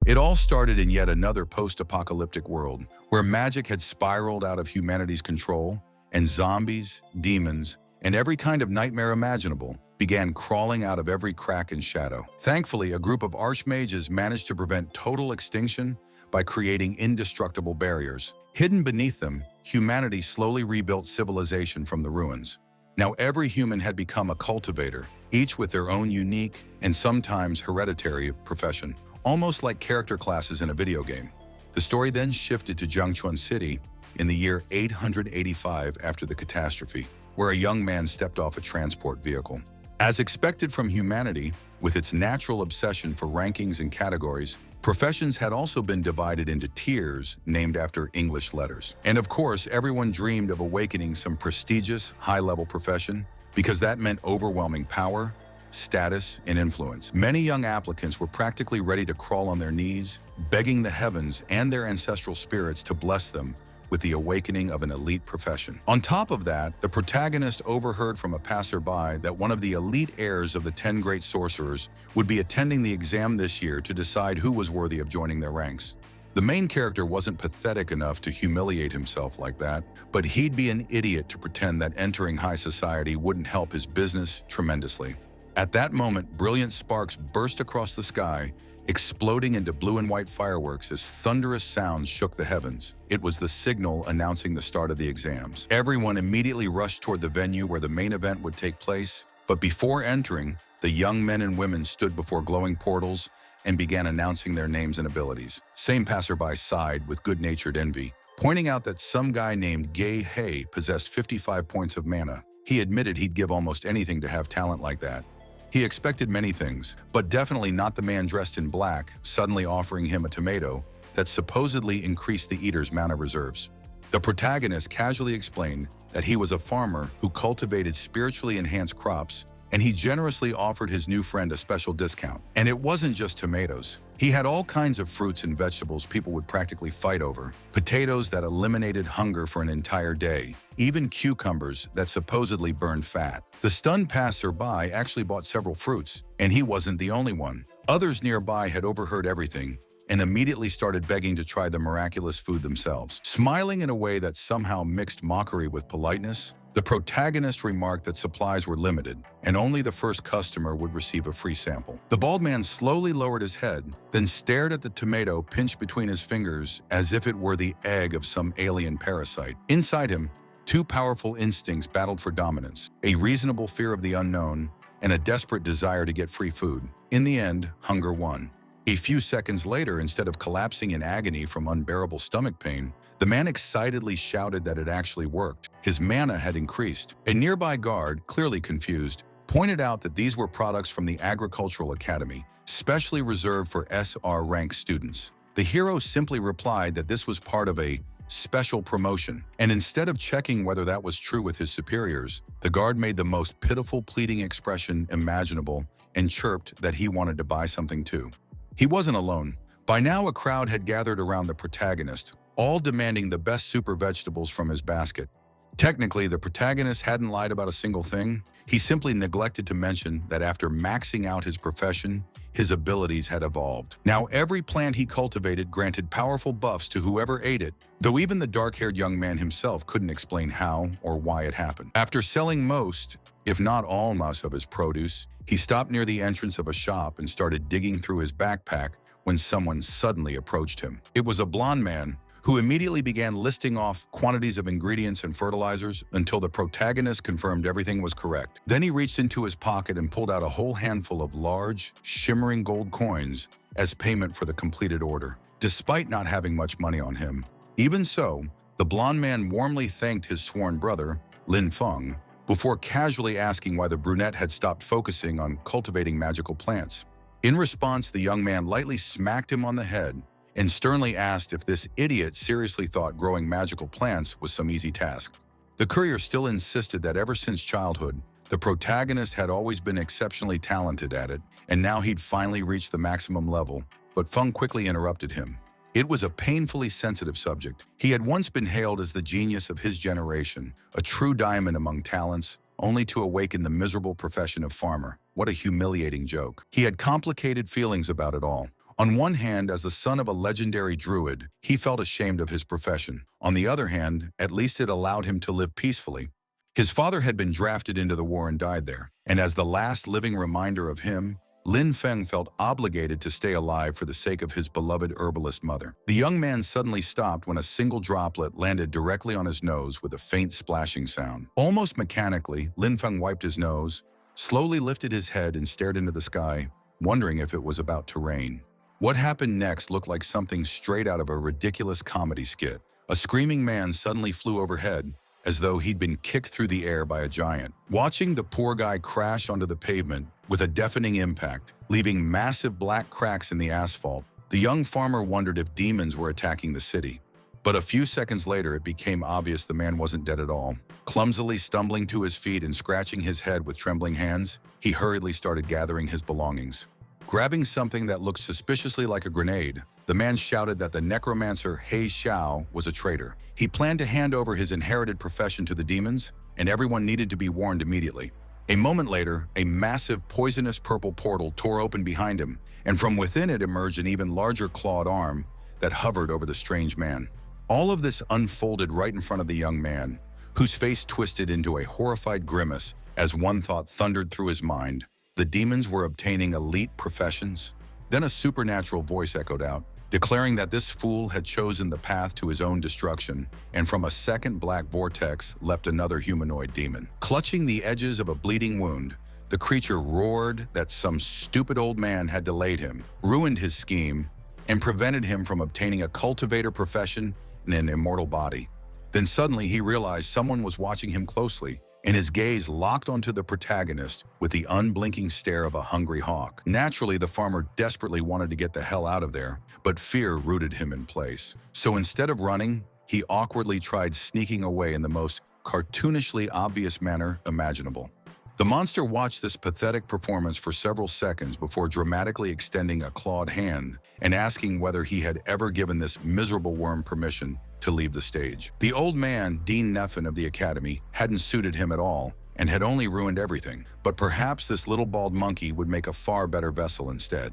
It all started in yet another post-apocalyptic world, where magic had spiraled out of humanity's control, and zombies, demons, and every kind of nightmare imaginable began crawling out of every crack and shadow. Thankfully, a group of archmages managed to prevent total extinction by creating indestructible barriers. Hidden beneath them, humanity slowly rebuilt civilization from the ruins. Now every human had become a cultivator, each with their own unique and sometimes hereditary profession, almost like character classes in a video game. The story then shifted to Zhengchuan City in the year 885 after the catastrophe, where a young man stepped off a transport vehicle. As expected from humanity, with its natural obsession for rankings and categories, professions had also been divided into tiers named after English letters. And of course, everyone dreamed of awakening some prestigious, high-level profession because that meant overwhelming power, status, and influence. Many young applicants were practically ready to crawl on their knees, begging the heavens and their ancestral spirits to bless them with the awakening of an elite profession. On top of that, the protagonist overheard from a passerby that one of the elite heirs of the 10 great sorcerers would be attending the exam this year to decide who was worthy of joining their ranks. The main character wasn't pathetic enough to humiliate himself like that, but he'd be an idiot to pretend that entering high society wouldn't help his business tremendously. At that moment, brilliant sparks burst across the sky, exploding into blue and white fireworks as thunderous sounds shook the heavens. It was the signal announcing the start of the exams. Everyone immediately rushed toward the venue where the main event would take place, but before entering, the young men and women stood before glowing portals and began announcing their names and abilities. Same passerby sighed with good-natured envy, pointing out that some guy named Gay Hay possessed 55 points of mana. He admitted he'd give almost anything to have talent like that. He expected many things, but definitely not the man dressed in black suddenly offering him a tomato that supposedly increased the eater's mana reserves. The protagonist casually explained that he was a farmer who cultivated spiritually enhanced crops, and he generously offered his new friend a special discount. And it wasn't just tomatoes. He had all kinds of fruits and vegetables people would practically fight over. Potatoes that eliminated hunger for an entire day. Even cucumbers that supposedly burned fat. The stunned passerby actually bought several fruits, and he wasn't the only one. Others nearby had overheard everything and immediately started begging to try the miraculous food themselves. Smiling in a way that somehow mixed mockery with politeness, the protagonist remarked that supplies were limited, and only the first customer would receive a free sample. The bald man slowly lowered his head, then stared at the tomato pinched between his fingers as if it were the egg of some alien parasite. Inside him, two powerful instincts battled for dominance, a reasonable fear of the unknown and a desperate desire to get free food. In the end, hunger won. A few seconds later, instead of collapsing in agony from unbearable stomach pain, the man excitedly shouted that it actually worked. His mana had increased. A nearby guard, clearly confused, pointed out that these were products from the Agricultural Academy, specially reserved for SR rank students. The hero simply replied that this was part of a special promotion, and instead of checking whether that was true with his superiors, the guard made the most pitiful pleading expression imaginable and chirped that he wanted to buy something too. He wasn't alone. By now, a crowd had gathered around the protagonist, all demanding the best super vegetables from his basket. Technically, the protagonist hadn't lied about a single thing. He simply neglected to mention that after maxing out his profession, his abilities had evolved. Now, every plant he cultivated granted powerful buffs to whoever ate it, though even the dark-haired young man himself couldn't explain how or why it happened. After selling most, if not all, of his produce, he stopped near the entrance of a shop and started digging through his backpack when someone suddenly approached him. It was a blonde man who immediately began listing off quantities of ingredients and fertilizers until the protagonist confirmed everything was correct. Then he reached into his pocket and pulled out a whole handful of large, shimmering gold coins as payment for the completed order, despite not having much money on him. Even so, the blonde man warmly thanked his sworn brother, Lin Feng, before casually asking why the brunette had stopped focusing on cultivating magical plants. In response, the young man lightly smacked him on the head and sternly asked if this idiot seriously thought growing magical plants was some easy task. The courier still insisted that ever since childhood, the protagonist had always been exceptionally talented at it, and now he'd finally reached the maximum level, but Feng quickly interrupted him. It was a painfully sensitive subject. He had once been hailed as the genius of his generation, a true diamond among talents, only to awaken the miserable profession of farmer. What a humiliating joke. He had complicated feelings about it all. On one hand, as the son of a legendary druid, he felt ashamed of his profession. On the other hand, at least it allowed him to live peacefully. His father had been drafted into the war and died there, and as the last living reminder of him, Lin Feng felt obligated to stay alive for the sake of his beloved herbalist mother. The young man suddenly stopped when a single droplet landed directly on his nose with a faint splashing sound. Almost mechanically, Lin Feng wiped his nose, slowly lifted his head and stared into the sky, wondering if it was about to rain. What happened next looked like something straight out of a ridiculous comedy skit. A screaming man suddenly flew overhead, as though he'd been kicked through the air by a giant. Watching the poor guy crash onto the pavement with a deafening impact, leaving massive black cracks in the asphalt, the young farmer wondered if demons were attacking the city. But a few seconds later, it became obvious the man wasn't dead at all. Clumsily stumbling to his feet and scratching his head with trembling hands, he hurriedly started gathering his belongings. Grabbing something that looked suspiciously like a grenade, the man shouted that the necromancer He Xiao was a traitor. He planned to hand over his inherited profession to the demons, and everyone needed to be warned immediately. A moment later, a massive poisonous purple portal tore open behind him, and from within it emerged an even larger clawed arm that hovered over the strange man. All of this unfolded right in front of the young man, whose face twisted into a horrified grimace as one thought thundered through his mind. The demons were obtaining elite professions? Then a supernatural voice echoed out, declaring that this fool had chosen the path to his own destruction, and from a second black vortex leapt another humanoid demon. Clutching the edges of a bleeding wound, the creature roared that some stupid old man had delayed him, ruined his scheme, and prevented him from obtaining a cultivator profession in an immortal body. Then suddenly he realized someone was watching him closely, and his gaze locked onto the protagonist with the unblinking stare of a hungry hawk. Naturally, the farmer desperately wanted to get the hell out of there, but fear rooted him in place. So instead of running, he awkwardly tried sneaking away in the most cartoonishly obvious manner imaginable. The monster watched this pathetic performance for several seconds before dramatically extending a clawed hand and asking whether he had ever given this miserable worm permission to leave the stage. The old man, Dean Neffen of the academy, hadn't suited him at all and had only ruined everything, but perhaps this little bald monkey would make a far better vessel instead.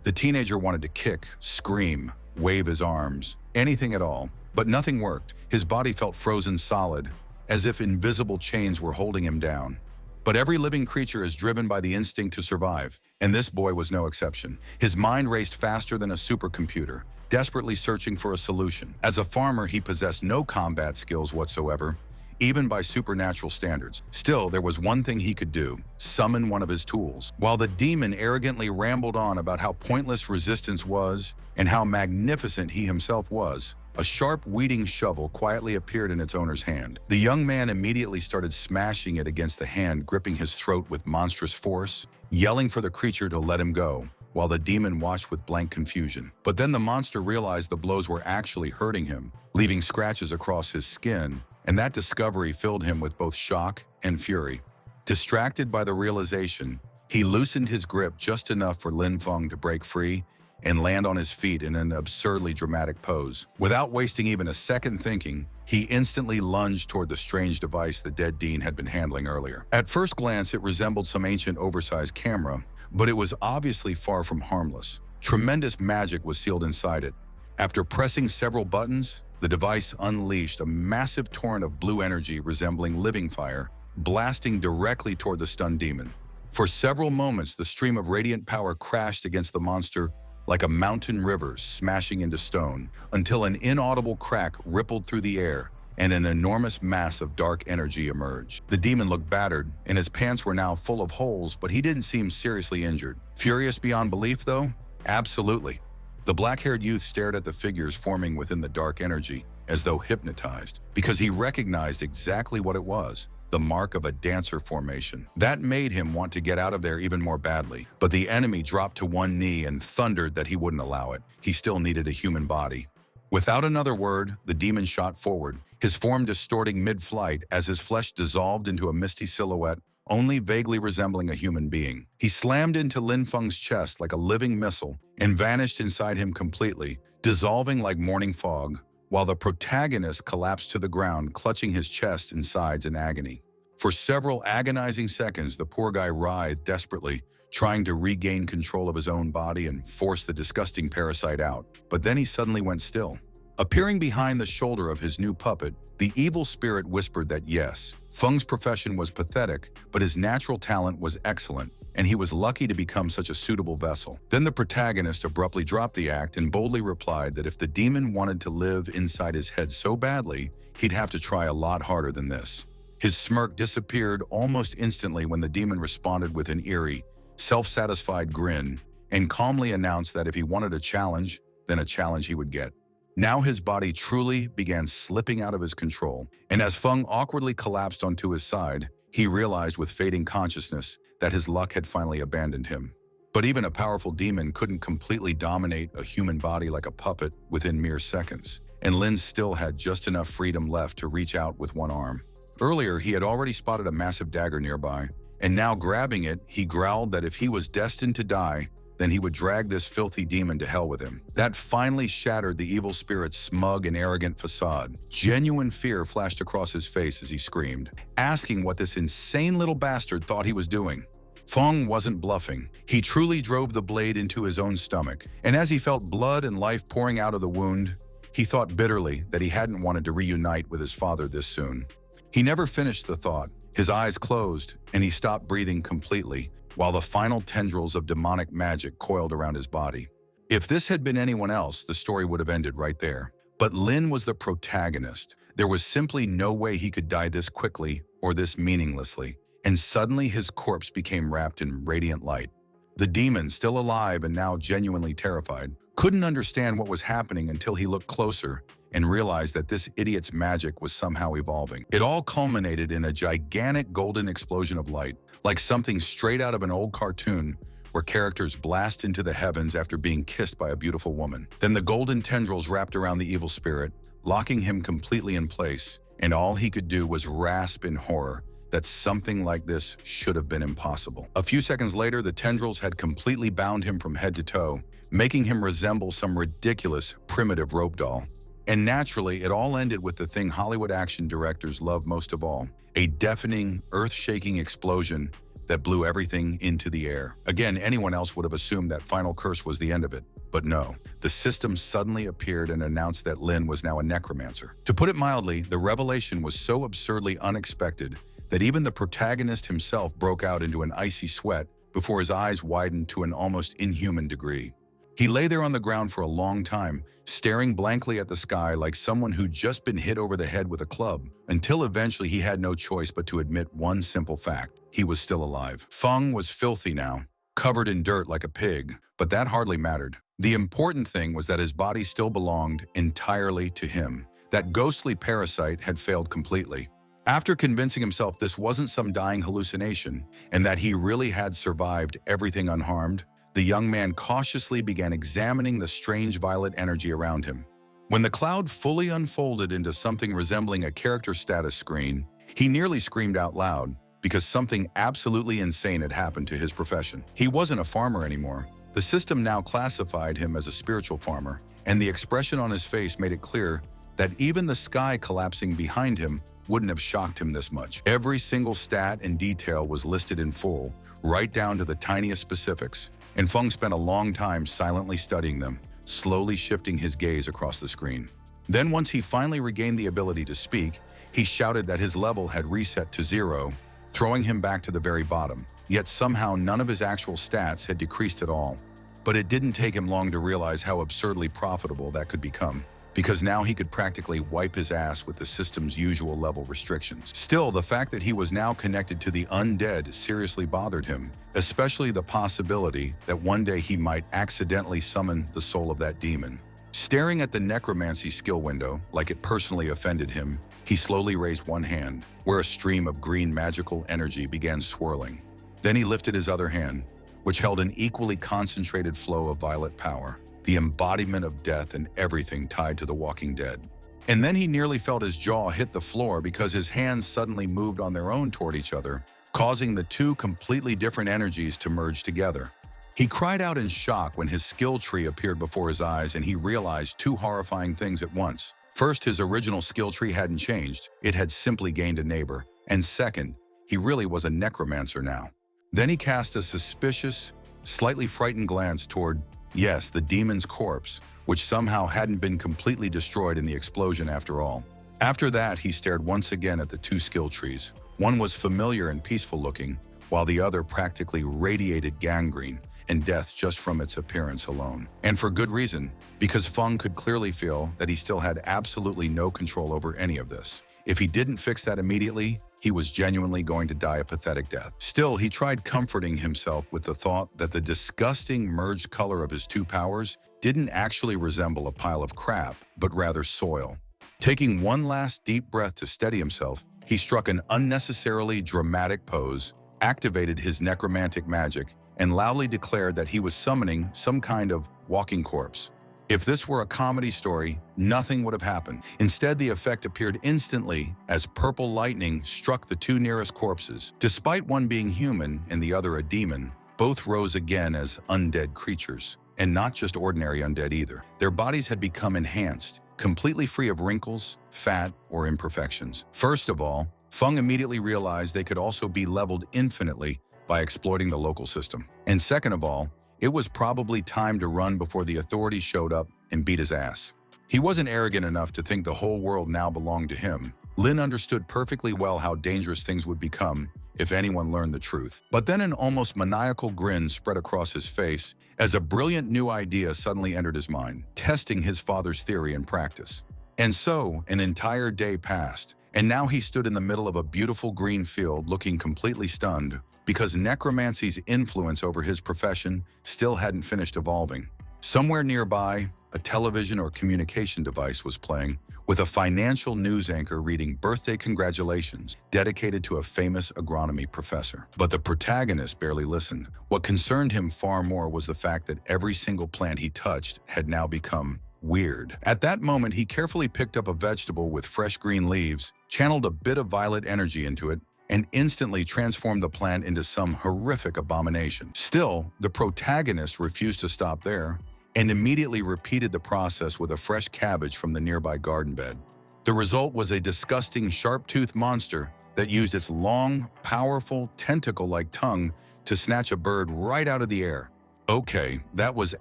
The teenager wanted to kick, scream, wave his arms, anything at all, but nothing worked. His body felt frozen solid, as if invisible chains were holding him down. But every living creature is driven by the instinct to survive, and this boy was no exception. His mind raced faster than a supercomputer, desperately searching for a solution. As a farmer, he possessed no combat skills whatsoever, even by supernatural standards. Still, there was one thing he could do: summon one of his tools. While the demon arrogantly rambled on about how pointless resistance was and how magnificent he himself was, a sharp weeding shovel quietly appeared in its owner's hand. The young man immediately started smashing it against the hand, gripping his throat with monstrous force, yelling for the creature to let him go, while the demon watched with blank confusion. But then the monster realized the blows were actually hurting him, leaving scratches across his skin, and that discovery filled him with both shock and fury. Distracted by the realization, he loosened his grip just enough for Lin Feng to break free and land on his feet in an absurdly dramatic pose. Without wasting even a second thinking, he instantly lunged toward the strange device the dead Dean had been handling earlier. At first glance, it resembled some ancient oversized camera, but it was obviously far from harmless. Tremendous magic was sealed inside it. After pressing several buttons, the device unleashed a massive torrent of blue energy resembling living fire, blasting directly toward the stunned demon. For several moments, the stream of radiant power crashed against the monster like a mountain river smashing into stone, until an inaudible crack rippled through the air and an enormous mass of dark energy emerged. The demon looked battered, and his pants were now full of holes, but he didn't seem seriously injured. Furious beyond belief, though? Absolutely. The black-haired youth stared at the figures forming within the dark energy, as though hypnotized, because he recognized exactly what it was: the mark of a dancer formation. That made him want to get out of there even more badly. But the enemy dropped to one knee and thundered that he wouldn't allow it. He still needed a human body. Without another word, the demon shot forward, his form distorting mid-flight as his flesh dissolved into a misty silhouette, only vaguely resembling a human being. He slammed into Lin Feng's chest like a living missile and vanished inside him completely, dissolving like morning fog, while the protagonist collapsed to the ground, clutching his chest and sides in agony. For several agonizing seconds, the poor guy writhed desperately, trying to regain control of his own body and force the disgusting parasite out. But then he suddenly went still. Appearing behind the shoulder of his new puppet, the evil spirit whispered that yes, Feng's profession was pathetic, but his natural talent was excellent, and he was lucky to become such a suitable vessel. Then the protagonist abruptly dropped the act and boldly replied that if the demon wanted to live inside his head so badly, he'd have to try a lot harder than this. His smirk disappeared almost instantly when the demon responded with an eerie, self-satisfied grin and calmly announced that if he wanted a challenge, then a challenge he would get. Now his body truly began slipping out of his control, and as Feng awkwardly collapsed onto his side, he realized with fading consciousness that his luck had finally abandoned him. But even a powerful demon couldn't completely dominate a human body like a puppet within mere seconds, and Lin still had just enough freedom left to reach out with one arm. Earlier, he had already spotted a massive dagger nearby, and now grabbing it, he growled that if he was destined to die, then he would drag this filthy demon to hell with him. That finally shattered the evil spirit's smug and arrogant facade. Genuine fear flashed across his face as he screamed, asking what this insane little bastard thought he was doing. Feng wasn't bluffing. He truly drove the blade into his own stomach, and as he felt blood and life pouring out of the wound, he thought bitterly that he hadn't wanted to reunite with his father this soon. He never finished the thought. His eyes closed, and he stopped breathing completely, while the final tendrils of demonic magic coiled around his body. If this had been anyone else, the story would have ended right there. But Lin was the protagonist. There was simply no way he could die this quickly or this meaninglessly, and suddenly his corpse became wrapped in radiant light. The demon, still alive and now genuinely terrified, couldn't understand what was happening until he looked closer and realized that this idiot's magic was somehow evolving. It all culminated in a gigantic golden explosion of light, like something straight out of an old cartoon where characters blast into the heavens after being kissed by a beautiful woman. Then the golden tendrils wrapped around the evil spirit, locking him completely in place, and all he could do was rasp in horror that something like this should have been impossible. A few seconds later, the tendrils had completely bound him from head to toe, making him resemble some ridiculous, primitive rope doll. And naturally, it all ended with the thing Hollywood action directors love most of all, a deafening, earth-shaking explosion that blew everything into the air. Again, anyone else would have assumed that final curse was the end of it. But no, the system suddenly appeared and announced that Lin was now a necromancer. To put it mildly, the revelation was so absurdly unexpected that even the protagonist himself broke out into an icy sweat before his eyes widened to an almost inhuman degree. He lay there on the ground for a long time, staring blankly at the sky like someone who'd just been hit over the head with a club, until eventually he had no choice but to admit one simple fact: he was still alive. Feng was filthy now, covered in dirt like a pig, but that hardly mattered. The important thing was that his body still belonged entirely to him. That ghostly parasite had failed completely. After convincing himself this wasn't some dying hallucination, and that he really had survived everything unharmed, the young man cautiously began examining the strange violet energy around him. When the cloud fully unfolded into something resembling a character status screen, he nearly screamed out loud because something absolutely insane had happened to his profession. He wasn't a farmer anymore. The system now classified him as a spiritual farmer, and the expression on his face made it clear that even the sky collapsing behind him wouldn't have shocked him this much. Every single stat and detail was listed in full, right down to the tiniest specifics. And Feng spent a long time silently studying them, slowly shifting his gaze across the screen. Then once he finally regained the ability to speak, he shouted that his level had reset to 0, throwing him back to the very bottom. Yet somehow none of his actual stats had decreased at all. But it didn't take him long to realize how absurdly profitable that could become, because now he could practically wipe his ass with the system's usual level restrictions. Still, the fact that he was now connected to the undead seriously bothered him, especially the possibility that one day he might accidentally summon the soul of that demon. Staring at the necromancy skill window like it personally offended him, he slowly raised one hand, where a stream of green magical energy began swirling. Then he lifted his other hand, which held an equally concentrated flow of violet power, the embodiment of death and everything tied to the walking dead. And then he nearly felt his jaw hit the floor because his hands suddenly moved on their own toward each other, causing the two completely different energies to merge together. He cried out in shock when his skill tree appeared before his eyes and he realized two horrifying things at once. First, his original skill tree hadn't changed, it had simply gained a neighbor. And second, he really was a necromancer now. Then he cast a suspicious, slightly frightened glance toward, yes, the demon's corpse, which somehow hadn't been completely destroyed in the explosion after all. After that, he stared once again at the two skill trees. One was familiar and peaceful looking, while the other practically radiated gangrene and death just from its appearance alone. And for good reason, because Feng could clearly feel that he still had absolutely no control over any of this. If he didn't fix that immediately, he was genuinely going to die a pathetic death. Still, he tried comforting himself with the thought that the disgusting merged color of his two powers didn't actually resemble a pile of crap, but rather soil. Taking one last deep breath to steady himself, he struck an unnecessarily dramatic pose, activated his necromantic magic, and loudly declared that he was summoning some kind of walking corpse. If this were a comedy story, nothing would have happened. Instead, the effect appeared instantly as purple lightning struck the two nearest corpses. Despite one being human and the other a demon, both rose again as undead creatures. And not just ordinary undead either. Their bodies had become enhanced, completely free of wrinkles, fat, or imperfections. First of all, Feng immediately realized they could also be leveled infinitely by exploiting the local system. And second of all, it was probably time to run before the authorities showed up and beat his ass. He wasn't arrogant enough to think the whole world now belonged to him. Lin understood perfectly well how dangerous things would become if anyone learned the truth. But then an almost maniacal grin spread across his face as a brilliant new idea suddenly entered his mind, testing his father's theory in practice. And so, an entire day passed, and now he stood in the middle of a beautiful green field looking completely stunned, because necromancy's influence over his profession still hadn't finished evolving. Somewhere nearby, a television or communication device was playing, with a financial news anchor reading birthday congratulations dedicated to a famous agronomy professor. But the protagonist barely listened. What concerned him far more was the fact that every single plant he touched had now become weird. At that moment, he carefully picked up a vegetable with fresh green leaves, channeled a bit of violet energy into it, and instantly transformed the plant into some horrific abomination. Still, the protagonist refused to stop there and immediately repeated the process with a fresh cabbage from the nearby garden bed. The result was a disgusting sharp-toothed monster that used its long, powerful, tentacle-like tongue to snatch a bird right out of the air. Okay, that was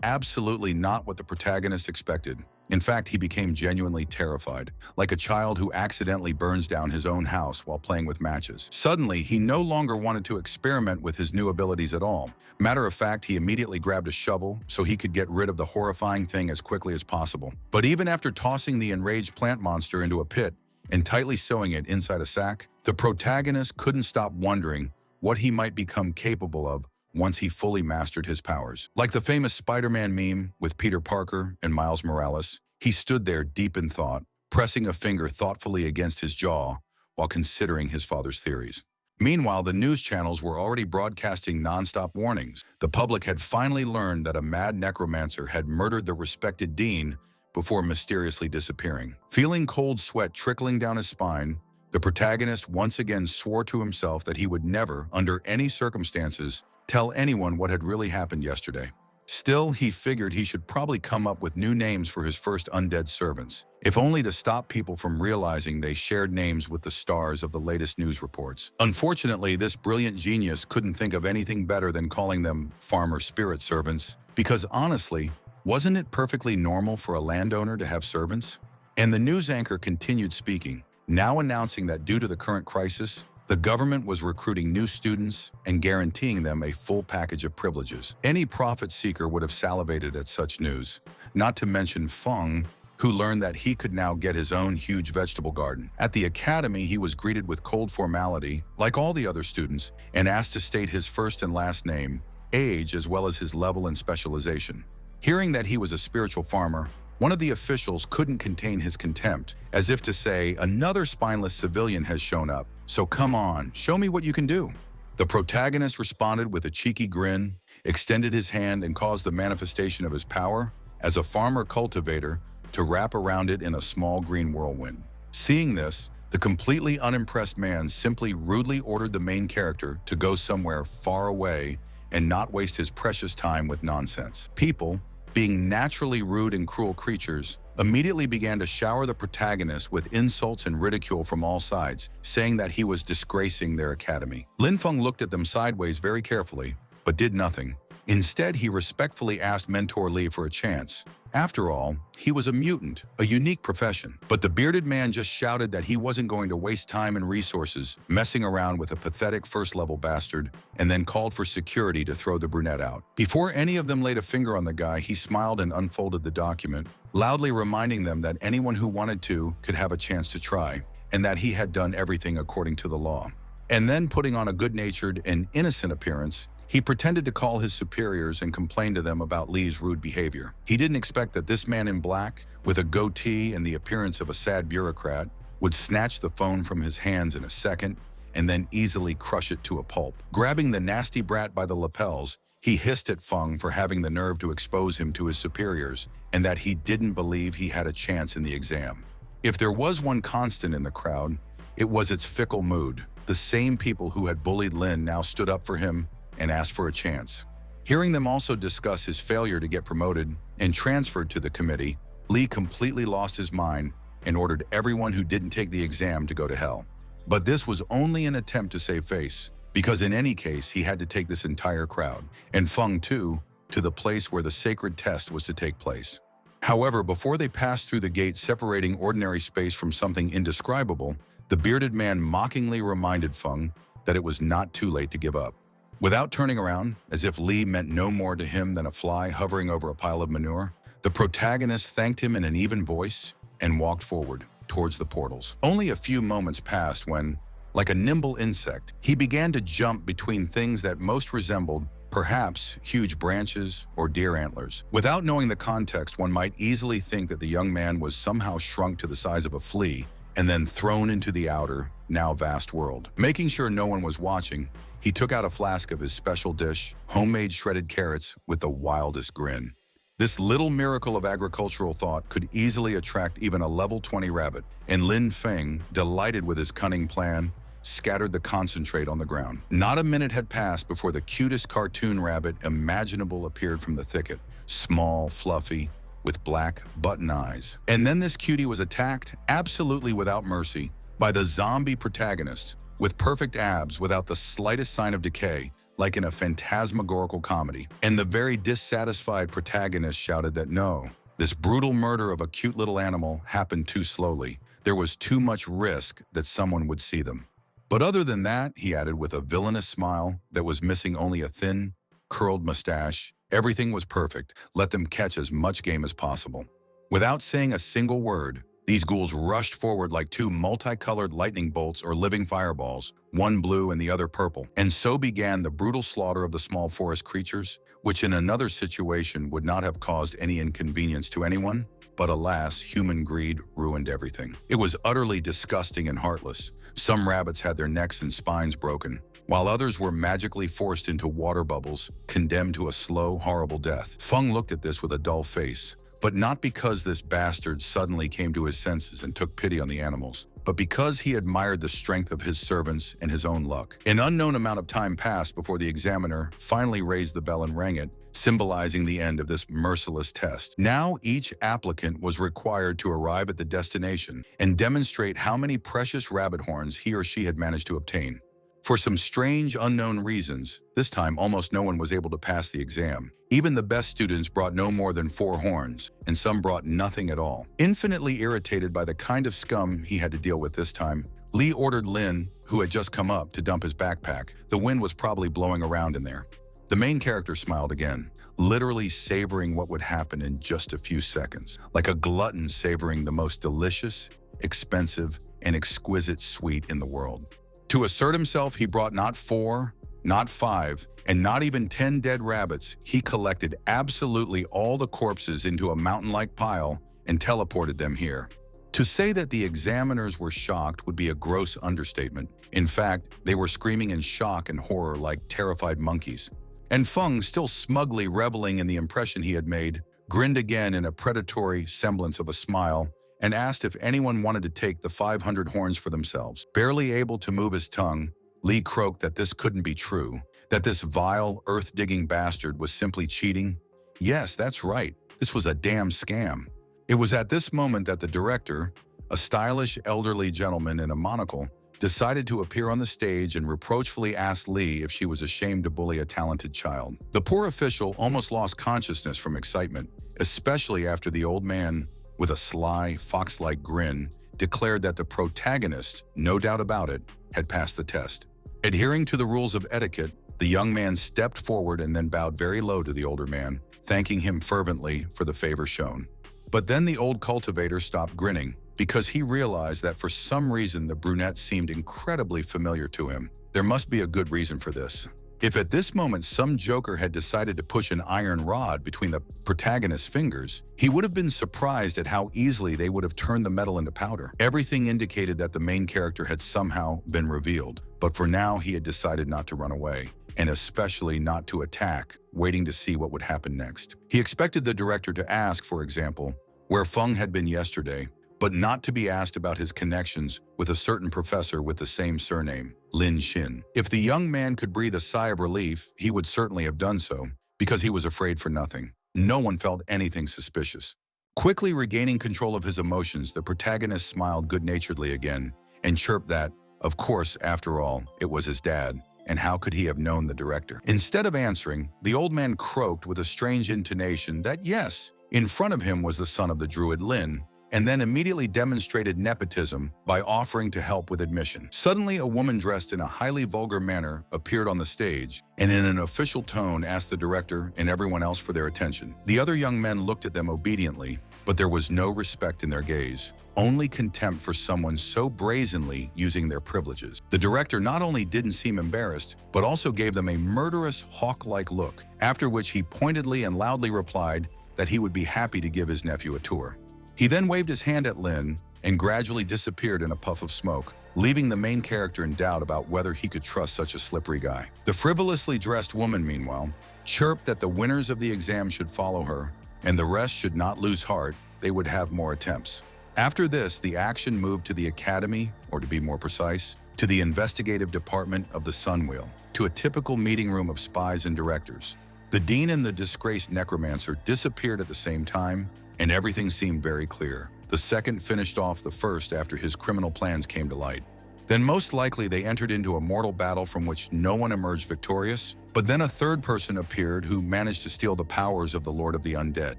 absolutely not what the protagonist expected. In fact, he became genuinely terrified, like a child who accidentally burns down his own house while playing with matches. Suddenly, he no longer wanted to experiment with his new abilities at all. Matter of fact, he immediately grabbed a shovel so he could get rid of the horrifying thing as quickly as possible. But even after tossing the enraged plant monster into a pit and tightly sewing it inside a sack, the protagonist couldn't stop wondering what he might become capable of once he fully mastered his powers. Like the famous Spider-Man meme with Peter Parker and Miles Morales, he stood there deep in thought, pressing a finger thoughtfully against his jaw while considering his father's theories. Meanwhile, the news channels were already broadcasting non-stop warnings. The public had finally learned that a mad necromancer had murdered the respected dean before mysteriously disappearing. Feeling cold sweat trickling down his spine, the protagonist once again swore to himself that he would never, under any circumstances, tell anyone what had really happened yesterday. Still, he figured he should probably come up with new names for his first undead servants, if only to stop people from realizing they shared names with the stars of the latest news reports. Unfortunately, this brilliant genius couldn't think of anything better than calling them farmer spirit servants, because honestly, wasn't it perfectly normal for a landowner to have servants? And the news anchor continued speaking, now announcing that due to the current crisis, the government was recruiting new students and guaranteeing them a full package of privileges. Any profit seeker would have salivated at such news, not to mention Feng, who learned that he could now get his own huge vegetable garden. At the academy, he was greeted with cold formality, like all the other students, and asked to state his first and last name, age, as well as his level and specialization. Hearing that he was a spiritual farmer, one of the officials couldn't contain his contempt, as if to say, another spineless civilian has shown up, so come on, show me what you can do. The protagonist responded with a cheeky grin, extended his hand and caused the manifestation of his power as a farmer cultivator to wrap around it in a small green whirlwind. Seeing this, the completely unimpressed man simply rudely ordered the main character to go somewhere far away and not waste his precious time with nonsense. People, being naturally rude and cruel creatures, immediately began to shower the protagonist with insults and ridicule from all sides, saying that he was disgracing their academy. Lin Feng looked at them sideways very carefully, but did nothing. Instead, he respectfully asked Mentor Li for a chance. After all, he was a mutant, a unique profession. But the bearded man just shouted that he wasn't going to waste time and resources messing around with a pathetic first-level bastard, and then called for security to throw the brunette out. Before any of them laid a finger on the guy, he smiled and unfolded the document, loudly reminding them that anyone who wanted to could have a chance to try, and that he had done everything according to the law. And then, putting on a good-natured and innocent appearance, he pretended to call his superiors and complain to them about Li's rude behavior. He didn't expect that this man in black, with a goatee and the appearance of a sad bureaucrat, would snatch the phone from his hands in a second and then easily crush it to a pulp. Grabbing the nasty brat by the lapels, he hissed at Feng for having the nerve to expose him to his superiors and that he didn't believe he had a chance in the exam. If there was one constant in the crowd, it was its fickle mood. The same people who had bullied Lin now stood up for him and asked for a chance. Hearing them also discuss his failure to get promoted and transferred to the committee, Li completely lost his mind and ordered everyone who didn't take the exam to go to hell. But this was only an attempt to save face, because in any case he had to take this entire crowd, and Feng too, to the place where the sacred test was to take place. However, before they passed through the gate separating ordinary space from something indescribable, the bearded man mockingly reminded Feng that it was not too late to give up. Without turning around, as if Li meant no more to him than a fly hovering over a pile of manure, the protagonist thanked him in an even voice and walked forward towards the portals. Only a few moments passed when, like a nimble insect, he began to jump between things that most resembled, perhaps, huge branches or deer antlers. Without knowing the context, one might easily think that the young man was somehow shrunk to the size of a flea and then thrown into the outer, now vast world. Making sure no one was watching, he took out a flask of his special dish, homemade shredded carrots, with the wildest grin. This little miracle of agricultural thought could easily attract even a level 20 rabbit, and Lin Feng, delighted with his cunning plan, scattered the concentrate on the ground. Not a minute had passed before the cutest cartoon rabbit imaginable appeared from the thicket, small, fluffy, with black button eyes. And then this cutie was attacked, absolutely without mercy, by the zombie protagonist, with perfect abs without the slightest sign of decay, like in a phantasmagorical comedy. And the very dissatisfied protagonist shouted that no, this brutal murder of a cute little animal happened too slowly. There was too much risk that someone would see them. But other than that, he added with a villainous smile that was missing only a thin, curled mustache, everything was perfect. Let them catch as much game as possible. Without saying a single word, these ghouls rushed forward like two multicolored lightning bolts or living fireballs, one blue and the other purple. And so began the brutal slaughter of the small forest creatures, which in another situation would not have caused any inconvenience to anyone. But alas, human greed ruined everything. It was utterly disgusting and heartless. Some rabbits had their necks and spines broken, while others were magically forced into water bubbles, condemned to a slow, horrible death. Feng looked at this with a dull face. But not because this bastard suddenly came to his senses and took pity on the animals, but because he admired the strength of his servants and his own luck. An unknown amount of time passed before the examiner finally raised the bell and rang it, symbolizing the end of this merciless test. Now each applicant was required to arrive at the destination and demonstrate how many precious rabbit horns he or she had managed to obtain. For some strange, unknown reasons, this time almost no one was able to pass the exam. Even the best students brought no more than 4 horns, and some brought nothing at all. Infinitely irritated by the kind of scum he had to deal with this time, Li ordered Lin, who had just come up, to dump his backpack. The wind was probably blowing around in there. The main character smiled again, literally savoring what would happen in just a few seconds, like a glutton savoring the most delicious, expensive, and exquisite sweet in the world. To assert himself, he brought not 4, not 5, and not even 10 dead rabbits. He collected absolutely all the corpses into a mountain-like pile and teleported them here. To say that the examiners were shocked would be a gross understatement. In fact, they were screaming in shock and horror like terrified monkeys. And Feng, still smugly reveling in the impression he had made, grinned again in a predatory semblance of a smile and asked if anyone wanted to take the 500 horns for themselves. Barely able to move his tongue, Li croaked that this couldn't be true, that this vile, earth-digging bastard was simply cheating. Yes, that's right. This was a damn scam. It was at this moment that the director, a stylish elderly gentleman in a monocle, decided to appear on the stage and reproachfully asked Lee if she was ashamed to bully a talented child. The poor official almost lost consciousness from excitement, especially after the old man, with a sly, fox-like grin, declared that the protagonist, no doubt about it, had passed the test. Adhering to the rules of etiquette, the young man stepped forward and then bowed very low to the older man, thanking him fervently for the favor shown. But then the old cultivator stopped grinning because he realized that for some reason the brunette seemed incredibly familiar to him. There must be a good reason for this. If at this moment some joker had decided to push an iron rod between the protagonist's fingers, he would have been surprised at how easily they would have turned the metal into powder. Everything indicated that the main character had somehow been revealed, but for now he had decided not to run away, and especially not to attack, waiting to see what would happen next. He expected the director to ask, for example, where Feng had been yesterday, but not to be asked about his connections with a certain professor with the same surname, Lin Xin. If the young man could breathe a sigh of relief, he would certainly have done so, because he was afraid for nothing. No one felt anything suspicious. Quickly regaining control of his emotions, the protagonist smiled good-naturedly again and chirped that, of course, after all, it was his dad, and how could he have known the director? Instead of answering, the old man croaked with a strange intonation that yes, in front of him was the son of the druid Lin, and then immediately demonstrated nepotism by offering to help with admission. Suddenly, a woman dressed in a highly vulgar manner appeared on the stage and in an official tone asked the director and everyone else for their attention. The other young men looked at them obediently, but there was no respect in their gaze, only contempt for someone so brazenly using their privileges. The director not only didn't seem embarrassed, but also gave them a murderous, hawk-like look, after which he pointedly and loudly replied that he would be happy to give his nephew a tour. He then waved his hand at Lin and gradually disappeared in a puff of smoke, leaving the main character in doubt about whether he could trust such a slippery guy. The frivolously dressed woman, meanwhile, chirped that the winners of the exam should follow her, and the rest should not lose heart, they would have more attempts. After this, the action moved to the academy, or to be more precise, to the investigative department of the Sunwheel, to a typical meeting room of spies and directors. The dean and the disgraced necromancer disappeared at the same time, and everything seemed very clear. The second finished off the first after his criminal plans came to light. Then most likely they entered into a mortal battle from which no one emerged victorious, but then a third person appeared who managed to steal the powers of the Lord of the Undead.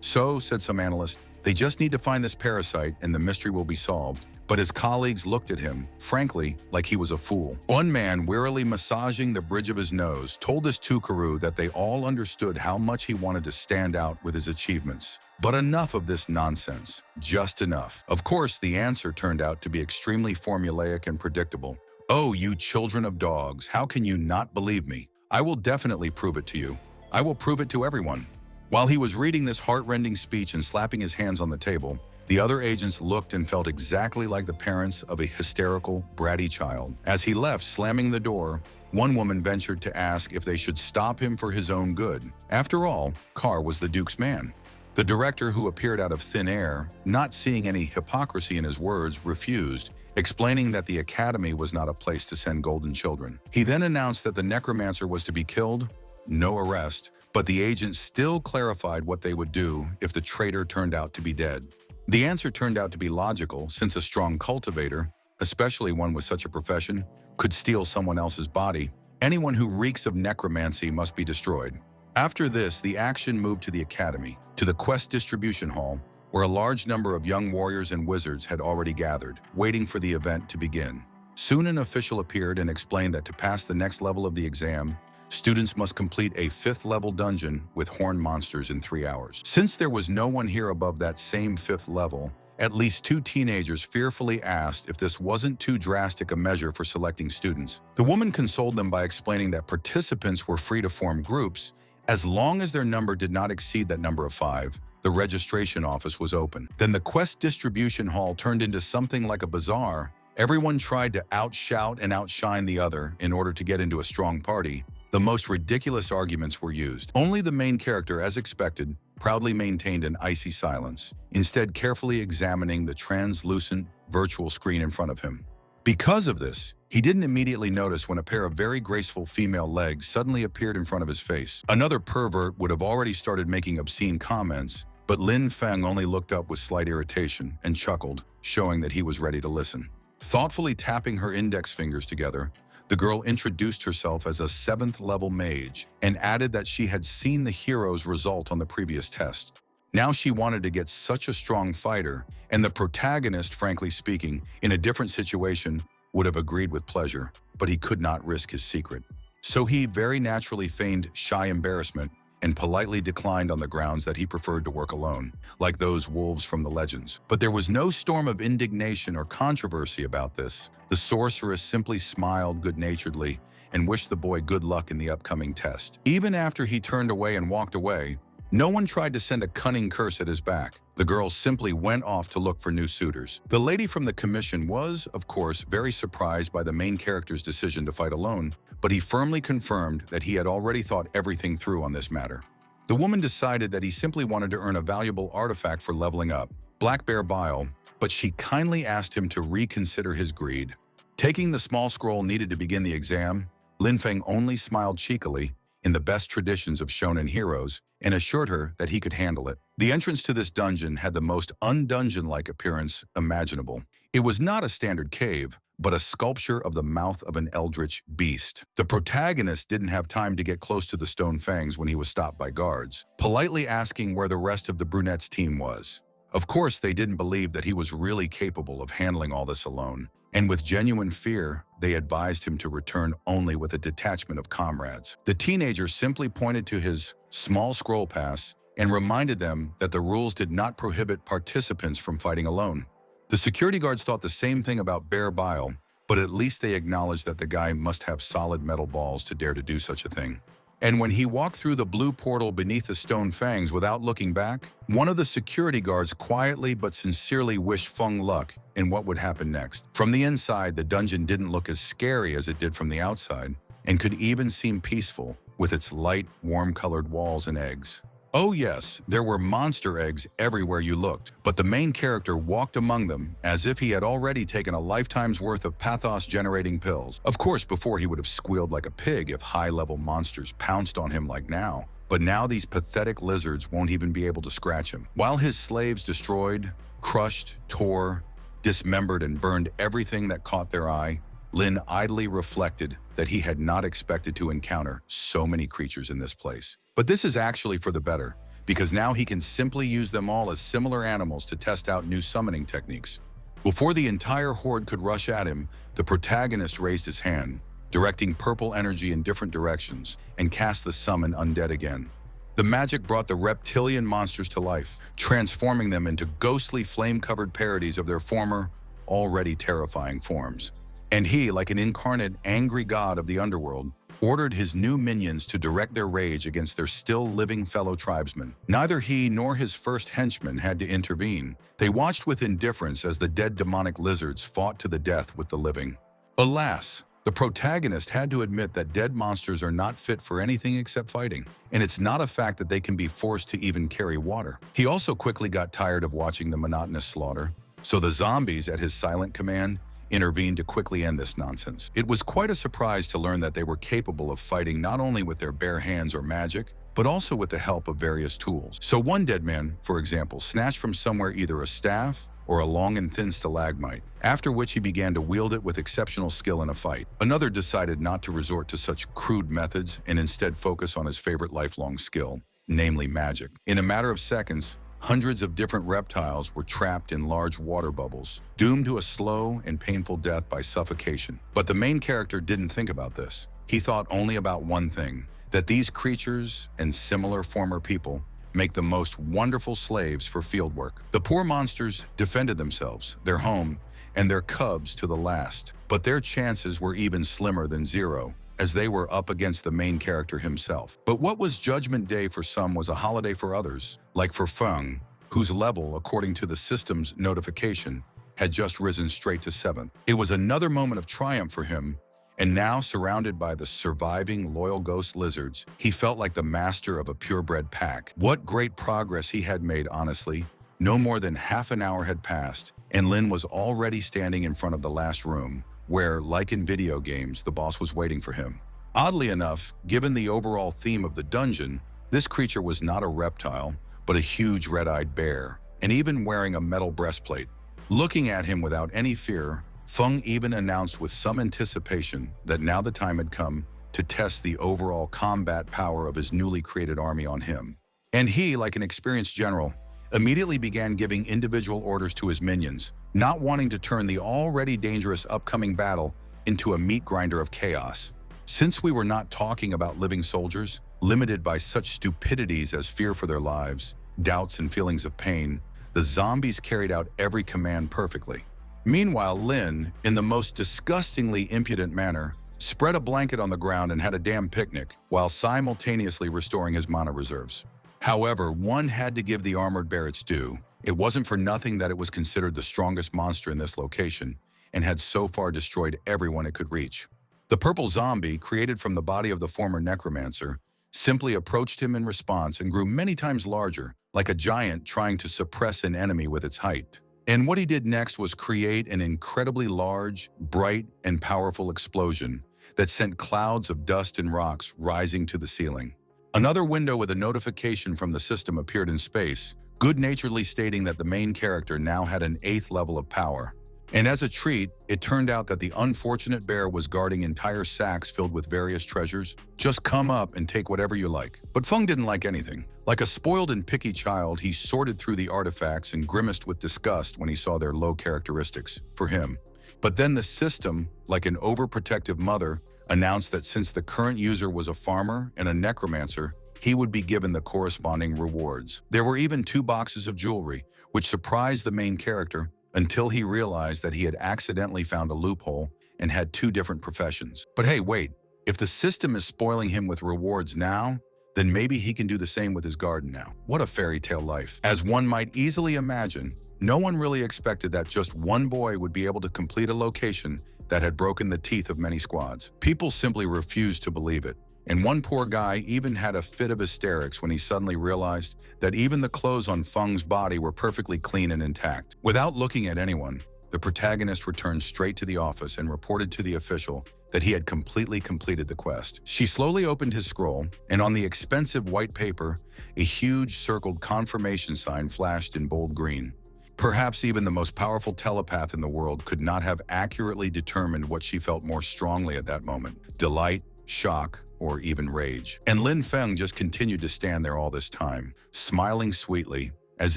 So, said some analysts, they just need to find this parasite and the mystery will be solved. But his colleagues looked at him, frankly, like he was a fool. One man, wearily massaging the bridge of his nose, told this Tukaru that they all understood how much he wanted to stand out with his achievements. But enough of this nonsense. Just enough. Of course, the answer turned out to be extremely formulaic and predictable. Oh, you children of dogs, how can you not believe me? I will definitely prove it to you. I will prove it to everyone. While he was reading this heart-rending speech and slapping his hands on the table, the other agents looked and felt exactly like the parents of a hysterical, bratty child. As he left, slamming the door, one woman ventured to ask if they should stop him for his own good. After all, Carr was the Duke's man. The director, who appeared out of thin air, not seeing any hypocrisy in his words, refused, explaining that the academy was not a place to send golden children. He then announced that the necromancer was to be killed, no arrest, but the agents still clarified what they would do if the traitor turned out to be dead. The answer turned out to be logical, since a strong cultivator, especially one with such a profession, could steal someone else's body. Anyone who reeks of necromancy must be destroyed. After this, the action moved to the academy, to the quest distribution hall, where a large number of young warriors and wizards had already gathered, waiting for the event to begin. Soon an official appeared and explained that to pass the next level of the exam, students must complete a 5th-level dungeon with horned monsters in 3 hours. Since there was no one here above that same 5th level, at least 2 teenagers fearfully asked if this wasn't too drastic a measure for selecting students. The woman consoled them by explaining that participants were free to form groups as long as their number did not exceed that number of 5. The registration office was open. Then the quest distribution hall turned into something like a bazaar. Everyone tried to outshout and outshine the other in order to get into a strong party. The most ridiculous arguments were used. Only the main character, as expected, proudly maintained an icy silence, instead carefully examining the translucent virtual screen in front of him. Because of this, he didn't immediately notice when a pair of very graceful female legs suddenly appeared in front of his face. Another pervert would have already started making obscene comments, but Lin Feng only looked up with slight irritation and chuckled, showing that he was ready to listen. Thoughtfully tapping her index fingers together, the girl introduced herself as a 7th-level mage and added that she had seen the hero's result on the previous test. Now she wanted to get such a strong fighter, and the protagonist, frankly speaking, in a different situation, would have agreed with pleasure, but he could not risk his secret. So he very naturally feigned shy embarrassment and politely declined on the grounds that he preferred to work alone, like those wolves from the legends. But there was no storm of indignation or controversy about this. The sorceress simply smiled good-naturedly and wished the boy good luck in the upcoming test. Even after he turned away and walked away, no one tried to send a cunning curse at his back. The girl simply went off to look for new suitors. The lady from the commission was, of course, very surprised by the main character's decision to fight alone, but he firmly confirmed that he had already thought everything through on this matter. The woman decided that he simply wanted to earn a valuable artifact for leveling up, Black Bear Bile, but she kindly asked him to reconsider his greed. Taking the small scroll needed to begin the exam, Lin Feng only smiled cheekily, in the best traditions of shonen heroes, and assured her that he could handle it. The entrance to this dungeon had the most undungeon-like appearance imaginable. It was not a standard cave, but a sculpture of the mouth of an eldritch beast. The protagonist didn't have time to get close to the stone fangs when he was stopped by guards, politely asking where the rest of the brunette's team was. Of course, they didn't believe that he was really capable of handling all this alone, and with genuine fear, they advised him to return only with a detachment of comrades. The teenager simply pointed to his small scroll pass and reminded them that the rules did not prohibit participants from fighting alone. The security guards thought the same thing about Bear Bile, but at least they acknowledged that the guy must have solid metal balls to dare to do such a thing. And when he walked through the blue portal beneath the stone fangs without looking back, one of the security guards quietly but sincerely wished Feng luck in what would happen next. From the inside, the dungeon didn't look as scary as it did from the outside, and could even seem peaceful with its light, warm-colored walls and eggs. Oh yes, there were monster eggs everywhere you looked, but the main character walked among them as if he had already taken a lifetime's worth of pathos-generating pills. Of course, before he would have squealed like a pig if high-level monsters pounced on him like now. But now these pathetic lizards won't even be able to scratch him. While his slaves destroyed, crushed, tore, dismembered, and burned everything that caught their eye, Lin idly reflected that he had not expected to encounter so many creatures in this place. But this is actually for the better, because now he can simply use them all as similar animals to test out new summoning techniques. Before the entire horde could rush at him, the protagonist raised his hand, directing purple energy in different directions, and cast the summon undead again. The magic brought the reptilian monsters to life, transforming them into ghostly flame-covered parodies of their former, already terrifying forms. And he, like an incarnate, angry god of the underworld, ordered his new minions to direct their rage against their still-living fellow tribesmen. Neither he nor his first henchmen had to intervene. They watched with indifference as the dead demonic lizards fought to the death with the living. Alas, the protagonist had to admit that dead monsters are not fit for anything except fighting, and it's not a fact that they can be forced to even carry water. He also quickly got tired of watching the monotonous slaughter, so the zombies, at his silent command, intervened to quickly end this nonsense. It was quite a surprise to learn that they were capable of fighting not only with their bare hands or magic, but also with the help of various tools. So one dead man, for example, snatched from somewhere either a staff or a long and thin stalagmite, after which he began to wield it with exceptional skill in a fight. Another decided not to resort to such crude methods and instead focus on his favorite lifelong skill, namely magic. In a matter of seconds, hundreds of different reptiles were trapped in large water bubbles, doomed to a slow and painful death by suffocation. But the main character didn't think about this. He thought only about one thing, that these creatures and similar former people make the most wonderful slaves for fieldwork. The poor monsters defended themselves, their home, and their cubs to the last, but their chances were even slimmer than zero, as they were up against the main character himself. But what was Judgment Day for some was a holiday for others, like for Feng, whose level, according to the system's notification, had just risen straight to 7th. It was another moment of triumph for him, and now surrounded by the surviving loyal ghost lizards, he felt like the master of a purebred pack. What great progress he had made, honestly. No more than half an hour had passed, and Lin was already standing in front of the last room, where, like in video games, the boss was waiting for him. Oddly enough, given the overall theme of the dungeon, this creature was not a reptile, but a huge red-eyed bear, and even wearing a metal breastplate. Looking at him without any fear, Feng even announced with some anticipation that now the time had come to test the overall combat power of his newly created army on him. And he, like an experienced general, immediately began giving individual orders to his minions, not wanting to turn the already dangerous upcoming battle into a meat grinder of chaos. Since we were not talking about living soldiers, limited by such stupidities as fear for their lives, doubts and feelings of pain, the zombies carried out every command perfectly. Meanwhile, Lin, in the most disgustingly impudent manner, spread a blanket on the ground and had a damn picnic, while simultaneously restoring his mana reserves. However, one had to give the armored bear its due. It wasn't for nothing that it was considered the strongest monster in this location, and had so far destroyed everyone it could reach. The purple zombie, created from the body of the former necromancer, simply approached him in response and grew many times larger, like a giant trying to suppress an enemy with its height. And what he did next was create an incredibly large, bright, and powerful explosion that sent clouds of dust and rocks rising to the ceiling. Another window with a notification from the system appeared in space, good-naturedly stating that the main character now had an 8th level of power. And as a treat, it turned out that the unfortunate bear was guarding entire sacks filled with various treasures. Just come up and take whatever you like. But Feng didn't like anything. Like a spoiled and picky child, he sorted through the artifacts and grimaced with disgust when he saw their low characteristics for him. But then the system, like an overprotective mother, announced that since the current user was a farmer and a necromancer, he would be given the corresponding rewards. There were even 2 boxes of jewelry, which surprised the main character until he realized that he had accidentally found a loophole and had 2 different professions. But hey, wait, if the system is spoiling him with rewards now, then maybe he can do the same with his garden now. What a fairy tale life. As one might easily imagine, no one really expected that just one boy would be able to complete a location that had broken the teeth of many squads. People simply refused to believe it. And one poor guy even had a fit of hysterics when he suddenly realized that even the clothes on Feng's body were perfectly clean and intact. Without looking at anyone, the protagonist returned straight to the office and reported to the official that he had completely completed the quest. She slowly opened his scroll, and on the expensive white paper, a huge circled confirmation sign flashed in bold green. Perhaps even the most powerful telepath in the world could not have accurately determined what she felt more strongly at that moment: delight, shock, or even rage. And Lin Feng just continued to stand there all this time, smiling sweetly, as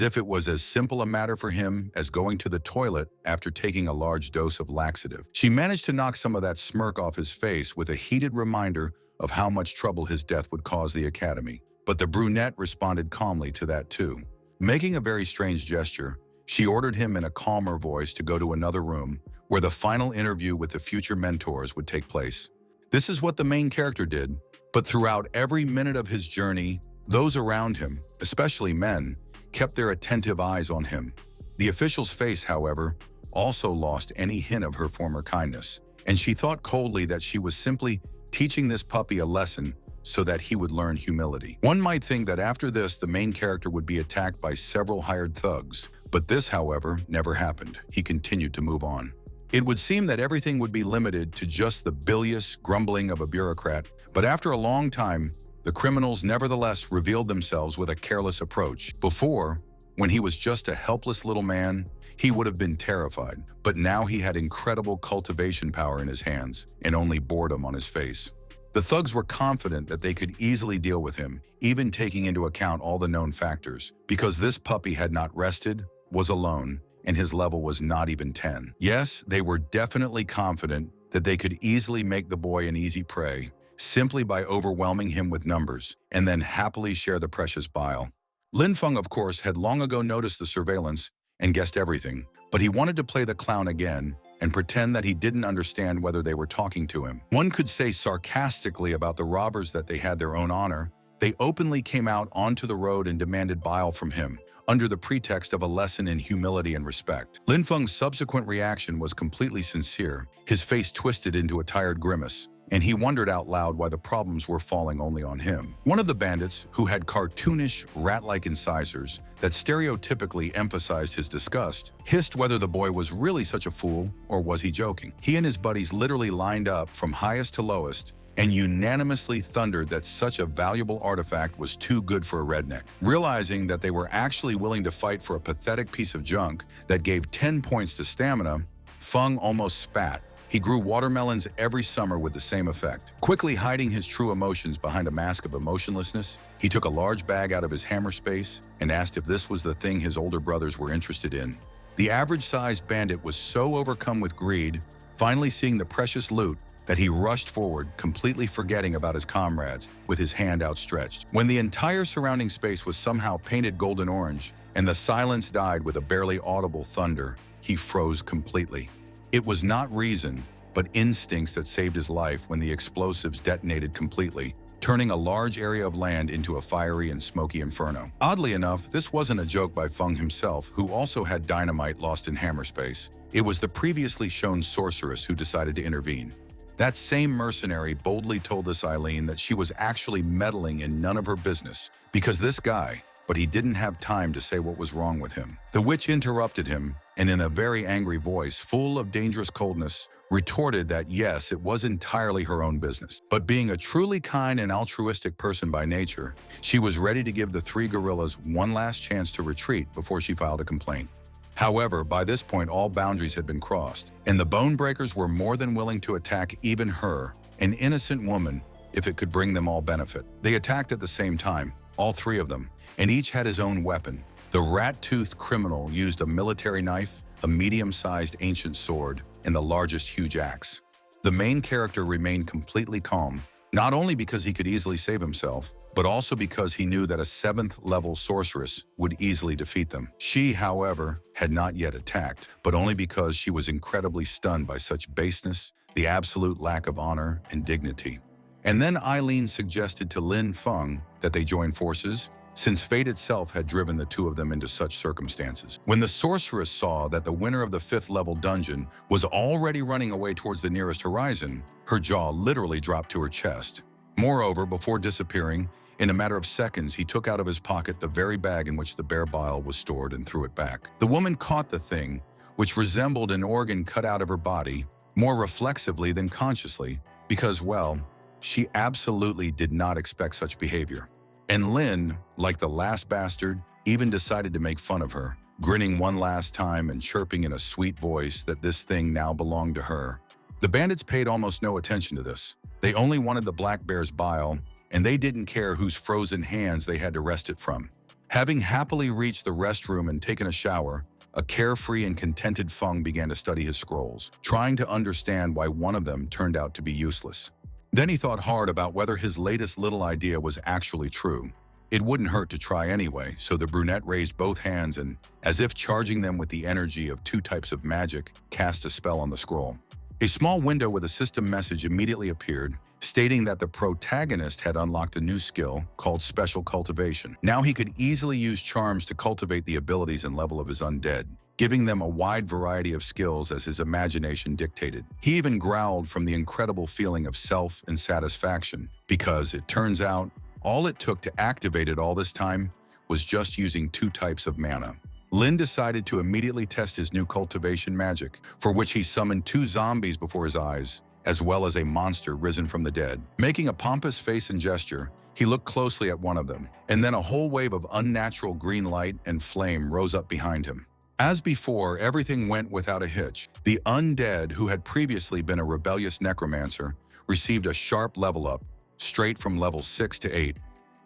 if it was as simple a matter for him as going to the toilet after taking a large dose of laxative. She managed to knock some of that smirk off his face with a heated reminder of how much trouble his death would cause the academy. But the brunette responded calmly to that too. Making a very strange gesture, she ordered him in a calmer voice to go to another room where the final interview with the future mentors would take place. This is what the main character did, but throughout every minute of his journey, those around him, especially men, kept their attentive eyes on him. The official's face, however, also lost any hint of her former kindness, and she thought coldly that she was simply teaching this puppy a lesson so that he would learn humility. One might think that after this, the main character would be attacked by several hired thugs, but this, however, never happened. He continued to move on. It would seem that everything would be limited to just the bilious grumbling of a bureaucrat, but after a long time, the criminals nevertheless revealed themselves with a careless approach. Before, when he was just a helpless little man, he would have been terrified, but now he had incredible cultivation power in his hands and only boredom on his face. The thugs were confident that they could easily deal with him, even taking into account all the known factors, because this puppy had not rested, was alone, and his level was not even 10. Yes, they were definitely confident that they could easily make the boy an easy prey, simply by overwhelming him with numbers, and then happily share the precious bile. Lin Feng, of course, had long ago noticed the surveillance and guessed everything, but he wanted to play the clown again and pretend that he didn't understand whether they were talking to him. One could say sarcastically about the robbers that they had their own honor. They openly came out onto the road and demanded bile from him, under the pretext of a lesson in humility and respect. Lin Feng's subsequent reaction was completely sincere, his face twisted into a tired grimace. and he wondered out loud why the problems were falling only on him. One of the bandits, who had cartoonish, rat-like incisors that stereotypically emphasized his disgust, hissed whether the boy was really such a fool or was he joking. He and his buddies literally lined up from highest to lowest and unanimously thundered that such a valuable artifact was too good for a redneck. Realizing that they were actually willing to fight for a pathetic piece of junk that gave 10 points to stamina, Feng almost spat. He grew watermelons every summer with the same effect. Quickly hiding his true emotions behind a mask of emotionlessness, he took a large bag out of his hammer space and asked if this was the thing his older brothers were interested in. The average-sized bandit was so overcome with greed, finally seeing the precious loot, that he rushed forward, completely forgetting about his comrades, with his hand outstretched. When the entire surrounding space was somehow painted golden orange, and the silence died with a barely audible thunder, he froze completely. It was not reason, but instincts that saved his life when the explosives detonated completely, turning a large area of land into a fiery and smoky inferno. Oddly enough, this wasn't a joke by Feng himself, who also had dynamite lost in hammer space. It was the previously shown sorceress who decided to intervene. That same mercenary boldly told this Eileen that she was actually meddling in none of her business, because this guy, but he didn't have time to say what was wrong with him. The witch interrupted him, and in a very angry voice, full of dangerous coldness, retorted that yes, it was entirely her own business. But being a truly kind and altruistic person by nature, she was ready to give the three gorillas one last chance to retreat before she filed a complaint. However, by this point, all boundaries had been crossed, and the Bone Breakers were more than willing to attack even her, an innocent woman, if it could bring them all benefit. They attacked at the same time, all three of them, and each had his own weapon. The rat-toothed criminal used a military knife, a medium-sized ancient sword, and the largest huge axe. The main character remained completely calm, not only because he could easily save himself, but also because he knew that a 7th-level sorceress would easily defeat them. She, however, had not yet attacked, but only because she was incredibly stunned by such baseness, the absolute lack of honor and dignity. And then Eileen suggested to Lin Feng that they join forces, since fate itself had driven the two of them into such circumstances. When the sorceress saw that the winner of the 5th-level dungeon was already running away towards the nearest horizon, her jaw literally dropped to her chest. Moreover, before disappearing, in a matter of seconds, he took out of his pocket the very bag in which the bear bile was stored and threw it back. The woman caught the thing, which resembled an organ cut out of her body, more reflexively than consciously, because, well, she absolutely did not expect such behavior. And Lin, like the last bastard, even decided to make fun of her, grinning one last time and chirping in a sweet voice that this thing now belonged to her. The bandits paid almost no attention to this. They only wanted the black bear's bile, and they didn't care whose frozen hands they had to wrest it from. Having happily reached the restroom and taken a shower, a carefree and contented Feng began to study his scrolls, trying to understand why one of them turned out to be useless. Then he thought hard about whether his latest little idea was actually true. It wouldn't hurt to try anyway, so the brunette raised both hands and, as if charging them with the energy of 2 types of magic, cast a spell on the scroll. A small window with a system message immediately appeared, stating that the protagonist had unlocked a new skill called Special Cultivation. Now he could easily use charms to cultivate the abilities and level of his undead, giving them a wide variety of skills as his imagination dictated. He even growled from the incredible feeling of self and satisfaction, because it turns out all it took to activate it all this time was just using 2 types of mana. Lin decided to immediately test his new cultivation magic, for which he summoned 2 zombies before his eyes, as well as a monster risen from the dead. Making a pompous face and gesture, he looked closely at one of them, and then a whole wave of unnatural green light and flame rose up behind him. As before, everything went without a hitch. The undead, who had previously been a rebellious necromancer, received a sharp level up, straight from level 6 to 8.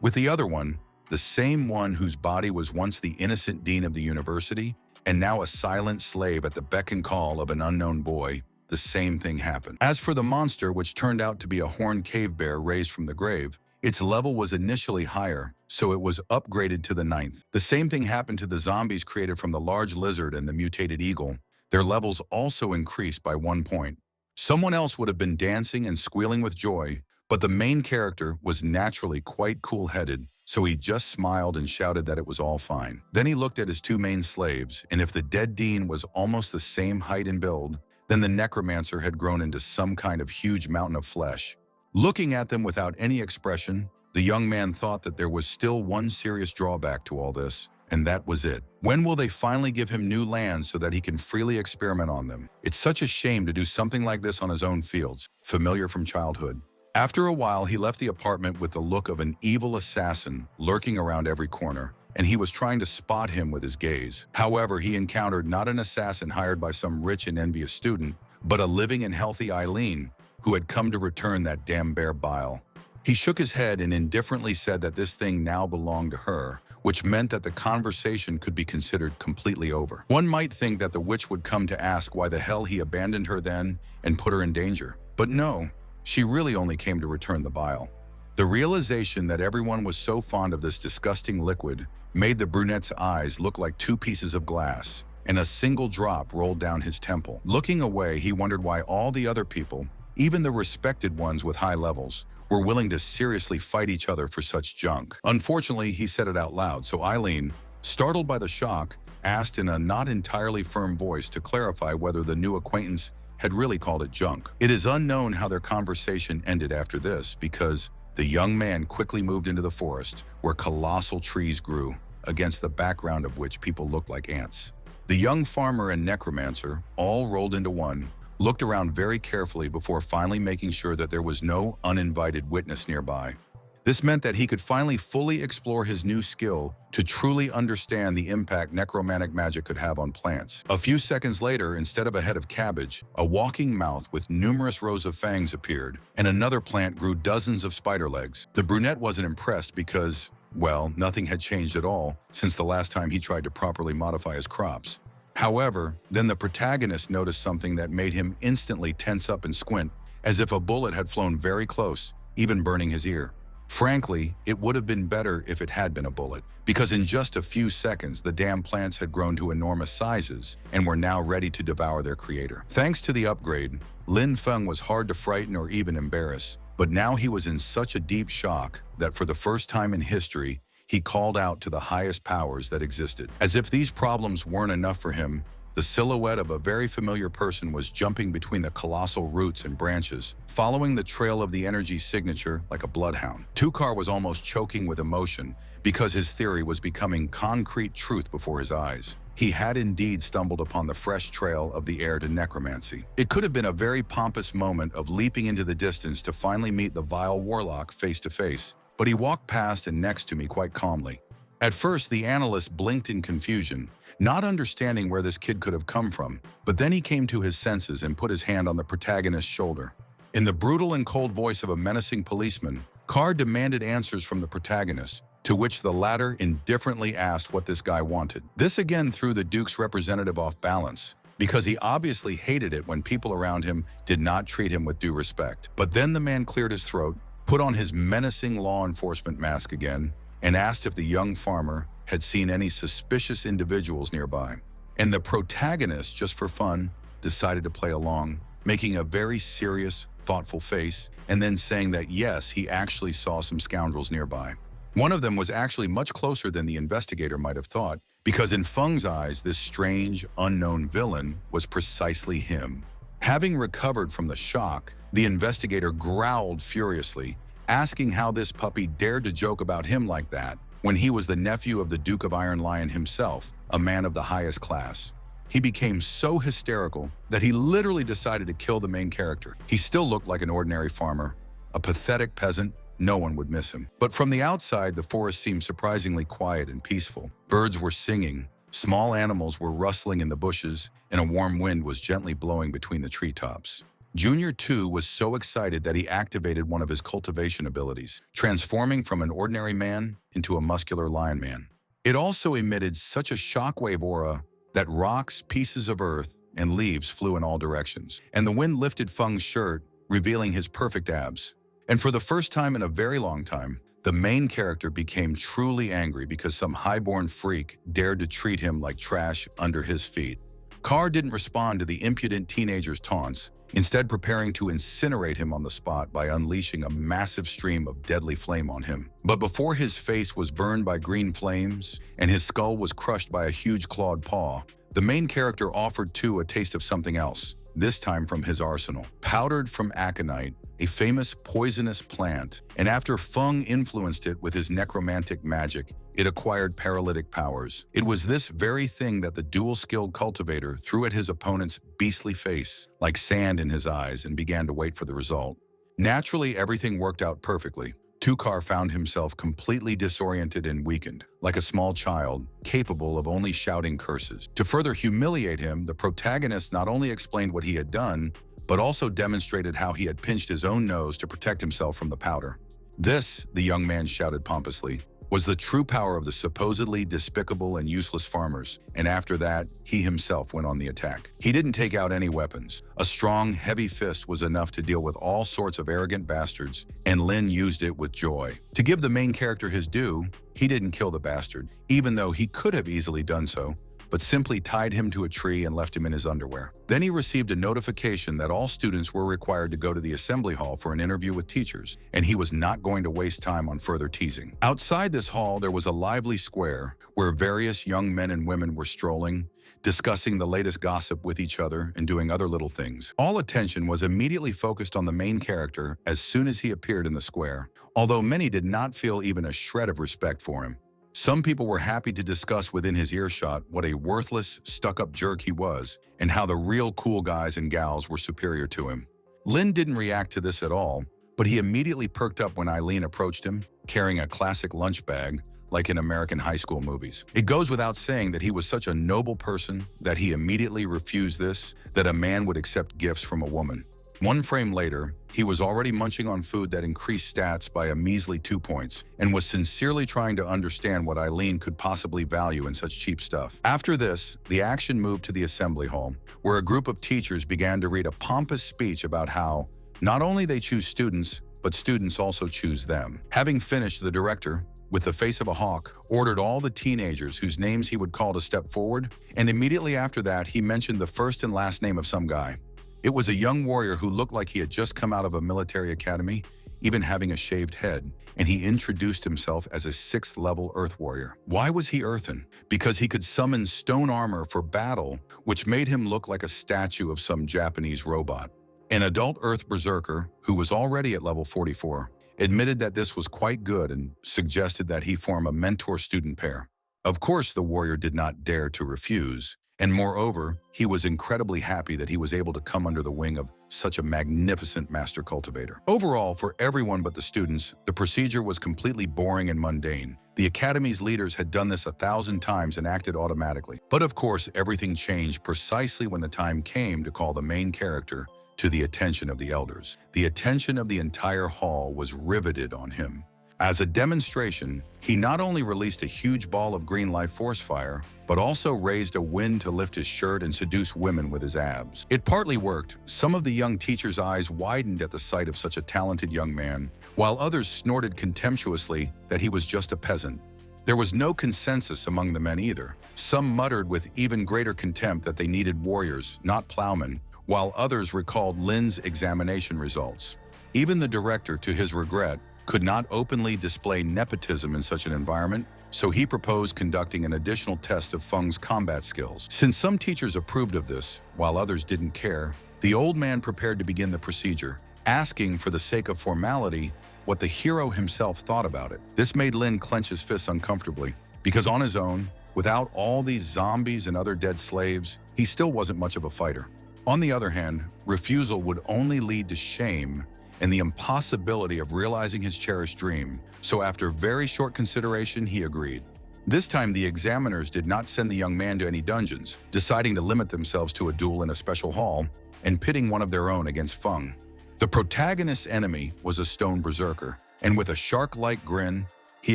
With the other one, the same one whose body was once the innocent dean of the university, and now a silent slave at the beck and call of an unknown boy, the same thing happened. As for the monster, which turned out to be a horned cave bear raised from the grave, its level was initially higher, so it was upgraded to the 9th. The same thing happened to the zombies created from the large lizard and the mutated eagle. Their levels also increased by 1 point. Someone else would have been dancing and squealing with joy, but the main character was naturally quite cool-headed, so he just smiled and shouted that it was all fine. Then he looked at his 2 main slaves, and if the dead dean was almost the same height and build, Then the necromancer had grown into some kind of huge mountain of flesh. Looking at them without any expression, the young man thought that there was still one serious drawback to all this, and that was it. When will they finally give him new lands so that he can freely experiment on them? It's such a shame to do something like this on his own fields, familiar from childhood. After a while, he left the apartment with the look of an evil assassin lurking around every corner, and he was trying to spot him with his gaze. However, he encountered not an assassin hired by some rich and envious student, but a living and healthy Eileen, who had come to return that damn bear bile. He shook his head and indifferently said that this thing now belonged to her, which meant that the conversation could be considered completely over. One might think that the witch would come to ask why the hell he abandoned her then and put her in danger. But no, she really only came to return the bile. The realization that everyone was so fond of this disgusting liquid made the brunette's eyes look like two pieces of glass, and a single drop rolled down his temple. Looking away, he wondered why all the other people, even the respected ones with high levels, were willing to seriously fight each other for such junk. Unfortunately, he said it out loud, so Eileen, startled by the shock, asked in a not entirely firm voice to clarify whether the new acquaintance had really called it junk. It is unknown how their conversation ended after this, because the young man quickly moved into the forest, where colossal trees grew, against the background of which people looked like ants. The young farmer and necromancer, all rolled into one, looked around very carefully before finally making sure that there was no uninvited witness nearby. This meant that he could finally fully explore his new skill to truly understand the impact necromantic magic could have on plants. A few seconds later, instead of a head of cabbage, a walking mouth with numerous rows of fangs appeared, and another plant grew dozens of spider legs. The brunette wasn't impressed because, well, nothing had changed at all since the last time he tried to properly modify his crops. However, then the protagonist noticed something that made him instantly tense up and squint, as if a bullet had flown very close, even burning his ear. Frankly, it would have been better if it had been a bullet, because in just a few seconds, the damn plants had grown to enormous sizes and were now ready to devour their creator. Thanks to the upgrade, Lin Feng was hard to frighten or even embarrass, but now he was in such a deep shock that for the first time in history, he called out to the highest powers that existed. As if these problems weren't enough for him, the silhouette of a very familiar person was jumping between the colossal roots and branches, following the trail of the energy signature like a bloodhound. Tukar was almost choking with emotion because his theory was becoming concrete truth before his eyes. He had indeed stumbled upon the fresh trail of the heir to necromancy. It could have been a very pompous moment of leaping into the distance to finally meet the vile warlock face to face, but he walked past and next to me quite calmly. At first, the analyst blinked in confusion, not understanding where this kid could have come from, but then he came to his senses and put his hand on the protagonist's shoulder. In the brutal and cold voice of a menacing policeman, Carr demanded answers from the protagonist, to which the latter indifferently asked what this guy wanted. This again threw the Duke's representative off balance, because he obviously hated it when people around him did not treat him with due respect. But then the man cleared his throat, put on his menacing law enforcement mask again, and asked if the young farmer had seen any suspicious individuals nearby. And the protagonist, just for fun, decided to play along, making a very serious, thoughtful face, and then saying that yes, he actually saw some scoundrels nearby. One of them was actually much closer than the investigator might have thought, because in Feng's eyes, this strange, unknown villain was precisely him. Having recovered from the shock, the investigator growled furiously, asking how this puppy dared to joke about him like that when he was the nephew of the Duke of Iron Lion himself, a man of the highest class. He became so hysterical that he literally decided to kill the main character. He still looked like an ordinary farmer, a pathetic peasant. No one would miss him. But from the outside, the forest seemed surprisingly quiet and peaceful. Birds were singing, small animals were rustling in the bushes, and a warm wind was gently blowing between the treetops. Junior, too, was so excited that he activated one of his cultivation abilities, transforming from an ordinary man into a muscular lion man. It also emitted such a shockwave aura that rocks, pieces of earth, and leaves flew in all directions, and the wind lifted Feng's shirt, revealing his perfect abs. And for the first time in a very long time, the main character became truly angry because some highborn freak dared to treat him like trash under his feet. Carr didn't respond to the impudent teenager's taunts, instead preparing to incinerate him on the spot by unleashing a massive stream of deadly flame on him. But before his face was burned by green flames and his skull was crushed by a huge clawed paw, the main character offered too a taste of something else. this time from his arsenal. Powdered from aconite, a famous poisonous plant, and after Feng influenced it with his necromantic magic, it acquired paralytic powers. It was this very thing that the dual-skilled cultivator threw at his opponent's beastly face, like sand in his eyes, and began to wait for the result. Naturally, everything worked out perfectly. Tukar found himself completely disoriented and weakened, like a small child, capable of only shouting curses. To further humiliate him, the protagonist not only explained what he had done, but also demonstrated how he had pinched his own nose to protect himself from the powder. This, the young man shouted pompously, was the true power of the supposedly despicable and useless farmers, and after that, he himself went on the attack. He didn't take out any weapons. A strong, heavy fist was enough to deal with all sorts of arrogant bastards, and Lin used it with joy. To give the main character his due, he didn't kill the bastard, even though he could have easily done so, but simply tied him to a tree and left him in his underwear. Then he received a notification that all students were required to go to the assembly hall for an interview with teachers, and he was not going to waste time on further teasing. Outside this hall, there was a lively square where various young men and women were strolling, discussing the latest gossip with each other and doing other little things. All attention was immediately focused on the main character as soon as he appeared in the square, although many did not feel even a shred of respect for him. Some people were happy to discuss within his earshot what a worthless, stuck-up jerk he was, and how the real cool guys and gals were superior to him. Lin didn't react to this at all, but he immediately perked up when Eileen approached him, carrying a classic lunch bag, like in American high school movies. It goes without saying that he was such a noble person that he immediately refused this, that a man would accept gifts from a woman. One frame later, he was already munching on food that increased stats by a measly 2 points, and was sincerely trying to understand what Eileen could possibly value in such cheap stuff. After this, the action moved to the assembly hall, where a group of teachers began to read a pompous speech about how not only they choose students, but students also choose them. Having finished, the director, with the face of a hawk, ordered all the teenagers whose names he would call to step forward, and immediately after that, he mentioned the first and last name of some guy. It was a young warrior who looked like he had just come out of a military academy, even having a shaved head, and he introduced himself as a 6th-level Earth warrior. Why was he earthen? Because he could summon stone armor for battle, which made him look like a statue of some Japanese robot. An adult Earth berserker, who was already at level 44, admitted that this was quite good and suggested that he form a mentor-student pair. Of course, the warrior did not dare to refuse, and moreover, he was incredibly happy that he was able to come under the wing of such a magnificent master cultivator. Overall, for everyone but the students, the procedure was completely boring and mundane. The Academy's leaders had done this 1,000 times and acted automatically. But of course, everything changed precisely when the time came to call the main character to the attention of the elders. The attention of the entire hall was riveted on him. As a demonstration, he not only released a huge ball of green life force fire, but also raised a wind to lift his shirt and seduce women with his abs. It partly worked. Some of the young teachers' eyes widened at the sight of such a talented young man, while others snorted contemptuously that he was just a peasant. There was no consensus among the men either. Some muttered with even greater contempt that they needed warriors, not plowmen, while others recalled Lin's examination results. Even the director, to his regret, could not openly display nepotism in such an environment, so he proposed conducting an additional test of Feng's combat skills. Since some teachers approved of this, while others didn't care, the old man prepared to begin the procedure, asking for the sake of formality what the hero himself thought about it. This made Lin clench his fists uncomfortably, because on his own, without all these zombies and other dead slaves, he still wasn't much of a fighter. On the other hand, refusal would only lead to shame and the impossibility of realizing his cherished dream, so after very short consideration, he agreed. This time, the examiners did not send the young man to any dungeons, deciding to limit themselves to a duel in a special hall and pitting one of their own against Feng. The protagonist's enemy was a stone berserker, and with a shark-like grin, he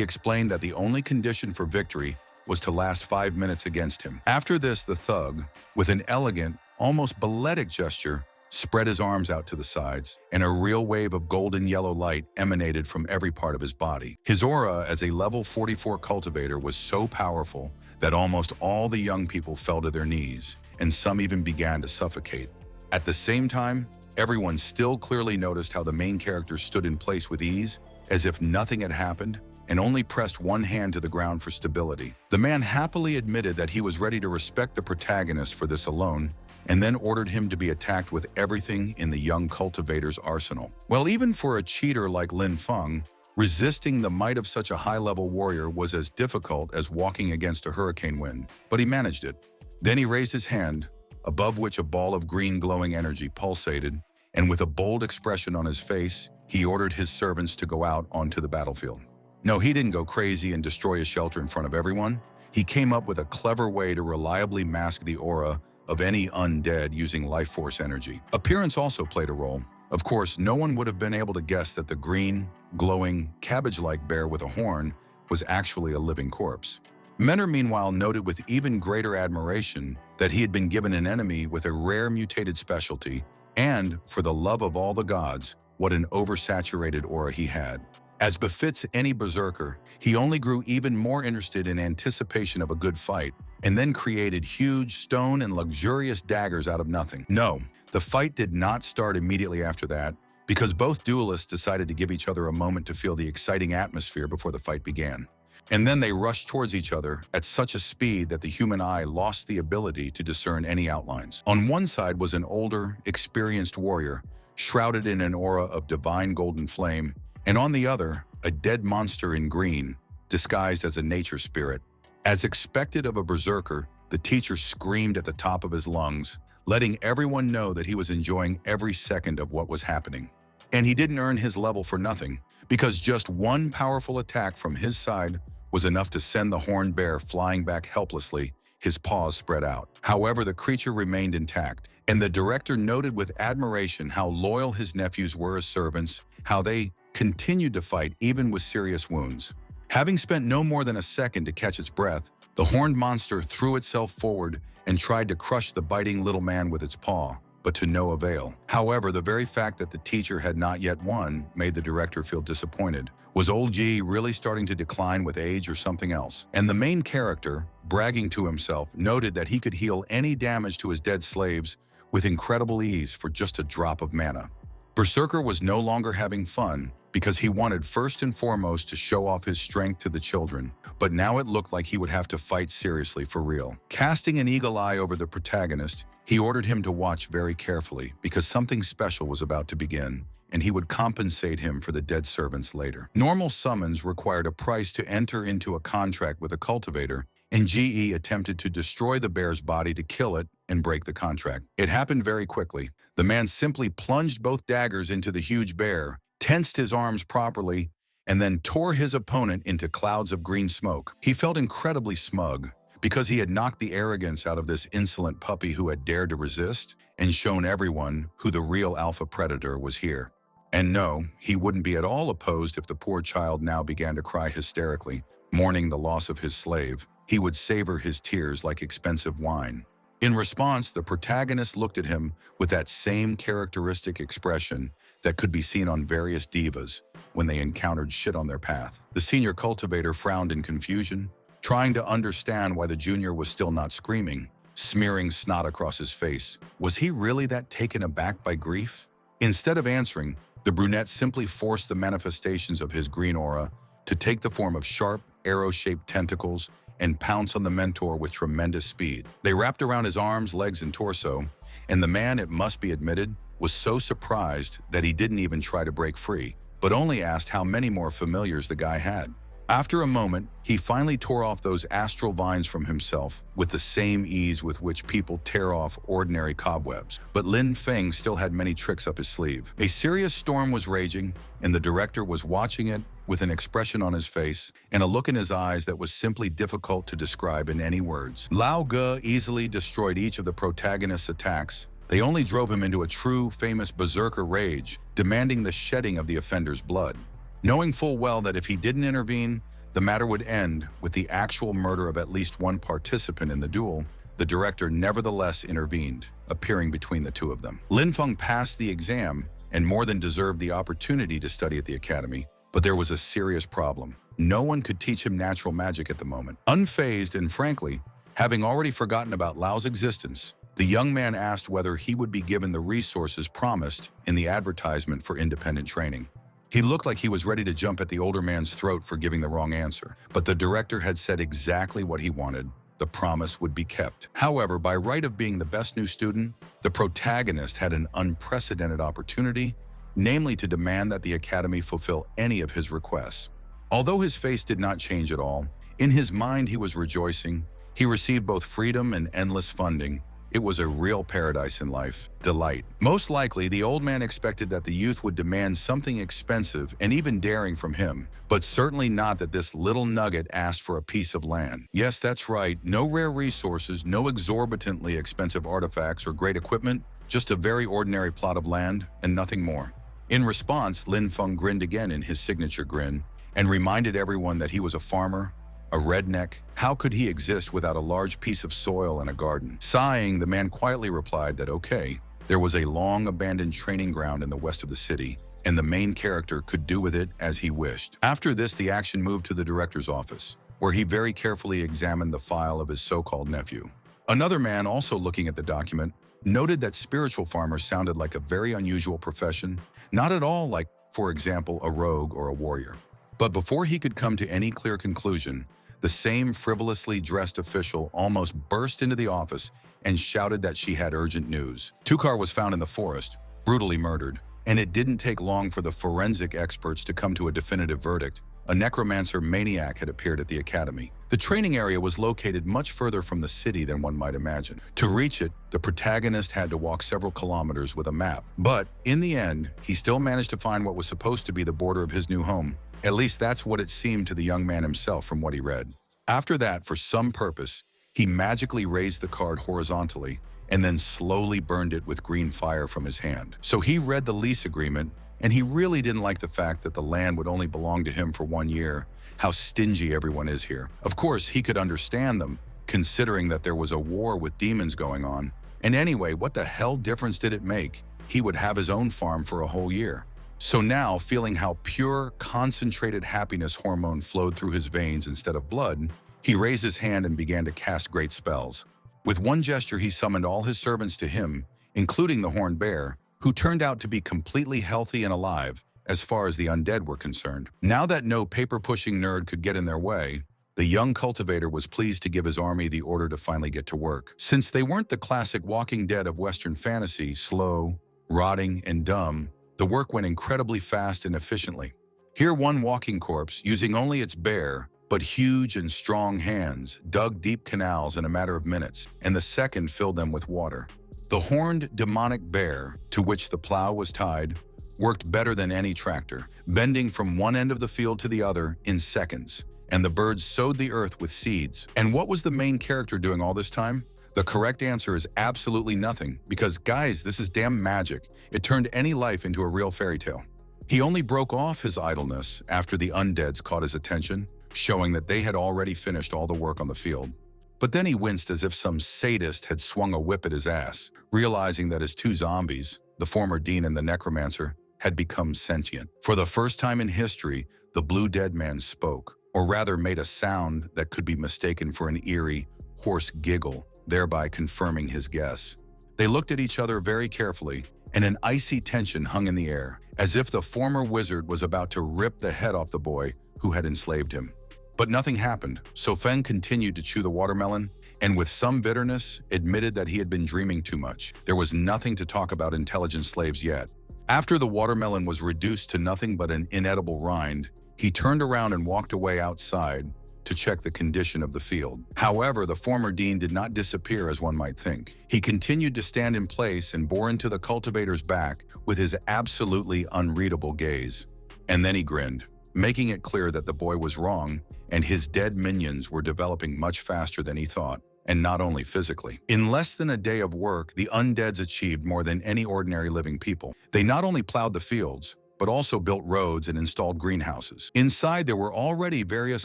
explained that the only condition for victory was to last 5 minutes against him. After this, the thug, with an elegant, almost balletic gesture, spread his arms out to the sides, and a real wave of golden yellow light emanated from every part of his body. His aura as a level 44 cultivator was so powerful that almost all the young people fell to their knees, and some even began to suffocate. At the same time, everyone still clearly noticed how the main character stood in place with ease, as if nothing had happened, and only pressed one hand to the ground for stability. The man happily admitted that he was ready to respect the protagonist for this alone, and then ordered him to be attacked with everything in the young cultivator's arsenal. Well, even for a cheater like Lin Feng, resisting the might of such a high-level warrior was as difficult as walking against a hurricane wind, but he managed it. Then he raised his hand, above which a ball of green glowing energy pulsated, and with a bold expression on his face, he ordered his servants to go out onto the battlefield. No, he didn't go crazy and destroy his shelter in front of everyone. He came up with a clever way to reliably mask the aura of any undead using life force energy. Appearance also played a role. Of course, no one would have been able to guess that the green, glowing, cabbage-like bear with a horn was actually a living corpse. Menor, meanwhile, noted with even greater admiration that he had been given an enemy with a rare mutated specialty, and, for the love of all the gods, what an oversaturated aura he had. As befits any berserker, he only grew even more interested in anticipation of a good fight, and then created huge stone and luxurious daggers out of nothing. No, the fight did not start immediately after that, because both duelists decided to give each other a moment to feel the exciting atmosphere before the fight began. And then they rushed towards each other at such a speed that the human eye lost the ability to discern any outlines. On one side was an older, experienced warrior, shrouded in an aura of divine golden flame, and on the other, a dead monster in green, disguised as a nature spirit. As expected of a berserker, the teacher screamed at the top of his lungs, letting everyone know that he was enjoying every second of what was happening. And he didn't earn his level for nothing, because just one powerful attack from his side was enough to send the horned bear flying back helplessly, his paws spread out. However, the creature remained intact, and the director noted with admiration how loyal his nephews were as servants, how they continued to fight even with serious wounds. Having spent no more than a second to catch its breath, the horned monster threw itself forward and tried to crush the biting little man with its paw, but to no avail. However, the very fact that the teacher had not yet won made the director feel disappointed. Was old Ji really starting to decline with age or something else? And the main character, bragging to himself, noted that he could heal any damage to his dead slaves with incredible ease for just a drop of mana. Berserker was no longer having fun because he wanted first and foremost to show off his strength to the children, but now it looked like he would have to fight seriously for real. Casting an eagle eye over the protagonist, he ordered him to watch very carefully because something special was about to begin, and he would compensate him for the dead servants later. Normal summons required a price to enter into a contract with a cultivator, and GE attempted to destroy the bear's body to kill it and break the contract. It happened very quickly. The man simply plunged both daggers into the huge bear, tensed his arms properly, and then tore his opponent into clouds of green smoke. He felt incredibly smug because he had knocked the arrogance out of this insolent puppy who had dared to resist and shown everyone who the real alpha predator was here. And no, he wouldn't be at all opposed if the poor child now began to cry hysterically, mourning the loss of his slave. He would savor his tears like expensive wine. In response, the protagonist looked at him with that same characteristic expression that could be seen on various divas when they encountered shit on their path. The senior cultivator frowned in confusion, trying to understand why the junior was still not screaming, smearing snot across his face. Was he really that taken aback by grief? Instead of answering, the brunette simply forced the manifestations of his green aura to take the form of sharp, arrow-shaped tentacles and pounce on the mentor with tremendous speed. They wrapped around his arms, legs, and torso, and the man, it must be admitted, was so surprised that he didn't even try to break free, but only asked how many more familiars the guy had. After a moment, he finally tore off those astral vines from himself with the same ease with which people tear off ordinary cobwebs. But Lin Feng still had many tricks up his sleeve. A serious storm was raging, and the director was watching it with an expression on his face and a look in his eyes that was simply difficult to describe in any words. Lao Ge easily destroyed each of the protagonist's attacks. They only drove him into a true, famous berserker rage, demanding the shedding of the offender's blood. Knowing full well that if he didn't intervene, the matter would end with the actual murder of at least one participant in the duel, the director nevertheless intervened, appearing between the two of them. Lin Feng passed the exam and more than deserved the opportunity to study at the academy, but there was a serious problem. No one could teach him natural magic at the moment. Unfazed and frankly, having already forgotten about Lao's existence, the young man asked whether he would be given the resources promised in the advertisement for independent training. He looked like he was ready to jump at the older man's throat for giving the wrong answer, but the director had said exactly what he wanted, the promise would be kept. However, by right of being the best new student, the protagonist had an unprecedented opportunity, namely to demand that the academy fulfill any of his requests. Although his face did not change at all, in his mind he was rejoicing. He received both freedom and endless funding. It was a real paradise in life, delight. Most likely, the old man expected that the youth would demand something expensive and even daring from him, but certainly not that this little nugget asked for a piece of land. Yes, that's right, no rare resources, no exorbitantly expensive artifacts or great equipment, just a very ordinary plot of land and nothing more. In response, Lin Feng grinned again in his signature grin and reminded everyone that he was a farmer, a redneck. How could he exist without a large piece of soil and a garden? Sighing, the man quietly replied that okay, there was a long-abandoned training ground in the west of the city, and the main character could do with it as he wished. After this, the action moved to the director's office, where he very carefully examined the file of his so-called nephew. Another man, also looking at the document, noted that spiritual farmer sounded like a very unusual profession, not at all like, for example, a rogue or a warrior. But before he could come to any clear conclusion, the same frivolously dressed official almost burst into the office and shouted that she had urgent news. Tukar was found in the forest, brutally murdered, and it didn't take long for the forensic experts to come to a definitive verdict. A necromancer maniac had appeared at the academy. The training area was located much further from the city than one might imagine. To reach it, the protagonist had to walk several kilometers with a map. But in the end, he still managed to find what was supposed to be the border of his new home. At least that's what it seemed to the young man himself from what he read. After that, for some purpose, he magically raised the card horizontally and then slowly burned it with green fire from his hand. So he read the lease agreement, and he really didn't like the fact that the land would only belong to him for 1 year, how stingy everyone is here. Of course, he could understand them, considering that there was a war with demons going on. And anyway, what the hell difference did it make? He would have his own farm for a whole year. So now, feeling how pure, concentrated happiness hormone flowed through his veins instead of blood, he raised his hand and began to cast great spells. With one gesture, he summoned all his servants to him, including the horned bear, who turned out to be completely healthy and alive as far as the undead were concerned. Now that no paper-pushing nerd could get in their way, the young cultivator was pleased to give his army the order to finally get to work. Since they weren't the classic walking dead of Western fantasy, slow, rotting, and dumb, the work went incredibly fast and efficiently. Here, one walking corpse, using only its bare, but huge and strong hands, dug deep canals in a matter of minutes, and the second filled them with water. The horned demonic bear, to which the plow was tied, worked better than any tractor, bending from one end of the field to the other in seconds, and the birds sowed the earth with seeds. And what was the main character doing all this time? The correct answer is absolutely nothing, because guys, this is damn magic. It turned any life into a real fairy tale. He only broke off his idleness after the undeads caught his attention, showing that they had already finished all the work on the field. But then he winced as if some sadist had swung a whip at his ass, realizing that his two zombies, the former dean and the necromancer, had become sentient. For the first time in history, the blue dead man spoke, or rather made a sound that could be mistaken for an eerie, hoarse giggle, thereby confirming his guess. They looked at each other very carefully, and an icy tension hung in the air, as if the former wizard was about to rip the head off the boy who had enslaved him. But nothing happened, so Feng continued to chew the watermelon, and with some bitterness, admitted that he had been dreaming too much. There was nothing to talk about intelligent slaves yet. After the watermelon was reduced to nothing but an inedible rind, he turned around and walked away outside to check the condition of the field. However, the former dean did not disappear as one might think. He continued to stand in place and bore into the cultivator's back with his absolutely unreadable gaze. And then he grinned, making it clear that the boy was wrong and his dead minions were developing much faster than he thought, and not only physically. In less than a day of work, the undeads achieved more than any ordinary living people. They not only plowed the fields, but also built roads and installed greenhouses. Inside, there were already various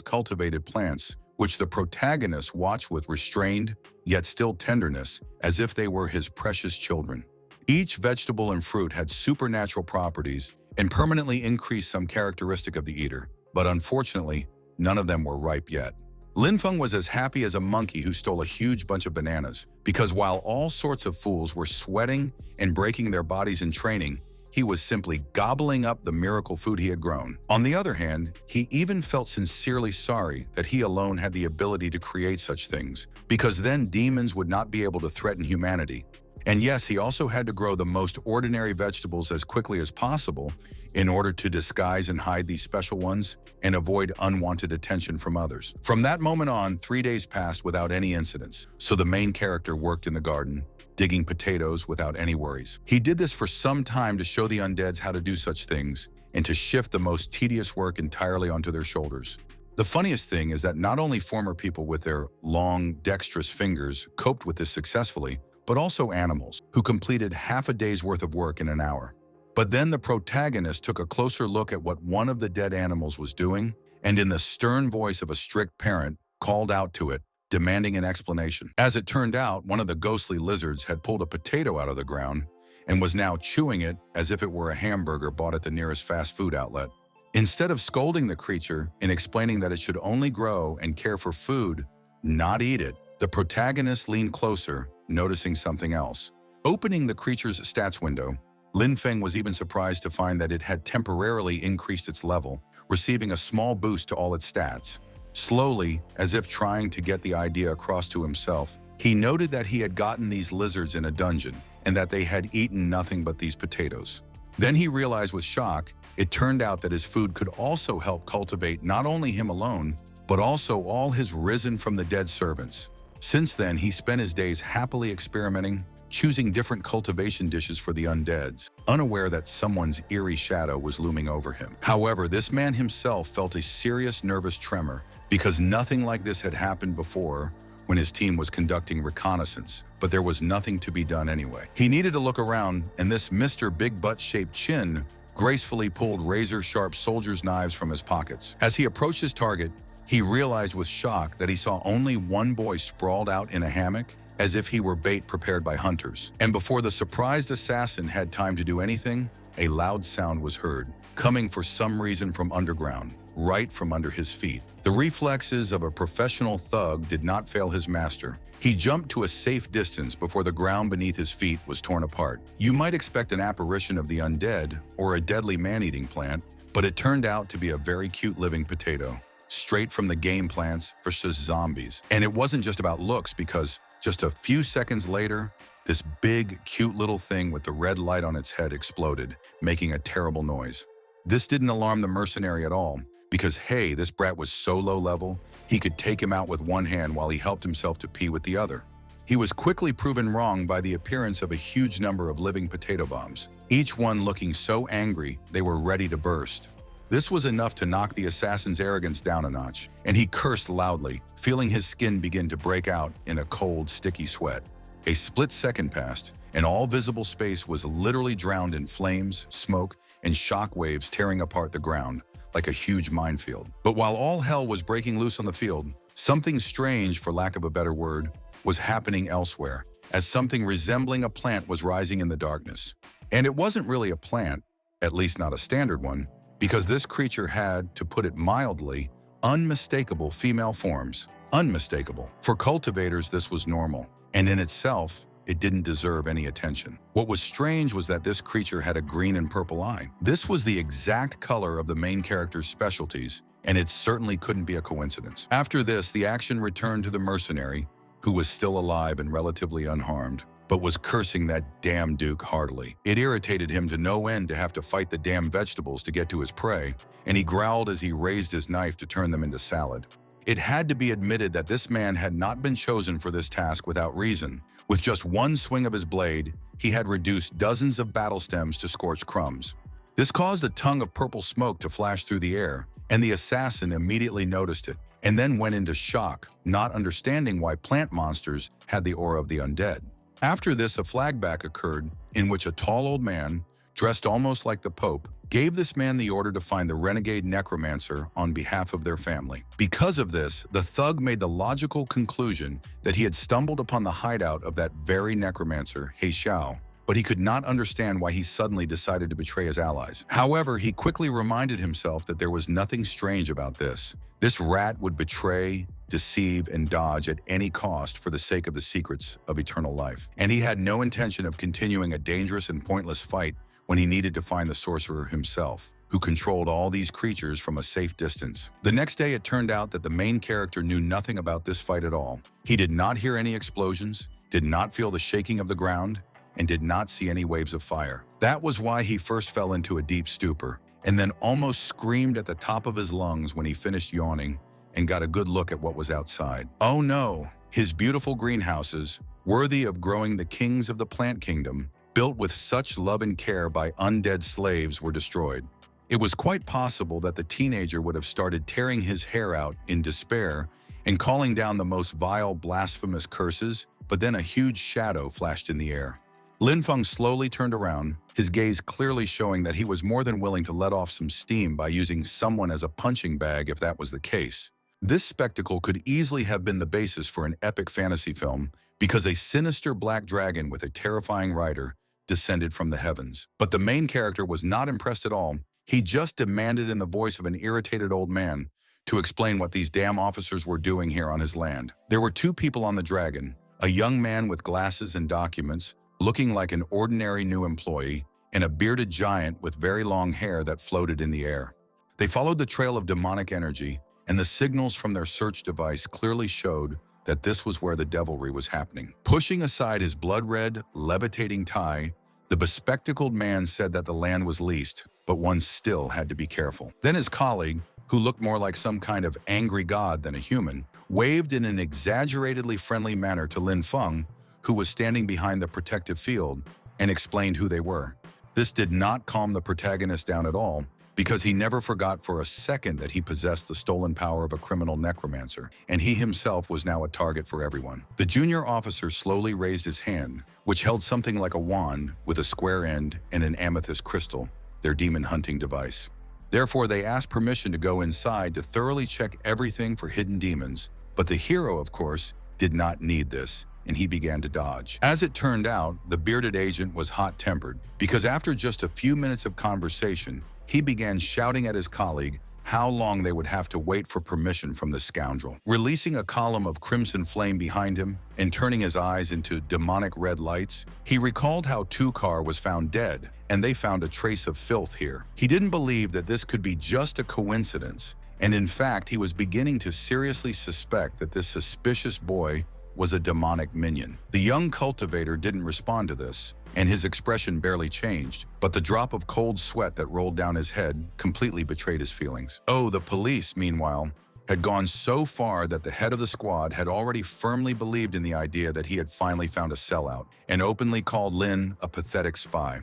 cultivated plants, which the protagonist watched with restrained, yet still tenderness, as if they were his precious children. Each vegetable and fruit had supernatural properties and permanently increased some characteristic of the eater, but unfortunately, none of them were ripe yet. Lin Feng was as happy as a monkey who stole a huge bunch of bananas, because while all sorts of fools were sweating and breaking their bodies in training, he was simply gobbling up the miracle food he had grown. On the other hand, he even felt sincerely sorry that he alone had the ability to create such things, because then demons would not be able to threaten humanity. And yes, he also had to grow the most ordinary vegetables as quickly as possible in order to disguise and hide these special ones and avoid unwanted attention from others. From that moment on, 3 days passed without any incidents, so the main character worked in the garden, digging potatoes without any worries. He did this for some time to show the undeads how to do such things and to shift the most tedious work entirely onto their shoulders. The funniest thing is that not only former people with their long, dexterous fingers coped with this successfully, but also animals, who completed half a day's worth of work in an hour. But then the protagonist took a closer look at what one of the dead animals was doing, and in the stern voice of a strict parent, called out to it, demanding an explanation. As it turned out, one of the ghostly lizards had pulled a potato out of the ground and was now chewing it as if it were a hamburger bought at the nearest fast food outlet. Instead of scolding the creature and explaining that it should only grow and care for food, not eat it, the protagonist leaned closer, noticing something else. Opening the creature's stats window, Lin Feng was even surprised to find that it had temporarily increased its level, receiving a small boost to all its stats. Slowly, as if trying to get the idea across to himself, he noted that he had gotten these lizards in a dungeon and that they had eaten nothing but these potatoes. Then he realized with shock, it turned out that his food could also help cultivate not only him alone, but also all his risen from the dead servants. Since then, he spent his days happily experimenting, choosing different cultivation dishes for the undeads, unaware that someone's eerie shadow was looming over him. However, this man himself felt a serious nervous tremor because nothing like this had happened before when his team was conducting reconnaissance, but there was nothing to be done anyway. He needed to look around, and this Mr. Big Butt-shaped chin gracefully pulled razor-sharp soldier's knives from his pockets. As he approached his target, he realized with shock that he saw only one boy sprawled out in a hammock as if he were bait prepared by hunters. And before the surprised assassin had time to do anything, a loud sound was heard, coming for some reason from underground, right from under his feet. The reflexes of a professional thug did not fail his master. He jumped to a safe distance before the ground beneath his feet was torn apart. You might expect an apparition of the undead or a deadly man-eating plant, but it turned out to be a very cute living potato, straight from the game plants versus zombies. And it wasn't just about looks, because just a few seconds later, this big, cute little thing with the red light on its head exploded, making a terrible noise. This didn't alarm the mercenary at all, because hey, this brat was so low level, he could take him out with one hand while he helped himself to pee with the other. He was quickly proven wrong by the appearance of a huge number of living potato bombs, each one looking so angry they were ready to burst. This was enough to knock the assassin's arrogance down a notch, and he cursed loudly, feeling his skin begin to break out in a cold, sticky sweat. A split second passed, and all visible space was literally drowned in flames, smoke, and shock waves tearing apart the ground like a huge minefield. But while all hell was breaking loose on the field, something strange, for lack of a better word, was happening elsewhere, as something resembling a plant was rising in the darkness. And it wasn't really a plant, at least not a standard one, because this creature had, to put it mildly, unmistakable female forms. Unmistakable. For cultivators, this was normal, and in itself, it didn't deserve any attention. What was strange was that this creature had a green and purple eye. This was the exact color of the main character's specialties, and it certainly couldn't be a coincidence. After this, the action returned to the mercenary, who was still alive and relatively unharmed, but was cursing that damn Duke heartily. It irritated him to no end to have to fight the damn vegetables to get to his prey, and he growled as he raised his knife to turn them into salad. It had to be admitted that this man had not been chosen for this task without reason. With just one swing of his blade, he had reduced dozens of battle stems to scorched crumbs. This caused a tongue of purple smoke to flash through the air, and the assassin immediately noticed it, and then went into shock, not understanding why plant monsters had the aura of the undead. After this, a flashback occurred in which a tall old man, dressed almost like the Pope, gave this man the order to find the renegade necromancer on behalf of their family. Because of this, the thug made the logical conclusion that he had stumbled upon the hideout of that very necromancer, He Xiao, but he could not understand why he suddenly decided to betray his allies. However, he quickly reminded himself that there was nothing strange about this. This rat would betray, deceive, and dodge at any cost for the sake of the secrets of eternal life. And he had no intention of continuing a dangerous and pointless fight when he needed to find the sorcerer himself, who controlled all these creatures from a safe distance. The next day, it turned out that the main character knew nothing about this fight at all. He did not hear any explosions, did not feel the shaking of the ground, and did not see any waves of fire. That was why he first fell into a deep stupor, and then almost screamed at the top of his lungs when he finished yawning and got a good look at what was outside. Oh no, his beautiful greenhouses, worthy of growing the kings of the plant kingdom, built with such love and care by undead slaves, were destroyed. It was quite possible that the teenager would have started tearing his hair out in despair and calling down the most vile, blasphemous curses, but then a huge shadow flashed in the air. Lin Feng slowly turned around, his gaze clearly showing that he was more than willing to let off some steam by using someone as a punching bag if that was the case. This spectacle could easily have been the basis for an epic fantasy film because a sinister black dragon with a terrifying rider descended from the heavens. But the main character was not impressed at all. He just demanded in the voice of an irritated old man to explain what these damn officers were doing here on his land. There were two people on the dragon, a young man with glasses and documents, looking like an ordinary new employee, and a bearded giant with very long hair that floated in the air. They followed the trail of demonic energy, and the signals from their search device clearly showed that this was where the devilry was happening. Pushing aside his blood-red, levitating tie, the bespectacled man said that the land was leased, but one still had to be careful. Then his colleague, who looked more like some kind of angry god than a human, waved in an exaggeratedly friendly manner to Lin Feng, who was standing behind the protective field, and explained who they were. This did not calm the protagonist down at all, because he never forgot for a second that he possessed the stolen power of a criminal necromancer, and he himself was now a target for everyone. The junior officer slowly raised his hand, which held something like a wand with a square end and an amethyst crystal, their demon hunting device. Therefore, they asked permission to go inside to thoroughly check everything for hidden demons, but the hero, of course, did not need this, and he began to dodge. As it turned out, the bearded agent was hot-tempered, because after just a few minutes of conversation, he began shouting at his colleague how long they would have to wait for permission from the scoundrel. Releasing a column of crimson flame behind him and turning his eyes into demonic red lights, he recalled how Tukar was found dead, and they found a trace of filth here. He didn't believe that this could be just a coincidence, and in fact, he was beginning to seriously suspect that this suspicious boy was a demonic minion. The young cultivator didn't respond to this, and his expression barely changed, but the drop of cold sweat that rolled down his head completely betrayed his feelings. Oh, the police, meanwhile, had gone so far that the head of the squad had already firmly believed in the idea that he had finally found a sellout, and openly called Lin a pathetic spy.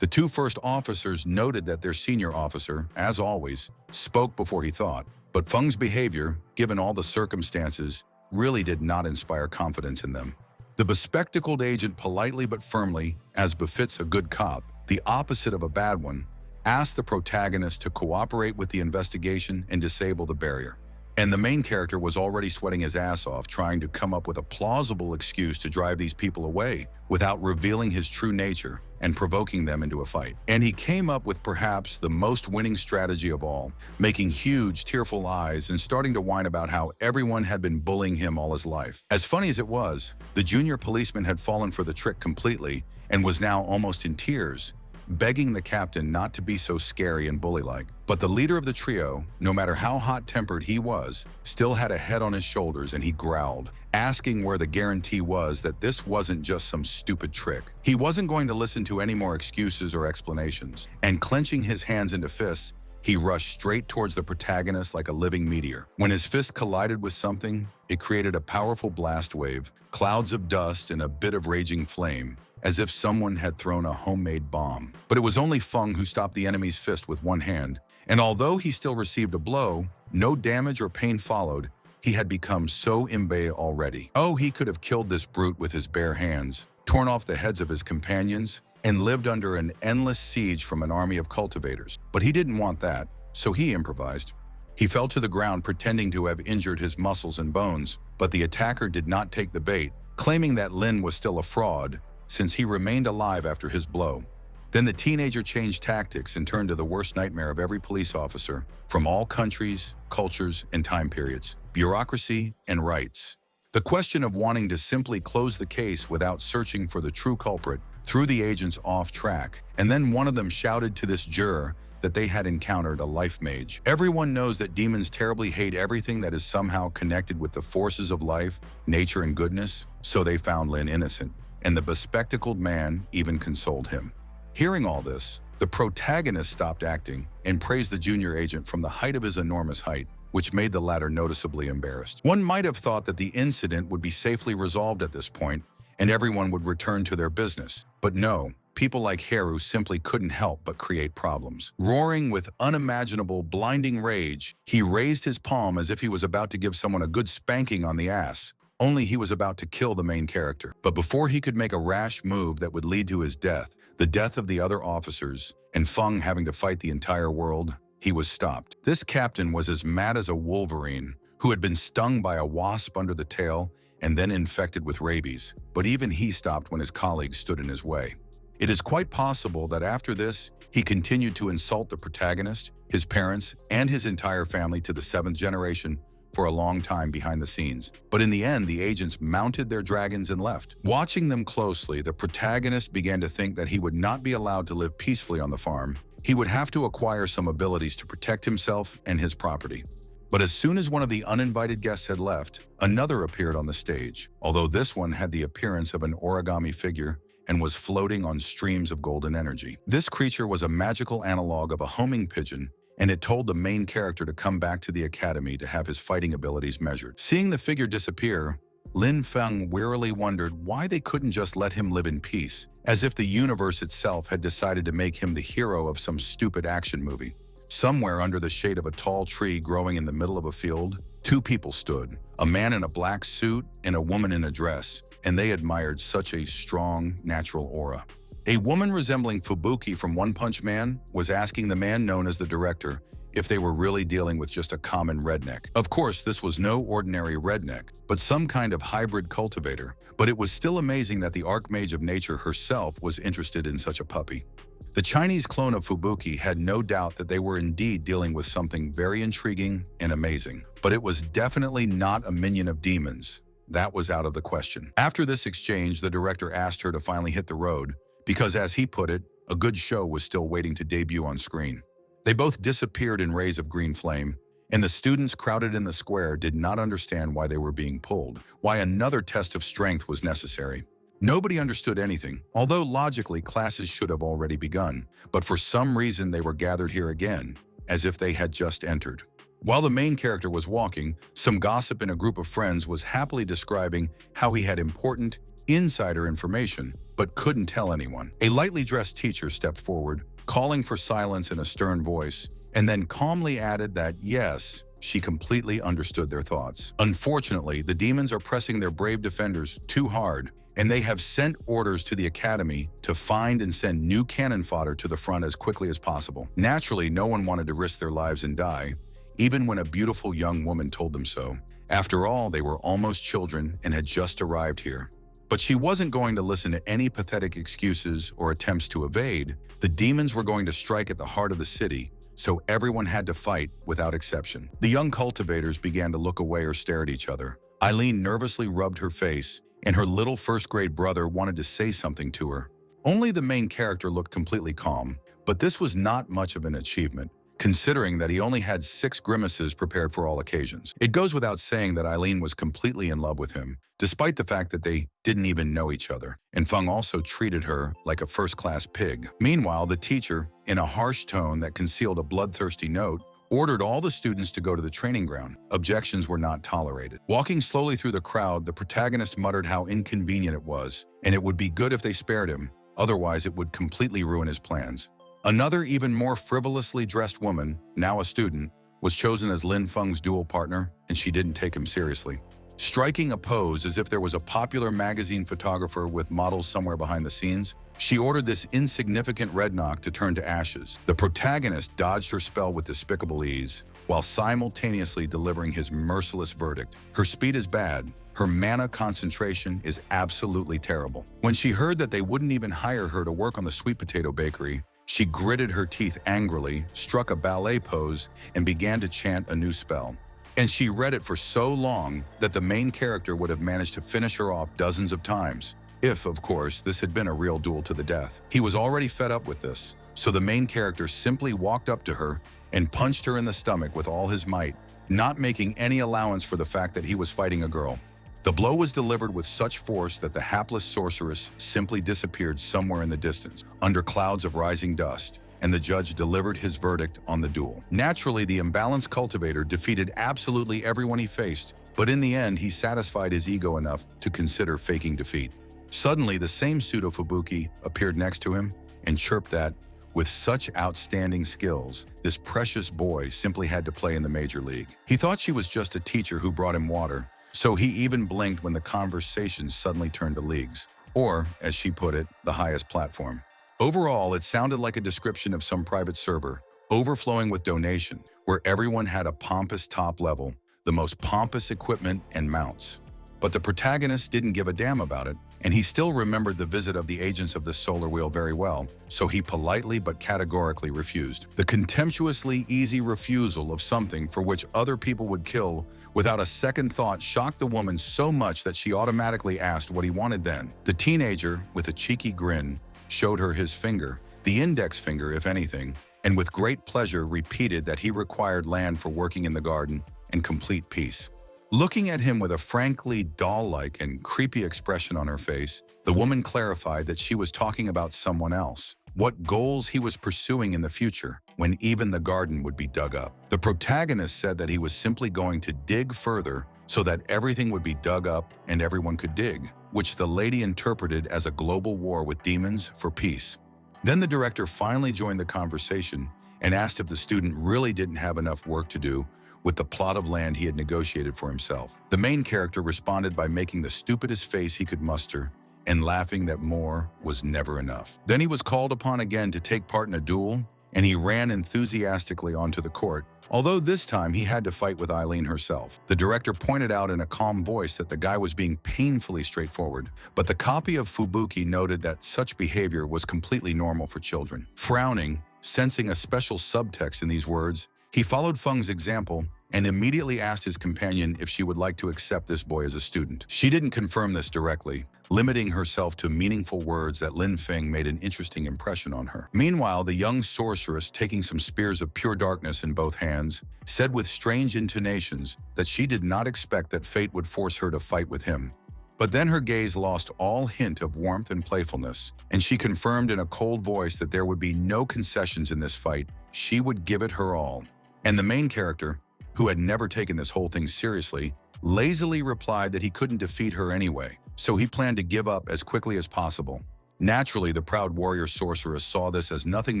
The two first officers noted that their senior officer, as always, spoke before he thought, but Feng's behavior, given all the circumstances, really did not inspire confidence in them. The bespectacled agent politely but firmly, as befits a good cop, the opposite of a bad one, asked the protagonist to cooperate with the investigation and disable the barrier. And the main character was already sweating his ass off trying to come up with a plausible excuse to drive these people away without revealing his true nature and provoking them into a fight. And he came up with perhaps the most winning strategy of all, making huge, tearful eyes and starting to whine about how everyone had been bullying him all his life. As funny as it was, the junior policeman had fallen for the trick completely and was now almost in tears, begging the captain not to be so scary and bully-like. But the leader of the trio, no matter how hot-tempered he was, still had a head on his shoulders, and he growled, asking where the guarantee was that this wasn't just some stupid trick. He wasn't going to listen to any more excuses or explanations, and clenching his hands into fists, he rushed straight towards the protagonist like a living meteor. When his fist collided with something, it created a powerful blast wave, clouds of dust, and a bit of raging flame, as if someone had thrown a homemade bomb. But it was only Feng who stopped the enemy's fist with one hand, and although he still received a blow, no damage or pain followed. He had become so imbe already. Oh, he could have killed this brute with his bare hands, torn off the heads of his companions, and lived under an endless siege from an army of cultivators. But he didn't want that, so he improvised. He fell to the ground pretending to have injured his muscles and bones, but the attacker did not take the bait, claiming that Lin was still a fraud, since he remained alive after his blow. Then the teenager changed tactics and turned to the worst nightmare of every police officer from all countries, cultures, and time periods: bureaucracy and rights. The question of wanting to simply close the case without searching for the true culprit threw the agents off track, and then one of them shouted to this juror that they had encountered a life mage. Everyone knows that demons terribly hate everything that is somehow connected with the forces of life, nature, and goodness, so they found Lin innocent, and the bespectacled man even consoled him. Hearing all this, the protagonist stopped acting and praised the junior agent from the height of his enormous height, which made the latter noticeably embarrassed. One might have thought that the incident would be safely resolved at this point, and everyone would return to their business. But no, people like Haru simply couldn't help but create problems. Roaring with unimaginable, blinding rage, he raised his palm as if he was about to give someone a good spanking on the ass, only he was about to kill the main character. But before he could make a rash move that would lead to his death, the death of the other officers, and Feng having to fight the entire world, he was stopped. This captain was as mad as a wolverine who had been stung by a wasp under the tail and then infected with rabies, but even he stopped when his colleagues stood in his way. It is quite possible that after this, he continued to insult the protagonist, his parents, and his entire family to the 7th generation for a long time behind the scenes. But in the end, the agents mounted their dragons and left. Watching them closely, the protagonist began to think that he would not be allowed to live peacefully on the farm. He would have to acquire some abilities to protect himself and his property. But as soon as one of the uninvited guests had left, another appeared on the stage, although this one had the appearance of an origami figure and was floating on streams of golden energy. This creature was a magical analog of a homing pigeon, and it told the main character to come back to the academy to have his fighting abilities measured. Seeing the figure disappear, Lin Feng wearily wondered why they couldn't just let him live in peace, as if the universe itself had decided to make him the hero of some stupid action movie. Somewhere under the shade of a tall tree growing in the middle of a field, 2 people stood, a man in a black suit and a woman in a dress, and they admired such a strong, natural aura. A woman resembling Fubuki from One Punch Man was asking the man known as the director if they were really dealing with just a common redneck. Of course, this was no ordinary redneck, but some kind of hybrid cultivator. But it was still amazing that the Archmage of Nature herself was interested in such a puppy. The Chinese clone of Fubuki had no doubt that they were indeed dealing with something very intriguing and amazing. But it was definitely not a minion of demons. That was out of the question. After this exchange, the director asked her to finally hit the road, because as he put it, a good show was still waiting to debut on screen. They both disappeared in rays of green flame, and the students crowded in the square did not understand why they were being pulled, why another test of strength was necessary. Nobody understood anything, although logically classes should have already begun, but for some reason they were gathered here again, as if they had just entered. While the main character was walking, some gossip in a group of friends was happily describing how he had important, insider information, but couldn't tell anyone. A lightly dressed teacher stepped forward, calling for silence in a stern voice, and then calmly added that, yes, she completely understood their thoughts. Unfortunately, the demons are pressing their brave defenders too hard, and they have sent orders to the academy to find and send new cannon fodder to the front as quickly as possible. Naturally, no one wanted to risk their lives and die, even when a beautiful young woman told them so. After all, they were almost children and had just arrived here. But she wasn't going to listen to any pathetic excuses or attempts to evade. The demons were going to strike at the heart of the city, so everyone had to fight without exception. The young cultivators began to look away or stare at each other. Eileen nervously rubbed her face, and her little first-grade brother wanted to say something to her. Only the main character looked completely calm, but this was not much of an achievement, considering that he only had 6 grimaces prepared for all occasions. It goes without saying that Eileen was completely in love with him, despite the fact that they didn't even know each other, and Feng also treated her like a first-class pig. Meanwhile, the teacher, in a harsh tone that concealed a bloodthirsty note, ordered all the students to go to the training ground. Objections were not tolerated. Walking slowly through the crowd, the protagonist muttered how inconvenient it was, and it would be good if they spared him, otherwise it would completely ruin his plans. Another, even more frivolously dressed woman, now a student, was chosen as Lin Feng's dual partner, and she didn't take him seriously. Striking a pose as if there was a popular magazine photographer with models somewhere behind the scenes, she ordered this insignificant redknock to turn to ashes. The protagonist dodged her spell with despicable ease, while simultaneously delivering his merciless verdict. Her speed is bad. Her mana concentration is absolutely terrible. When she heard that they wouldn't even hire her to work on the sweet potato bakery, she gritted her teeth angrily, struck a ballet pose, and began to chant a new spell. And she read it for so long that the main character would have managed to finish her off dozens of times. If, of course, this had been a real duel to the death. He was already fed up with this, so the main character simply walked up to her and punched her in the stomach with all his might, not making any allowance for the fact that he was fighting a girl. The blow was delivered with such force that the hapless sorceress simply disappeared somewhere in the distance, under clouds of rising dust, and the judge delivered his verdict on the duel. Naturally, the imbalanced cultivator defeated absolutely everyone he faced, but in the end, he satisfied his ego enough to consider faking defeat. Suddenly, the same pseudo-Fubuki appeared next to him and chirped that, with such outstanding skills, this precious boy simply had to play in the major league. He thought she was just a teacher who brought him water, so he even blinked when the conversation suddenly turned to leagues, or, as she put it, the highest platform. Overall, it sounded like a description of some private server, overflowing with donations, where everyone had a pompous top level, the most pompous equipment and mounts. But the protagonist didn't give a damn about it, and he still remembered the visit of the agents of the solar wheel very well, so he politely but categorically refused. The contemptuously easy refusal of something for which other people would kill without a second thought shocked the woman so much that she automatically asked what he wanted then. The teenager, with a cheeky grin, showed her his finger, the index finger if anything, and with great pleasure repeated that he required land for working in the garden and complete peace. Looking at him with a frankly doll-like and creepy expression on her face, the woman clarified that she was talking about someone else, what goals he was pursuing in the future, when even the garden would be dug up. The protagonist said that he was simply going to dig further so that everything would be dug up and everyone could dig, which the lady interpreted as a global war with demons for peace. Then the director finally joined the conversation and asked if the student really didn't have enough work to do with the plot of land he had negotiated for himself. The main character responded by making the stupidest face he could muster and laughing that more was never enough. Then he was called upon again to take part in a duel, and he ran enthusiastically onto the court, although this time he had to fight with Eileen herself. The director pointed out in a calm voice that the guy was being painfully straightforward, but the copy of Fubuki noted that such behavior was completely normal for children. Frowning, sensing a special subtext in these words, he followed Feng's example and immediately asked his companion if she would like to accept this boy as a student. She didn't confirm this directly, limiting herself to meaningful words that Lin Feng made an interesting impression on her. Meanwhile, the young sorceress, taking some spears of pure darkness in both hands, said with strange intonations that she did not expect that fate would force her to fight with him. But then her gaze lost all hint of warmth and playfulness, and she confirmed in a cold voice that there would be no concessions in this fight. She would give it her all. And the main character, who had never taken this whole thing seriously, lazily replied that he couldn't defeat her anyway, so he planned to give up as quickly as possible. Naturally, the proud warrior sorceress saw this as nothing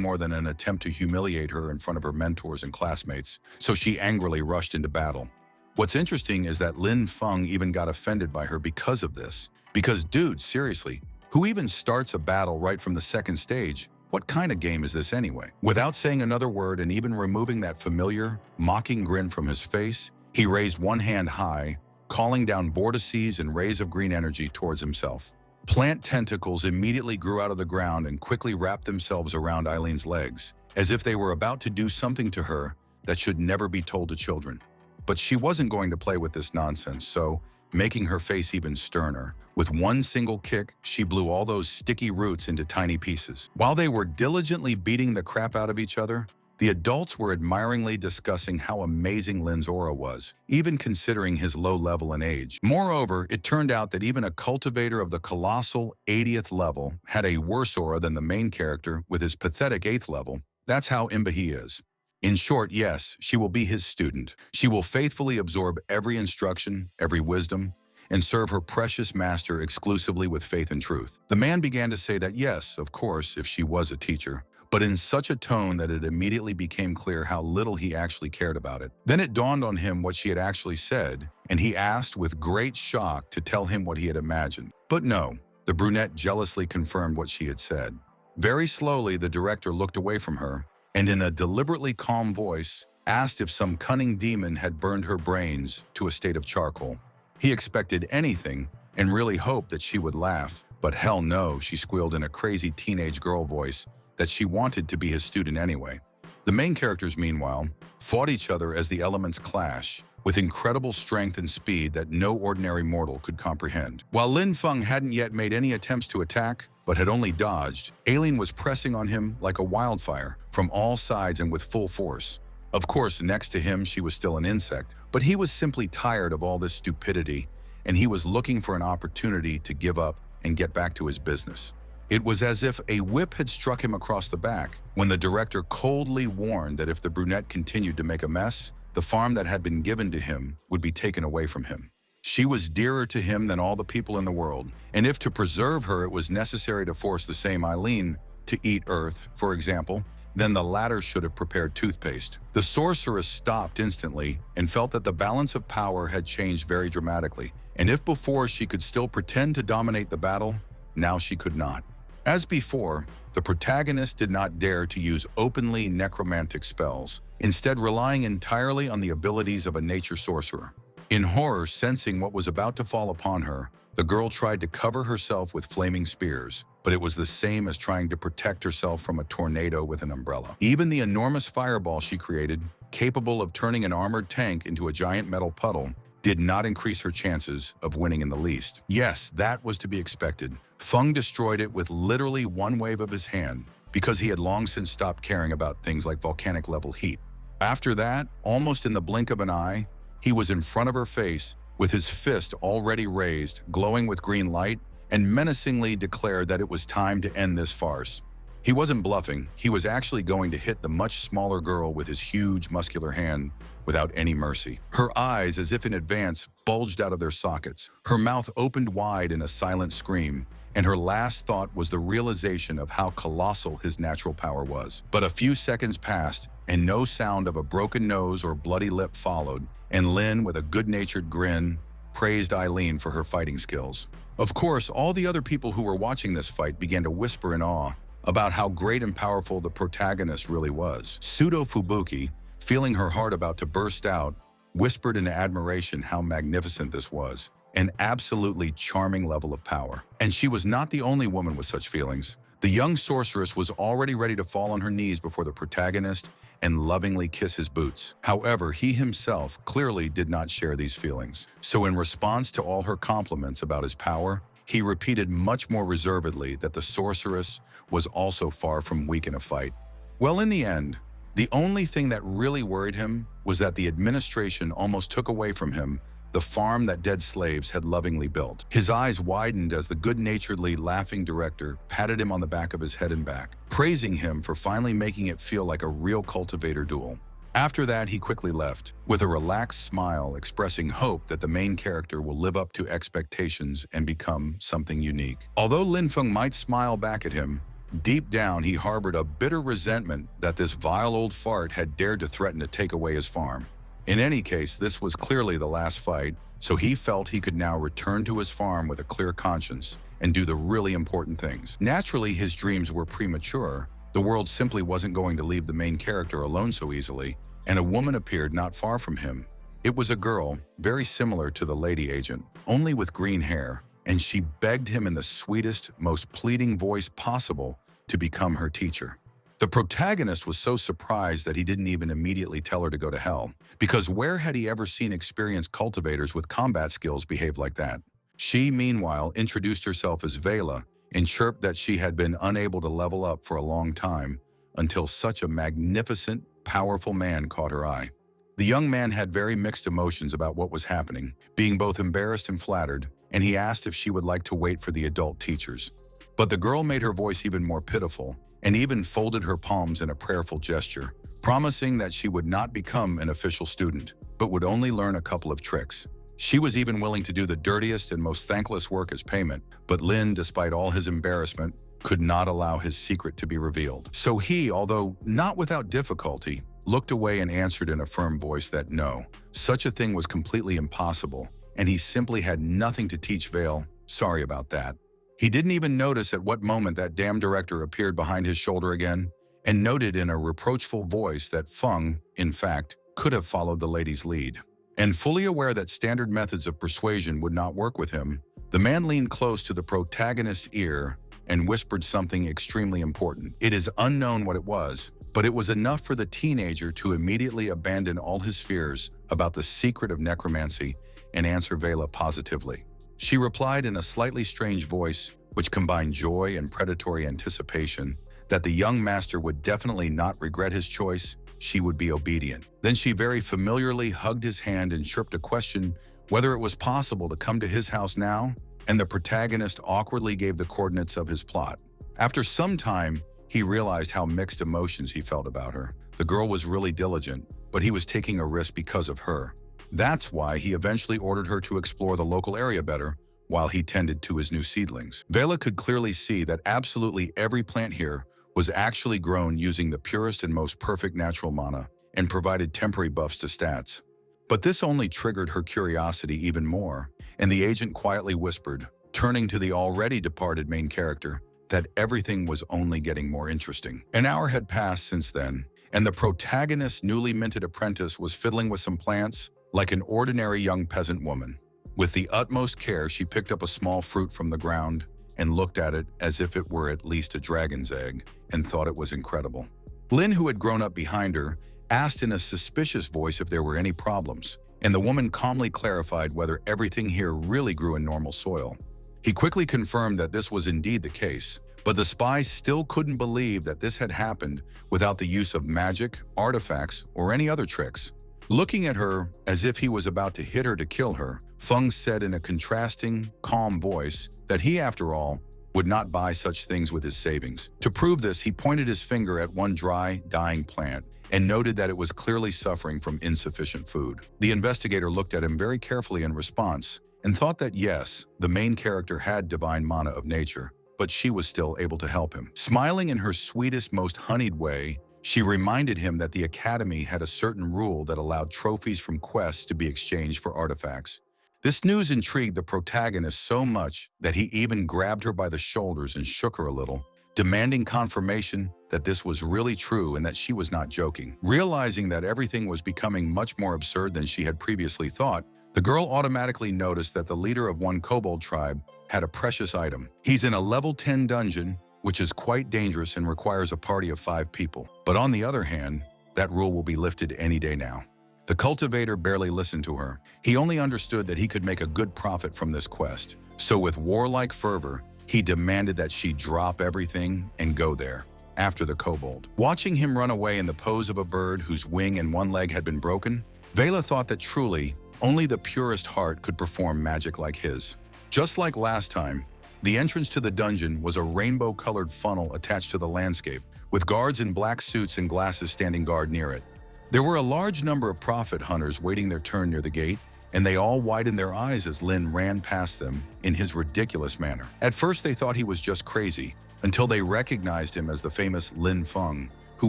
more than an attempt to humiliate her in front of her mentors and classmates, so she angrily rushed into battle. What's interesting is that Lin Feng even got offended by her because of this. Because, dude, seriously, who even starts a battle right from the second stage? What kind of game is this anyway? Without saying another word and even removing that familiar, mocking grin from his face, he raised one hand high, calling down vortices and rays of green energy towards himself. Plant tentacles immediately grew out of the ground and quickly wrapped themselves around Eileen's legs, as if they were about to do something to her that should never be told to children. But she wasn't going to play with this nonsense, so, making her face even sterner, with one single kick, she blew all those sticky roots into tiny pieces. While they were diligently beating the crap out of each other, the adults were admiringly discussing how amazing Lin's aura was, even considering his low level and age. Moreover, it turned out that even a cultivator of the colossal 80th level had a worse aura than the main character with his pathetic 8th level. That's how imba he is. In short, yes, she will be his student. She will faithfully absorb every instruction, every wisdom, and serve her precious master exclusively with faith and truth. The man began to say that yes, of course, if she was a teacher, but in such a tone that it immediately became clear how little he actually cared about it. Then it dawned on him what she had actually said, and he asked with great shock to tell him what he had imagined. But no, the brunette jealously confirmed what she had said. Very slowly, the director looked away from her, and in a deliberately calm voice, asked if some cunning demon had burned her brains to a state of charcoal. He expected anything and really hoped that she would laugh, but hell no, she squealed in a crazy teenage girl voice that she wanted to be his student anyway. The main characters, meanwhile, fought each other as the elements clash, with incredible strength and speed that no ordinary mortal could comprehend. While Lin Feng hadn't yet made any attempts to attack, but had only dodged, Aileen was pressing on him like a wildfire, from all sides and with full force. Of course, next to him she was still an insect, but he was simply tired of all this stupidity, and he was looking for an opportunity to give up and get back to his business. It was as if a whip had struck him across the back when the director coldly warned that if the brunette continued to make a mess, the farm that had been given to him would be taken away from him. She was dearer to him than all the people in the world, and if to preserve her it was necessary to force the same Aileen to eat earth, for example, then the latter should have prepared toothpaste. The sorceress stopped instantly and felt that the balance of power had changed very dramatically, and if before she could still pretend to dominate the battle, now she could not. As before, the protagonist did not dare to use openly necromantic spells, instead relying entirely on the abilities of a nature sorcerer. In horror, sensing what was about to fall upon her, the girl tried to cover herself with flaming spears, but it was the same as trying to protect herself from a tornado with an umbrella. Even the enormous fireball she created, capable of turning an armored tank into a giant metal puddle, did not increase her chances of winning in the least. Yes, that was to be expected. Feng destroyed it with literally one wave of his hand, because he had long since stopped caring about things like volcanic-level heat. After that, almost in the blink of an eye, he was in front of her face, with his fist already raised, glowing with green light, and menacingly declared that it was time to end this farce. He wasn't bluffing, he was actually going to hit the much smaller girl with his huge, muscular hand without any mercy. Her eyes, as if in advance, bulged out of their sockets. Her mouth opened wide in a silent scream, and her last thought was the realization of how colossal his natural power was. But a few seconds passed, and no sound of a broken nose or bloody lip followed, and Lin, with a good-natured grin, praised Aileen for her fighting skills. Of course, all the other people who were watching this fight began to whisper in awe about how great and powerful the protagonist really was. Pseudo Fubuki, feeling her heart about to burst out, whispered in admiration how magnificent this was, an absolutely charming level of power. And she was not the only woman with such feelings. The young sorceress was already ready to fall on her knees before the protagonist and lovingly kiss his boots. However, he himself clearly did not share these feelings. So in response to all her compliments about his power, he repeated much more reservedly that the sorceress was also far from weak in a fight. Well, in the end, the only thing that really worried him was that the administration almost took away from him the farm that dead slaves had lovingly built. His eyes widened as the good-naturedly laughing director patted him on the back of his head and back, praising him for finally making it feel like a real cultivator duel. After that, he quickly left, with a relaxed smile expressing hope that the main character will live up to expectations and become something unique. Although Lin Feng might smile back at him, deep down he harbored a bitter resentment that this vile old fart had dared to threaten to take away his farm. In any case, this was clearly the last fight, so he felt he could now return to his farm with a clear conscience and do the really important things. Naturally, his dreams were premature. The world simply wasn't going to leave the main character alone so easily, and a woman appeared not far from him. It was a girl, very similar to the lady agent, only with green hair, and she begged him in the sweetest, most pleading voice possible to become her teacher. The protagonist was so surprised that he didn't even immediately tell her to go to hell, because where had he ever seen experienced cultivators with combat skills behave like that? She, meanwhile, introduced herself as Vela and chirped that she had been unable to level up for a long time until such a magnificent, powerful man caught her eye. The young man had very mixed emotions about what was happening, being both embarrassed and flattered, and he asked if she would like to wait for the adult teachers. But the girl made her voice even more pitiful and even folded her palms in a prayerful gesture, promising that she would not become an official student, but would only learn a couple of tricks. She was even willing to do the dirtiest and most thankless work as payment, but Lin, despite all his embarrassment, could not allow his secret to be revealed. So he, although not without difficulty, looked away and answered in a firm voice that no, such a thing was completely impossible, and he simply had nothing to teach Vale. Sorry about that. He didn't even notice at what moment that damn director appeared behind his shoulder again, and noted in a reproachful voice that Feng, in fact, could have followed the lady's lead. And fully aware that standard methods of persuasion would not work with him, the man leaned close to the protagonist's ear and whispered something extremely important. It is unknown what it was, But it was enough for the teenager to immediately abandon all his fears about the secret of necromancy and answer Vela positively. She replied in a slightly strange voice, which combined joy and predatory anticipation, that the young master would definitely not regret his choice. She would be obedient. Then she very familiarly hugged his hand and chirped a question whether it was possible to come to his house now, and the protagonist awkwardly gave the coordinates of his plot. After some time, he realized how mixed emotions he felt about her. The girl was really diligent, but he was taking a risk because of her. That's why he eventually ordered her to explore the local area better while he tended to his new seedlings. Vela could clearly see that absolutely every plant here was actually grown using the purest and most perfect natural mana and provided temporary buffs to stats. But this only triggered her curiosity even more, and the agent quietly whispered, turning to the already departed main character, that everything was only getting more interesting. An hour had passed since then, and the protagonist's newly minted apprentice was fiddling with some plants like an ordinary young peasant woman. With the utmost care, she picked up a small fruit from the ground and looked at it as if it were at least a dragon's egg and thought it was incredible. Lin, who had grown up behind her, asked in a suspicious voice if there were any problems, and the woman calmly clarified whether everything here really grew in normal soil. He quickly confirmed that this was indeed the case, but the spy still couldn't believe that this had happened without the use of magic, artifacts, or any other tricks. Looking at her as if he was about to hit her to kill her, Feng said in a contrasting, calm voice that he, after all, would not buy such things with his savings. To prove this, he pointed his finger at one dry, dying plant and noted that it was clearly suffering from insufficient food. The investigator looked at him very carefully in response and thought that yes, the main character had divine mana of nature, but she was still able to help him. Smiling in her sweetest, most honeyed way, she reminded him that the academy had a certain rule that allowed trophies from quests to be exchanged for artifacts. This news intrigued the protagonist so much that he even grabbed her by the shoulders and shook her a little, demanding confirmation that this was really true and that she was not joking. Realizing that everything was becoming much more absurd than she had previously thought, the girl automatically noticed that the leader of one kobold tribe had a precious item. He's in a level 10 dungeon, which is quite dangerous and requires a party of 5 people. But on the other hand, that rule will be lifted any day now. The cultivator barely listened to her. He only understood that he could make a good profit from this quest. So with warlike fervor, he demanded that she drop everything and go there, after the kobold. Watching him run away in the pose of a bird whose wing and one leg had been broken, Vela thought that truly, only the purest heart could perform magic like his. Just like last time, the entrance to the dungeon was a rainbow-colored funnel attached to the landscape, with guards in black suits and glasses standing guard near it. There were a large number of prophet hunters waiting their turn near the gate, and they all widened their eyes as Lin ran past them in his ridiculous manner. At first, they thought he was just crazy, until they recognized him as the famous Lin Feng, who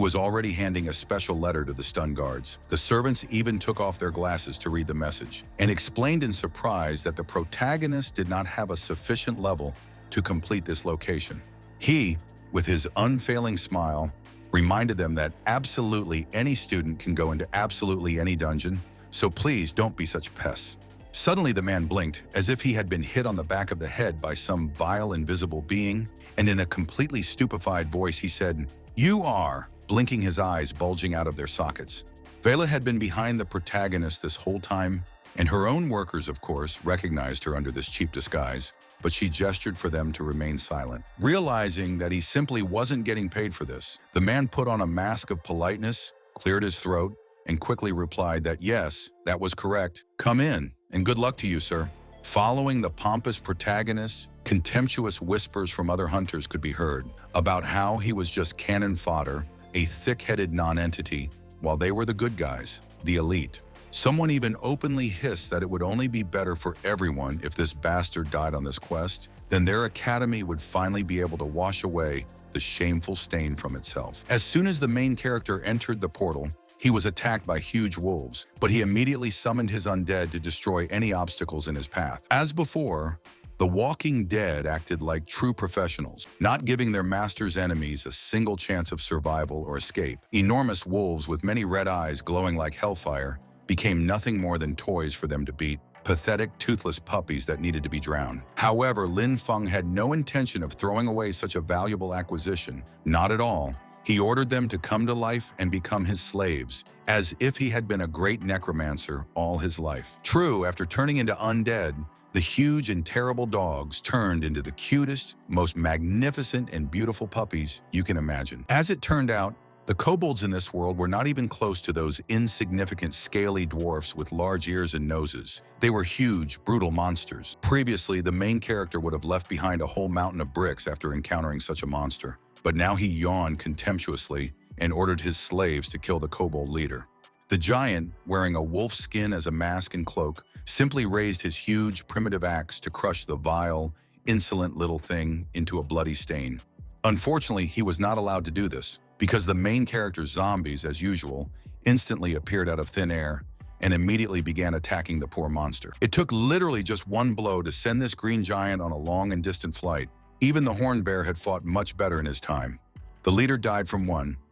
was already handing a special letter to the stun guards. The servants even took off their glasses to read the message, and explained in surprise that the protagonist did not have a sufficient level to complete this location. He, with his unfailing smile, reminded them that absolutely any student can go into absolutely any dungeon, so please don't be such pests. Suddenly the man blinked, as if he had been hit on the back of the head by some vile invisible being, and in a completely stupefied voice he said, "You are," blinking his eyes bulging out of their sockets. Vela had been behind the protagonist this whole time, and her own workers, of course, recognized her under this cheap disguise, but she gestured for them to remain silent. Realizing that he simply wasn't getting paid for this, the man put on a mask of politeness, cleared his throat, and quickly replied that yes, that was correct. "Come in, and good luck to you, sir." Following the pompous protagonist, contemptuous whispers from other hunters could be heard about how he was just cannon fodder, a thick-headed non-entity, while they were the good guys, the elite. Someone even openly hissed that it would only be better for everyone if this bastard died on this quest, then their academy would finally be able to wash away the shameful stain from itself. As soon as the main character entered the portal, he was attacked by huge wolves, but he immediately summoned his undead to destroy any obstacles in his path. As before, the Walking Dead acted like true professionals, not giving their master's enemies a single chance of survival or escape. Enormous wolves with many red eyes glowing like hellfire became nothing more than toys for them to beat, pathetic, toothless puppies that needed to be drowned. However, Lin Feng had no intention of throwing away such a valuable acquisition, not at all. He ordered them to come to life and become his slaves, as if he had been a great necromancer all his life. True, after turning into undead, the huge and terrible dogs turned into the cutest, most magnificent and beautiful puppies you can imagine. As it turned out, the kobolds in this world were not even close to those insignificant scaly dwarfs with large ears and noses. They were huge, brutal monsters. Previously, the main character would have left behind a whole mountain of bricks after encountering such a monster. But now he yawned contemptuously and ordered his slaves to kill the kobold leader. The giant, wearing a wolf skin as a mask and cloak, simply raised his huge, primitive axe to crush the vile, insolent little thing into a bloody stain. Unfortunately, he was not allowed to do this, because the main character's zombies, as usual, instantly appeared out of thin air and immediately began attacking the poor monster. It took literally just one blow to send this green giant on a long and distant flight. Even the horned bear had fought much better in his time. The leader died from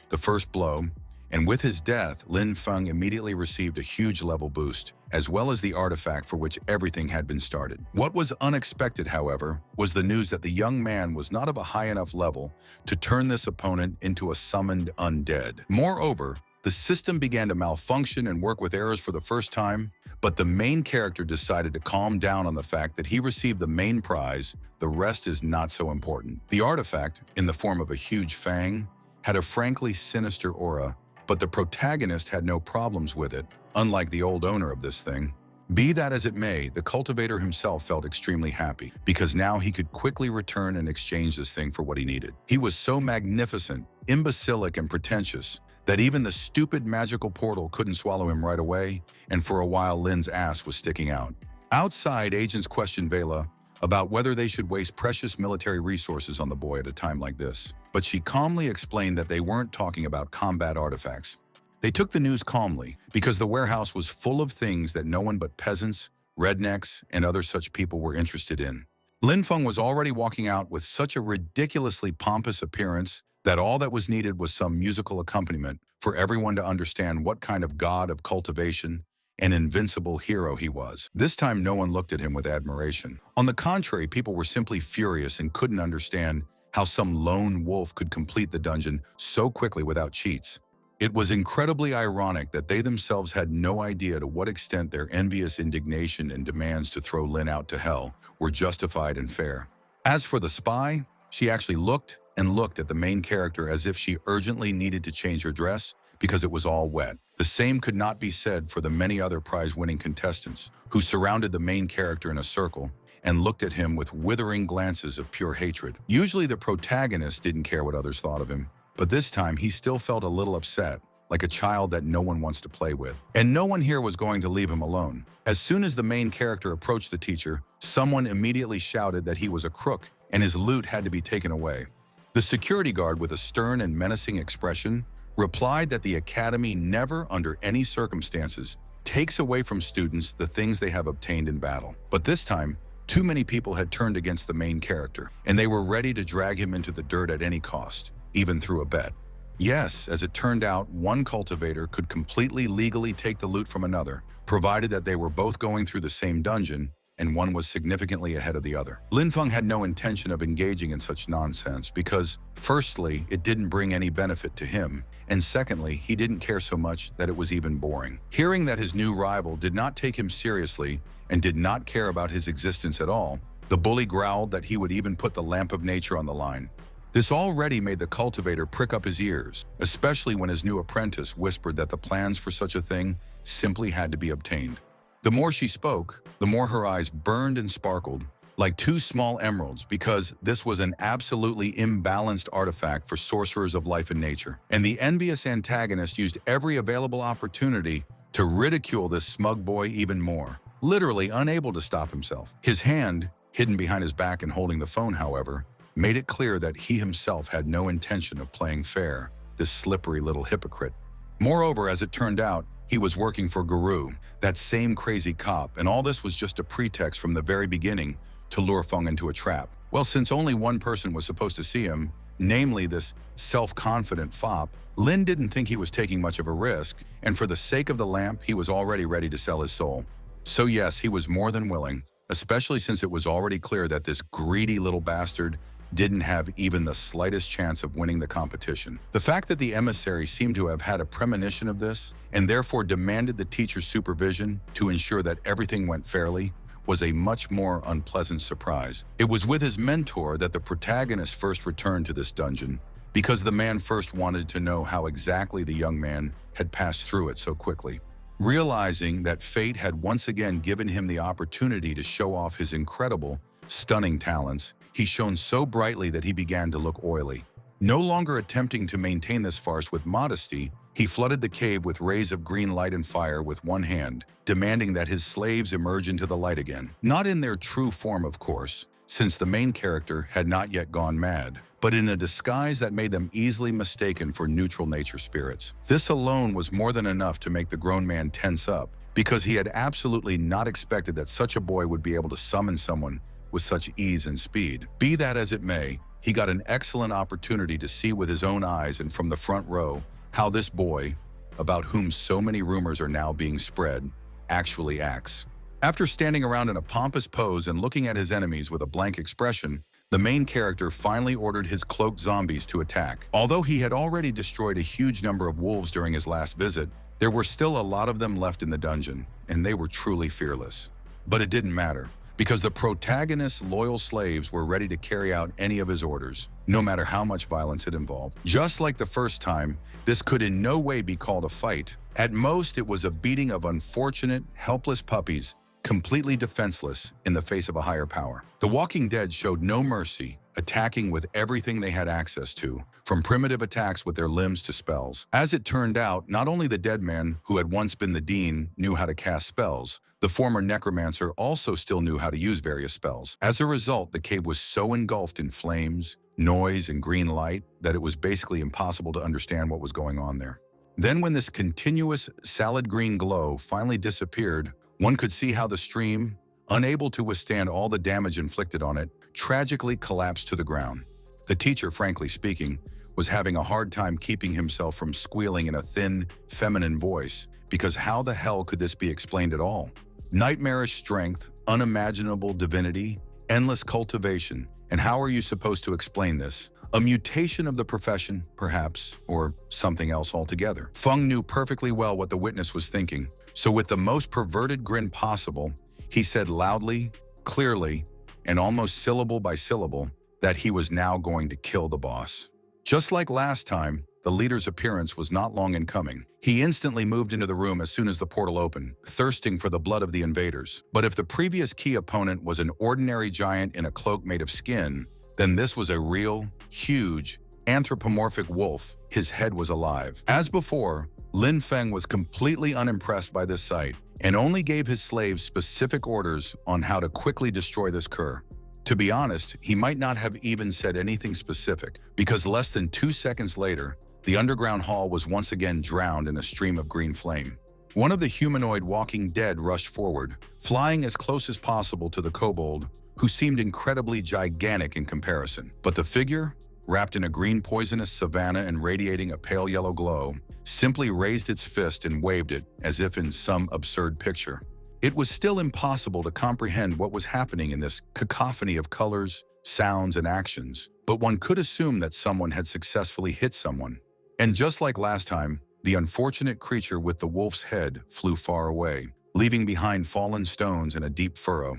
the first blow, and with his death, Lin Feng immediately received a huge level boost, as well as the artifact for which everything had been started. What was unexpected, however, was the news that the young man was not of a high enough level to turn this opponent into a summoned undead. Moreover, the system began to malfunction and work with errors for the first time, but the main character decided to calm down on the fact that he received the main prize. The rest is not so important. The artifact, in the form of a huge fang, had a frankly sinister aura, but the protagonist had no problems with it, unlike the old owner of this thing. Be that as it may, the cultivator himself felt extremely happy, because now he could quickly return and exchange this thing for what he needed. He was so magnificent, imbecilic, and pretentious that even the stupid magical portal couldn't swallow him right away, and for a while Lin's ass was sticking out. Outside, agents questioned Vela about whether they should waste precious military resources on the boy at a time like this, but she calmly explained that they weren't talking about combat artifacts. They took the news calmly, because the warehouse was full of things that no one but peasants, rednecks, and other such people were interested in. Lin Feng was already walking out with such a ridiculously pompous appearance that all that was needed was some musical accompaniment for everyone to understand what kind of god of cultivation and invincible hero he was. This time, no one looked at him with admiration. On the contrary, people were simply furious and couldn't understand how some lone wolf could complete the dungeon so quickly without cheats. It was incredibly ironic that they themselves had no idea to what extent their envious indignation and demands to throw Lin out to hell were justified and fair. As for the spy, she actually looked and looked at the main character as if she urgently needed to change her dress because it was all wet. The same could not be said for the many other prize-winning contestants who surrounded the main character in a circle and looked at him with withering glances of pure hatred. Usually the protagonist didn't care what others thought of him, but this time he still felt a little upset, like a child that no one wants to play with. And no one here was going to leave him alone. As soon as the main character approached the teacher, someone immediately shouted that he was a crook and his loot had to be taken away. The security guard, with a stern and menacing expression, replied that the academy never, under any circumstances, takes away from students the things they have obtained in battle. But this time, too many people had turned against the main character, and they were ready to drag him into the dirt at any cost, even through a bet. Yes, as it turned out, one cultivator could completely legally take the loot from another, provided that they were both going through the same dungeon, and one was significantly ahead of the other. Lin Feng had no intention of engaging in such nonsense because, firstly, it didn't bring any benefit to him, and secondly, he didn't care so much that it was even boring. Hearing that his new rival did not take him seriously and did not care about his existence at all, the bully growled that he would even put the lamp of nature on the line. This already made the cultivator prick up his ears, especially when his new apprentice whispered that the plans for such a thing simply had to be obtained. The more she spoke, the more her eyes burned and sparkled, like two small emeralds, because this was an absolutely imbalanced artifact for sorcerers of life and nature. And the envious antagonist used every available opportunity to ridicule this smug boy even more, literally unable to stop himself. His hand, hidden behind his back and holding the phone, however, made it clear that he himself had no intention of playing fair, this slippery little hypocrite. Moreover, as it turned out, he was working for Guru, that same crazy cop, and all this was just a pretext from the very beginning to lure Feng into a trap. Well, since only one person was supposed to see him, namely this self-confident fop, Lin didn't think he was taking much of a risk, and for the sake of the lamp, he was already ready to sell his soul. So yes, he was more than willing, especially since it was already clear that this greedy little bastard didn't have even the slightest chance of winning the competition. The fact that the emissary seemed to have had a premonition of this and therefore demanded the teacher's supervision to ensure that everything went fairly was a much more unpleasant surprise. It was with his mentor that the protagonist first returned to this dungeon, because the man first wanted to know how exactly the young man had passed through it so quickly. Realizing that fate had once again given him the opportunity to show off his incredible, stunning talents, he shone so brightly that he began to look oily. No longer attempting to maintain this farce with modesty, he flooded the cave with rays of green light and fire with one hand, demanding that his slaves emerge into the light again. Not in their true form, of course, since the main character had not yet gone mad, but in a disguise that made them easily mistaken for neutral nature spirits. This alone was more than enough to make the grown man tense up, because he had absolutely not expected that such a boy would be able to summon someone with such ease and speed. Be that as it may, he got an excellent opportunity to see with his own eyes and from the front row how this boy, about whom so many rumors are now being spread, actually acts. After standing around in a pompous pose and looking at his enemies with a blank expression, the main character finally ordered his cloaked zombies to attack. Although he had already destroyed a huge number of wolves during his last visit, there were still a lot of them left in the dungeon, and they were truly fearless. But it didn't matter, because the protagonist's loyal slaves were ready to carry out any of his orders, no matter how much violence it involved. Just like the first time, this could in no way be called a fight. At most, it was a beating of unfortunate, helpless puppies, completely defenseless in the face of a higher power. The Walking Dead showed no mercy, attacking with everything they had access to, from primitive attacks with their limbs to spells. As it turned out, not only the dead man, who had once been the dean, knew how to cast spells, the former necromancer also still knew how to use various spells. As a result, the cave was so engulfed in flames, noise, and green light that it was basically impossible to understand what was going on there. Then when this continuous salad green glow finally disappeared, one could see how the stream, unable to withstand all the damage inflicted on it, tragically collapsed to the ground. The teacher, frankly speaking, was having a hard time keeping himself from squealing in a thin, feminine voice, because how the hell could this be explained at all? Nightmarish strength, unimaginable divinity, endless cultivation, and how are you supposed to explain this? A mutation of the profession, perhaps, or something else altogether. Feng knew perfectly well what the witness was thinking, so with the most perverted grin possible, he said loudly, clearly, and almost syllable by syllable, that he was now going to kill the boss. Just like last time, the leader's appearance was not long in coming. He instantly moved into the room as soon as the portal opened, thirsting for the blood of the invaders. But if the previous key opponent was an ordinary giant in a cloak made of skin, then this was a real, huge, anthropomorphic wolf. His head was alive. As before, Lin Feng was completely unimpressed by this sight and only gave his slaves specific orders on how to quickly destroy this cur. To be honest, he might not have even said anything specific, because less than 2 seconds later, the underground hall was once again drowned in a stream of green flame. One of the humanoid Walking Dead rushed forward, flying as close as possible to the kobold, who seemed incredibly gigantic in comparison. But the figure, wrapped in a green poisonous savanna and radiating a pale yellow glow, simply raised its fist and waved it as if in some absurd picture. It was still impossible to comprehend what was happening in this cacophony of colors, sounds, and actions, but one could assume that someone had successfully hit someone. And just like last time, the unfortunate creature with the wolf's head flew far away, leaving behind fallen stones and a deep furrow.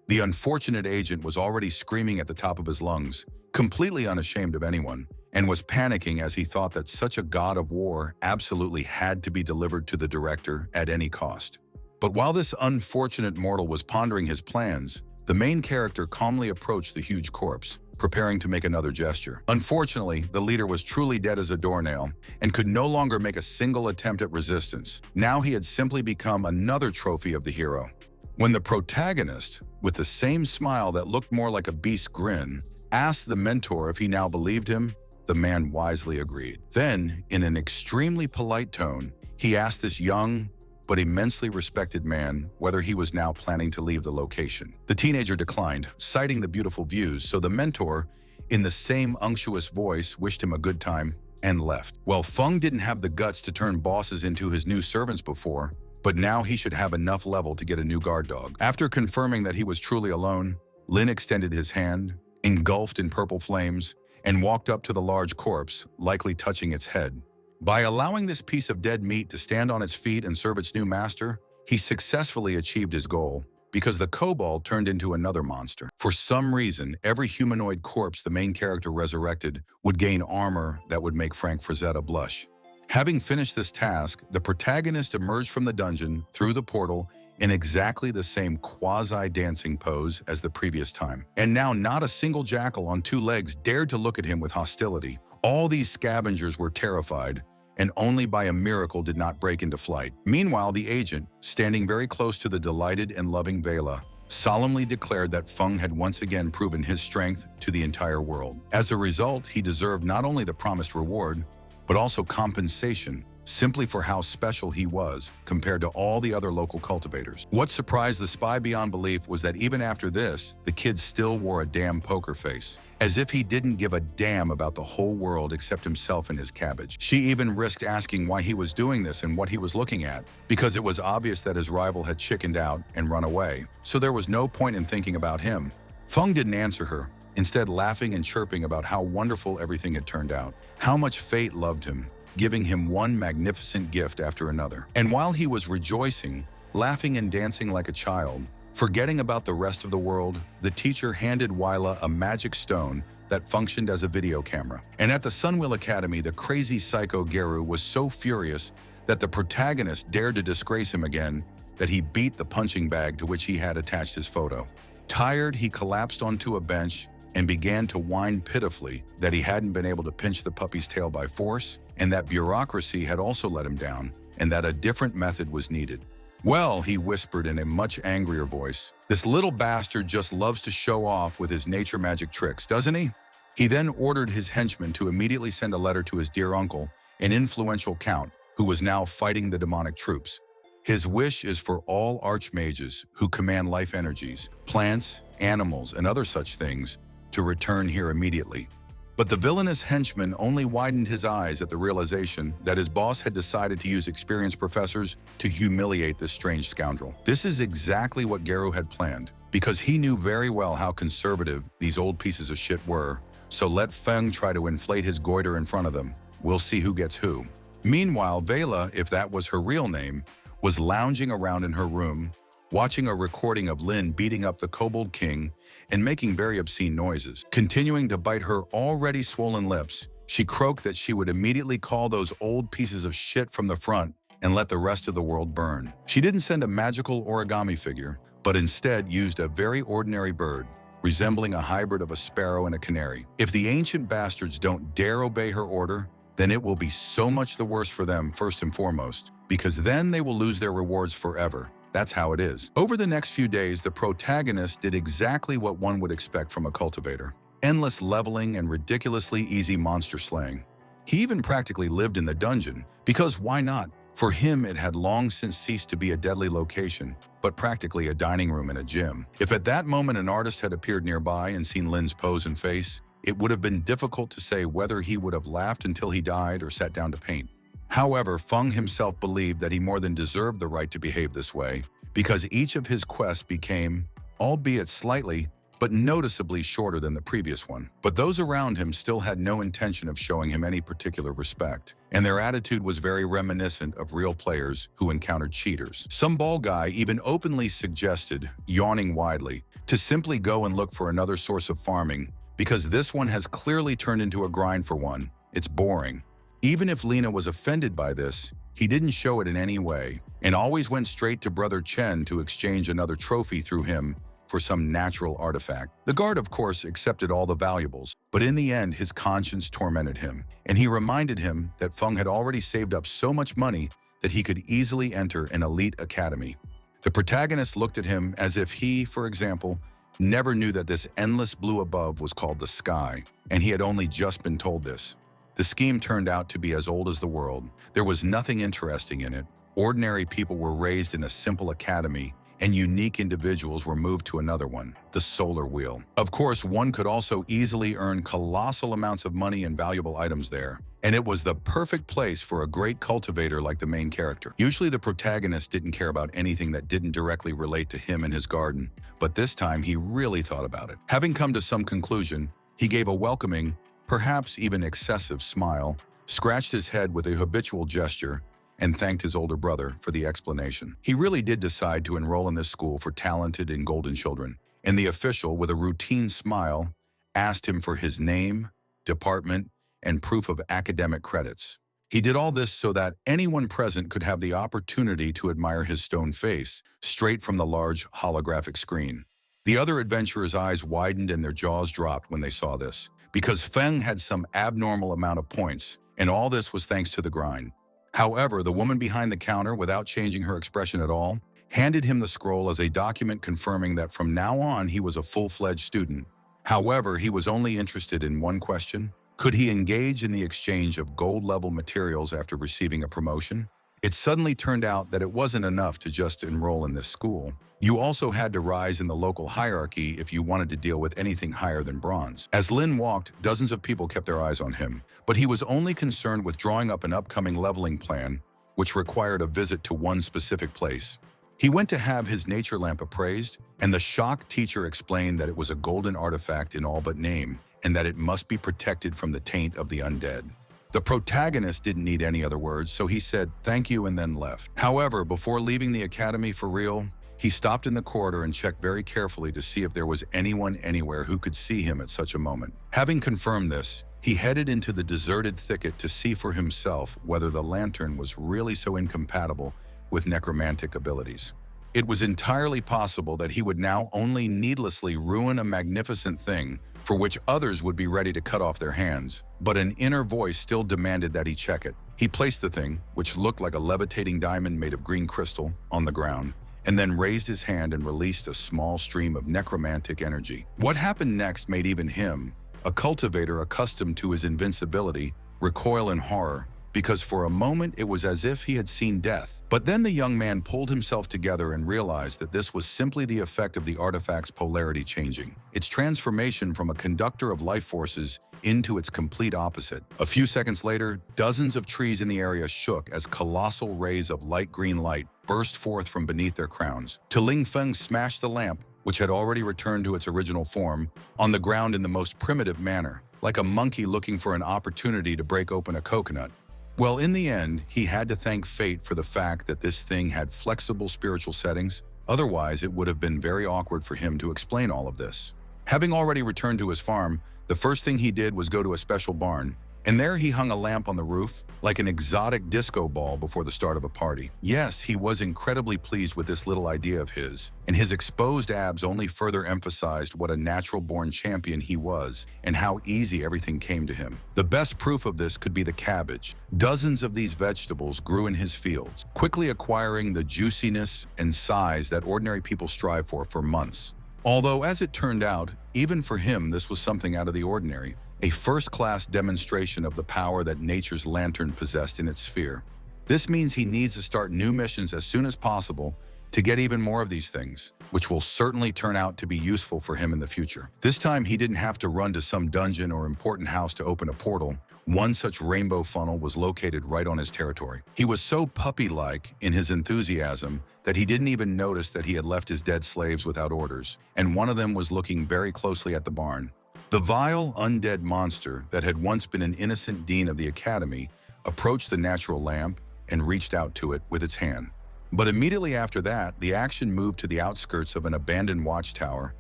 The unfortunate agent was already screaming at the top of his lungs, completely unashamed of anyone, and was panicking as he thought that such a god of war absolutely had to be delivered to the director at any cost. But while this unfortunate mortal was pondering his plans, the main character calmly approached the huge corpse, preparing to make another gesture. Unfortunately, the leader was truly dead as a doornail and could no longer make a single attempt at resistance. Now he had simply become another trophy of the hero. When the protagonist, with the same smile that looked more like a beast's grin, asked the mentor if he now believed him, the man wisely agreed. Then, in an extremely polite tone, he asked this young but immensely respected man whether he was now planning to leave the location. The teenager declined, citing the beautiful views, so the mentor, in the same unctuous voice, wished him a good time and left. Well, Feng didn't have the guts to turn bosses into his new servants before, but now he should have enough level to get a new guard dog. After confirming that he was truly alone, Lin extended his hand, engulfed in purple flames, and walked up to the large corpse, likely touching its head. By allowing this piece of dead meat to stand on its feet and serve its new master, he successfully achieved his goal, because the kobold turned into another monster. For some reason, every humanoid corpse the main character resurrected would gain armor that would make Frank Frazetta blush. Having finished this task, the protagonist emerged from the dungeon through the portal in exactly the same quasi-dancing pose as the previous time. And now not a single jackal on two legs dared to look at him with hostility. All these scavengers were terrified, and only by a miracle did not break into flight. Meanwhile, the agent, standing very close to the delighted and loving Vela, solemnly declared that Feng had once again proven his strength to the entire world. As a result, he deserved not only the promised reward, but also compensation, simply for how special he was compared to all the other local cultivators. What surprised the spy beyond belief was that even after this, the kid still wore a damn poker face, as if he didn't give a damn about the whole world except himself and his cabbage. She even risked asking why he was doing this and what he was looking at, because it was obvious that his rival had chickened out and run away, so there was no point in thinking about him. Feng didn't answer her, instead laughing and chirping about how wonderful everything had turned out, how much fate loved him, giving him one magnificent gift after another. And while he was rejoicing, laughing and dancing like a child, forgetting about the rest of the world, the teacher handed Wyla a magic stone that functioned as a video camera. And at the Sunwheel Academy, the crazy psycho Geru was so furious that the protagonist dared to disgrace him again that he beat the punching bag to which he had attached his photo. Tired, he collapsed onto a bench and began to whine pitifully that he hadn't been able to pinch the puppy's tail by force, and that bureaucracy had also let him down, and that a different method was needed. "Well," he whispered in a much angrier voice, "this little bastard just loves to show off with his nature magic tricks, doesn't he?" He then ordered his henchmen to immediately send a letter to his dear uncle, an influential count, who was now fighting the demonic troops. His wish is for all archmages who command life energies, plants, animals, and other such things, to return here immediately. But the villainous henchman only widened his eyes at the realization that his boss had decided to use experienced professors to humiliate this strange scoundrel. This is exactly what Geru had planned, because he knew very well how conservative these old pieces of shit were, so let Feng try to inflate his goiter in front of them. We'll see who gets who. Meanwhile, Vela, if that was her real name, was lounging around in her room, watching a recording of Lin beating up the Kobold King and making very obscene noises. Continuing to bite her already swollen lips, she croaked that she would immediately call those old pieces of shit from the front and let the rest of the world burn. She didn't send a magical origami figure, but instead used a very ordinary bird, resembling a hybrid of a sparrow and a canary. If the ancient bastards don't dare obey her order, then it will be so much the worse for them first and foremost, because then they will lose their rewards forever. That's how it is. Over the next few days, the protagonist did exactly what one would expect from a cultivator. Endless leveling and ridiculously easy monster slaying. He even practically lived in the dungeon, because why not? For him, it had long since ceased to be a deadly location, but practically a dining room and a gym. If at that moment an artist had appeared nearby and seen Lin's pose and face, it would have been difficult to say whether he would have laughed until he died or sat down to paint. However, Feng himself believed that he more than deserved the right to behave this way, because each of his quests became, albeit slightly, but noticeably shorter than the previous one. But those around him still had no intention of showing him any particular respect, and their attitude was very reminiscent of real players who encountered cheaters. Some bald guy even openly suggested, yawning widely, to simply go and look for another source of farming, because this one has clearly turned into a grind for one. It's boring. Even if Lena was offended by this, he didn't show it in any way, and always went straight to Brother Chen to exchange another trophy through him for some natural artifact. The guard, of course, accepted all the valuables, but in the end, his conscience tormented him, and he reminded him that Feng had already saved up so much money that he could easily enter an elite academy. The protagonist looked at him as if he, for example, never knew that this endless blue above was called the sky, and he had only just been told this. The scheme turned out to be as old as the world. There was nothing interesting in it. Ordinary people were raised in a simple academy, and unique individuals were moved to another one, the solar wheel. Of course, one could also easily earn colossal amounts of money and valuable items there, And it was the perfect place for a great cultivator like the main character. Usually the protagonist didn't care about anything that didn't directly relate to him and his garden, but this time he really thought about it. Having come to some conclusion, he gave a welcoming, perhaps even excessive smile, scratched his head with a habitual gesture, and thanked his older brother for the explanation. He really did decide to enroll in this school for talented and golden children, and the official, with a routine smile, asked him for his name, department, and proof of academic credits. He did all this so that anyone present could have the opportunity to admire his stone face straight from the large holographic screen. The other adventurers' eyes widened and their jaws dropped when they saw this, because Feng had some abnormal amount of points, and all this was thanks to the grind. However, the woman behind the counter, without changing her expression at all, handed him the scroll as a document confirming that from now on he was a full-fledged student. However, he was only interested in one question. Could he engage in the exchange of gold-level materials after receiving a promotion? It suddenly turned out that it wasn't enough to just enroll in this school. You also had to rise in the local hierarchy if you wanted to deal with anything higher than bronze. As Lin walked, dozens of people kept their eyes on him, but he was only concerned with drawing up an upcoming leveling plan, which required a visit to one specific place. He went to have his nature lamp appraised, and the shocked teacher explained that it was a golden artifact in all but name, and that it must be protected from the taint of the undead. The protagonist didn't need any other words, so he said thank you and then left. However, before leaving the academy for real, he stopped in the corridor and checked very carefully to see if there was anyone anywhere who could see him at such a moment. Having confirmed this, he headed into the deserted thicket to see for himself whether the lantern was really so incompatible with necromantic abilities. It was entirely possible that he would now only needlessly ruin a magnificent thing for which others would be ready to cut off their hands, but an inner voice still demanded that he check it. He placed the thing, which looked like a levitating diamond made of green crystal, on the ground, and then raised his hand and released a small stream of necromantic energy. What happened next made even him, a cultivator accustomed to his invincibility, recoil in horror, because for a moment it was as if he had seen death. But then the young man pulled himself together and realized that this was simply the effect of the artifact's polarity changing, its transformation from a conductor of life forces into its complete opposite. A few seconds later, dozens of trees in the area shook as colossal rays of light green light burst forth from beneath their crowns. Ling Feng smashed the lamp, which had already returned to its original form, on the ground in the most primitive manner, like a monkey looking for an opportunity to break open a coconut. Well, in the end, he had to thank fate for the fact that this thing had flexible spiritual settings. Otherwise, it would have been very awkward for him to explain all of this. Having already returned to his farm, the first thing he did was go to a special barn, and there he hung a lamp on the roof, like an exotic disco ball before the start of a party. Yes, he was incredibly pleased with this little idea of his, and his exposed abs only further emphasized what a natural-born champion he was and how easy everything came to him. The best proof of this could be the cabbage. Dozens of these vegetables grew in his fields, quickly acquiring the juiciness and size that ordinary people strive for months. Although, as it turned out, even for him this was something out of the ordinary, a first-class demonstration of the power that nature's lantern possessed in its sphere. This means he needs to start new missions as soon as possible to get even more of these things, which will certainly turn out to be useful for him in the future. This time he didn't have to run to some dungeon or important house to open a portal. One such rainbow funnel was located right on his territory. He was so puppy-like in his enthusiasm that he didn't even notice that he had left his dead slaves without orders, and one of them was looking very closely at the barn. The vile, undead monster that had once been an innocent dean of the academy approached the natural lamp and reached out to it with its hand. But immediately after that, the action moved to the outskirts of an abandoned watchtower,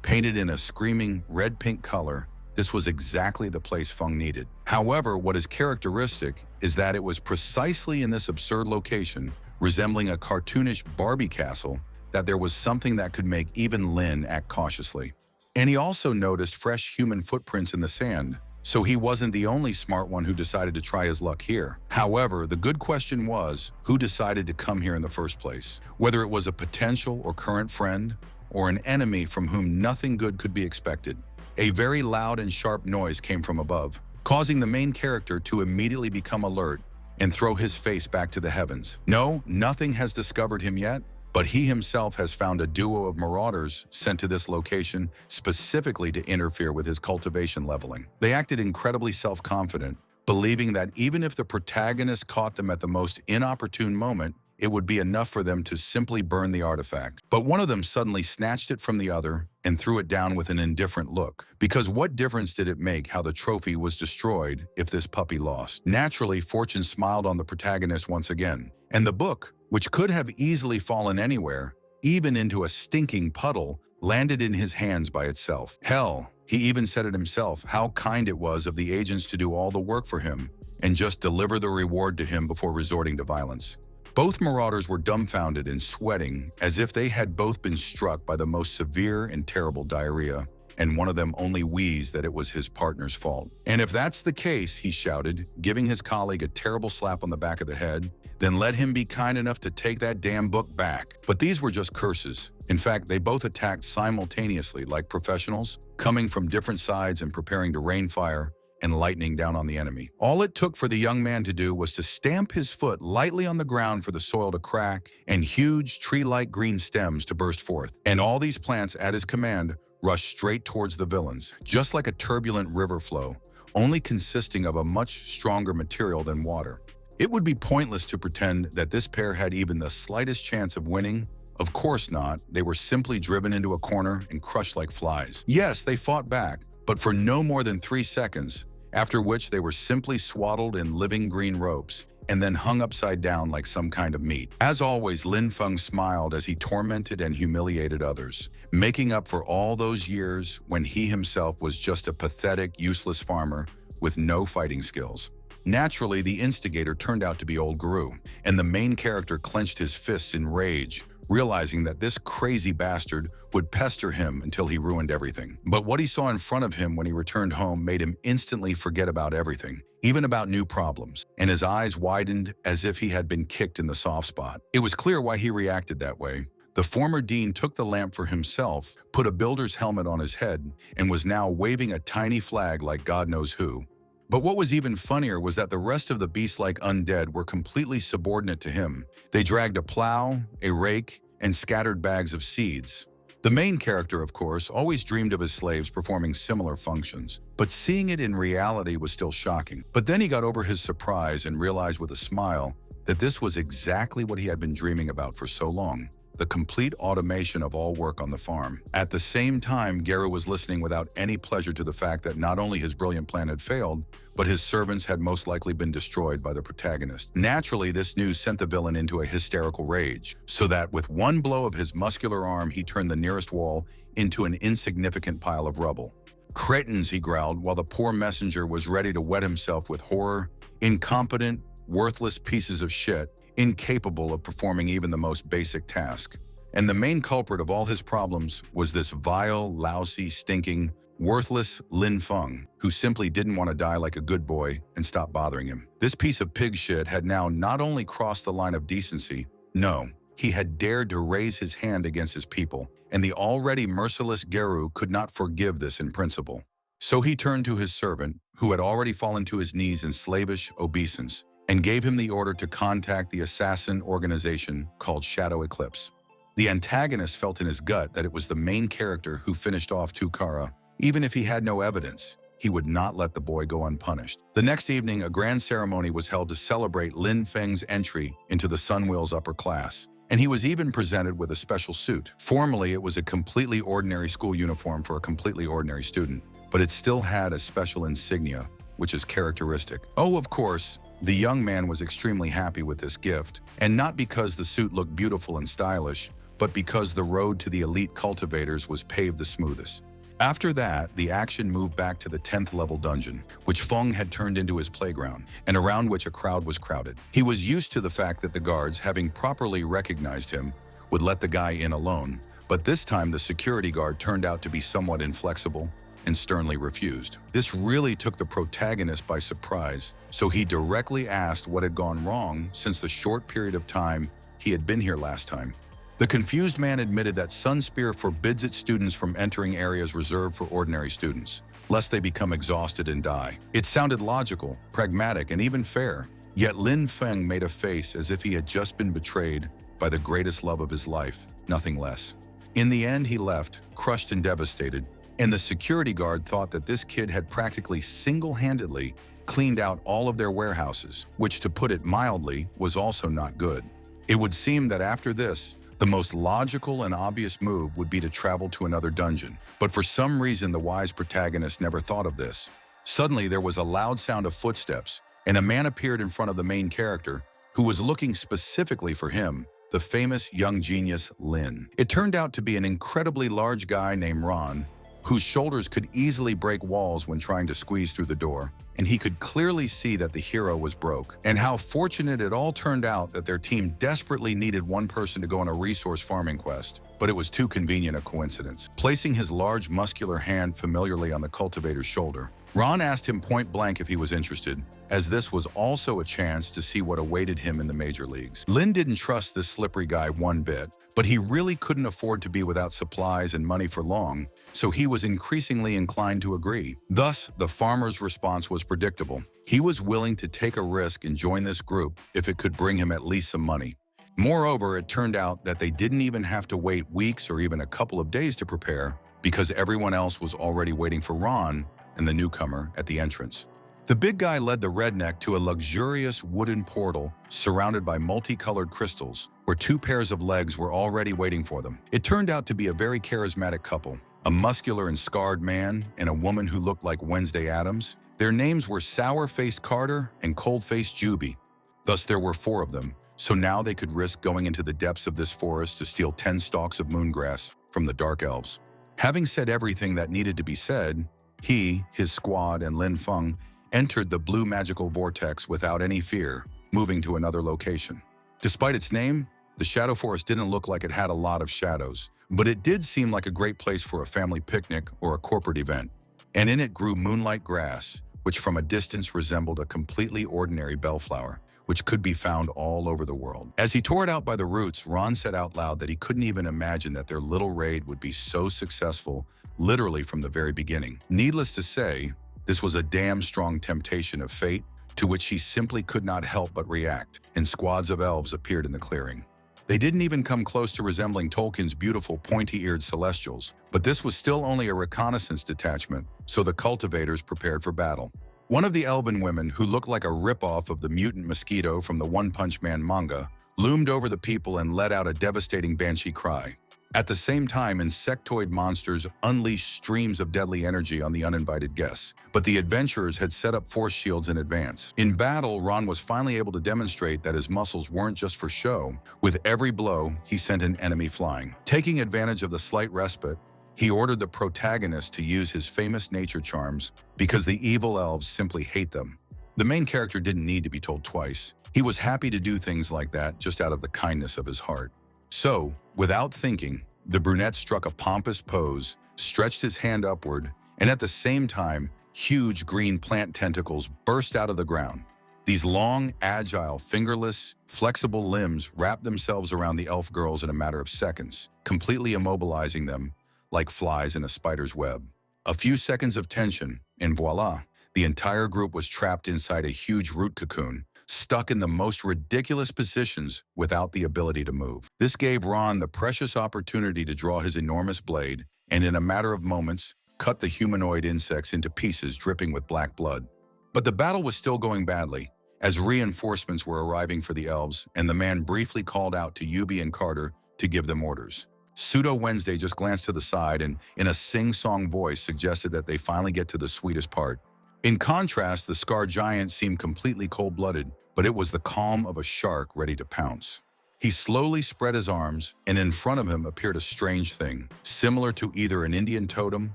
painted in a screaming red-pink color. This was exactly the place Feng needed. However, what is characteristic is that it was precisely in this absurd location, resembling a cartoonish Barbie castle, that there was something that could make even Lin act cautiously. And he also noticed fresh human footprints in the sand, so he wasn't the only smart one who decided to try his luck here. However, the good question was, who decided to come here in the first place? Whether it was a potential or current friend, or an enemy from whom nothing good could be expected. A very loud and sharp noise came from above, causing the main character to immediately become alert and throw his face back to the heavens. No, nothing has discovered him yet, but he himself has found a duo of marauders sent to this location specifically to interfere with his cultivation leveling. They acted incredibly self-confident, believing that even if the protagonist caught them at the most inopportune moment, it would be enough for them to simply burn the artifact. But one of them suddenly snatched it from the other and threw it down with an indifferent look. Because what difference did it make how the trophy was destroyed if this puppy lost? Naturally, fortune smiled on the protagonist once again, and the book, which could have easily fallen anywhere, even into a stinking puddle, landed in his hands by itself. Hell, he even said it himself, how kind it was of the agents to do all the work for him and just deliver the reward to him before resorting to violence. Both marauders were dumbfounded and sweating as if they had both been struck by the most severe and terrible diarrhea, and one of them only wheezed that it was his partner's fault. And if that's the case, he shouted, giving his colleague a terrible slap on the back of the head, then let him be kind enough to take that damn book back. But these were just curses. In fact, they both attacked simultaneously like professionals, coming from different sides and preparing to rain fire and lightning down on the enemy. All it took for the young man to do was to stamp his foot lightly on the ground for the soil to crack and huge tree-like green stems to burst forth. And all these plants at his command rushed straight towards the villains, just like a turbulent river flow, only consisting of a much stronger material than water. It would be pointless to pretend that this pair had even the slightest chance of winning. Of course not. They were simply driven into a corner and crushed like flies. Yes, they fought back, but for no more than 3 seconds, after which they were simply swaddled in living green ropes and then hung upside down like some kind of meat. As always, Lin Feng smiled as he tormented and humiliated others, making up for all those years when he himself was just a pathetic, useless farmer with no fighting skills. Naturally, the instigator turned out to be old Guru, and the main character clenched his fists in rage, realizing that this crazy bastard would pester him until he ruined everything. But what he saw in front of him when he returned home made him instantly forget about everything, even about new problems, and his eyes widened as if he had been kicked in the soft spot. It was clear why he reacted that way. The former dean took the lamp for himself, put a builder's helmet on his head, and was now waving a tiny flag like God knows who. But what was even funnier was that the rest of the beast-like undead were completely subordinate to him. They dragged a plow, a rake, and scattered bags of seeds. The main character, of course, always dreamed of his slaves performing similar functions, but seeing it in reality was still shocking. But then he got over his surprise and realized with a smile that this was exactly what he had been dreaming about for so long. The complete automation of all work on the farm. At the same time, Gera was listening without any pleasure to the fact that not only his brilliant plan had failed, but his servants had most likely been destroyed by the protagonist. Naturally, this news sent the villain into a hysterical rage, so that with one blow of his muscular arm, he turned the nearest wall into an insignificant pile of rubble. "Cretins," he growled, while the poor messenger was ready to wet himself with horror. "Incompetent, worthless pieces of shit, incapable of performing even the most basic task." And the main culprit of all his problems was this vile, lousy, stinking, worthless Lin Feng, who simply didn't want to die like a good boy and stop bothering him. This piece of pig shit had now not only crossed the line of decency, no, he had dared to raise his hand against his people, and the already merciless Geru could not forgive this in principle. So he turned to his servant, who had already fallen to his knees in slavish obeisance, and gave him the order to contact the assassin organization called Shadow Eclipse. The antagonist felt in his gut that it was the main character who finished off Tukara. Even if he had no evidence, he would not let the boy go unpunished. The next evening, a grand ceremony was held to celebrate Lin Feng's entry into the Sunwill's upper class, and he was even presented with a special suit. Formally, it was a completely ordinary school uniform for a completely ordinary student, but it still had a special insignia, which is characteristic. Oh, of course, the young man was extremely happy with this gift, and not because the suit looked beautiful and stylish, but because the road to the elite cultivators was paved the smoothest. After that, the action moved back to the 10th level dungeon, which Feng had turned into his playground, and around which a crowd was crowded. He was used to the fact that the guards, having properly recognized him, would let the guy in alone, but this time the security guard turned out to be somewhat inflexible and sternly refused. This really took the protagonist by surprise, so he directly asked what had gone wrong since the short period of time he had been here last time. The confused man admitted that Sunspear forbids its students from entering areas reserved for ordinary students, lest they become exhausted and die. It sounded logical, pragmatic, and even fair, yet Lin Feng made a face as if he had just been betrayed by the greatest love of his life, nothing less. In the end, he left, crushed and devastated, and the security guard thought that this kid had practically single-handedly cleaned out all of their warehouses, which, to put it mildly, was also not good. It would seem that after this, the most logical and obvious move would be to travel to another dungeon. But for some reason, the wise protagonist never thought of this. Suddenly, there was a loud sound of footsteps, and a man appeared in front of the main character, who was looking specifically for him, the famous young genius Lin. It turned out to be an incredibly large guy named Ron, whose shoulders could easily break walls when trying to squeeze through the door, and he could clearly see that the hero was broke. And how fortunate it all turned out that their team desperately needed one person to go on a resource farming quest, but it was too convenient a coincidence. Placing his large muscular hand familiarly on the cultivator's shoulder, Ron asked him point blank if he was interested, as this was also a chance to see what awaited him in the major leagues. Lin didn't trust this slippery guy one bit, but he really couldn't afford to be without supplies and money for long, so he was increasingly inclined to agree. Thus, the farmer's response was predictable. He was willing to take a risk and join this group if it could bring him at least some money. Moreover, it turned out that they didn't even have to wait weeks or even a couple of days to prepare, because everyone else was already waiting for Ron and the newcomer at the entrance. The big guy led the redneck to a luxurious wooden portal surrounded by multicolored crystals, where two pairs of legs were already waiting for them. It turned out to be a very charismatic couple, a muscular and scarred man and a woman who looked like Wednesday Addams. Their names were Sour-Faced Carter and Cold-Faced Juby. Thus, there were 4 of them, so now they could risk going into the depths of this forest to steal 10 stalks of moongrass from the Dark Elves. Having said everything that needed to be said, he, his squad, and Lin Feng entered the blue magical vortex without any fear, moving to another location. Despite its name, the Shadow Forest didn't look like it had a lot of shadows, but it did seem like a great place for a family picnic or a corporate event. And in it grew moonlight grass, which from a distance resembled a completely ordinary bellflower, which could be found all over the world. As he tore it out by the roots, Ron said out loud that he couldn't even imagine that their little raid would be so successful, literally from the very beginning. Needless to say, this was a damn strong temptation of fate, to which he simply could not help but react, and squads of elves appeared in the clearing. They didn't even come close to resembling Tolkien's beautiful pointy-eared celestials, but this was still only a reconnaissance detachment, so the cultivators prepared for battle. One of the elven women, who looked like a ripoff of the mutant mosquito from the One Punch Man manga, loomed over the people and let out a devastating banshee cry. At the same time, insectoid monsters unleashed streams of deadly energy on the uninvited guests, but the adventurers had set up force shields in advance. In battle, Ron was finally able to demonstrate that his muscles weren't just for show. With every blow, he sent an enemy flying. Taking advantage of the slight respite, he ordered the protagonist to use his famous nature charms, because the evil elves simply hate them. The main character didn't need to be told twice. He was happy to do things like that just out of the kindness of his heart. So, without thinking, the brunette struck a pompous pose, stretched his hand upward, and at the same time, huge green plant tentacles burst out of the ground. These long, agile, fingerless, flexible limbs wrapped themselves around the elf girls in a matter of seconds, completely immobilizing them like flies in a spider's web. A few seconds of tension, and voila, the entire group was trapped inside a huge root cocoon, stuck in the most ridiculous positions without the ability to move. This gave Ron the precious opportunity to draw his enormous blade, and in a matter of moments, cut the humanoid insects into pieces dripping with black blood. But the battle was still going badly, as reinforcements were arriving for the elves, and the man briefly called out to Yubi and Carter to give them orders. Pseudo Wednesday just glanced to the side and, in a sing-song voice, suggested that they finally get to the sweetest part. In contrast, the scarred giant seemed completely cold-blooded, but it was the calm of a shark ready to pounce. He slowly spread his arms, and in front of him appeared a strange thing, similar to either an Indian totem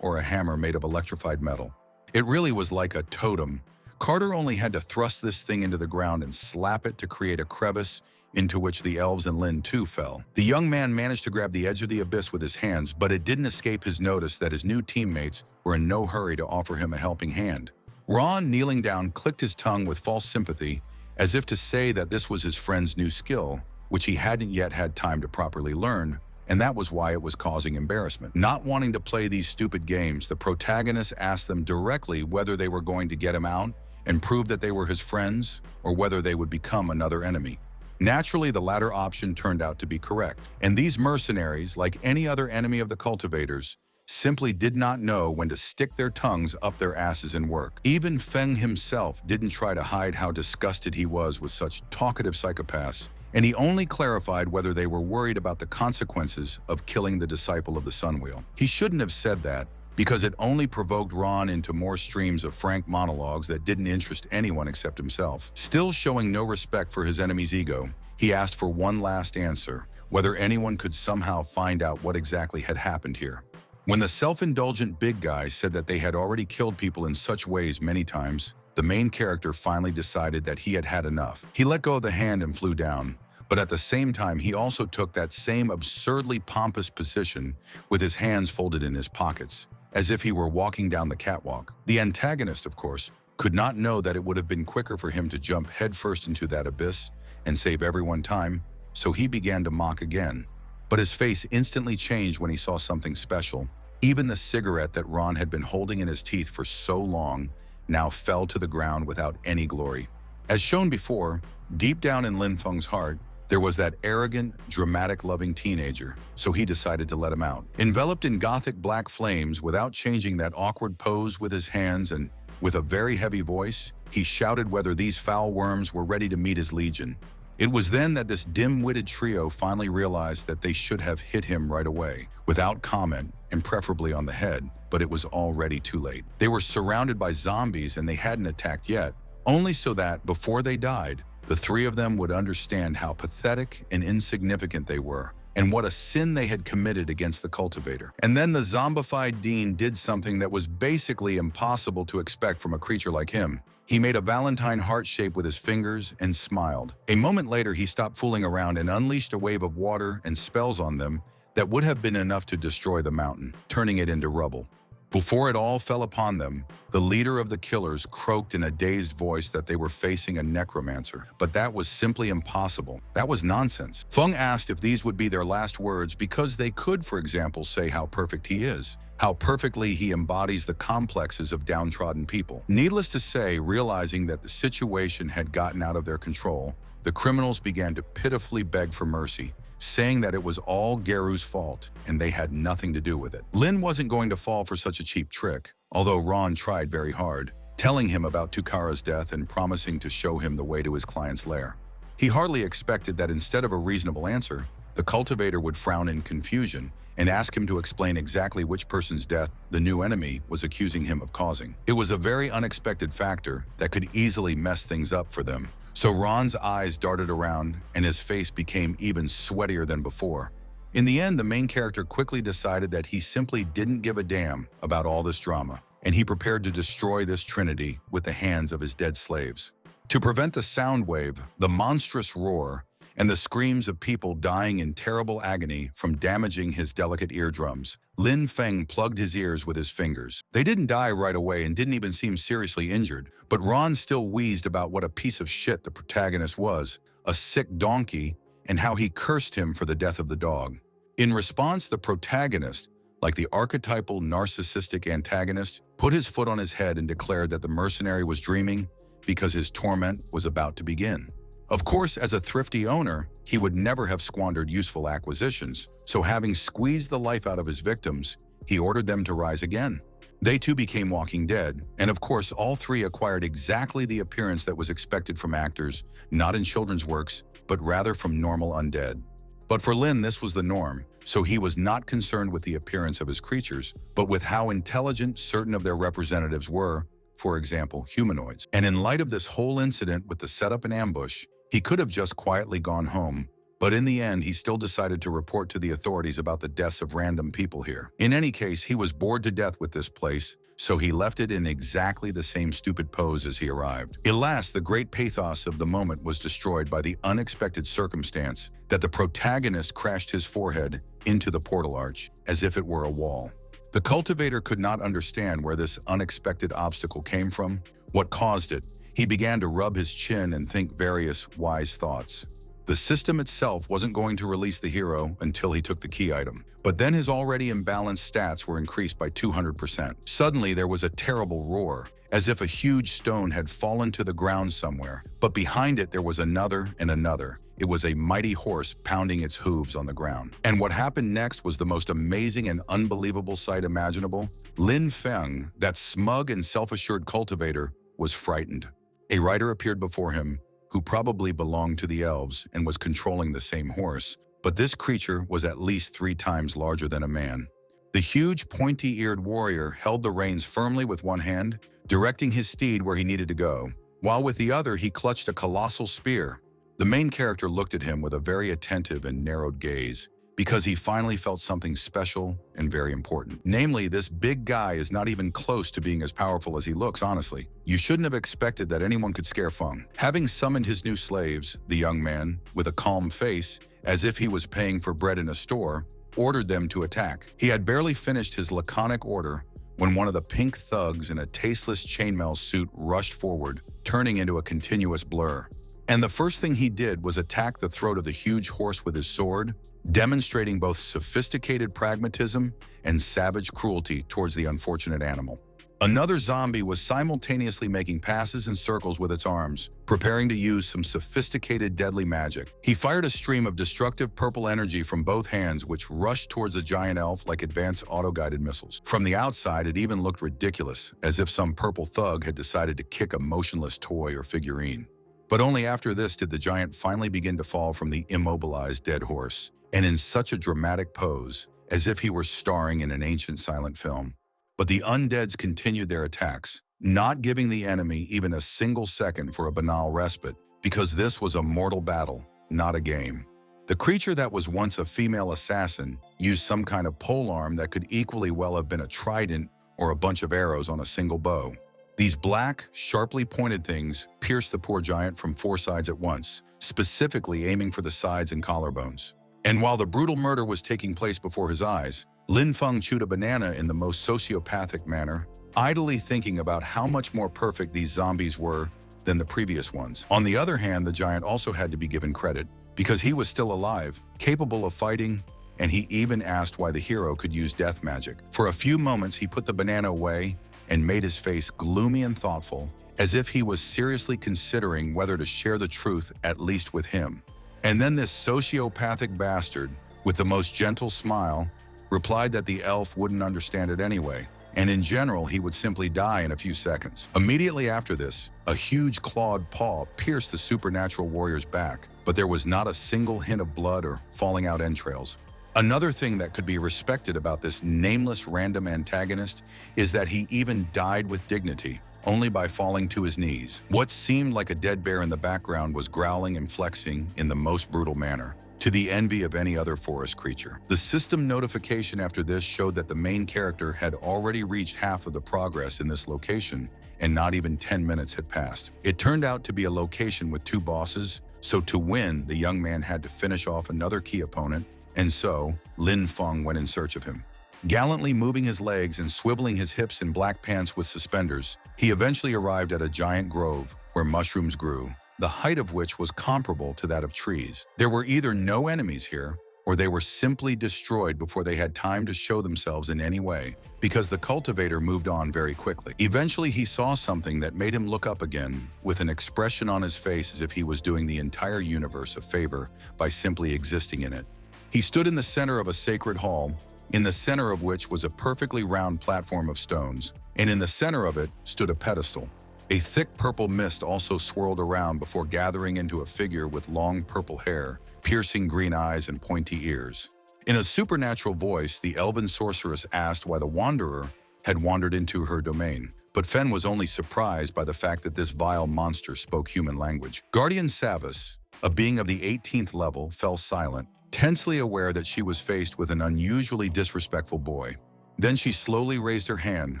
or a hammer made of electrified metal. It really was like a totem. Carter only had to thrust this thing into the ground and slap it to create a crevice into which the elves and Lin too fell. The young man managed to grab the edge of the abyss with his hands, but it didn't escape his notice that his new teammates were in no hurry to offer him a helping hand. Ron, kneeling down, clicked his tongue with false sympathy, as if to say that this was his friend's new skill, which he hadn't yet had time to properly learn, and that was why it was causing embarrassment. Not wanting to play these stupid games, the protagonist asked them directly whether they were going to get him out and prove that they were his friends, or whether they would become another enemy. Naturally, the latter option turned out to be correct, and these mercenaries, like any other enemy of the cultivators, simply did not know when to stick their tongues up their asses and work. Even Feng himself didn't try to hide how disgusted he was with such talkative psychopaths, and he only clarified whether they were worried about the consequences of killing the disciple of the Sunwheel. He shouldn't have said that, because it only provoked Ron into more streams of frank monologues that didn't interest anyone except himself. Still showing no respect for his enemy's ego, he asked for one last answer, whether anyone could somehow find out what exactly had happened here. When the self-indulgent big guy said that they had already killed people in such ways many times, the main character finally decided that he had had enough. He let go of the hand and flew down, but at the same time he also took that same absurdly pompous position with his hands folded in his pockets, as if he were walking down the catwalk. The antagonist, of course, could not know that it would have been quicker for him to jump headfirst into that abyss and save everyone time, so he began to mock again. But his face instantly changed when he saw something special. Even the cigarette that Ron had been holding in his teeth for so long now fell to the ground without any glory. As shown before, deep down in Lin Feng's heart, there was that arrogant, dramatic-loving teenager, so he decided to let him out. Enveloped in gothic black flames without changing that awkward pose with his hands and with a very heavy voice, he shouted whether these foul worms were ready to meet his legion. It was then that this dim-witted trio finally realized that they should have hit him right away, without comment, and preferably on the head, but it was already too late. They were surrounded by zombies and they hadn't attacked yet, only so that, before they died, the three of them would understand how pathetic and insignificant they were, and what a sin they had committed against the cultivator. And then the zombified Dean did something that was basically impossible to expect from a creature like him. He made a Valentine heart shape with his fingers and smiled. A moment later, he stopped fooling around and unleashed a wave of water and spells on them that would have been enough to destroy the mountain, turning it into rubble. Before it all fell upon them, the leader of the killers croaked in a dazed voice that they were facing a necromancer. But that was simply impossible. That was nonsense. Feng asked if these would be their last words because they could, for example, say how perfect he is, how perfectly he embodies the complexes of downtrodden people. Needless to say, realizing that the situation had gotten out of their control, the criminals began to pitifully beg for mercy, saying that it was all Geru's fault and they had nothing to do with it. Lin wasn't going to fall for such a cheap trick, although Ron tried very hard, telling him about Tukara's death and promising to show him the way to his client's lair. He hardly expected that instead of a reasonable answer, the cultivator would frown in confusion and ask him to explain exactly which person's death the new enemy was accusing him of causing. It was a very unexpected factor that could easily mess things up for them. So Ron's eyes darted around and his face became even sweatier than before. In the end, the main character quickly decided that he simply didn't give a damn about all this drama, and he prepared to destroy this trinity with the hands of his dead slaves. To prevent the sound wave, the monstrous roar, and the screams of people dying in terrible agony from damaging his delicate eardrums, Lin Feng plugged his ears with his fingers. They didn't die right away and didn't even seem seriously injured, but Ron still wheezed about what a piece of shit the protagonist was, a sick donkey, and how he cursed him for the death of the dog. In response, the protagonist, like the archetypal narcissistic antagonist, put his foot on his head and declared that the mercenary was dreaming because his torment was about to begin. Of course, as a thrifty owner, he would never have squandered useful acquisitions, so having squeezed the life out of his victims, he ordered them to rise again. They too became walking dead, and of course all three acquired exactly the appearance that was expected from actors, not in children's works, but rather from normal undead. But for Lin, this was the norm, so he was not concerned with the appearance of his creatures, but with how intelligent certain of their representatives were, for example, humanoids. And in light of this whole incident with the setup and ambush, he could have just quietly gone home, but in the end, he still decided to report to the authorities about the deaths of random people here. In any case, he was bored to death with this place, so he left it in exactly the same stupid pose as he arrived. Alas, the great pathos of the moment was destroyed by the unexpected circumstance that the protagonist crashed his forehead into the portal arch, as if it were a wall. The cultivator could not understand where this unexpected obstacle came from, what caused it. He began to rub his chin and think various wise thoughts. The system itself wasn't going to release the hero until he took the key item, but then his already imbalanced stats were increased by 200%. Suddenly, there was a terrible roar, as if a huge stone had fallen to the ground somewhere, but behind it there was another and another, it was a mighty horse pounding its hooves on the ground. And what happened next was the most amazing and unbelievable sight imaginable. Lin Feng, that smug and self-assured cultivator, was frightened. A rider appeared before him, who probably belonged to the elves and was controlling the same horse, but this creature was at least 3 times larger than a man. The huge, pointy-eared warrior held the reins firmly with one hand, directing his steed where he needed to go, while with the other he clutched a colossal spear. The main character looked at him with a very attentive and narrowed gaze, because he finally felt something special and very important. Namely, this big guy is not even close to being as powerful as he looks, honestly. You shouldn't have expected that anyone could scare Feng. Having summoned his new slaves, the young man, with a calm face, as if he was paying for bread in a store, ordered them to attack. He had barely finished his laconic order when one of the pink thugs in a tasteless chainmail suit rushed forward, turning into a continuous blur. And the first thing he did was attack the throat of the huge horse with his sword, demonstrating both sophisticated pragmatism and savage cruelty towards the unfortunate animal. Another zombie was simultaneously making passes and circles with its arms, preparing to use some sophisticated deadly magic. He fired a stream of destructive purple energy from both hands which rushed towards the giant elf like advanced auto-guided missiles. From the outside, it even looked ridiculous, as if some purple thug had decided to kick a motionless toy or figurine. But only after this did the giant finally begin to fall from the immobilized dead horse, and in such a dramatic pose, as if he were starring in an ancient silent film. But the undeads continued their attacks, not giving the enemy even a single second for a banal respite, because this was a mortal battle, not a game. The creature that was once a female assassin used some kind of polearm that could equally well have been a trident or a bunch of arrows on a single bow. These black, sharply pointed things pierced the poor giant from 4 sides at once, specifically aiming for the sides and collarbones. And while the brutal murder was taking place before his eyes, Lin Feng chewed a banana in the most sociopathic manner, idly thinking about how much more perfect these zombies were than the previous ones. On the other hand, the giant also had to be given credit, because he was still alive, capable of fighting, and he even asked why the hero could use death magic. For a few moments, he put the banana away and made his face gloomy and thoughtful, as if he was seriously considering whether to share the truth at least with him. And then this sociopathic bastard, with the most gentle smile, replied that the elf wouldn't understand it anyway, and in general he would simply die in a few seconds. Immediately after this, a huge clawed paw pierced the supernatural warrior's back, but there was not a single hint of blood or falling out entrails. Another thing that could be respected about this nameless random antagonist is that he even died with dignity, only by falling to his knees. What seemed like a dead bear in the background was growling and flexing in the most brutal manner, to the envy of any other forest creature. The system notification after this showed that the main character had already reached half of the progress in this location, and not even 10 minutes had passed. It turned out to be a location with 2 bosses, so to win, the young man had to finish off another key opponent, and so Lin Feng went in search of him. Gallantly moving his legs and swiveling his hips in black pants with suspenders, he eventually arrived at a giant grove where mushrooms grew, the height of which was comparable to that of trees. There were either no enemies here, or they were simply destroyed before they had time to show themselves in any way, because the cultivator moved on very quickly. Eventually, he saw something that made him look up again, with an expression on his face as if he was doing the entire universe a favor by simply existing in it. He stood in the center of a sacred hall, in the center of which was a perfectly round platform of stones, and in the center of it stood a pedestal. A thick purple mist also swirled around before gathering into a figure with long purple hair, piercing green eyes, and pointy ears. In a supernatural voice, the elven sorceress asked why the wanderer had wandered into her domain, but Fen was only surprised by the fact that this vile monster spoke human language. Guardian Savas, a being of the 18th level, fell silent, tensely aware that she was faced with an unusually disrespectful boy. Then she slowly raised her hand,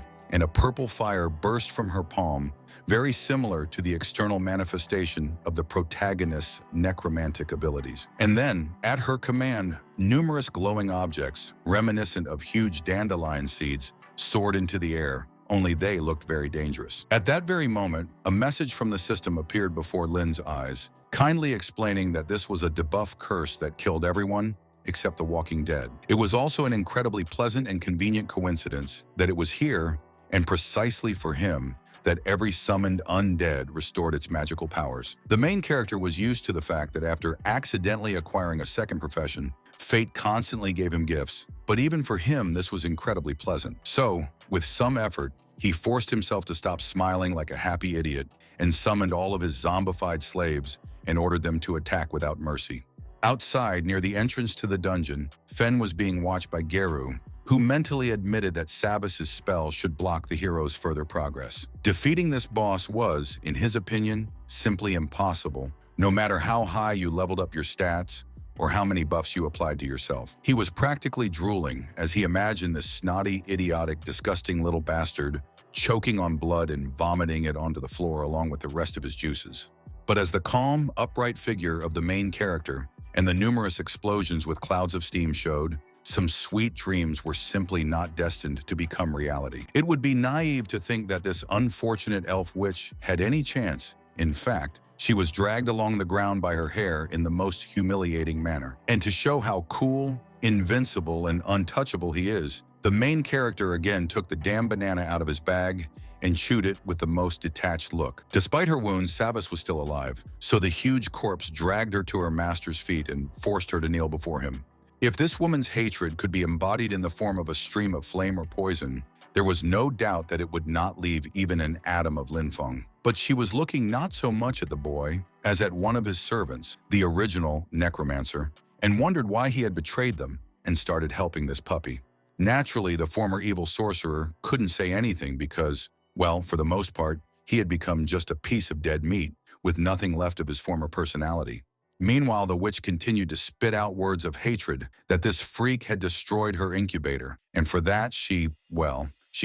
and a purple fire burst from her palm, very similar to the external manifestation of the protagonist's necromantic abilities. And then, at her command, numerous glowing objects, reminiscent of huge dandelion seeds, soared into the air, only they looked very dangerous. At that very moment, a message from the system appeared before Lin's eyes, kindly explaining that this was a debuff curse that killed everyone except the walking dead. It was also an incredibly pleasant and convenient coincidence that it was here, and precisely for him, that every summoned undead restored its magical powers. The main character was used to the fact that after accidentally acquiring a second profession, fate constantly gave him gifts, but even for him this was incredibly pleasant. So, with some effort, he forced himself to stop smiling like a happy idiot and summoned all of his zombified slaves and ordered them to attack without mercy. Outside, near the entrance to the dungeon, Fen was being watched by Geru, who mentally admitted that Savas's spell should block the hero's further progress. Defeating this boss was, in his opinion, simply impossible, no matter how high you leveled up your stats or how many buffs you applied to yourself. He was practically drooling as he imagined this snotty, idiotic, disgusting little bastard choking on blood and vomiting it onto the floor along with the rest of his juices. But as the calm, upright figure of the main character and the numerous explosions with clouds of steam showed, some sweet dreams were simply not destined to become reality. It would be naive to think that this unfortunate elf witch had any chance. In fact, she was dragged along the ground by her hair in the most humiliating manner. And to show how cool, invincible, and untouchable he is, the main character again took the damn banana out of his bag and chewed it with the most detached look. Despite her wounds, Savas was still alive, so the huge corpse dragged her to her master's feet and forced her to kneel before him. If this woman's hatred could be embodied in the form of a stream of flame or poison, there was no doubt that it would not leave even an atom of Linfeng. But she was looking not so much at the boy as at one of his servants, the original necromancer, and wondered why he had betrayed them and started helping this puppy. Naturally, the former evil sorcerer couldn't say anything because, well, for the most part, he had become just a piece of dead meat with nothing left of his former personality. Meanwhile, the witch continued to spit out words of hatred that this freak had destroyed her incubator, and for that she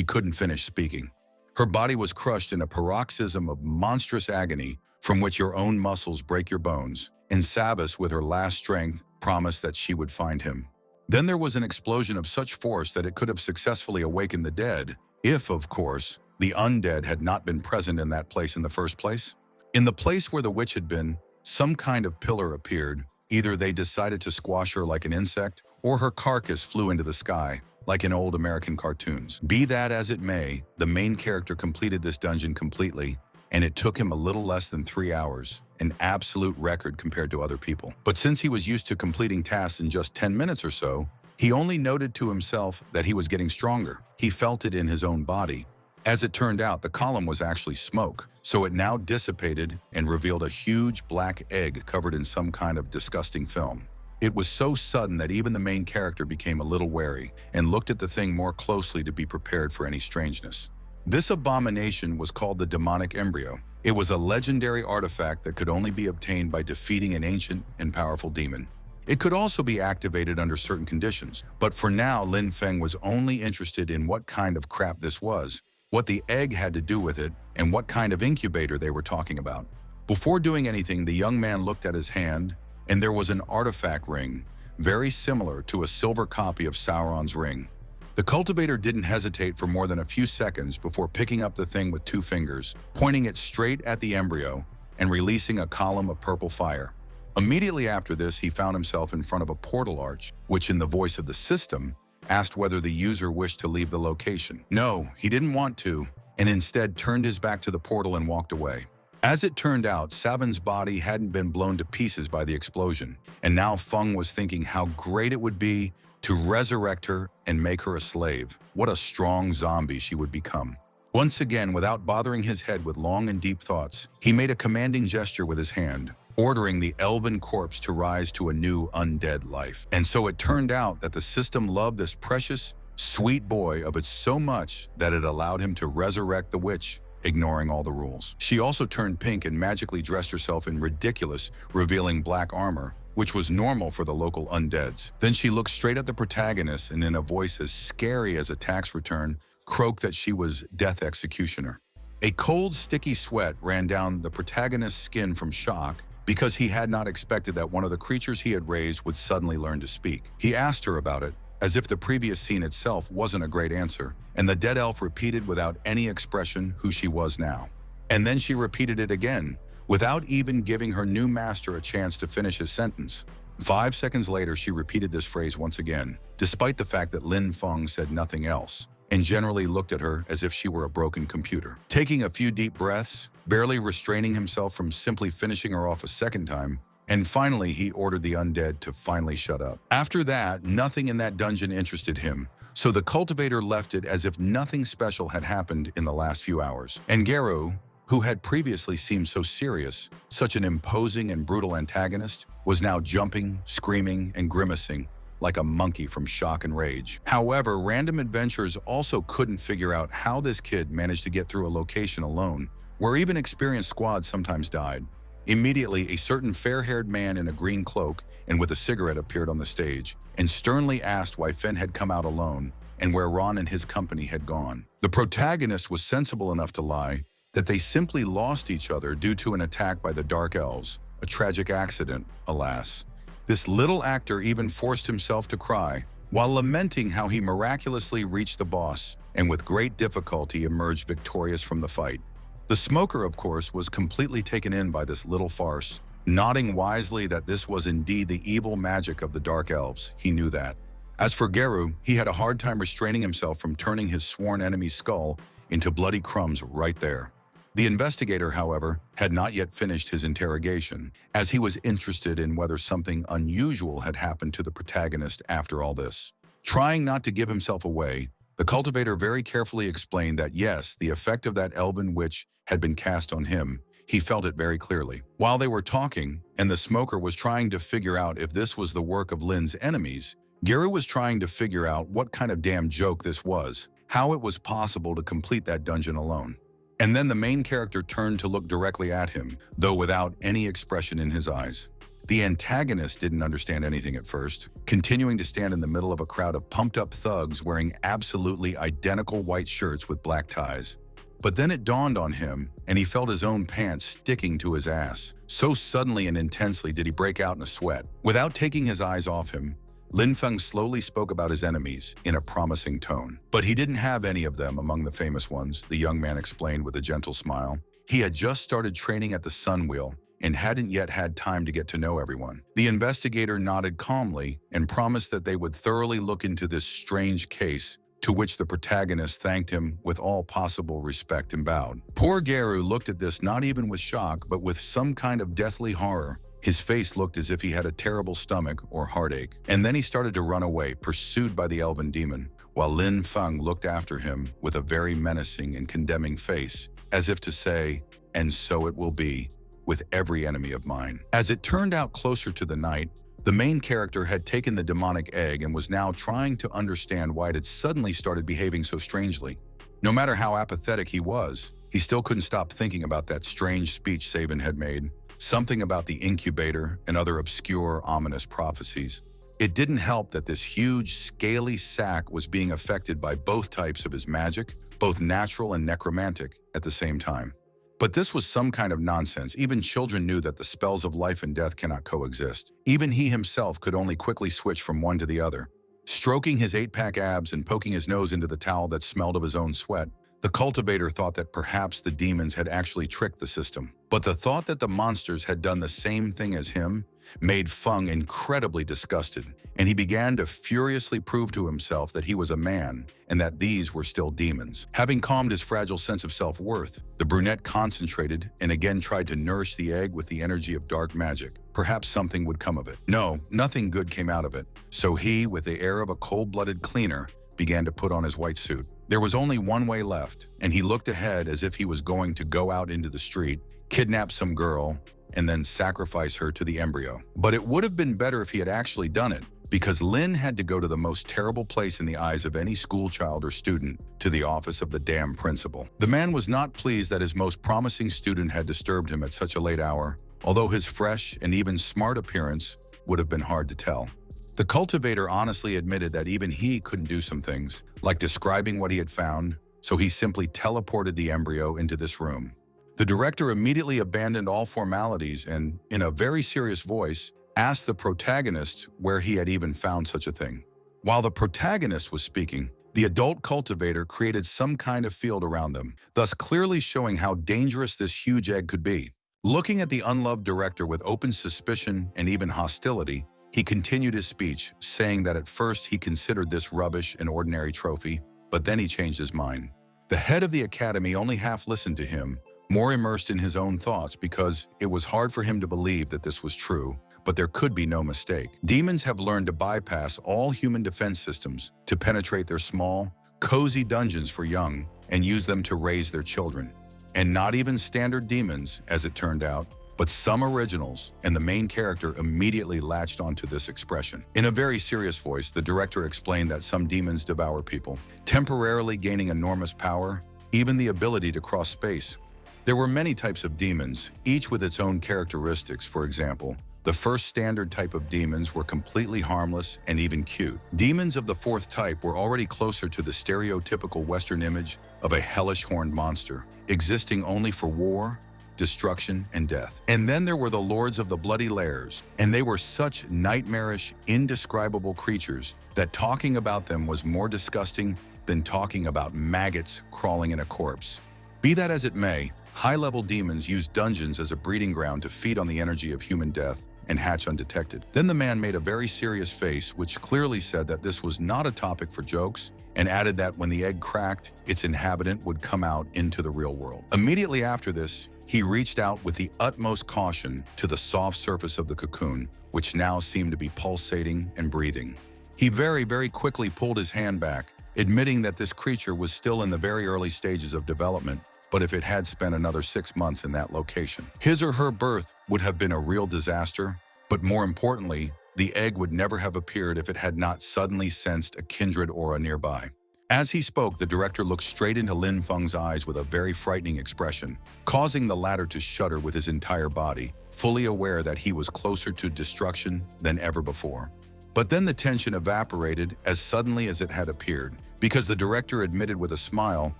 couldn't finish speaking. Her body was crushed in a paroxysm of monstrous agony from which your own muscles break your bones, and Savas, with her last strength, promised that she would find him. Then there was an explosion of such force that it could have successfully awakened the dead, if, of course, the undead had not been present in that place in the first place. In the place where the witch had been, some kind of pillar appeared. Either they decided to squash her like an insect, or her carcass flew into the sky, like in old American cartoons. Be that as it may, the main character completed this dungeon completely, and it took him a little less than 3 hours, an absolute record compared to other people. But since he was used to completing tasks in just 10 minutes or so, he only noted to himself that he was getting stronger. He felt it in his own body. As it turned out, the column was actually smoke, so it now dissipated and revealed a huge black egg covered in some kind of disgusting film. It was so sudden that even the main character became a little wary and looked at the thing more closely to be prepared for any strangeness. This abomination was called the demonic embryo. It was a legendary artifact that could only be obtained by defeating an ancient and powerful demon. It could also be activated under certain conditions, but for now, Lin Feng was only interested in what kind of crap this was, what the egg had to do with it, and what kind of incubator they were talking about. Before doing anything, the young man looked at his hand, and there was an artifact ring, very similar to a silver copy of Sauron's ring. The cultivator didn't hesitate for more than a few seconds before picking up the thing with 2 fingers, pointing it straight at the embryo, and releasing a column of purple fire. Immediately after this, he found himself in front of a portal arch, which in the voice of the system, asked whether the user wished to leave the location. No, he didn't want to, and instead turned his back to the portal and walked away. As it turned out, Savin's body hadn't been blown to pieces by the explosion, and now Feng was thinking how great it would be to resurrect her and make her a slave. What a strong zombie she would become. Once again, without bothering his head with long and deep thoughts, he made a commanding gesture with his hand, ordering the elven corpse to rise to a new undead life. And so it turned out that the system loved this precious, sweet boy of it so much that it allowed him to resurrect the witch, ignoring all the rules. She also turned pink and magically dressed herself in ridiculous, revealing black armor, which was normal for the local undeads. Then she looked straight at the protagonist and in a voice as scary as a tax return, croaked that she was Death Executioner. A cold, sticky sweat ran down the protagonist's skin from shock because he had not expected that one of the creatures he had raised would suddenly learn to speak. He asked her about it, as if the previous scene itself wasn't a great answer, and the dead elf repeated without any expression who she was now. And then she repeated it again, without even giving her new master a chance to finish his sentence. 5 seconds later, she repeated this phrase once again, despite the fact that Lin Feng said nothing else. and generally looked at her as if she were a broken computer. Taking a few deep breaths, barely restraining himself from simply finishing her off a second time, and finally he ordered the undead to finally shut up. After that, nothing in that dungeon interested him, so the cultivator left it as if nothing special had happened in the last few hours. And Geru, who had previously seemed so serious, such an imposing and brutal antagonist, was now jumping, screaming, and grimacing like a monkey from shock and rage. However, random adventurers also couldn't figure out how this kid managed to get through a location alone, where even experienced squads sometimes died. Immediately, a certain fair-haired man in a green cloak and with a cigarette appeared on the stage and sternly asked why Finn had come out alone and where Ron and his company had gone. The protagonist was sensible enough to lie that they simply lost each other due to an attack by the Dark Elves, a tragic accident, alas. This little actor even forced himself to cry while lamenting how he miraculously reached the boss and with great difficulty emerged victorious from the fight. The smoker, of course, was completely taken in by this little farce, nodding wisely that this was indeed the evil magic of the Dark Elves. He knew that. As for Geru, he had a hard time restraining himself from turning his sworn enemy's skull into bloody crumbs right there. The investigator, however, had not yet finished his interrogation, as he was interested in whether something unusual had happened to the protagonist after all this. Trying not to give himself away, the cultivator very carefully explained that yes, the effect of that elven witch had been cast on him. He felt it very clearly. While they were talking, and the smoker was trying to figure out if this was the work of Lin's enemies, Geru was trying to figure out what kind of damn joke this was, how it was possible to complete that dungeon alone. And then the main character turned to look directly at him, though without any expression in his eyes. The antagonist didn't understand anything at first, continuing to stand in the middle of a crowd of pumped-up thugs wearing absolutely identical white shirts with black ties. But then it dawned on him, and he felt his own pants sticking to his ass. So suddenly and intensely did he break out in a sweat. Without taking his eyes off him, Lin Feng slowly spoke about his enemies in a promising tone. But he didn't have any of them among the famous ones, the young man explained with a gentle smile. He had just started training at the Sun Wheel and hadn't yet had time to get to know everyone. The investigator nodded calmly and promised that they would thoroughly look into this strange case, to which the protagonist thanked him with all possible respect and bowed. Poor Geru looked at this not even with shock, but with some kind of deathly horror. His face looked as if he had a terrible stomach or heartache. And then he started to run away, pursued by the elven demon, while Lin Feng looked after him with a very menacing and condemning face, as if to say, "And so it will be with every enemy of mine." As it turned out closer to the night, the main character had taken the demonic egg and was now trying to understand why it had suddenly started behaving so strangely. No matter how apathetic he was, he still couldn't stop thinking about that strange speech Sabin had made, something about the incubator and other obscure, ominous prophecies. It didn't help that this huge, scaly sack was being affected by both types of his magic, both natural and necromantic, at the same time. But this was some kind of nonsense. Even children knew that the spells of life and death cannot coexist. Even he himself could only quickly switch from one to the other. Stroking his 8-pack abs and poking his nose into the towel that smelled of his own sweat, the cultivator thought that perhaps the demons had actually tricked the system. But the thought that the monsters had done the same thing as him made Feng incredibly disgusted, and he began to furiously prove to himself that he was a man and that these were still demons. Having calmed his fragile sense of self-worth, the brunette concentrated and again tried to nourish the egg with the energy of dark magic. Perhaps something would come of it. No, nothing good came out of it. So he, with the air of a cold-blooded cleaner, began to put on his white suit. There was only one way left, and he looked ahead as if he was going to go out into the street, kidnap some girl, and then sacrifice her to the embryo. But it would have been better if he had actually done it, because Lin had to go to the most terrible place in the eyes of any schoolchild or student, to the office of the damn principal. The man was not pleased that his most promising student had disturbed him at such a late hour, although his fresh and even smart appearance would have been hard to tell. The cultivator honestly admitted that even he couldn't do some things, like describing what he had found, so he simply teleported the embryo into this room. The director immediately abandoned all formalities and, in a very serious voice, asked the protagonist where he had even found such a thing. While the protagonist was speaking, the adult cultivator created some kind of field around them, thus clearly showing how dangerous this huge egg could be. Looking at the unloved director with open suspicion and even hostility, he continued his speech, saying that at first he considered this rubbish an ordinary trophy, but then he changed his mind. The head of the academy only half listened to him, more immersed in his own thoughts because it was hard for him to believe that this was true, but there could be no mistake. Demons have learned to bypass all human defense systems to penetrate their small, cozy dungeons for young and use them to raise their children. And not even standard demons, as it turned out, but some originals, and the main character immediately latched onto this expression. In a very serious voice, the director explained that some demons devour people, temporarily gaining enormous power, even the ability to cross space. There were many types of demons, each with its own characteristics. For example, the first standard type of demons were completely harmless and even cute. Demons of the fourth type were already closer to the stereotypical Western image of a hellish horned monster, existing only for war, destruction, and death. And then there were the Lords of the Bloody Lairs, and they were such nightmarish, indescribable creatures that talking about them was more disgusting than talking about maggots crawling in a corpse. Be that as it may, high-level demons use dungeons as a breeding ground to feed on the energy of human death and hatch undetected. Then the man made a very serious face, which clearly said that this was not a topic for jokes, and added that when the egg cracked, its inhabitant would come out into the real world. Immediately after this, he reached out with the utmost caution to the soft surface of the cocoon, which now seemed to be pulsating and breathing. He very quickly pulled his hand back, admitting that this creature was still in the very early stages of development, but if it had spent another 6 months in that location, his or her birth would have been a real disaster, but more importantly, the egg would never have appeared if it had not suddenly sensed a kindred aura nearby. As he spoke, the director looked straight into Lin Feng's eyes with a very frightening expression, causing the latter to shudder with his entire body, fully aware that he was closer to destruction than ever before. But then the tension evaporated as suddenly as it had appeared, because the director admitted with a smile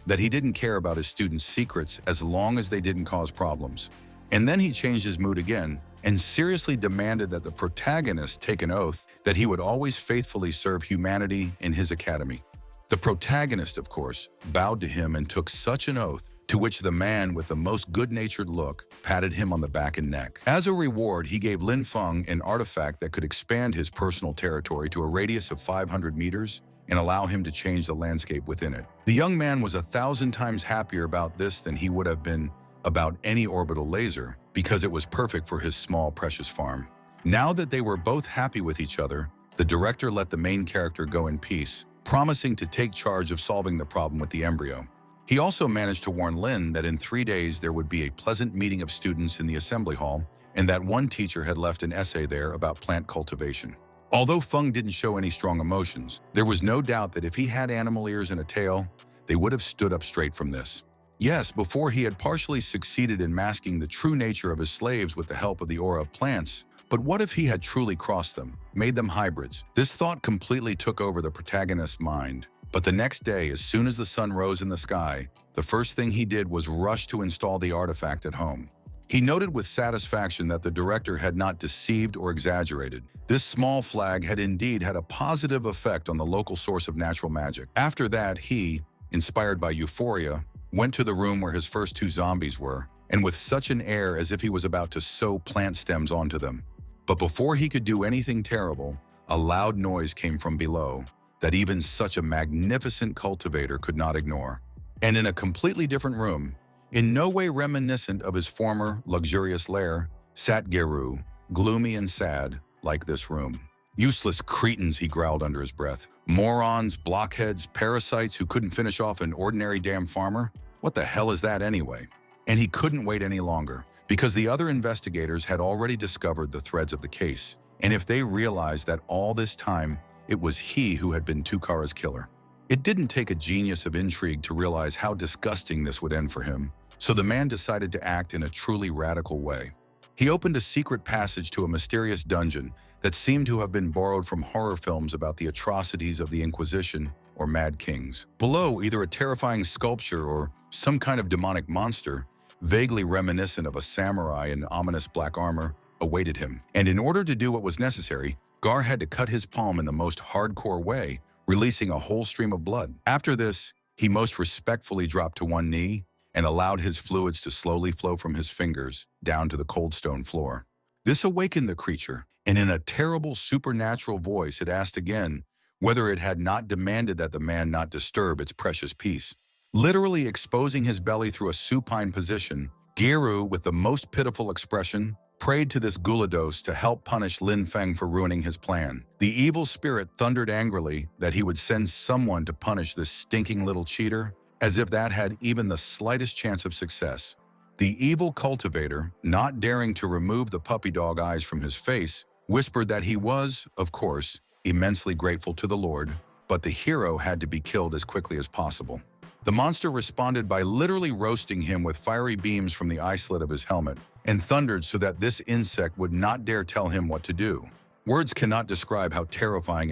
that he didn't care about his students' secrets as long as they didn't cause problems. And then he changed his mood again and seriously demanded that the protagonist take an oath that he would always faithfully serve humanity in his academy. The protagonist, of course, bowed to him and took such an oath, to which the man with the most good-natured look patted him on the back and neck. As a reward, he gave Lin Feng an artifact that could expand his personal territory to a radius of 500 meters and allow him to change the landscape within it. The young man was 1,000 times happier about this than he would have been about any orbital laser, because it was perfect for his small, precious farm. Now that they were both happy with each other, the director let the main character go in peace, promising to take charge of solving the problem with the embryo. He also managed to warn Lin that in 3 days there would be a pleasant meeting of students in the assembly hall, and that one teacher had left an essay there about plant cultivation. Although Feng didn't show any strong emotions, there was no doubt that if he had animal ears and a tail, they would have stood up straight from this. Yes, before he had partially succeeded in masking the true nature of his slaves with the help of the aura of plants, but what if he had truly crossed them, made them hybrids? This thought completely took over the protagonist's mind. But the next day, as soon as the sun rose in the sky, the first thing he did was rush to install the artifact at home. He noted with satisfaction that the director had not deceived or exaggerated. This small flag had indeed had a positive effect on the local source of natural magic. After that, he, inspired by euphoria, went to the room where his first 2 zombies were, and with such an air as if he was about to sew plant stems onto them. But before he could do anything terrible, a loud noise came from below that even such a magnificent cultivator could not ignore. And in a completely different room, in no way reminiscent of his former luxurious lair, sat Geru, gloomy and sad, like this room. "Useless cretins," he growled under his breath. "Morons, blockheads, parasites who couldn't finish off an ordinary damn farmer? What the hell is that anyway?" And he couldn't wait any longer, because the other investigators had already discovered the threads of the case. And if they realized that all this time, it was he who had been Tukara's killer. It didn't take a genius of intrigue to realize how disgusting this would end for him, so the man decided to act in a truly radical way. He opened a secret passage to a mysterious dungeon that seemed to have been borrowed from horror films about the atrocities of the Inquisition or Mad Kings. Below, either a terrifying sculpture or some kind of demonic monster, vaguely reminiscent of a samurai in ominous black armor, awaited him. And in order to do what was necessary, Gar had to cut his palm in the most hardcore way, releasing a whole stream of blood. After this, he most respectfully dropped to one knee and allowed his fluids to slowly flow from his fingers down to the cold stone floor. This awakened the creature, and in a terrible supernatural voice it asked again, whether it had not demanded that the man not disturb its precious peace. Literally exposing his belly through a supine position, Geru, with the most pitiful expression, prayed to this gulados to help punish Lin Feng for ruining his plan. The evil spirit thundered angrily that he would send someone to punish this stinking little cheater, as if that had even the slightest chance of success. The evil cultivator, not daring to remove the puppy dog eyes from his face, whispered that he was, of course, immensely grateful to the Lord, but the hero had to be killed as quickly as possible. The monster responded by literally roasting him with fiery beams from the eye slit of his helmet, and thundered so that this insect would not dare tell him what to do. Words cannot describe how terrifying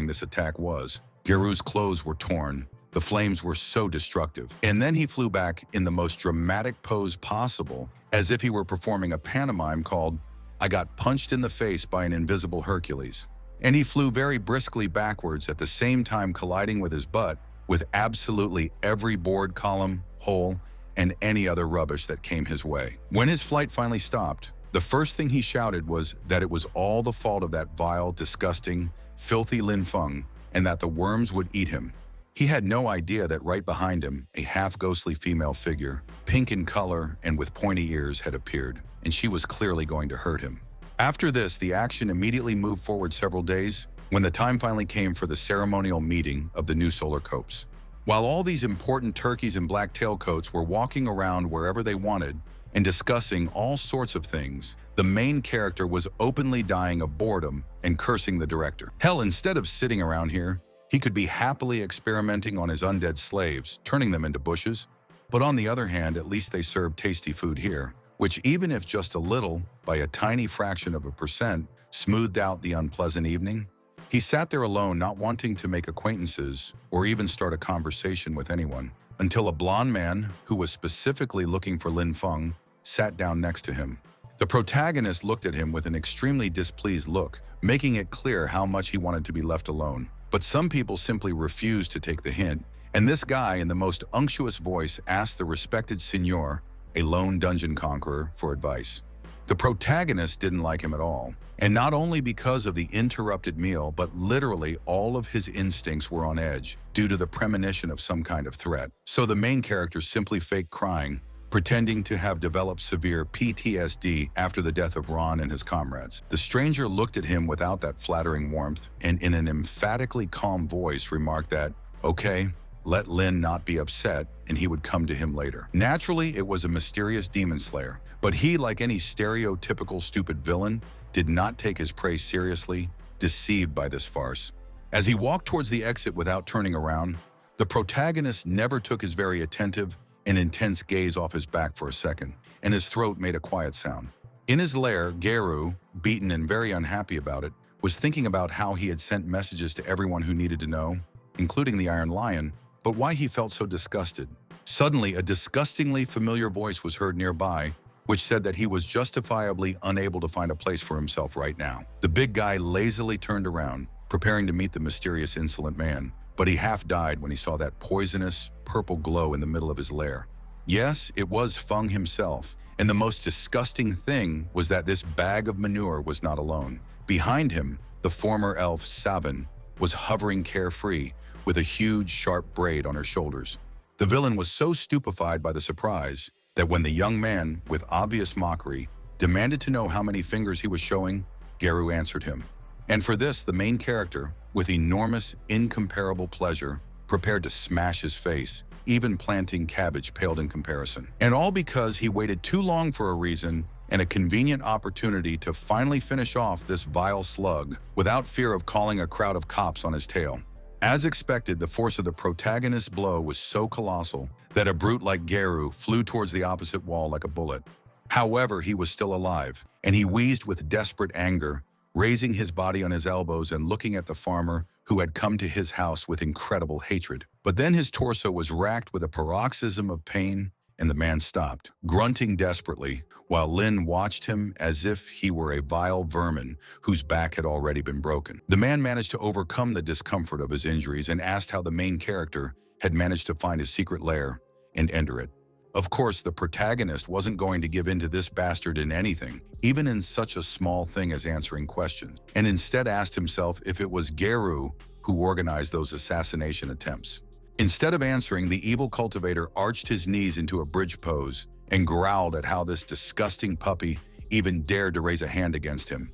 this attack was. Geru's clothes were torn. The flames were so destructive. And then he flew back in the most dramatic pose possible, as if he were performing a pantomime called, "I got punched in the face by an invisible Hercules." And he flew very briskly backwards, at the same time colliding with his butt with absolutely every board, column, hole, and any other rubbish that came his way. When his flight finally stopped, the first thing he shouted was that it was all the fault of that vile, disgusting, filthy Lin Feng, and that the worms would eat him. He had no idea that right behind him, a half-ghostly female figure, pink in color and with pointy ears, had appeared, and she was clearly going to hurt him. After this, the action immediately moved forward several days, when the time finally came for the ceremonial meeting of the new solar copes. While all these important turkeys in black tailcoats were walking around wherever they wanted and discussing all sorts of things, the main character was openly dying of boredom and cursing the director. Hell, instead of sitting around here, he could be happily experimenting on his undead slaves, turning them into bushes. But on the other hand, at least they served tasty food here, which, even if just a little, by a tiny fraction of a percent, smoothed out the unpleasant evening. He sat there alone, not wanting to make acquaintances or even start a conversation with anyone, until a blonde man, who was specifically looking for Lin Feng, sat down next to him. The protagonist looked at him with an extremely displeased look, making it clear how much he wanted to be left alone. But some people simply refused to take the hint, and this guy, in the most unctuous voice, asked the respected signor, a lone dungeon conqueror, for advice. The protagonist didn't like him at all, and not only because of the interrupted meal, but literally all of his instincts were on edge due to the premonition of some kind of threat. So the main character simply faked crying, pretending to have developed severe PTSD after the death of Ron and his comrades. The stranger looked at him without that flattering warmth and in an emphatically calm voice remarked that, okay, let Lin not be upset, and he would come to him later. Naturally, it was a mysterious demon slayer, but he, like any stereotypical stupid villain, did not take his prey seriously, deceived by this farce. As he walked towards the exit without turning around, the protagonist never took his very attentive and intense gaze off his back for a second, and his throat made a quiet sound. In his lair, Geru, beaten and very unhappy about it, was thinking about how he had sent messages to everyone who needed to know, including the Iron Lion, but why he felt so disgusted. Suddenly, a disgustingly familiar voice was heard nearby, which said that he was justifiably unable to find a place for himself right now. The big guy lazily turned around, preparing to meet the mysterious insolent man, but he half died when he saw that poisonous, purple glow in the middle of his lair. Yes, it was Feng himself, and the most disgusting thing was that this bag of manure was not alone. Behind him, the former elf Savin was hovering carefree, with a huge, sharp braid on her shoulders. The villain was so stupefied by the surprise that when the young man, with obvious mockery, demanded to know how many fingers he was showing, Geru answered him. And for this, the main character, with enormous, incomparable pleasure, prepared to smash his face, even planting cabbage paled in comparison. And all because he waited too long for a reason and a convenient opportunity to finally finish off this vile slug without fear of calling a crowd of cops on his tail. As expected, the force of the protagonist's blow was so colossal that a brute like Geru flew towards the opposite wall like a bullet. However, he was still alive, and he wheezed with desperate anger, raising his body on his elbows and looking at the farmer who had come to his house with incredible hatred. But then his torso was racked with a paroxysm of pain, and the man stopped, grunting desperately, while Lin watched him as if he were a vile vermin whose back had already been broken. The man managed to overcome the discomfort of his injuries and asked how the main character had managed to find his secret lair and enter it. Of course, the protagonist wasn't going to give in to this bastard in anything, even in such a small thing as answering questions, and instead asked himself if it was Geru who organized those assassination attempts. Instead of answering, the evil cultivator arched his knees into a bridge pose and growled at how this disgusting puppy even dared to raise a hand against him.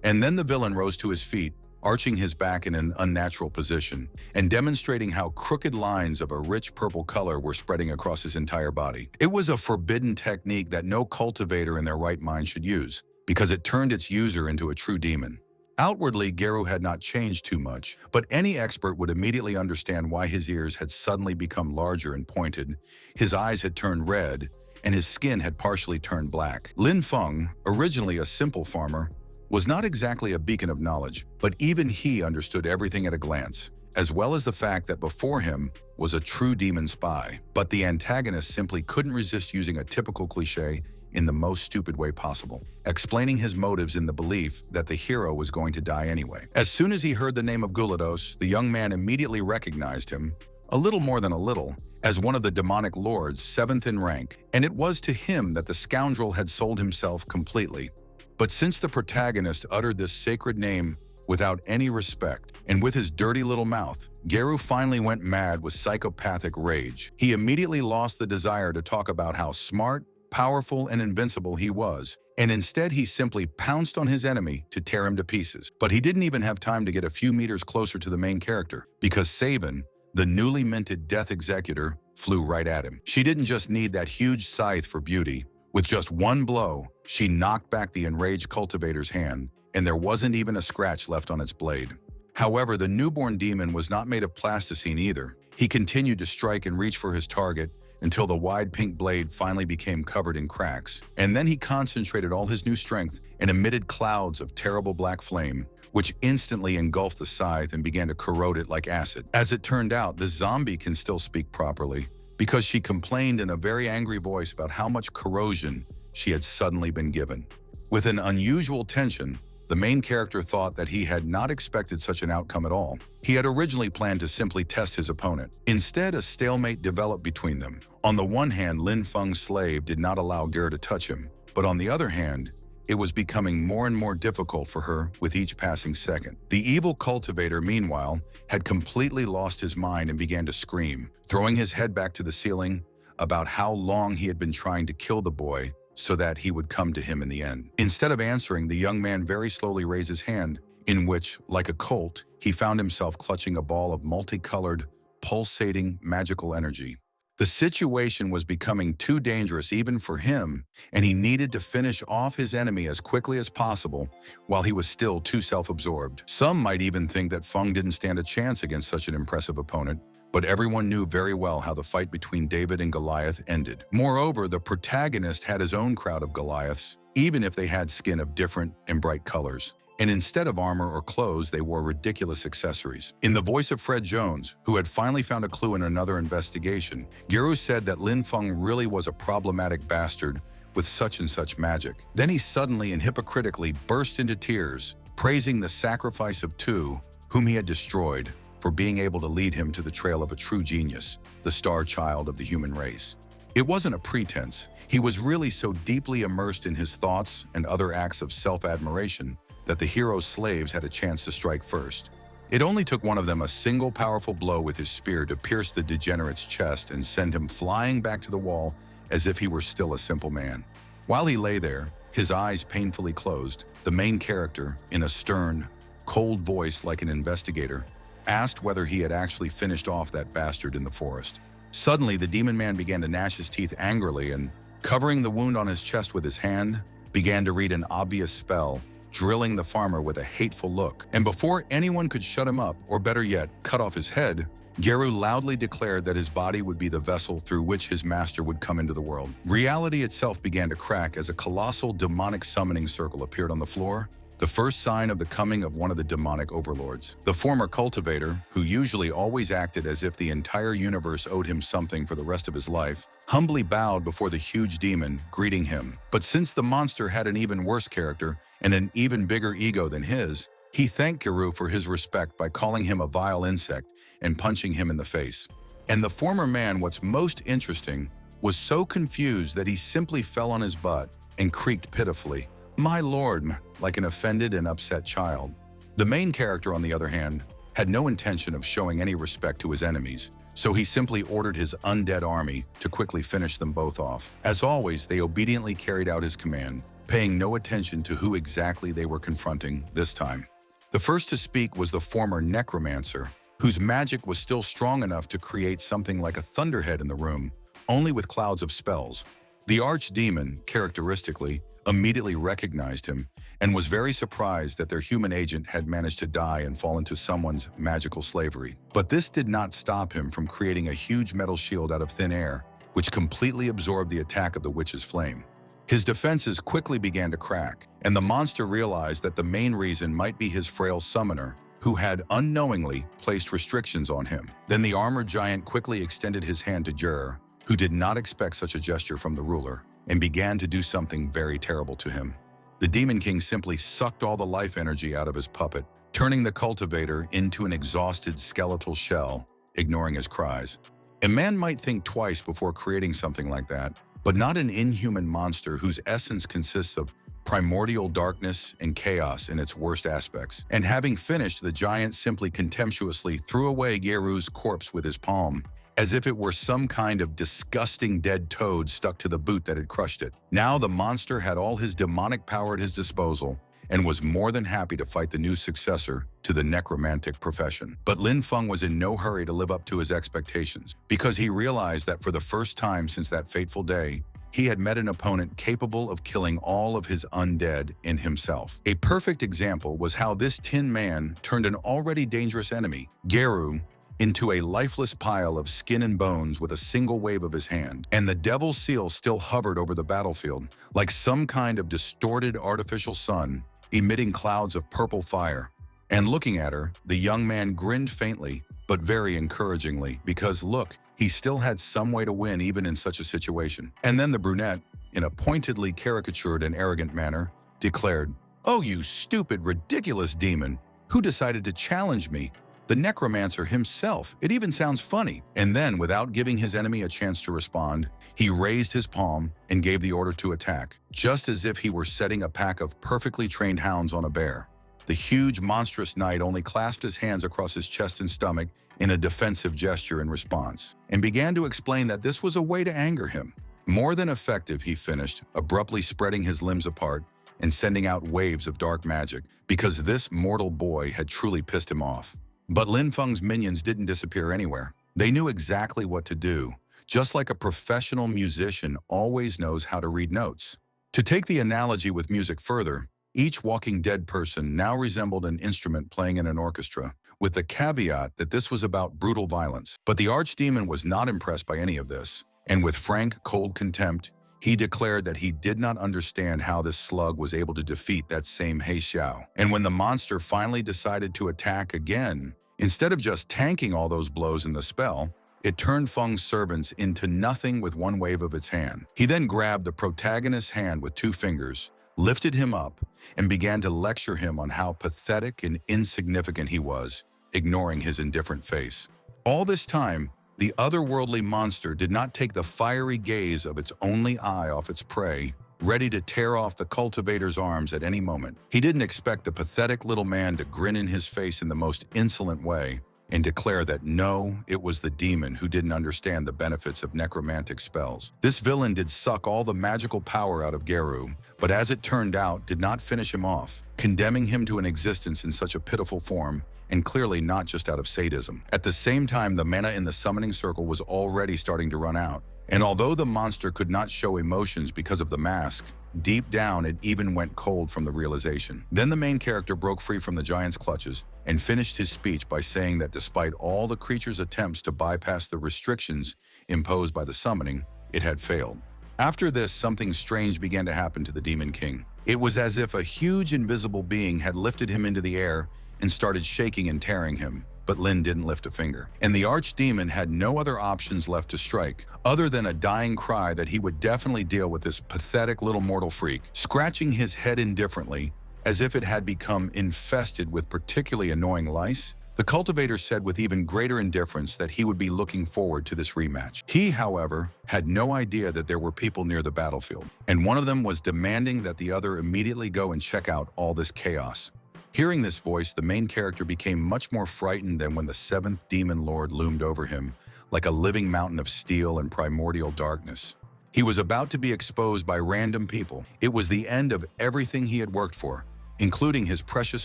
And then the villain rose to his feet, arching his back in an unnatural position and demonstrating how crooked lines of a rich purple color were spreading across his entire body. It was a forbidden technique that no cultivator in their right mind should use, because it turned its user into a true demon. Outwardly, Geru had not changed too much, but any expert would immediately understand why his ears had suddenly become larger and pointed, his eyes had turned red, and his skin had partially turned black. Lin Feng, originally a simple farmer, was not exactly a beacon of knowledge, but even he understood everything at a glance, as well as the fact that before him was a true demon spy. But the antagonist simply couldn't resist using a typical cliché in the most stupid way possible, explaining his motives in the belief that the hero was going to die anyway. As soon as he heard the name of Gulados, the young man immediately recognized him, a little more than a little, as one of the demonic lords, 7th in rank, and it was to him that the scoundrel had sold himself completely. But since the protagonist uttered this sacred name without any respect, and with his dirty little mouth, Geru finally went mad with psychopathic rage. He immediately lost the desire to talk about how smart, powerful, and invincible he was, and instead he simply pounced on his enemy to tear him to pieces. But he didn't even have time to get a few meters closer to the main character, because Savan, the newly minted Death Executor, flew right at him. She didn't just need that huge scythe for beauty. With just one blow, she knocked back the enraged cultivator's hand, and there wasn't even a scratch left on its blade. However, the newborn demon was not made of plasticine either. He continued to strike and reach for his target until the wide pink blade finally became covered in cracks. And then he concentrated all his new strength and emitted clouds of terrible black flame, which instantly engulfed the scythe and began to corrode it like acid. As it turned out, the zombie can still speak properly, because she complained in a very angry voice about how much corrosion she had suddenly been given. With an unusual tension, the main character thought that he had not expected such an outcome at all. He had originally planned to simply test his opponent. Instead, a stalemate developed between them. On the one hand, Lin Feng's slave did not allow Ger to touch him, but on the other hand, it was becoming more and more difficult for her with each passing second. The evil cultivator, meanwhile, had completely lost his mind and began to scream, throwing his head back to the ceiling about how long he had been trying to kill the boy so that he would come to him in the end. Instead of answering, the young man very slowly raised his hand, in which, like a colt, he found himself clutching a ball of multicolored, pulsating, magical energy. The situation was becoming too dangerous even for him, and he needed to finish off his enemy as quickly as possible while he was still too self-absorbed. Some might even think that Feng didn't stand a chance against such an impressive opponent, but everyone knew very well how the fight between David and Goliath ended. Moreover, the protagonist had his own crowd of Goliaths, even if they had skin of different and bright colors. And instead of armor or clothes, they wore ridiculous accessories. In the voice of Fred Jones, who had finally found a clue in another investigation, Geru said that Lin Feng really was a problematic bastard with such and such magic. Then he suddenly and hypocritically burst into tears, praising the sacrifice of two, whom he had destroyed, for being able to lead him to the trail of a true genius, the star child of the human race. It wasn't a pretense. He was really so deeply immersed in his thoughts and other acts of self-admiration that the hero's slaves had a chance to strike first. It only took one of them a single powerful blow with his spear to pierce the degenerate's chest and send him flying back to the wall as if he were still a simple man. While he lay there, his eyes painfully closed, the main character, in a stern, cold voice like an investigator, asked whether he had actually finished off that bastard in the forest. Suddenly, the demon man began to gnash his teeth angrily and, covering the wound on his chest with his hand, began to read an obvious spell, drilling the farmer with a hateful look. And before anyone could shut him up, or better yet, cut off his head, Geru loudly declared that his body would be the vessel through which his master would come into the world. Reality itself began to crack as a colossal demonic summoning circle appeared on the floor, the first sign of the coming of one of the demonic overlords. The former cultivator, who usually always acted as if the entire universe owed him something for the rest of his life, humbly bowed before the huge demon, greeting him. But since the monster had an even worse character and an even bigger ego than his, he thanked Geru for his respect by calling him a vile insect and punching him in the face. And the former man, what's most interesting, was so confused that he simply fell on his butt and creaked pitifully, "My lord," like an offended and upset child. The main character, on the other hand, had no intention of showing any respect to his enemies, so he simply ordered his undead army to quickly finish them both off. As always, they obediently carried out his command, paying no attention to who exactly they were confronting this time. The first to speak was the former necromancer, whose magic was still strong enough to create something like a thunderhead in the room, only with clouds of spells. The archdemon, characteristically, immediately recognized him and was very surprised that their human agent had managed to die and fall into someone's magical slavery. But this did not stop him from creating a huge metal shield out of thin air, which completely absorbed the attack of the witch's flame. His defenses quickly began to crack, and the monster realized that the main reason might be his frail summoner, who had unknowingly placed restrictions on him. Then the armored giant quickly extended his hand to Jur, who did not expect such a gesture from the ruler, and began to do something very terrible to him. The Demon King simply sucked all the life energy out of his puppet, turning the cultivator into an exhausted skeletal shell, ignoring his cries. A man might think twice before creating something like that, but not an inhuman monster whose essence consists of primordial darkness and chaos in its worst aspects. And having finished, the giant simply contemptuously threw away Geru's corpse with his palm, as if it were some kind of disgusting dead toad stuck to the boot that had crushed it. Now the monster had all his demonic power at his disposal and was more than happy to fight the new successor to the necromantic profession. But Lin Feng was in no hurry to live up to his expectations, because he realized that for the first time since that fateful day, he had met an opponent capable of killing all of his undead in himself. A perfect example was how this Tin Man turned an already dangerous enemy, Geru, into a lifeless pile of skin and bones with a single wave of his hand. And the Devil's Seal still hovered over the battlefield, like some kind of distorted artificial sun, emitting clouds of purple fire. And looking at her, the young man grinned faintly, but very encouragingly, because look, he still had some way to win even in such a situation. And then the brunette, in a pointedly caricatured and arrogant manner, declared, "Oh, you stupid, ridiculous demon! Who decided to challenge me? The necromancer himself. It even sounds funny." And then, without giving his enemy a chance to respond, he raised his palm and gave the order to attack, just as if he were setting a pack of perfectly trained hounds on a bear. The huge, monstrous knight only clasped his hands across his chest and stomach in a defensive gesture in response, and began to explain that this was a way to anger him. "More than effective," he finished, abruptly spreading his limbs apart and sending out waves of dark magic, because this mortal boy had truly pissed him off. But Lin Feng's minions didn't disappear anywhere. They knew exactly what to do, just like a professional musician always knows how to read notes. To take the analogy with music further, each walking dead person now resembled an instrument playing in an orchestra, with the caveat that this was about brutal violence. But the archdemon was not impressed by any of this, and with frank, cold contempt, he declared that he did not understand how this slug was able to defeat that same He Xiao. And when the monster finally decided to attack again, instead of just tanking all those blows in the spell, it turned Feng's servants into nothing with one wave of its hand. He then grabbed the protagonist's hand with 2 fingers, lifted him up, and began to lecture him on how pathetic and insignificant he was, ignoring his indifferent face. All this time, the otherworldly monster did not take the fiery gaze of its only eye off its prey, ready to tear off the cultivator's arms at any moment. He didn't expect the pathetic little man to grin in his face in the most insolent way and declare that no, it was the demon who didn't understand the benefits of necromantic spells. This villain did suck all the magical power out of Geru, but as it turned out, did not finish him off, condemning him to an existence in such a pitiful form, and clearly not just out of sadism. At the same time, the mana in the summoning circle was already starting to run out, and although the monster could not show emotions because of the mask, deep down it even went cold from the realization. Then the main character broke free from the giant's clutches and finished his speech by saying that despite all the creature's attempts to bypass the restrictions imposed by the summoning, it had failed. After this, something strange began to happen to the Demon King. It was as if a huge invisible being had lifted him into the air and started shaking and tearing him, but Lin didn't lift a finger. And the archdemon had no other options left to strike, other than a dying cry that he would definitely deal with this pathetic little mortal freak, scratching his head indifferently, as if it had become infested with particularly annoying lice. The cultivator said with even greater indifference that he would be looking forward to this rematch. He, however, had no idea that there were people near the battlefield, and one of them was demanding that the other immediately go and check out all this chaos. Hearing this voice, the main character became much more frightened than when the seventh demon lord loomed over him, like a living mountain of steel and primordial darkness. He was about to be exposed by random people. It was the end of everything he had worked for, including his precious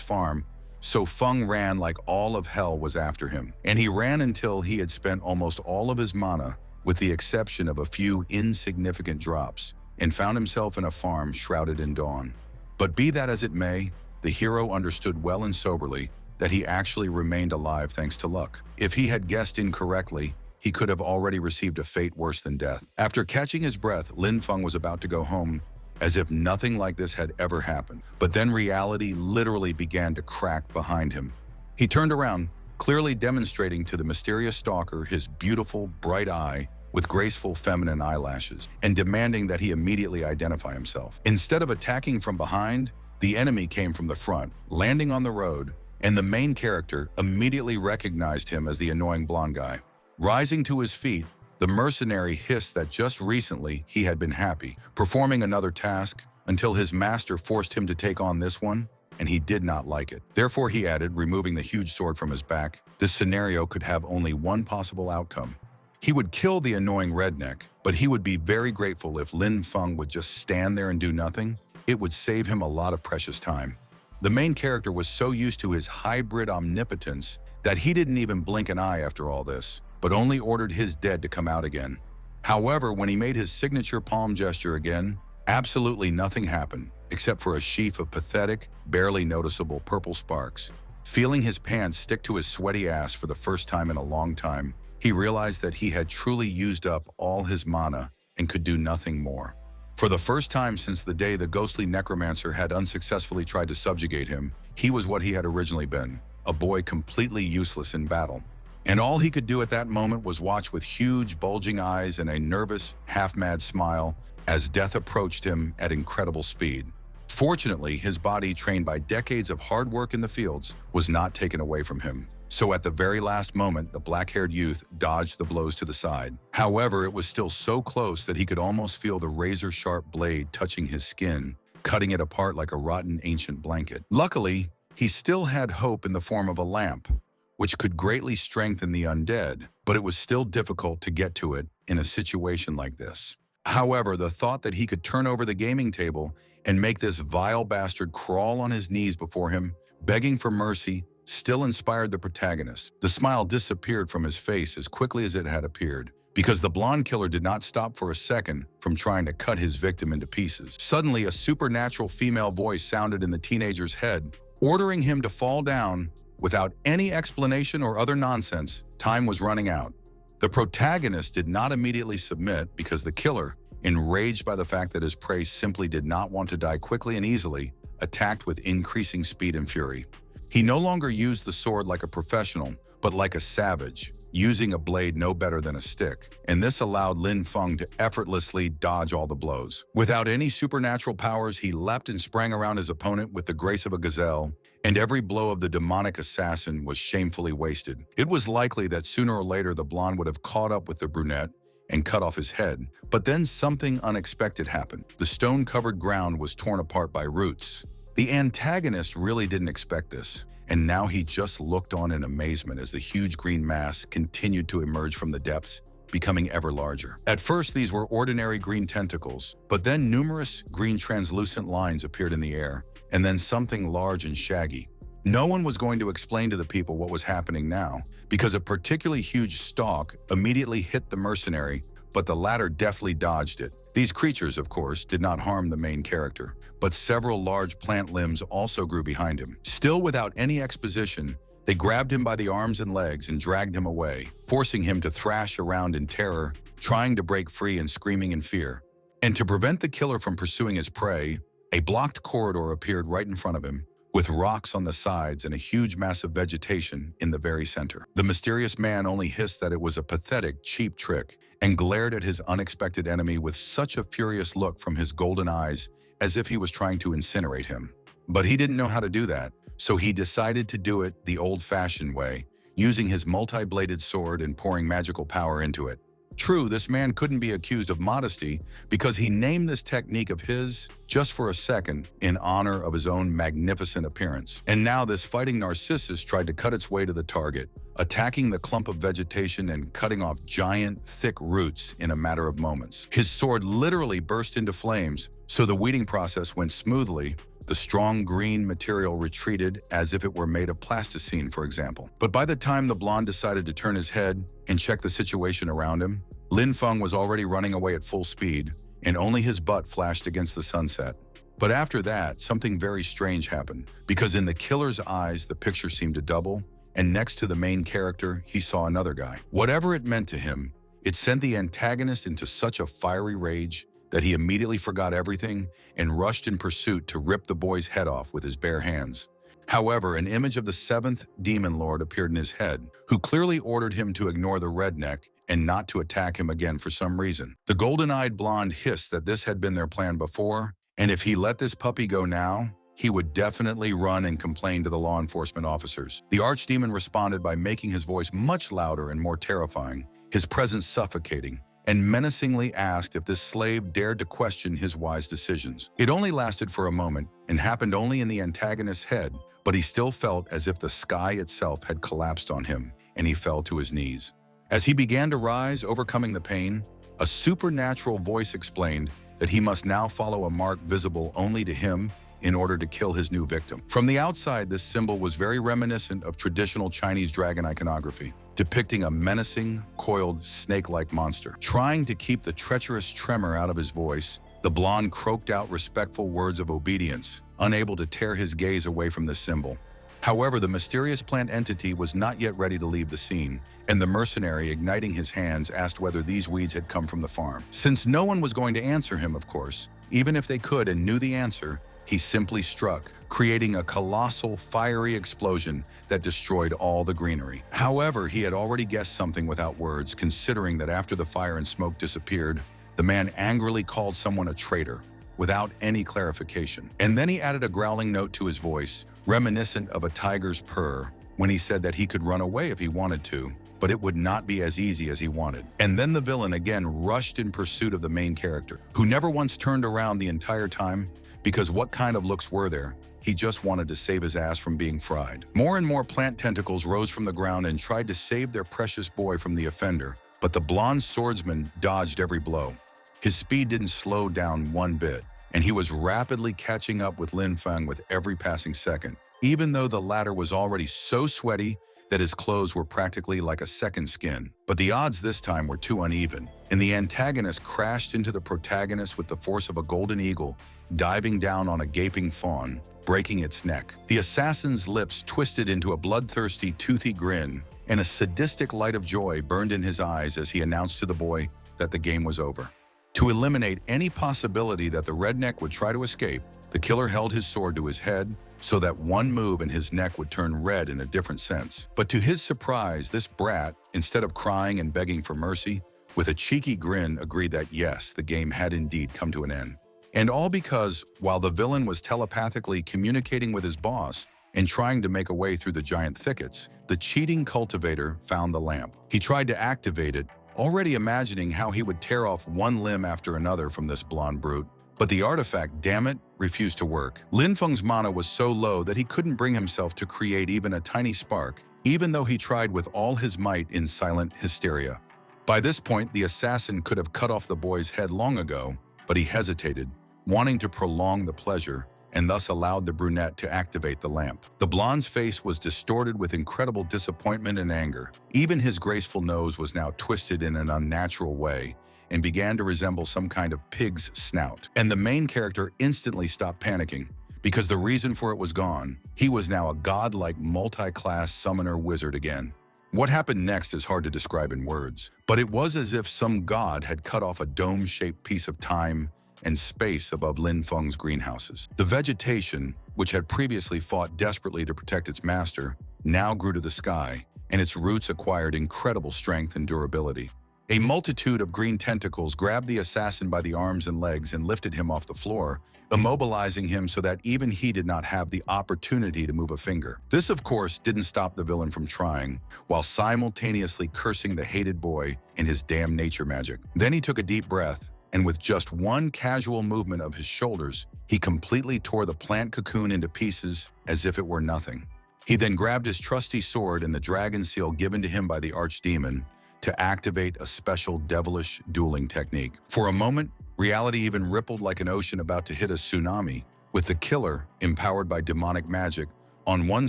farm, so Feng ran like all of hell was after him. And he ran until he had spent almost all of his mana, with the exception of a few insignificant drops, and found himself in a farm shrouded in dawn. But be that as it may, the hero understood well and soberly that he actually remained alive thanks to luck. If he had guessed incorrectly, he could have already received a fate worse than death. After catching his breath, Lin Feng was about to go home as if nothing like this had ever happened. But then reality literally began to crack behind him. He turned around, clearly demonstrating to the mysterious stalker his beautiful, bright eye with graceful feminine eyelashes, and demanding that he immediately identify himself. Instead of attacking from behind, the enemy came from the front, landing on the road, and the main character immediately recognized him as the annoying blonde guy. Rising to his feet, the mercenary hissed that just recently he had been happy, performing another task until his master forced him to take on this one, and he did not like it. Therefore, he added, removing the huge sword from his back, this scenario could have only one possible outcome. He would kill the annoying redneck, but he would be very grateful if Lin Feng would just stand there and do nothing. It would save him a lot of precious time. The main character was so used to his hybrid omnipotence that he didn't even blink an eye after all this, but only ordered his dead to come out again. However, when he made his signature palm gesture again, absolutely nothing happened, except for a sheaf of pathetic, barely noticeable purple sparks. Feeling his pants stick to his sweaty ass for the first time in a long time, he realized that he had truly used up all his mana and could do nothing more. For the first time since the day the ghostly necromancer had unsuccessfully tried to subjugate him, he was what he had originally been, a boy completely useless in battle. And all he could do at that moment was watch with huge, bulging eyes and a nervous, half-mad smile as death approached him at incredible speed. Fortunately, his body, trained by decades of hard work in the fields, was not taken away from him. So at the very last moment, the black-haired youth dodged the blows to the side. However, it was still so close that he could almost feel the razor-sharp blade touching his skin, cutting it apart like a rotten ancient blanket. Luckily, he still had hope in the form of a lamp, which could greatly strengthen the undead, but it was still difficult to get to it in a situation like this. However, the thought that he could turn over the gaming table and make this vile bastard crawl on his knees before him, begging for mercy, still inspired the protagonist. The smile disappeared from his face as quickly as it had appeared, because the blonde killer did not stop for a second from trying to cut his victim into pieces. Suddenly, a supernatural female voice sounded in the teenager's head, ordering him to fall down without any explanation or other nonsense. Time was running out. The protagonist did not immediately submit because the killer, enraged by the fact that his prey simply did not want to die quickly and easily, attacked with increasing speed and fury. He no longer used the sword like a professional, but like a savage, using a blade no better than a stick, and this allowed Lin Feng to effortlessly dodge all the blows. Without any supernatural powers, he leapt and sprang around his opponent with the grace of a gazelle, and every blow of the demonic assassin was shamefully wasted. It was likely that sooner or later the blonde would have caught up with the brunette and cut off his head, but then something unexpected happened. The stone-covered ground was torn apart by roots. The antagonist really didn't expect this, and now he just looked on in amazement as the huge green mass continued to emerge from the depths, becoming ever larger. At first, these were ordinary green tentacles, but then numerous green translucent lines appeared in the air, and then something large and shaggy. No one was going to explain to the people what was happening now, because a particularly huge stalk immediately hit the mercenary, but the latter deftly dodged it. These creatures, of course, did not harm the main character, but several large plant limbs also grew behind him. Still without any exposition, they grabbed him by the arms and legs and dragged him away, forcing him to thrash around in terror, trying to break free and screaming in fear. And to prevent the killer from pursuing his prey, a blocked corridor appeared right in front of him, with rocks on the sides and a huge mass of vegetation in the very center. The mysterious man only hissed that it was a pathetic, cheap trick, and glared at his unexpected enemy with such a furious look from his golden eyes as if he was trying to incinerate him. But he didn't know how to do that, so he decided to do it the old-fashioned way, using his multi-bladed sword and pouring magical power into it. True, this man couldn't be accused of modesty because he named this technique of his just for a second in honor of his own magnificent appearance. And now this fighting Narcissus tried to cut its way to the target, attacking the clump of vegetation and cutting off giant, thick roots in a matter of moments. His sword literally burst into flames, so the weeding process went smoothly. The strong green material retreated as if it were made of plasticine, for example. But by the time the blonde decided to turn his head and check the situation around him, Lin Feng was already running away at full speed, and only his butt flashed against the sunset. But after that, something very strange happened, because in the killer's eyes, the picture seemed to double, and next to the main character, he saw another guy. Whatever it meant to him, it sent the antagonist into such a fiery rage that he immediately forgot everything and rushed in pursuit to rip the boy's head off with his bare hands. However, an image of the seventh demon lord appeared in his head, who clearly ordered him to ignore the redneck and not to attack him again for some reason. The golden-eyed blonde hissed that this had been their plan before, and if he let this puppy go now, he would definitely run and complain to the law enforcement officers. The archdemon responded by making his voice much louder and more terrifying, his presence suffocating, and menacingly asked if this slave dared to question his wise decisions. It only lasted for a moment and happened only in the antagonist's head, but he still felt as if the sky itself had collapsed on him, and he fell to his knees. As he began to rise, overcoming the pain, a supernatural voice explained that he must now follow a mark visible only to him in order to kill his new victim. From the outside, this symbol was very reminiscent of traditional Chinese dragon iconography, depicting a menacing, coiled, snake-like monster. Trying to keep the treacherous tremor out of his voice, the blonde croaked out respectful words of obedience, unable to tear his gaze away from the symbol. However, the mysterious plant entity was not yet ready to leave the scene, and the mercenary, igniting his hands, asked whether these weeds had come from the farm. Since no one was going to answer him, of course, even if they could and knew the answer, he simply struck, creating a colossal, fiery explosion that destroyed all the greenery. However, he had already guessed something without words, considering that after the fire and smoke disappeared, the man angrily called someone a traitor, without any clarification. And then he added a growling note to his voice, reminiscent of a tiger's purr, when he said that he could run away if he wanted to, but it would not be as easy as he wanted. And then the villain again rushed in pursuit of the main character, who never once turned around the entire time, because what kind of looks were there? He just wanted to save his ass from being fried. More and more plant tentacles rose from the ground and tried to save their precious boy from the offender, but the blonde swordsman dodged every blow. His speed didn't slow down one bit, and he was rapidly catching up with Lin Feng with every passing second, even though the latter was already so sweaty that his clothes were practically like a second skin. But the odds this time were too uneven, and the antagonist crashed into the protagonist with the force of a golden eagle, diving down on a gaping fawn, breaking its neck. The assassin's lips twisted into a bloodthirsty, toothy grin, and a sadistic light of joy burned in his eyes as he announced to the boy that the game was over. To eliminate any possibility that the redneck would try to escape, the killer held his sword to his head so that one move and his neck would turn red in a different sense. But to his surprise, this brat, instead of crying and begging for mercy, with a cheeky grin agreed that yes, the game had indeed come to an end. And all because, while the villain was telepathically communicating with his boss and trying to make a way through the giant thickets, the cheating cultivator found the lamp. He tried to activate it, already imagining how he would tear off one limb after another from this blonde brute. But the artifact, damn it, refused to work. Lin Feng's mana was so low that he couldn't bring himself to create even a tiny spark, even though he tried with all his might in silent hysteria. By this point, the assassin could have cut off the boy's head long ago, but he hesitated, wanting to prolong the pleasure, and thus allowed the brunette to activate the lamp. The blonde's face was distorted with incredible disappointment and anger. Even his graceful nose was now twisted in an unnatural way and began to resemble some kind of pig's snout. And the main character instantly stopped panicking, because the reason for it was gone. He was now a godlike multi-class summoner wizard again. What happened next is hard to describe in words, but it was as if some god had cut off a dome-shaped piece of time and space above Lin Feng's greenhouses. The vegetation, which had previously fought desperately to protect its master, now grew to the sky, and its roots acquired incredible strength and durability. A multitude of green tentacles grabbed the assassin by the arms and legs and lifted him off the floor, immobilizing him so that even he did not have the opportunity to move a finger. This, of course, didn't stop the villain from trying, while simultaneously cursing the hated boy in his damn nature magic. Then he took a deep breath, and with just one casual movement of his shoulders, he completely tore the plant cocoon into pieces as if it were nothing. He then grabbed his trusty sword and the dragon seal given to him by the archdemon to activate a special devilish dueling technique. For a moment, reality even rippled like an ocean about to hit a tsunami, with the killer, empowered by demonic magic, on one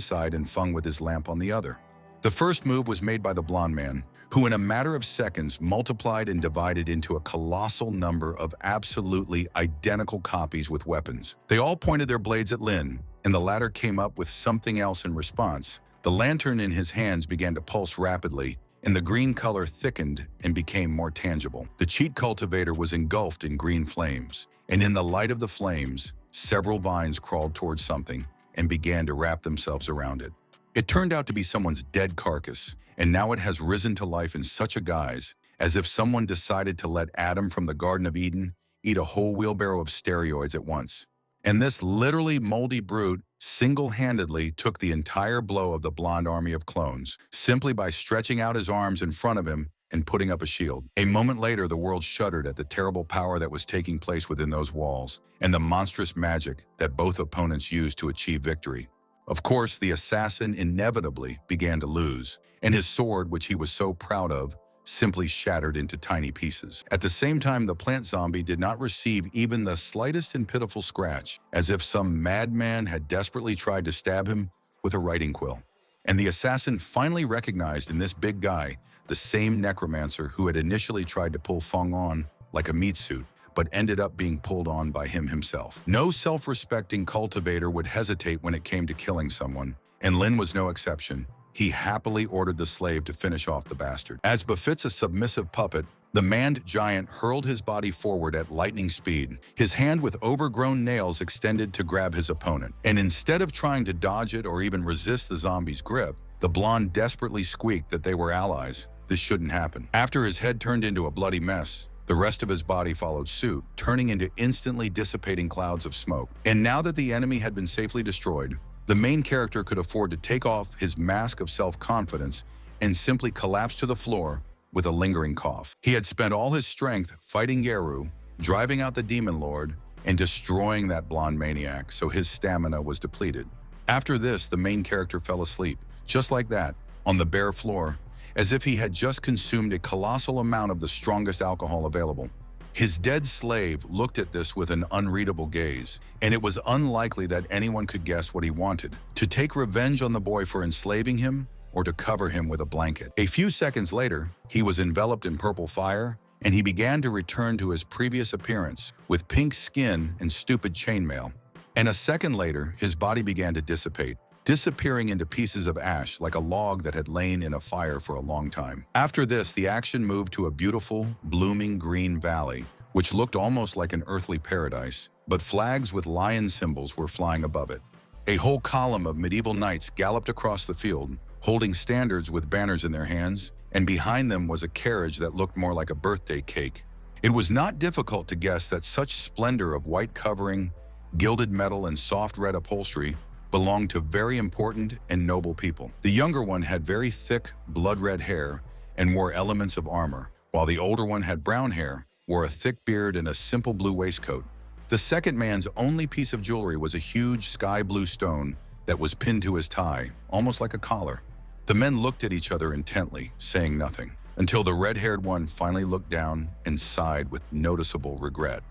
side and Feng with his lamp on the other. The first move was made by the blonde man, who in a matter of seconds multiplied and divided into a colossal number of absolutely identical copies with weapons. They all pointed their blades at Lin, and the latter came up with something else in response. The lantern in his hands began to pulse rapidly, and the green color thickened and became more tangible. The cheat cultivator was engulfed in green flames, and in the light of the flames, several vines crawled towards something and began to wrap themselves around it. It turned out to be someone's dead carcass, and now it has risen to life in such a guise as if someone decided to let Adam from the Garden of Eden eat a whole wheelbarrow of steroids at once. And this literally moldy brute single-handedly took the entire blow of the blonde army of clones, simply by stretching out his arms in front of him and putting up a shield. A moment later, the world shuddered at the terrible power that was taking place within those walls and the monstrous magic that both opponents used to achieve victory. Of course, the assassin inevitably began to lose, and his sword, which he was so proud of, simply shattered into tiny pieces. At the same time, the plant zombie did not receive even the slightest and pitiful scratch, as if some madman had desperately tried to stab him with a writing quill. And the assassin finally recognized in this big guy the same necromancer who had initially tried to pull Feng on like a meat suit, but ended up being pulled on by him himself. No self-respecting cultivator would hesitate when it came to killing someone, and Lin was no exception. He happily ordered the slave to finish off the bastard. As befits a submissive puppet, the manned giant hurled his body forward at lightning speed, his hand with overgrown nails extended to grab his opponent. And instead of trying to dodge it or even resist the zombie's grip, the blonde desperately squeaked that they were allies. This shouldn't happen. After his head turned into a bloody mess, the rest of his body followed suit, turning into instantly dissipating clouds of smoke. And now that the enemy had been safely destroyed, the main character could afford to take off his mask of self-confidence and simply collapse to the floor with a lingering cough. He had spent all his strength fighting Yeru, driving out the demon lord, and destroying that blonde maniac, so his stamina was depleted. After this, the main character fell asleep, just like that, on the bare floor, as if he had just consumed a colossal amount of the strongest alcohol available. His dead slave looked at this with an unreadable gaze, and it was unlikely that anyone could guess what he wanted: to take revenge on the boy for enslaving him, or to cover him with a blanket. A few seconds later, he was enveloped in purple fire, and he began to return to his previous appearance, with pink skin and stupid chainmail. And a second later, his body began to dissipate, disappearing into pieces of ash like a log that had lain in a fire for a long time. After this, the action moved to a beautiful, blooming green valley, which looked almost like an earthly paradise, but flags with lion symbols were flying above it. A whole column of medieval knights galloped across the field, holding standards with banners in their hands, and behind them was a carriage that looked more like a birthday cake. It was not difficult to guess that such splendor of white covering, gilded metal, and soft red upholstery belonged to very important and noble people. The younger one had very thick, blood-red hair and wore elements of armor, while the older one had brown hair, wore a thick beard, and a simple blue waistcoat. The second man's only piece of jewelry was a huge sky-blue stone that was pinned to his tie, almost like a collar. The men looked at each other intently, saying nothing, until the red-haired one finally looked down and sighed with noticeable regret.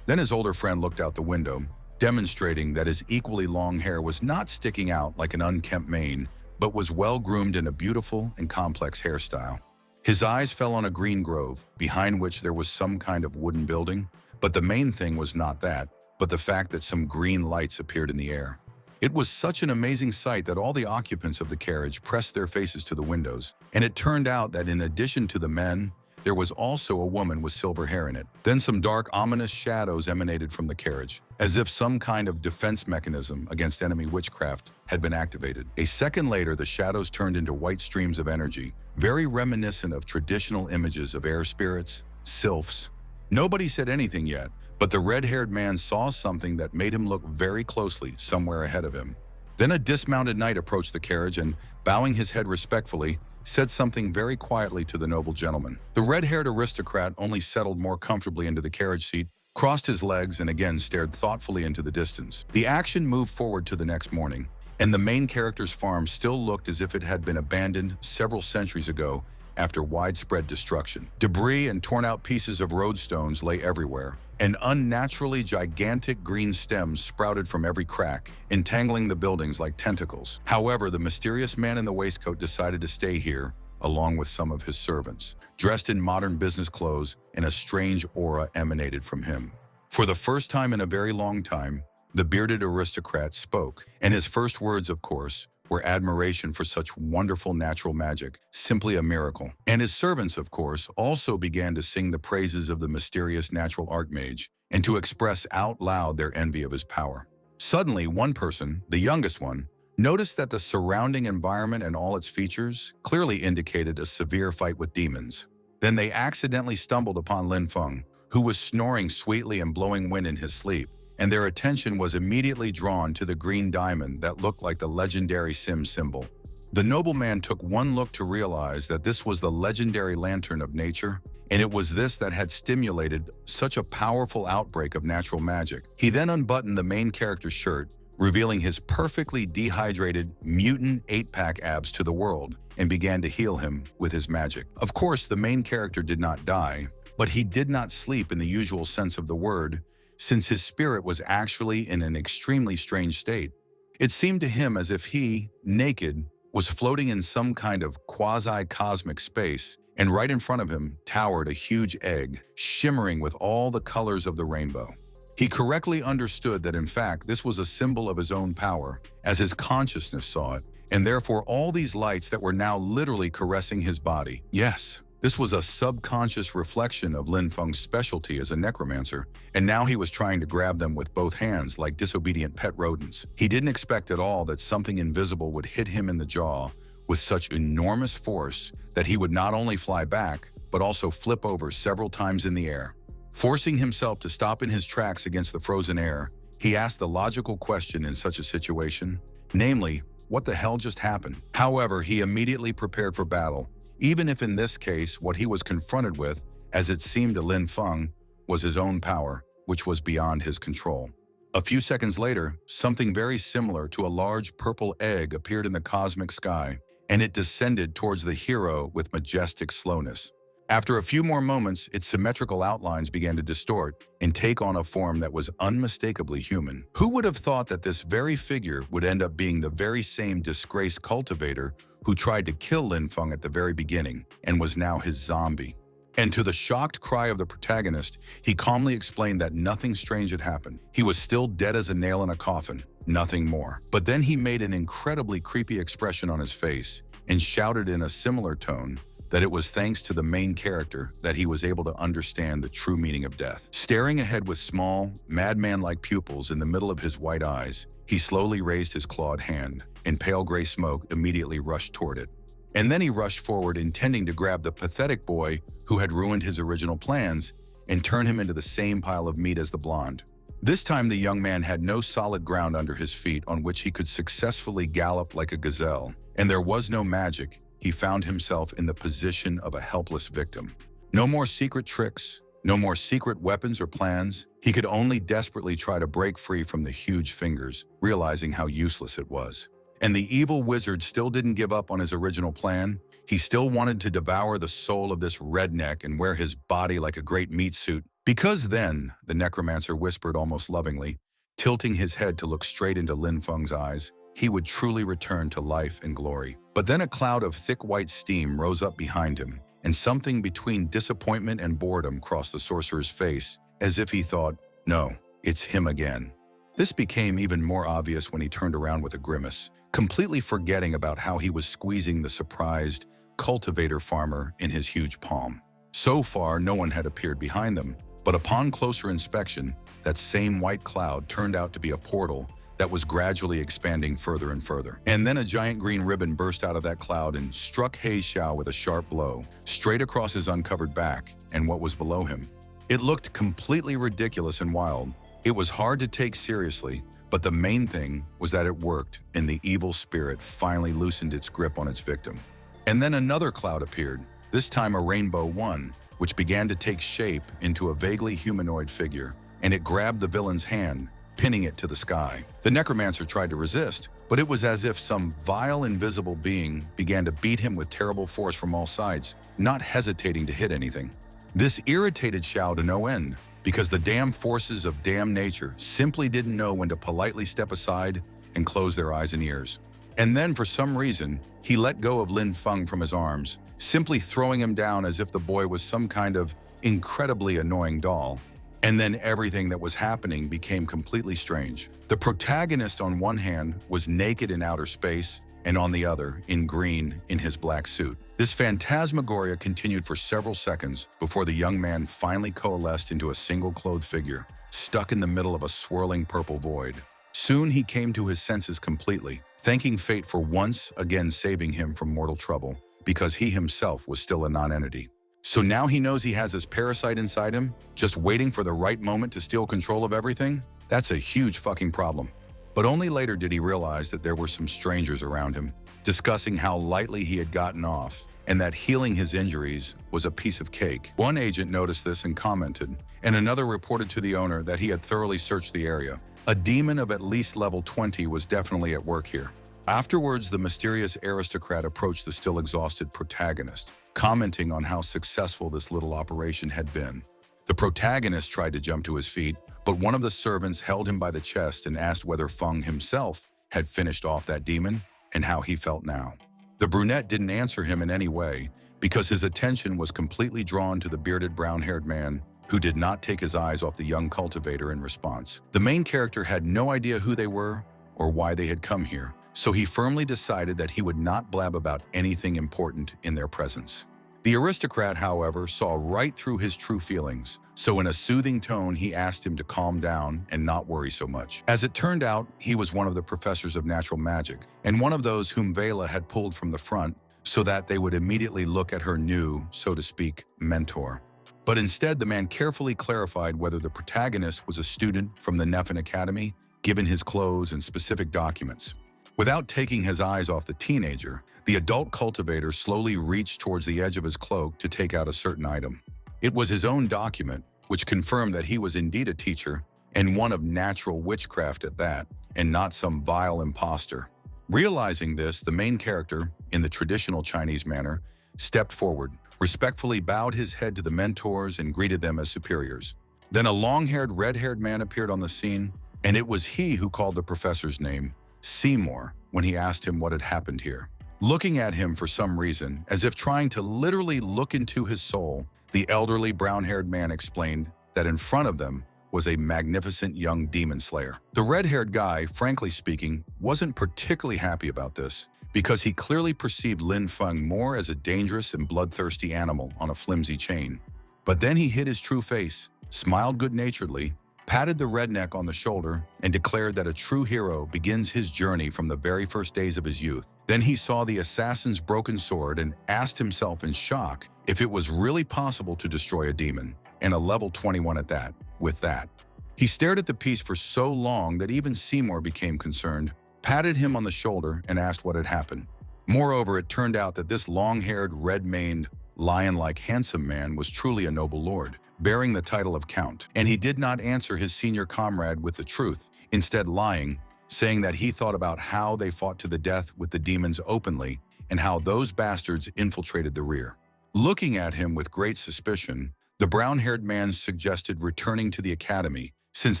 Then his older friend looked out the window, demonstrating that his equally long hair was not sticking out like an unkempt mane, but was well-groomed in a beautiful and complex hairstyle. His eyes fell on a green grove, behind which there was some kind of wooden building, but the main thing was not that, but the fact that some green lights appeared in the air. It was such an amazing sight that all the occupants of the carriage pressed their faces to the windows, and it turned out that in addition to the men, there was also a woman with silver hair in it. Then some dark, ominous shadows emanated from the carriage, as if some kind of defense mechanism against enemy witchcraft had been activated. A second later, the shadows turned into white streams of energy, very reminiscent of traditional images of air spirits, sylphs. Nobody said anything yet, but the red-haired man saw something that made him look very closely somewhere ahead of him. Then a dismounted knight approached the carriage and, bowing his head respectfully, said something very quietly to the noble gentleman. The red-haired aristocrat only settled more comfortably into the carriage seat, crossed his legs, and again stared thoughtfully into the distance. The action moved forward to the next morning, and the main character's farm still looked as if it had been abandoned several centuries ago after widespread destruction. Debris and torn-out pieces of roadstones lay everywhere, and unnaturally gigantic green stems sprouted from every crack, entangling the buildings like tentacles. However, the mysterious man in the waistcoat decided to stay here, along with some of his servants, dressed in modern business clothes, and a strange aura emanated from him. For the first time in a very long time, the bearded aristocrat spoke, and his first words, of course, were admiration for such wonderful natural magic, simply a miracle. And his servants, of course, also began to sing the praises of the mysterious natural archmage and to express out loud their envy of his power. Suddenly, one person, the youngest one, noticed that the surrounding environment and all its features clearly indicated a severe fight with demons. Then they accidentally stumbled upon Lin Feng, who was snoring sweetly and blowing wind in his sleep, and their attention was immediately drawn to the green diamond that looked like the legendary Sim symbol. The nobleman took one look to realize that this was the legendary lantern of nature, and it was this that had stimulated such a powerful outbreak of natural magic. He then unbuttoned the main character's shirt, revealing his perfectly dehydrated mutant 8-pack abs to the world, and began to heal him with his magic. Of course, the main character did not die, but he did not sleep in the usual sense of the word, since his spirit was actually in an extremely strange state. It seemed to him as if he, naked, was floating in some kind of quasi-cosmic space, and right in front of him towered a huge egg, shimmering with all the colors of the rainbow. He correctly understood that in fact this was a symbol of his own power, as his consciousness saw it, and therefore all these lights that were now literally caressing his body. Yes, this was a subconscious reflection of Lin Feng's specialty as a necromancer, and now he was trying to grab them with both hands like disobedient pet rodents. He didn't expect at all that something invisible would hit him in the jaw with such enormous force that he would not only fly back, but also flip over several times in the air. Forcing himself to stop in his tracks against the frozen air, he asked the logical question in such a situation, namely, what the hell just happened? However, he immediately prepared for battle, even if in this case what he was confronted with, as it seemed to Lin Feng, was his own power, which was beyond his control. A few seconds later, something very similar to a large purple egg appeared in the cosmic sky, and it descended towards the hero with majestic slowness. After a few more moments, its symmetrical outlines began to distort and take on a form that was unmistakably human. Who would have thought that this very figure would end up being the very same disgraced cultivator who tried to kill Lin Feng at the very beginning and was now his zombie? And to the shocked cry of the protagonist, he calmly explained that nothing strange had happened. He was still dead as a nail in a coffin, nothing more. But then he made an incredibly creepy expression on his face and shouted in a similar tone that it was thanks to the main character that he was able to understand the true meaning of death. Staring ahead with small, madman-like pupils in the middle of his white eyes, he slowly raised his clawed hand, and pale gray smoke immediately rushed toward it. And then he rushed forward, intending to grab the pathetic boy who had ruined his original plans and turn him into the same pile of meat as the blonde. This time the young man had no solid ground under his feet on which he could successfully gallop like a gazelle, and there was no magic. He found himself in the position of a helpless victim. No more secret tricks, no more secret weapons or plans. He could only desperately try to break free from the huge fingers, realizing how useless it was. And the evil wizard still didn't give up on his original plan. He still wanted to devour the soul of this redneck and wear his body like a great meat suit. Because then, the necromancer whispered almost lovingly, tilting his head to look straight into Lin Feng's eyes, he would truly return to life and glory. But then a cloud of thick white steam rose up behind him, and something between disappointment and boredom crossed the sorcerer's face, as if he thought, no, it's him again. This became even more obvious when he turned around with a grimace, completely forgetting about how he was squeezing the surprised cultivator farmer in his huge palm. So far, no one had appeared behind them, but upon closer inspection, that same white cloud turned out to be a portal that was gradually expanding further and further. And then a giant green ribbon burst out of that cloud and struck He Xiao with a sharp blow, straight across his uncovered back and what was below him. It looked completely ridiculous and wild. It was hard to take seriously, but the main thing was that it worked, and the evil spirit finally loosened its grip on its victim. And then another cloud appeared, this time a rainbow one, which began to take shape into a vaguely humanoid figure, and it grabbed the villain's hand, pinning it to the sky. The necromancer tried to resist, but it was as if some vile invisible being began to beat him with terrible force from all sides, not hesitating to hit anything. This irritated Xiao to no end, because the damn forces of damn nature simply didn't know when to politely step aside and close their eyes and ears. And then, for some reason, he let go of Lin Feng from his arms, simply throwing him down as if the boy was some kind of incredibly annoying doll. And then everything that was happening became completely strange. The protagonist on one hand was naked in outer space, and on the other, in green, in his black suit. This phantasmagoria continued for several seconds before the young man finally coalesced into a single clothed figure, stuck in the middle of a swirling purple void. Soon he came to his senses completely, thanking fate for once again saving him from mortal trouble, because he himself was still a non-entity. So now he knows he has this parasite inside him, just waiting for the right moment to steal control of everything? That's a huge fucking problem. But only later did he realize that there were some strangers around him, discussing how lightly he had gotten off, and that healing his injuries was a piece of cake. One agent noticed this and commented, and another reported to the owner that he had thoroughly searched the area. A demon of at least level 20 was definitely at work here. Afterwards, the mysterious aristocrat approached the still exhausted protagonist, commenting on how successful this little operation had been. The protagonist tried to jump to his feet, but one of the servants held him by the chest and asked whether Feng himself had finished off that demon and how he felt now. The brunette didn't answer him in any way because his attention was completely drawn to the bearded brown-haired man who did not take his eyes off the young cultivator in response. The main character had no idea who they were or why they had come here, so he firmly decided that he would not blab about anything important in their presence. The aristocrat, however, saw right through his true feelings, so in a soothing tone he asked him to calm down and not worry so much. As it turned out, he was one of the professors of natural magic, and one of those whom Vela had pulled from the front so that they would immediately look at her new, so to speak, mentor. But instead, the man carefully clarified whether the protagonist was a student from the Neffen Academy, given his clothes and specific documents. Without taking his eyes off the teenager, the adult cultivator slowly reached towards the edge of his cloak to take out a certain item. It was his own document, which confirmed that he was indeed a teacher, and one of natural witchcraft at that, and not some vile imposter. Realizing this, the main character, in the traditional Chinese manner, stepped forward, respectfully bowed his head to the mentors and greeted them as superiors. Then a long-haired, red-haired man appeared on the scene, and it was he who called the professor's name, Seymour, when he asked him what had happened here. Looking at him for some reason, as if trying to literally look into his soul, the elderly brown-haired man explained that in front of them was a magnificent young demon slayer. The red-haired guy, frankly speaking, wasn't particularly happy about this, because he clearly perceived Lin Feng more as a dangerous and bloodthirsty animal on a flimsy chain. But then he hid his true face, smiled good-naturedly, patted the redneck on the shoulder, and declared that a true hero begins his journey from the very first days of his youth. Then he saw the assassin's broken sword and asked himself in shock if it was really possible to destroy a demon, and a level 21 at that, with that. He stared at the piece for so long that even Seymour became concerned, patted him on the shoulder, and asked what had happened. Moreover, it turned out that this long-haired, red-maned, lion-like handsome man was truly a noble lord, bearing the title of Count, and he did not answer his senior comrade with the truth, instead lying, saying that he thought about how they fought to the death with the demons openly and how those bastards infiltrated the rear. Looking at him with great suspicion, the brown-haired man suggested returning to the academy since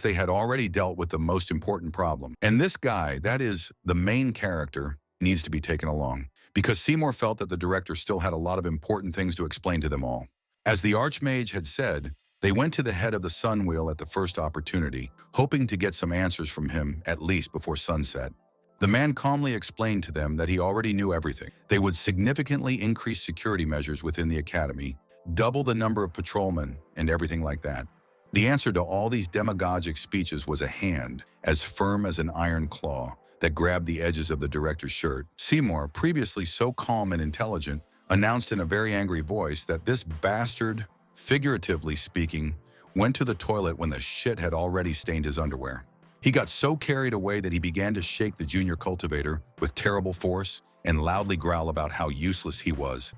they had already dealt with the most important problem. And this guy, that is, the main character, needs to be taken along, because Seymour felt that the director still had a lot of important things to explain to them all. As the Archmage had said, they went to the head of the Sun Wheel at the first opportunity, hoping to get some answers from him at least before sunset. The man calmly explained to them that he already knew everything. They would significantly increase security measures within the academy, double the number of patrolmen, and everything like that. The answer to all these demagogic speeches was a hand, as firm as an iron claw, that grabbed the edges of the director's shirt. Seymour, previously so calm and intelligent, announced in a very angry voice that this bastard, figuratively speaking, went to the toilet when the shit had already stained his underwear. He got so carried away that he began to shake the junior cultivator with terrible force and loudly growl about how useless he was.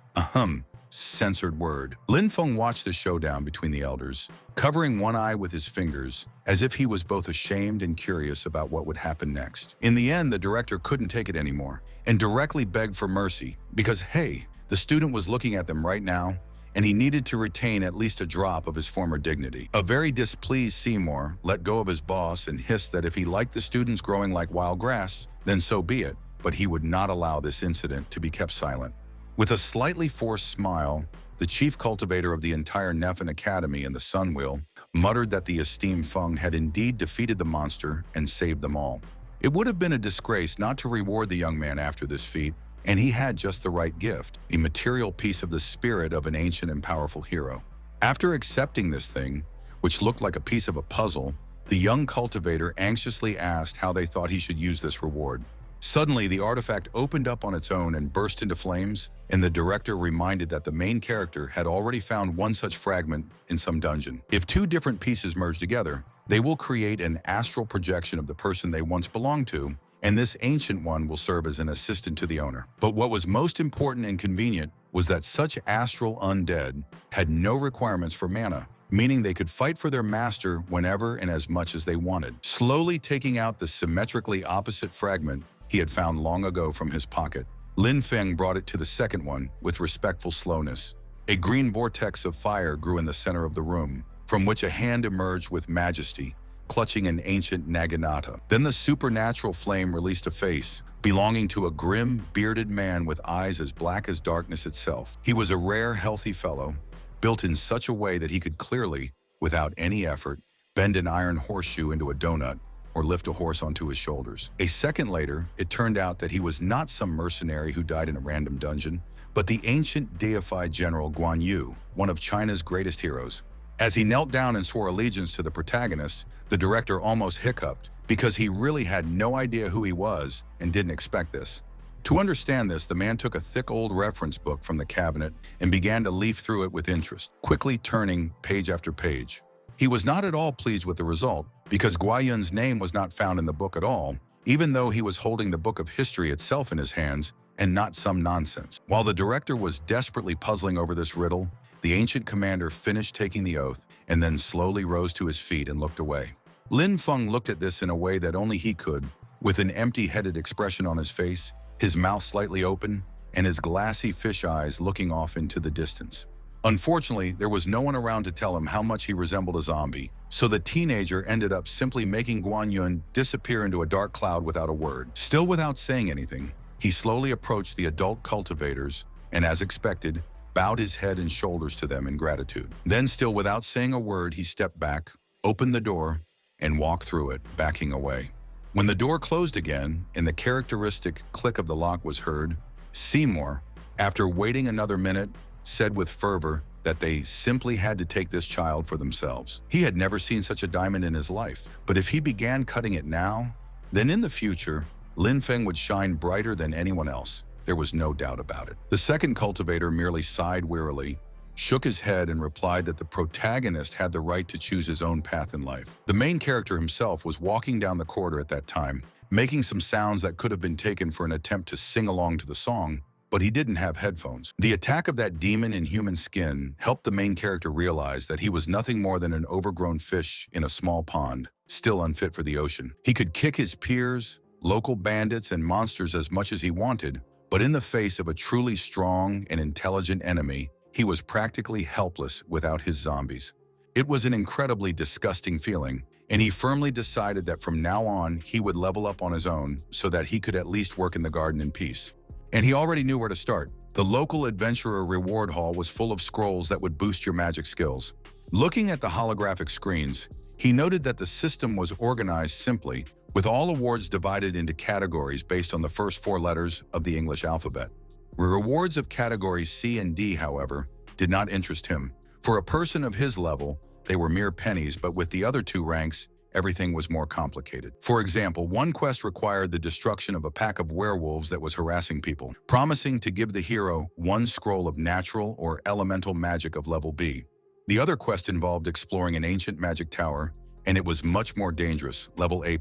Censored word. Lin Feng watched the showdown between the elders, covering one eye with his fingers, as if he was both ashamed and curious about what would happen next. In the end, the director couldn't take it anymore and directly begged for mercy because, hey, the student was looking at them right now, and he needed to retain at least a drop of his former dignity. A very displeased Seymour let go of his boss and hissed that if he liked the students growing like wild grass, then so be it, but he would not allow this incident to be kept silent. With a slightly forced smile, the chief cultivator of the entire Neffen Academy in the Sunwheel muttered that the esteemed Feng had indeed defeated the monster and saved them all. It would have been a disgrace not to reward the young man after this feat, and he had just the right gift, a material piece of the spirit of an ancient and powerful hero. After accepting this thing, which looked like a piece of a puzzle, the young cultivator anxiously asked how they thought he should use this reward. Suddenly, the artifact opened up on its own and burst into flames, and the director reminded that the main character had already found one such fragment in some dungeon. If two different pieces merge together, they will create an astral projection of the person they once belonged to, and this ancient one will serve as an assistant to the owner. But what was most important and convenient was that such astral undead had no requirements for mana, meaning they could fight for their master whenever and as much as they wanted. Slowly taking out the symmetrically opposite fragment he had found long ago from his pocket, Lin Feng brought it to the second one with respectful slowness. A green vortex of fire grew in the center of the room, from which a hand emerged with majesty, clutching an ancient naginata. Then the supernatural flame released a face, belonging to a grim, bearded man with eyes as black as darkness itself. He was a rare, healthy fellow, built in such a way that he could clearly, without any effort, bend an iron horseshoe into a donut or lift a horse onto his shoulders. A second later, it turned out that he was not some mercenary who died in a random dungeon, but the ancient deified general Guan Yu, one of China's greatest heroes. As he knelt down and swore allegiance to the protagonist, the director almost hiccuped because he really had no idea who he was and didn't expect this. To understand this, the man took a thick old reference book from the cabinet and began to leaf through it with interest, quickly turning page after page. He was not at all pleased with the result because Guayun's name was not found in the book at all, even though he was holding the book of history itself in his hands and not some nonsense. While the director was desperately puzzling over this riddle, the ancient commander finished taking the oath and then slowly rose to his feet and looked away. Lin Feng looked at this in a way that only he could, with an empty-headed expression on his face, his mouth slightly open, and his glassy fish eyes looking off into the distance. Unfortunately, there was no one around to tell him how much he resembled a zombie, so the teenager ended up simply making Guan Yun disappear into a dark cloud without a word. Still without saying anything, he slowly approached the adult cultivators and, as expected, bowed his head and shoulders to them in gratitude. Then, still without saying a word, he stepped back, opened the door, and walked through it, backing away. When the door closed again and the characteristic click of the lock was heard, Seymour, after waiting another minute, said with fervor that they simply had to take this child for themselves. He had never seen such a diamond in his life, but if he began cutting it now, then in the future, Lin Feng would shine brighter than anyone else. There was no doubt about it. The second cultivator merely sighed wearily, shook his head, and replied that the protagonist had the right to choose his own path in life. The main character himself was walking down the corridor at that time, making some sounds that could have been taken for an attempt to sing along to the song, but he didn't have headphones. The attack of that demon in human skin helped the main character realize that he was nothing more than an overgrown fish in a small pond, still unfit for the ocean. He could kick his peers, local bandits, and monsters as much as he wanted, but in the face of a truly strong and intelligent enemy, he was practically helpless without his zombies. It was an incredibly disgusting feeling, and he firmly decided that from now on he would level up on his own so that he could at least work in the garden in peace. And he already knew where to start. The local adventurer reward hall was full of scrolls that would boost your magic skills. Looking at the holographic screens, he noted that the system was organized simply, with all awards divided into categories based on the first 4 letters of the English alphabet. Rewards of categories C and D, however, did not interest him. For a person of his level, they were mere pennies, but with the other two ranks, everything was more complicated. For example, one quest required the destruction of a pack of werewolves that was harassing people, promising to give the hero one scroll of natural or elemental magic of level B. The other quest involved exploring an ancient magic tower, and it was much more dangerous, level A+,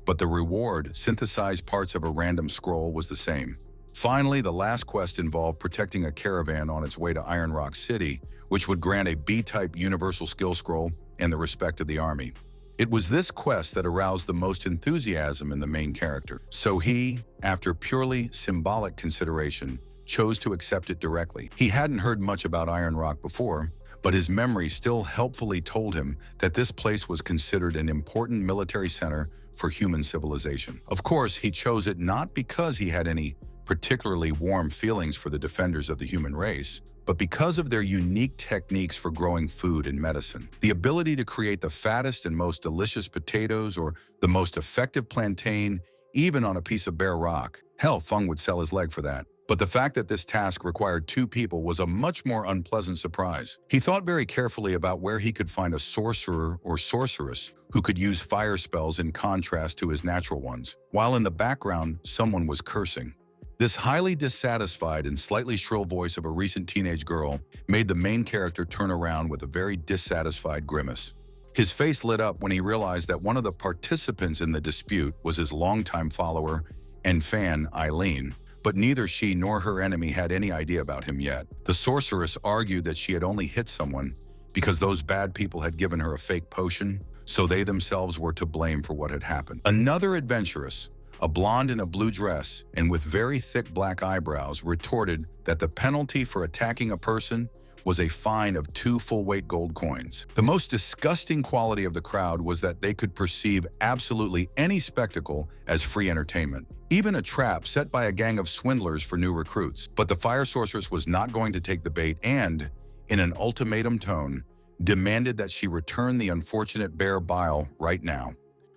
but the reward, synthesized parts of a random scroll, was the same. Finally, the last quest involved protecting a caravan on its way to Iron Rock City, which would grant a B-type universal skill scroll and the respect of the army. It was this quest that aroused the most enthusiasm in the main character. So he, after purely symbolic consideration, chose to accept it directly. He hadn't heard much about Iron Rock before, but his memory still helpfully told him that this place was considered an important military center for human civilization. Of course, he chose it not because he had any particularly warm feelings for the defenders of the human race, but because of their unique techniques for growing food and medicine. The ability to create the fattest and most delicious potatoes or the most effective plantain, even on a piece of bare rock. Hell, Feng would sell his leg for that. But the fact that this task required two people was a much more unpleasant surprise. He thought very carefully about where he could find a sorcerer or sorceress who could use fire spells in contrast to his natural ones, while in the background, someone was cursing. This highly dissatisfied and slightly shrill voice of a recent teenage girl made the main character turn around with a very dissatisfied grimace. His face lit up when he realized that one of the participants in the dispute was his longtime follower and fan, Eileen, but neither she nor her enemy had any idea about him yet. The sorceress argued that she had only hit someone because those bad people had given her a fake potion, so they themselves were to blame for what had happened. Another adventuress, a blonde in a blue dress and with very thick black eyebrows, retorted that the penalty for attacking a person was a fine of 2 full-weight gold coins. The most disgusting quality of the crowd was that they could perceive absolutely any spectacle as free entertainment, even a trap set by a gang of swindlers for new recruits. But the fire sorceress was not going to take the bait and, in an ultimatum tone, demanded that she return the unfortunate bear bile right now.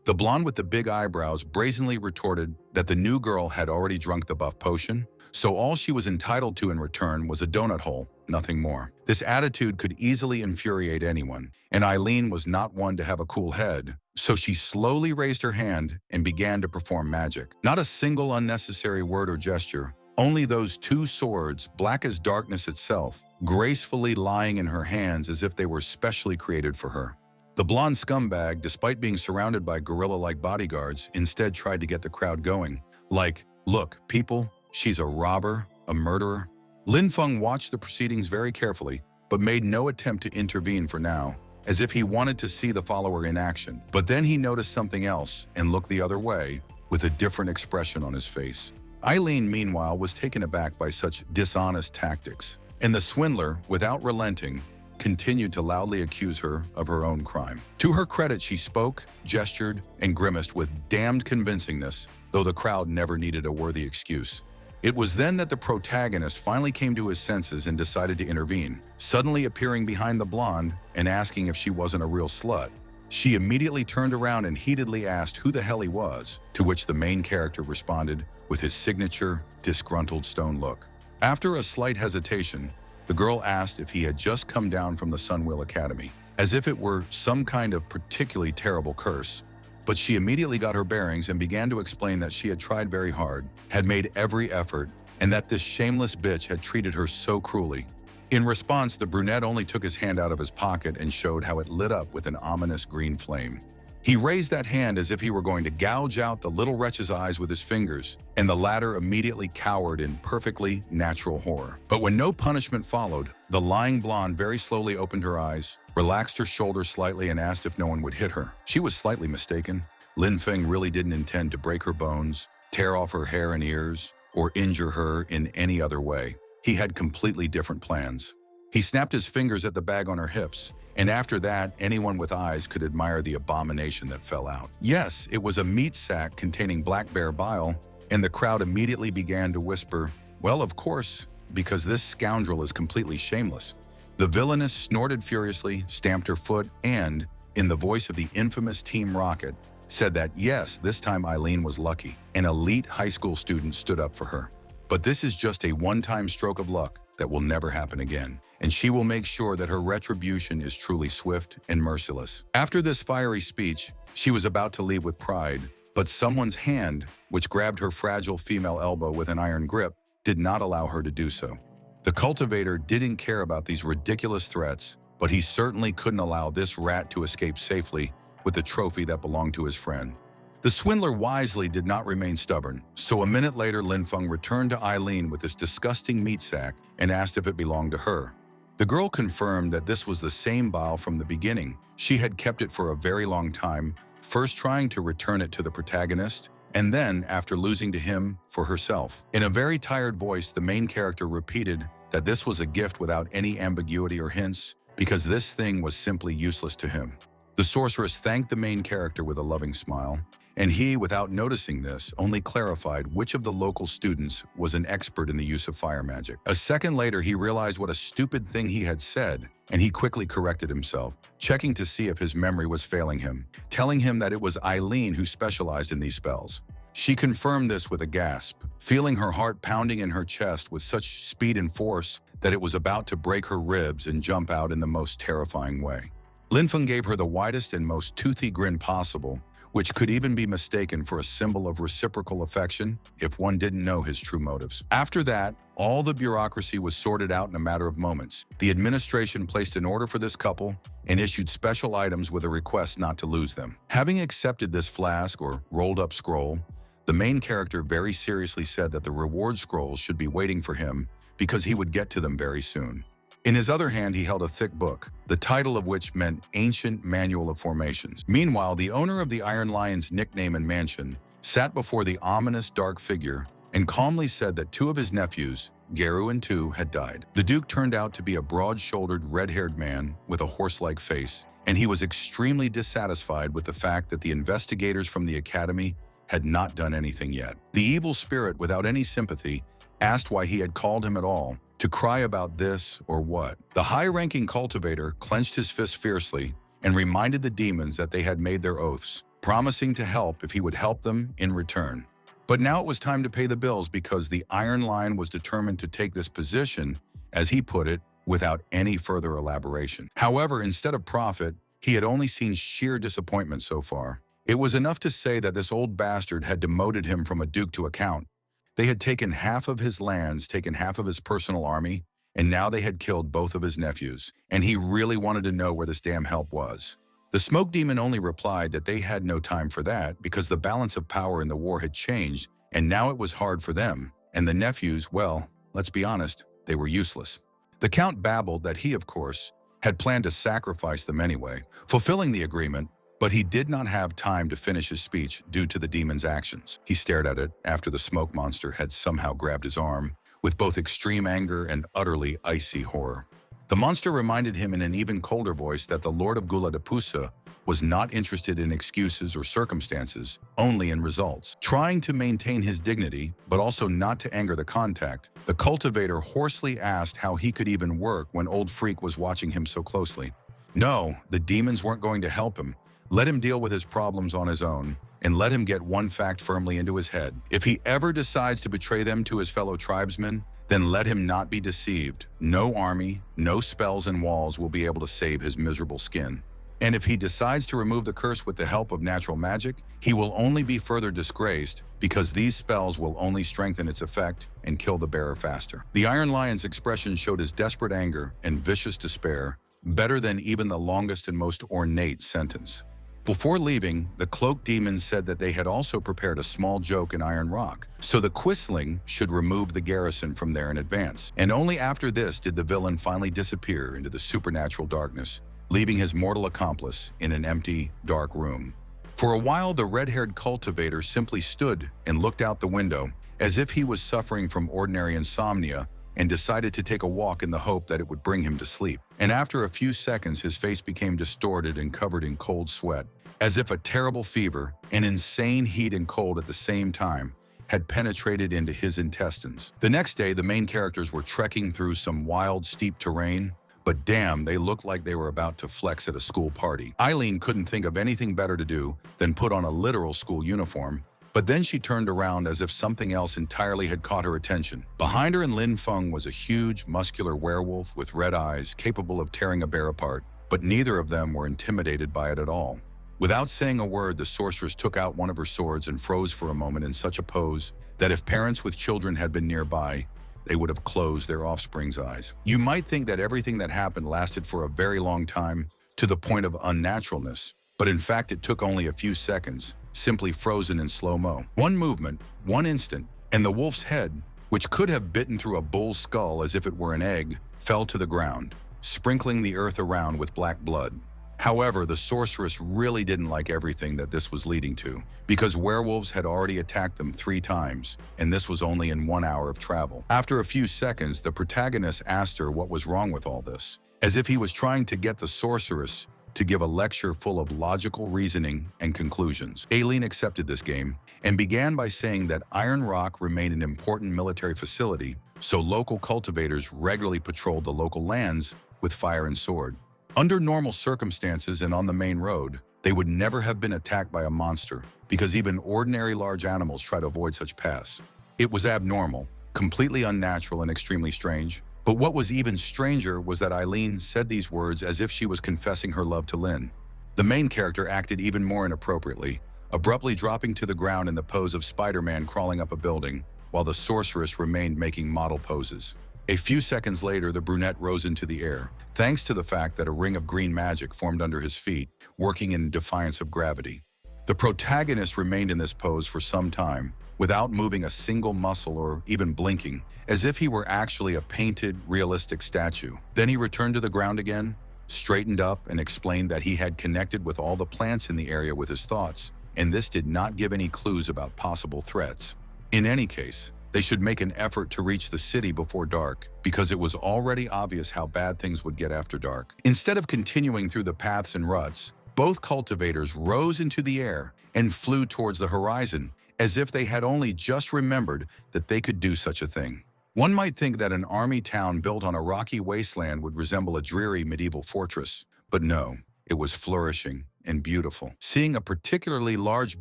The blonde with the big eyebrows brazenly retorted that the new girl had already drunk the buff potion, so all she was entitled to in return was a donut hole, nothing more. This attitude could easily infuriate anyone, and Eileen was not one to have a cool head, so she slowly raised her hand and began to perform magic. Not a single unnecessary word or gesture, only those 2 swords, black as darkness itself, gracefully lying in her hands as if they were specially created for her. The blonde scumbag, despite being surrounded by gorilla-like bodyguards, instead tried to get the crowd going. Like, look, people, she's a robber, a murderer. Lin Feng watched the proceedings very carefully, but made no attempt to intervene for now, as if he wanted to see the follower in action. But then he noticed something else and looked the other way, with a different expression on his face. Eileen, meanwhile, was taken aback by such dishonest tactics, and the swindler, without relenting, continued to loudly accuse her of her own crime. To her credit, she spoke, gestured, and grimaced with damned convincingness, though the crowd never needed a worthy excuse. It was then that the protagonist finally came to his senses and decided to intervene, suddenly appearing behind the blonde and asking if she wasn't a real slut. She immediately turned around and heatedly asked who the hell he was, to which the main character responded with his signature, disgruntled stone look. After a slight hesitation, the girl asked if he had just come down from the Sunwheel Academy, as if it were some kind of particularly terrible curse. But she immediately got her bearings and began to explain that she had tried very hard, had made every effort, and that this shameless bitch had treated her so cruelly. In response, the brunette only took his hand out of his pocket and showed how it lit up with an ominous green flame. He raised that hand as if he were going to gouge out the little wretch's eyes with his fingers, and the latter immediately cowered in perfectly natural horror. But when no punishment followed, the lying blonde very slowly opened her eyes, relaxed her shoulders slightly, and asked if no one would hit her. She was slightly mistaken. Lin Feng really didn't intend to break her bones, tear off her hair and ears, or injure her in any other way. He had completely different plans. He snapped his fingers at the bag on her hips, and after that, anyone with eyes could admire the abomination that fell out. Yes, it was a meat sack containing black bear bile, and the crowd immediately began to whisper, well, of course, because this scoundrel is completely shameless. The villainess snorted furiously, stamped her foot, and, in the voice of the infamous Team Rocket, said that yes, this time Eileen was lucky. An elite high school student stood up for her. But this is just a one-time stroke of luck that will never happen again, and she will make sure that her retribution is truly swift and merciless. After this fiery speech, she was about to leave with pride, but someone's hand, which grabbed her fragile female elbow with an iron grip, did not allow her to do so. The cultivator didn't care about these ridiculous threats, but he certainly couldn't allow this rat to escape safely with the trophy that belonged to his friend. The swindler wisely did not remain stubborn, so a minute later Lin Feng returned to Eileen with this disgusting meat sack and asked if it belonged to her. The girl confirmed that this was the same bile from the beginning. She had kept it for a very long time, first trying to return it to the protagonist, and then, after losing to him, for herself. In a very tired voice, the main character repeated that this was a gift without any ambiguity or hints, because this thing was simply useless to him. The sorceress thanked the main character with a loving smile, and he, without noticing this, only clarified which of the local students was an expert in the use of fire magic. A second later, he realized what a stupid thing he had said, and he quickly corrected himself, checking to see if his memory was failing him, telling him that it was Eileen who specialized in these spells. She confirmed this with a gasp, feeling her heart pounding in her chest with such speed and force that it was about to break her ribs and jump out in the most terrifying way. Lin Feng gave her the widest and most toothy grin possible, which could even be mistaken for a symbol of reciprocal affection if one didn't know his true motives. After that, all the bureaucracy was sorted out in a matter of moments. The administration placed an order for this couple and issued special items with a request not to lose them. Having accepted this flask or rolled-up scroll, the main character very seriously said that the reward scrolls should be waiting for him because he would get to them very soon. In his other hand, he held a thick book, the title of which meant Ancient Manual of Formations. Meanwhile, the owner of the Iron Lion's nickname and mansion sat before the ominous dark figure and calmly said that two of his nephews, Geru and Tu, had died. The Duke turned out to be a broad-shouldered, red-haired man with a horse-like face, and he was extremely dissatisfied with the fact that the investigators from the academy had not done anything yet. The evil spirit, without any sympathy, asked why he had called him at all, to cry about this or what. The high-ranking cultivator clenched his fist fiercely and reminded the demons that they had made their oaths, promising to help if he would help them in return. But now it was time to pay the bills because the Iron Lion was determined to take this position, as he put it, without any further elaboration. However, instead of profit, he had only seen sheer disappointment so far. It was enough to say that this old bastard had demoted him from a duke to a count. They had taken half of his lands, taken half of his personal army, and now they had killed both of his nephews, and he really wanted to know where this damn help was. The smoke demon only replied that they had no time for that because the balance of power in the war had changed, and now it was hard for them, and the nephews, well, let's be honest, they were useless. The count babbled that he, of course, had planned to sacrifice them anyway, fulfilling the agreement, but he did not have time to finish his speech due to the demon's actions. He stared at it after the smoke monster had somehow grabbed his arm, with both extreme anger and utterly icy horror. The monster reminded him in an even colder voice that the Lord of Guladapusa was not interested in excuses or circumstances, only in results. Trying to maintain his dignity, but also not to anger the contact, the cultivator hoarsely asked how he could even work when Old Freak was watching him so closely. No, the demons weren't going to help him. Let him deal with his problems on his own, and let him get one fact firmly into his head. If he ever decides to betray them to his fellow tribesmen, then let him not be deceived. No army, no spells and walls will be able to save his miserable skin. And if he decides to remove the curse with the help of natural magic, he will only be further disgraced because these spells will only strengthen its effect and kill the bearer faster. The Iron Lion's expression showed his desperate anger and vicious despair, better than even the longest and most ornate sentence. Before leaving, the cloaked demons said that they had also prepared a small joke in Iron Rock, so the Quisling should remove the garrison from there in advance. And only after this did the villain finally disappear into the supernatural darkness, leaving his mortal accomplice in an empty, dark room. For a while, the red-haired cultivator simply stood and looked out the window, as if he was suffering from ordinary insomnia, and decided to take a walk in the hope that it would bring him to sleep. And after a few seconds, his face became distorted and covered in cold sweat, as if a terrible fever, an insane heat and cold at the same time, had penetrated into his intestines. The next day, the main characters were trekking through some wild, steep terrain, but damn, they looked like they were about to flex at a school party. Eileen couldn't think of anything better to do than put on a literal school uniform, But then she turned around as if something else entirely had caught her attention. Behind her and Lin Feng was a huge, muscular werewolf with red eyes, capable of tearing a bear apart, but neither of them were intimidated by it at all. Without saying a word, the sorceress took out one of her swords and froze for a moment in such a pose that if parents with children had been nearby, they would have closed their offspring's eyes. You might think that everything that happened lasted for a very long time, to the point of unnaturalness, but in fact it took only a few seconds, simply frozen in slow-mo. One movement, one instant, and the wolf's head, which could have bitten through a bull's skull as if it were an egg, fell to the ground, sprinkling the earth around with black blood. However, the sorceress really didn't like everything that this was leading to, because werewolves had already attacked them 3 times, and this was only in 1 hour of travel. After a few seconds, the protagonist asked her what was wrong with all this, as if he was trying to get the sorceress to give a lecture full of logical reasoning and conclusions. Aileen accepted this game and began by saying that Iron Rock remained an important military facility, so local cultivators regularly patrolled the local lands with fire and sword. Under normal circumstances and on the main road, they would never have been attacked by a monster, because even ordinary large animals try to avoid such paths. It was abnormal, completely unnatural and extremely strange. But what was even stranger was that Aileen said these words as if she was confessing her love to Lin. The main character acted even more inappropriately, abruptly dropping to the ground in the pose of Spider-Man crawling up a building, while the sorceress remained making model poses. A few seconds later, the brunette rose into the air, thanks to the fact that a ring of green magic formed under his feet, working in defiance of gravity. The protagonist remained in this pose for some time, without moving a single muscle or even blinking, as if he were actually a painted, realistic statue. Then he returned to the ground again, straightened up, and explained that he had connected with all the plants in the area with his thoughts, and this did not give any clues about possible threats. In any case, they should make an effort to reach the city before dark, because it was already obvious how bad things would get after dark. Instead of continuing through the paths and ruts, both cultivators rose into the air and flew towards the horizon, as if they had only just remembered that they could do such a thing. One might think that an army town built on a rocky wasteland would resemble a dreary medieval fortress, but no, it was flourishing and beautiful. Seeing a particularly large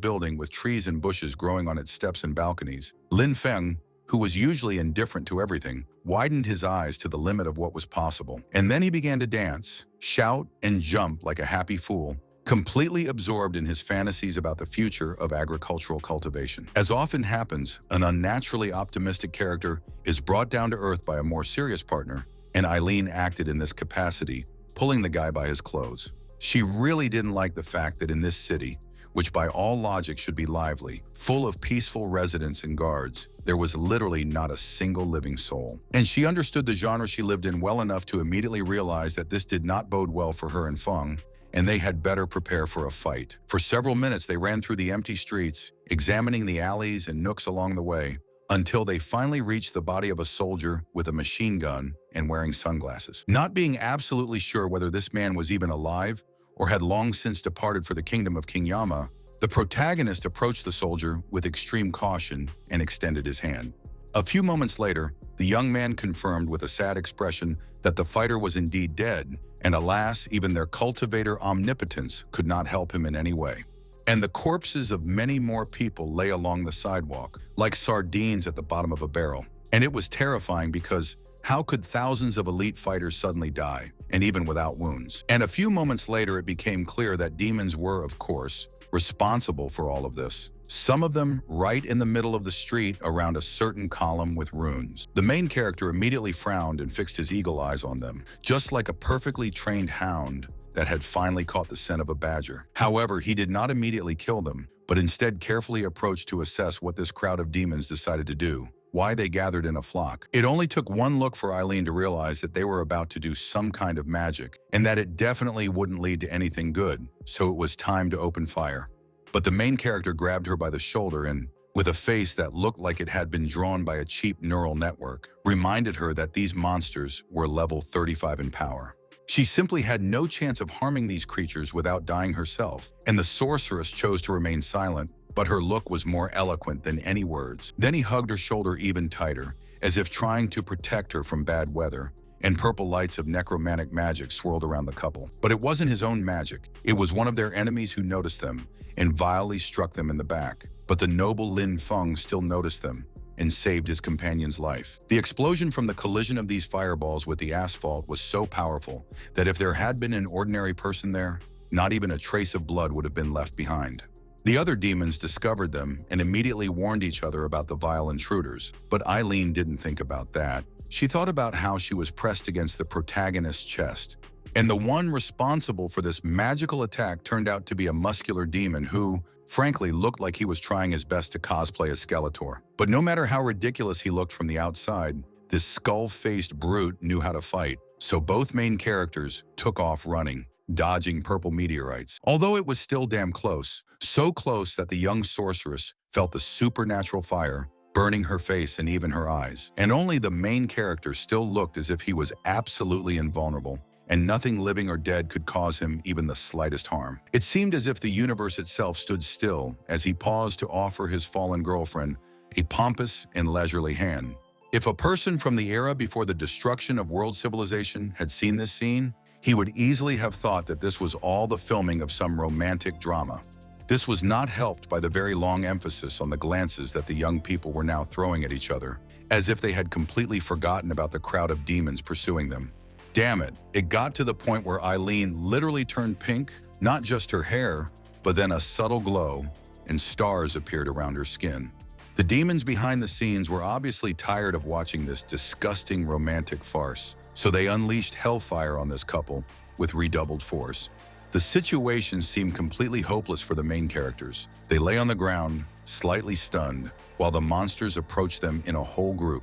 building with trees and bushes growing on its steps and balconies, Lin Feng, who was usually indifferent to everything, widened his eyes to the limit of what was possible. And then he began to dance, shout, and jump like a happy fool, completely absorbed in his fantasies about the future of agricultural cultivation. As often happens, an unnaturally optimistic character is brought down to earth by a more serious partner, and Aileen acted in this capacity, pulling the guy by his clothes. She really didn't like the fact that in this city, which by all logic should be lively, full of peaceful residents and guards, there was literally not a single living soul. And she understood the genre she lived in well enough to immediately realize that this did not bode well for her and Feng, and they had better prepare for a fight. For several minutes, they ran through the empty streets, examining the alleys and nooks along the way, until they finally reached the body of a soldier with a machine gun and wearing sunglasses. Not being absolutely sure whether this man was even alive or had long since departed for the kingdom of King Yama, the protagonist approached the soldier with extreme caution and extended his hand. A few moments later, the young man confirmed with a sad expression that the fighter was indeed dead, and alas, even their cultivator omnipotence could not help him in any way. And the corpses of many more people lay along the sidewalk, like sardines at the bottom of a barrel. And it was terrifying because how could thousands of elite fighters suddenly die, and even without wounds? And a few moments later, it became clear that demons were, of course, responsible for all of this. Some of them right in the middle of the street around a certain column with runes. The main character immediately frowned and fixed his eagle eyes on them, just like a perfectly trained hound that had finally caught the scent of a badger. However, he did not immediately kill them, but instead carefully approached to assess what this crowd of demons decided to do, why they gathered in a flock. It only took one look for Aileen to realize that they were about to do some kind of magic, and that it definitely wouldn't lead to anything good, so it was time to open fire. But the main character grabbed her by the shoulder and, with a face that looked like it had been drawn by a cheap neural network, reminded her that these monsters were level 35 in power. She simply had no chance of harming these creatures without dying herself, and the sorceress chose to remain silent, but her look was more eloquent than any words. Then he hugged her shoulder even tighter, as if trying to protect her from bad weather, and purple lights of necromantic magic swirled around the couple. But it wasn't his own magic. It was one of their enemies who noticed them and vilely struck them in the back. But the noble Lin Feng still noticed them and saved his companion's life. The explosion from the collision of these fireballs with the asphalt was so powerful that if there had been an ordinary person there, not even a trace of blood would have been left behind. The other demons discovered them and immediately warned each other about the vile intruders. But Eileen didn't think about that. She thought about how she was pressed against the protagonist's chest. And the one responsible for this magical attack turned out to be a muscular demon who, frankly, looked like he was trying his best to cosplay as Skeletor. But no matter how ridiculous he looked from the outside, this skull-faced brute knew how to fight. So both main characters took off running, dodging purple meteorites. Although it was still damn close, so close that the young sorceress felt the supernatural fire burning her face and even her eyes. And only the main character still looked as if he was absolutely invulnerable, and nothing living or dead could cause him even the slightest harm. It seemed as if the universe itself stood still as he paused to offer his fallen girlfriend a pompous and leisurely hand. If a person from the era before the destruction of world civilization had seen this scene, he would easily have thought that this was all the filming of some romantic drama. This was not helped by the very long emphasis on the glances that the young people were now throwing at each other, as if they had completely forgotten about the crowd of demons pursuing them. Damn it, it got to the point where Eileen literally turned pink, not just her hair, but then a subtle glow, and stars appeared around her skin. The demons behind the scenes were obviously tired of watching this disgusting romantic farce, so they unleashed hellfire on this couple with redoubled force. The situation seemed completely hopeless for the main characters. They lay on the ground, slightly stunned, while the monsters approached them in a whole group.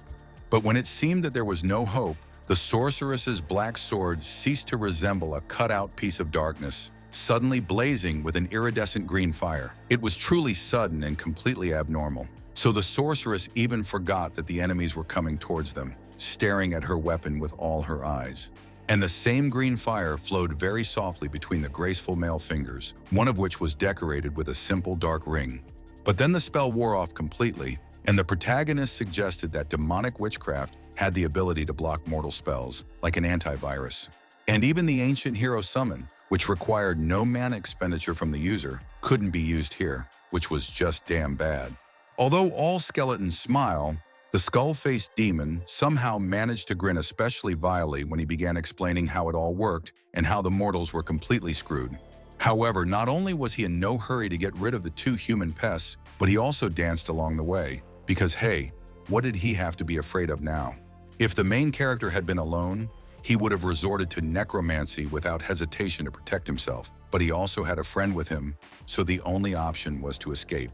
But when it seemed that there was no hope, the sorceress's black sword ceased to resemble a cut-out piece of darkness, suddenly blazing with an iridescent green fire. It was truly sudden and completely abnormal. So the sorceress even forgot that the enemies were coming towards them, staring at her weapon with all her eyes. And the same green fire flowed very softly between the graceful male fingers, one of which was decorated with a simple dark ring. But then the spell wore off completely, and the protagonist suggested that demonic witchcraft had the ability to block mortal spells, like an antivirus. And even the ancient hero summon, which required no mana expenditure from the user, couldn't be used here, which was just damn bad. Although all skeletons smile, the skull-faced demon somehow managed to grin especially vilely when he began explaining how it all worked and how the mortals were completely screwed. However, not only was he in no hurry to get rid of the two human pests, but he also danced along the way. Because hey, what did he have to be afraid of now? If the main character had been alone, he would have resorted to necromancy without hesitation to protect himself. But he also had a friend with him, so the only option was to escape.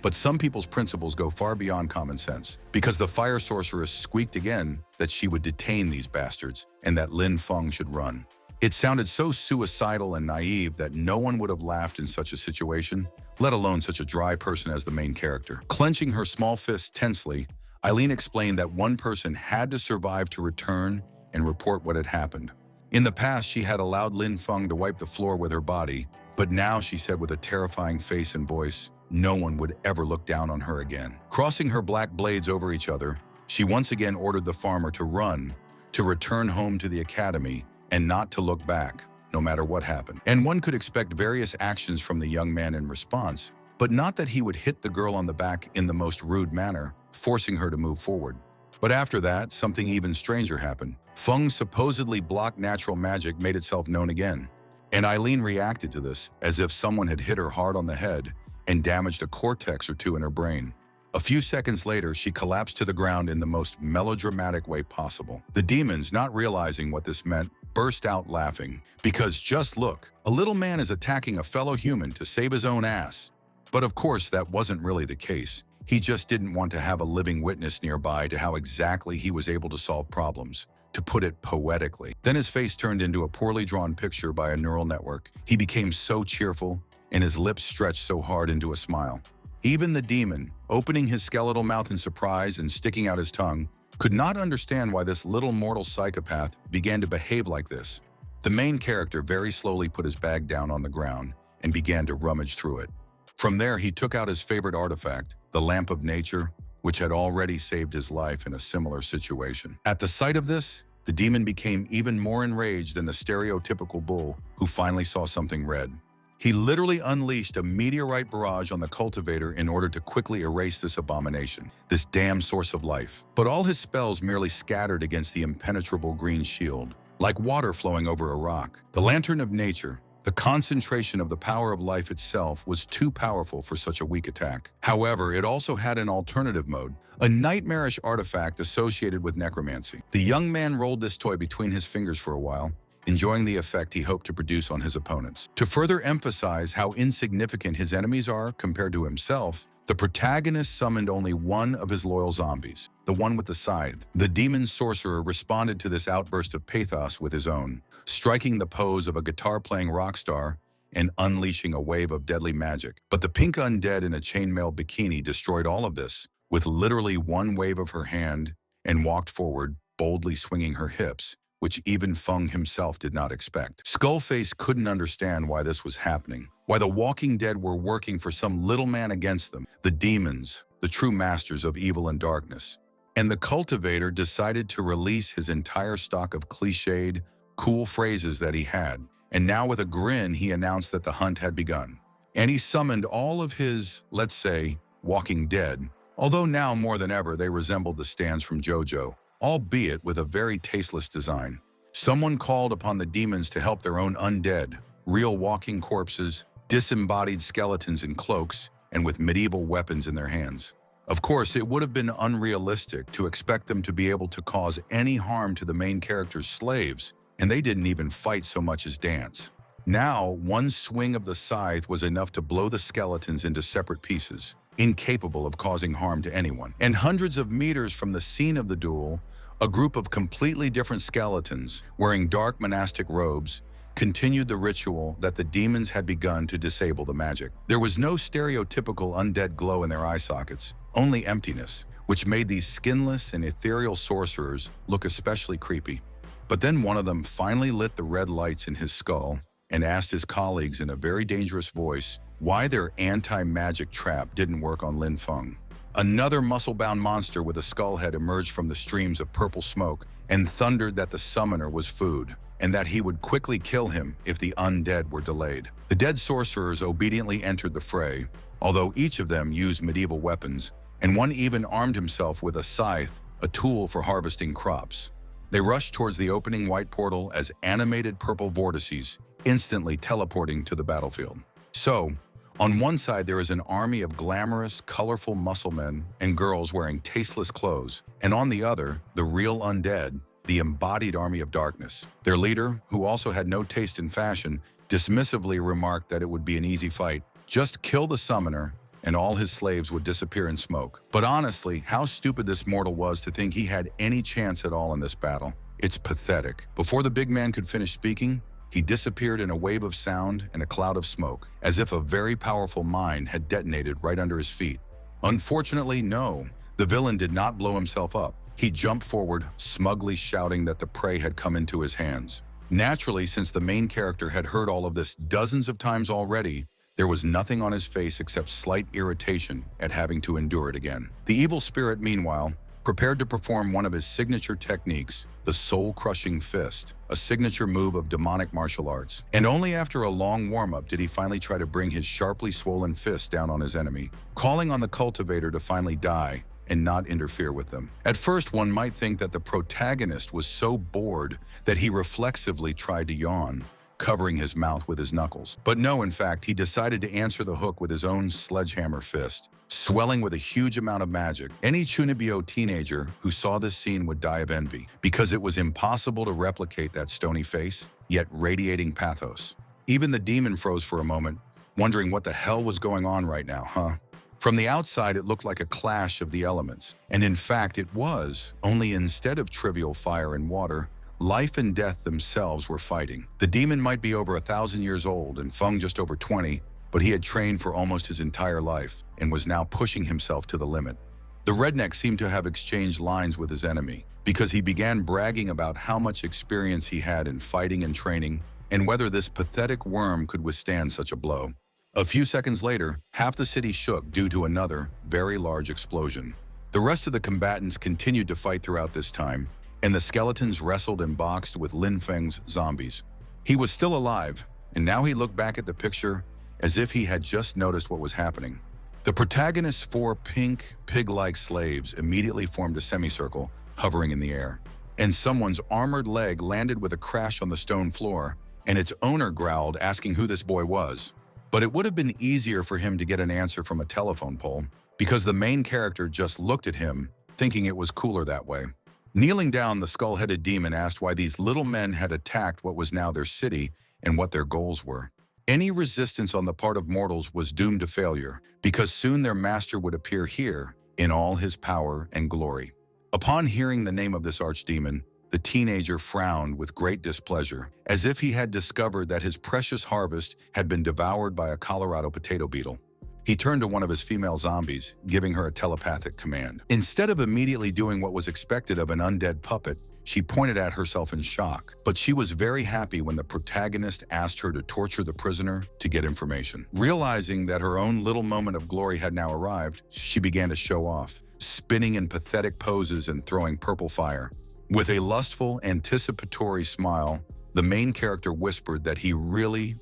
But some people's principles go far beyond common sense, because the fire sorceress squeaked again that she would detain these bastards and that Lin Feng should run. It sounded so suicidal and naive that no one would have laughed in such a situation, let alone such a dry person as the main character. Clenching her small fists tensely, Eileen explained that one person had to survive to return and report what had happened. In the past, she had allowed Lin Feng to wipe the floor with her body, but now she said with a terrifying face and voice, no one would ever look down on her again. Crossing her black blades over each other, she once again ordered the farmer to run, to return home to the academy, and not to look back, no matter what happened. And one could expect various actions from the young man in response, but not that he would hit the girl on the back in the most rude manner, forcing her to move forward. But after that, something even stranger happened. Feng's supposedly blocked natural magic made itself known again, and Eileen reacted to this as if someone had hit her hard on the head and damaged a cortex or two in her brain. A few seconds later, she collapsed to the ground in the most melodramatic way possible. The demons, not realizing what this meant, burst out laughing. Because just look, a little man is attacking a fellow human to save his own ass. But of course, that wasn't really the case. He just didn't want to have a living witness nearby to how exactly he was able to solve problems, to put it poetically. Then his face turned into a poorly drawn picture by a neural network. He became so cheerful, and his lips stretched so hard into a smile. Even the demon, opening his skeletal mouth in surprise and sticking out his tongue, could not understand why this little mortal psychopath began to behave like this. The main character very slowly put his bag down on the ground and began to rummage through it. From there, he took out his favorite artifact, the lamp of nature, which had already saved his life in a similar situation. At the sight of this, the demon became even more enraged than the stereotypical bull who finally saw something red. He literally unleashed a meteorite barrage on the cultivator in order to quickly erase this abomination, this damn source of life. But all his spells merely scattered against the impenetrable green shield, like water flowing over a rock. The lantern of nature, the concentration of the power of life itself, was too powerful for such a weak attack. However, it also had an alternative mode, a nightmarish artifact associated with necromancy. The young man rolled this toy between his fingers for a while, enjoying the effect he hoped to produce on his opponents. To further emphasize how insignificant his enemies are compared to himself, the protagonist summoned only one of his loyal zombies, the one with the scythe. The demon sorcerer responded to this outburst of pathos with his own, striking the pose of a guitar-playing rock star and unleashing a wave of deadly magic. But the pink undead in a chainmail bikini destroyed all of this with literally one wave of her hand and walked forward, boldly swinging her hips, which even Feng himself did not expect. Skullface couldn't understand why this was happening, why the Walking Dead were working for some little man against them, the demons, the true masters of evil and darkness. And the cultivator decided to release his entire stock of cliched, cool phrases that he had, and now with a grin he announced that the hunt had begun. And he summoned all of his, let's say, Walking Dead, although now more than ever they resembled the stands from JoJo, albeit with a very tasteless design. Someone called upon the demons to help their own undead, real walking corpses, disembodied skeletons in cloaks, and with medieval weapons in their hands. Of course, it would have been unrealistic to expect them to be able to cause any harm to the main character's slaves, and they didn't even fight so much as dance. Now, one swing of the scythe was enough to blow the skeletons into separate pieces, incapable of causing harm to anyone. And hundreds of meters from the scene of the duel, a group of completely different skeletons, wearing dark monastic robes, continued the ritual that the demons had begun to disable the magic. There was no stereotypical undead glow in their eye sockets, only emptiness, which made these skinless and ethereal sorcerers look especially creepy. But then one of them finally lit the red lights in his skull and asked his colleagues in a very dangerous voice why their anti-magic trap didn't work on Lin Feng. Another muscle-bound monster with a skull head emerged from the streams of purple smoke and thundered that the summoner was food, and that he would quickly kill him if the undead were delayed. The dead sorcerers obediently entered the fray, although each of them used medieval weapons, and one even armed himself with a scythe, a tool for harvesting crops. They rushed towards the opening white portal as animated purple vortices, instantly teleporting to the battlefield. So, on one side there is an army of glamorous, colorful muscle men and girls wearing tasteless clothes, and on the other, the real undead, the embodied army of darkness. Their leader, who also had no taste in fashion, dismissively remarked that it would be an easy fight. Just kill the summoner, and all his slaves would disappear in smoke. But honestly, how stupid this mortal was to think he had any chance at all in this battle. It's pathetic. Before the big man could finish speaking, he disappeared in a wave of sound and a cloud of smoke, as if a very powerful mine had detonated right under his feet. Unfortunately, no, the villain did not blow himself up. He jumped forward, smugly shouting that the prey had come into his hands. Naturally, since the main character had heard all of this dozens of times already, there was nothing on his face except slight irritation at having to endure it again. The evil spirit, meanwhile, prepared to perform one of his signature techniques, the soul-crushing fist, a signature move of demonic martial arts. And only after a long warm-up did he finally try to bring his sharply swollen fist down on his enemy, calling on the cultivator to finally die and not interfere with them. At first, one might think that the protagonist was so bored that he reflexively tried to yawn, covering his mouth with his knuckles. But no, in fact, he decided to answer the hook with his own sledgehammer fist, swelling with a huge amount of magic. Any Chunibyo teenager who saw this scene would die of envy, because it was impossible to replicate that stony face, yet radiating pathos. Even the demon froze for a moment, wondering what the hell was going on right now, huh? From the outside, it looked like a clash of the elements, and in fact it was, only instead of trivial fire and water, life and death themselves were fighting. The demon might be over 1,000 years old and Feng just over 20, but he had trained for almost his entire life and was now pushing himself to the limit. The redneck seemed to have exchanged lines with his enemy, because he began bragging about how much experience he had in fighting and training, and whether this pathetic worm could withstand such a blow. A few seconds later, half the city shook due to another, very large explosion. The rest of the combatants continued to fight throughout this time, and the skeletons wrestled and boxed with Lin Feng's zombies. He was still alive, and now he looked back at the picture as if he had just noticed what was happening. The protagonist's four pink, pig-like slaves immediately formed a semicircle, hovering in the air. And someone's armored leg landed with a crash on the stone floor, and its owner growled, asking who this boy was. But it would have been easier for him to get an answer from a telephone pole, because the main character just looked at him, thinking it was cooler that way. Kneeling down, the skull-headed demon asked why these little men had attacked what was now their city and what their goals were. Any resistance on the part of mortals was doomed to failure, because soon their master would appear here in all his power and glory. Upon hearing the name of this archdemon, the teenager frowned with great displeasure, as if he had discovered that his precious harvest had been devoured by a Colorado potato beetle. He turned to one of his female zombies, giving her a telepathic command. Instead of immediately doing what was expected of an undead puppet, she pointed at herself in shock. But she was very happy when the protagonist asked her to torture the prisoner to get information. Realizing that her own little moment of glory had now arrived, she began to show off, spinning in pathetic poses and throwing purple fire. With a lustful, anticipatory smile, the main character whispered that he really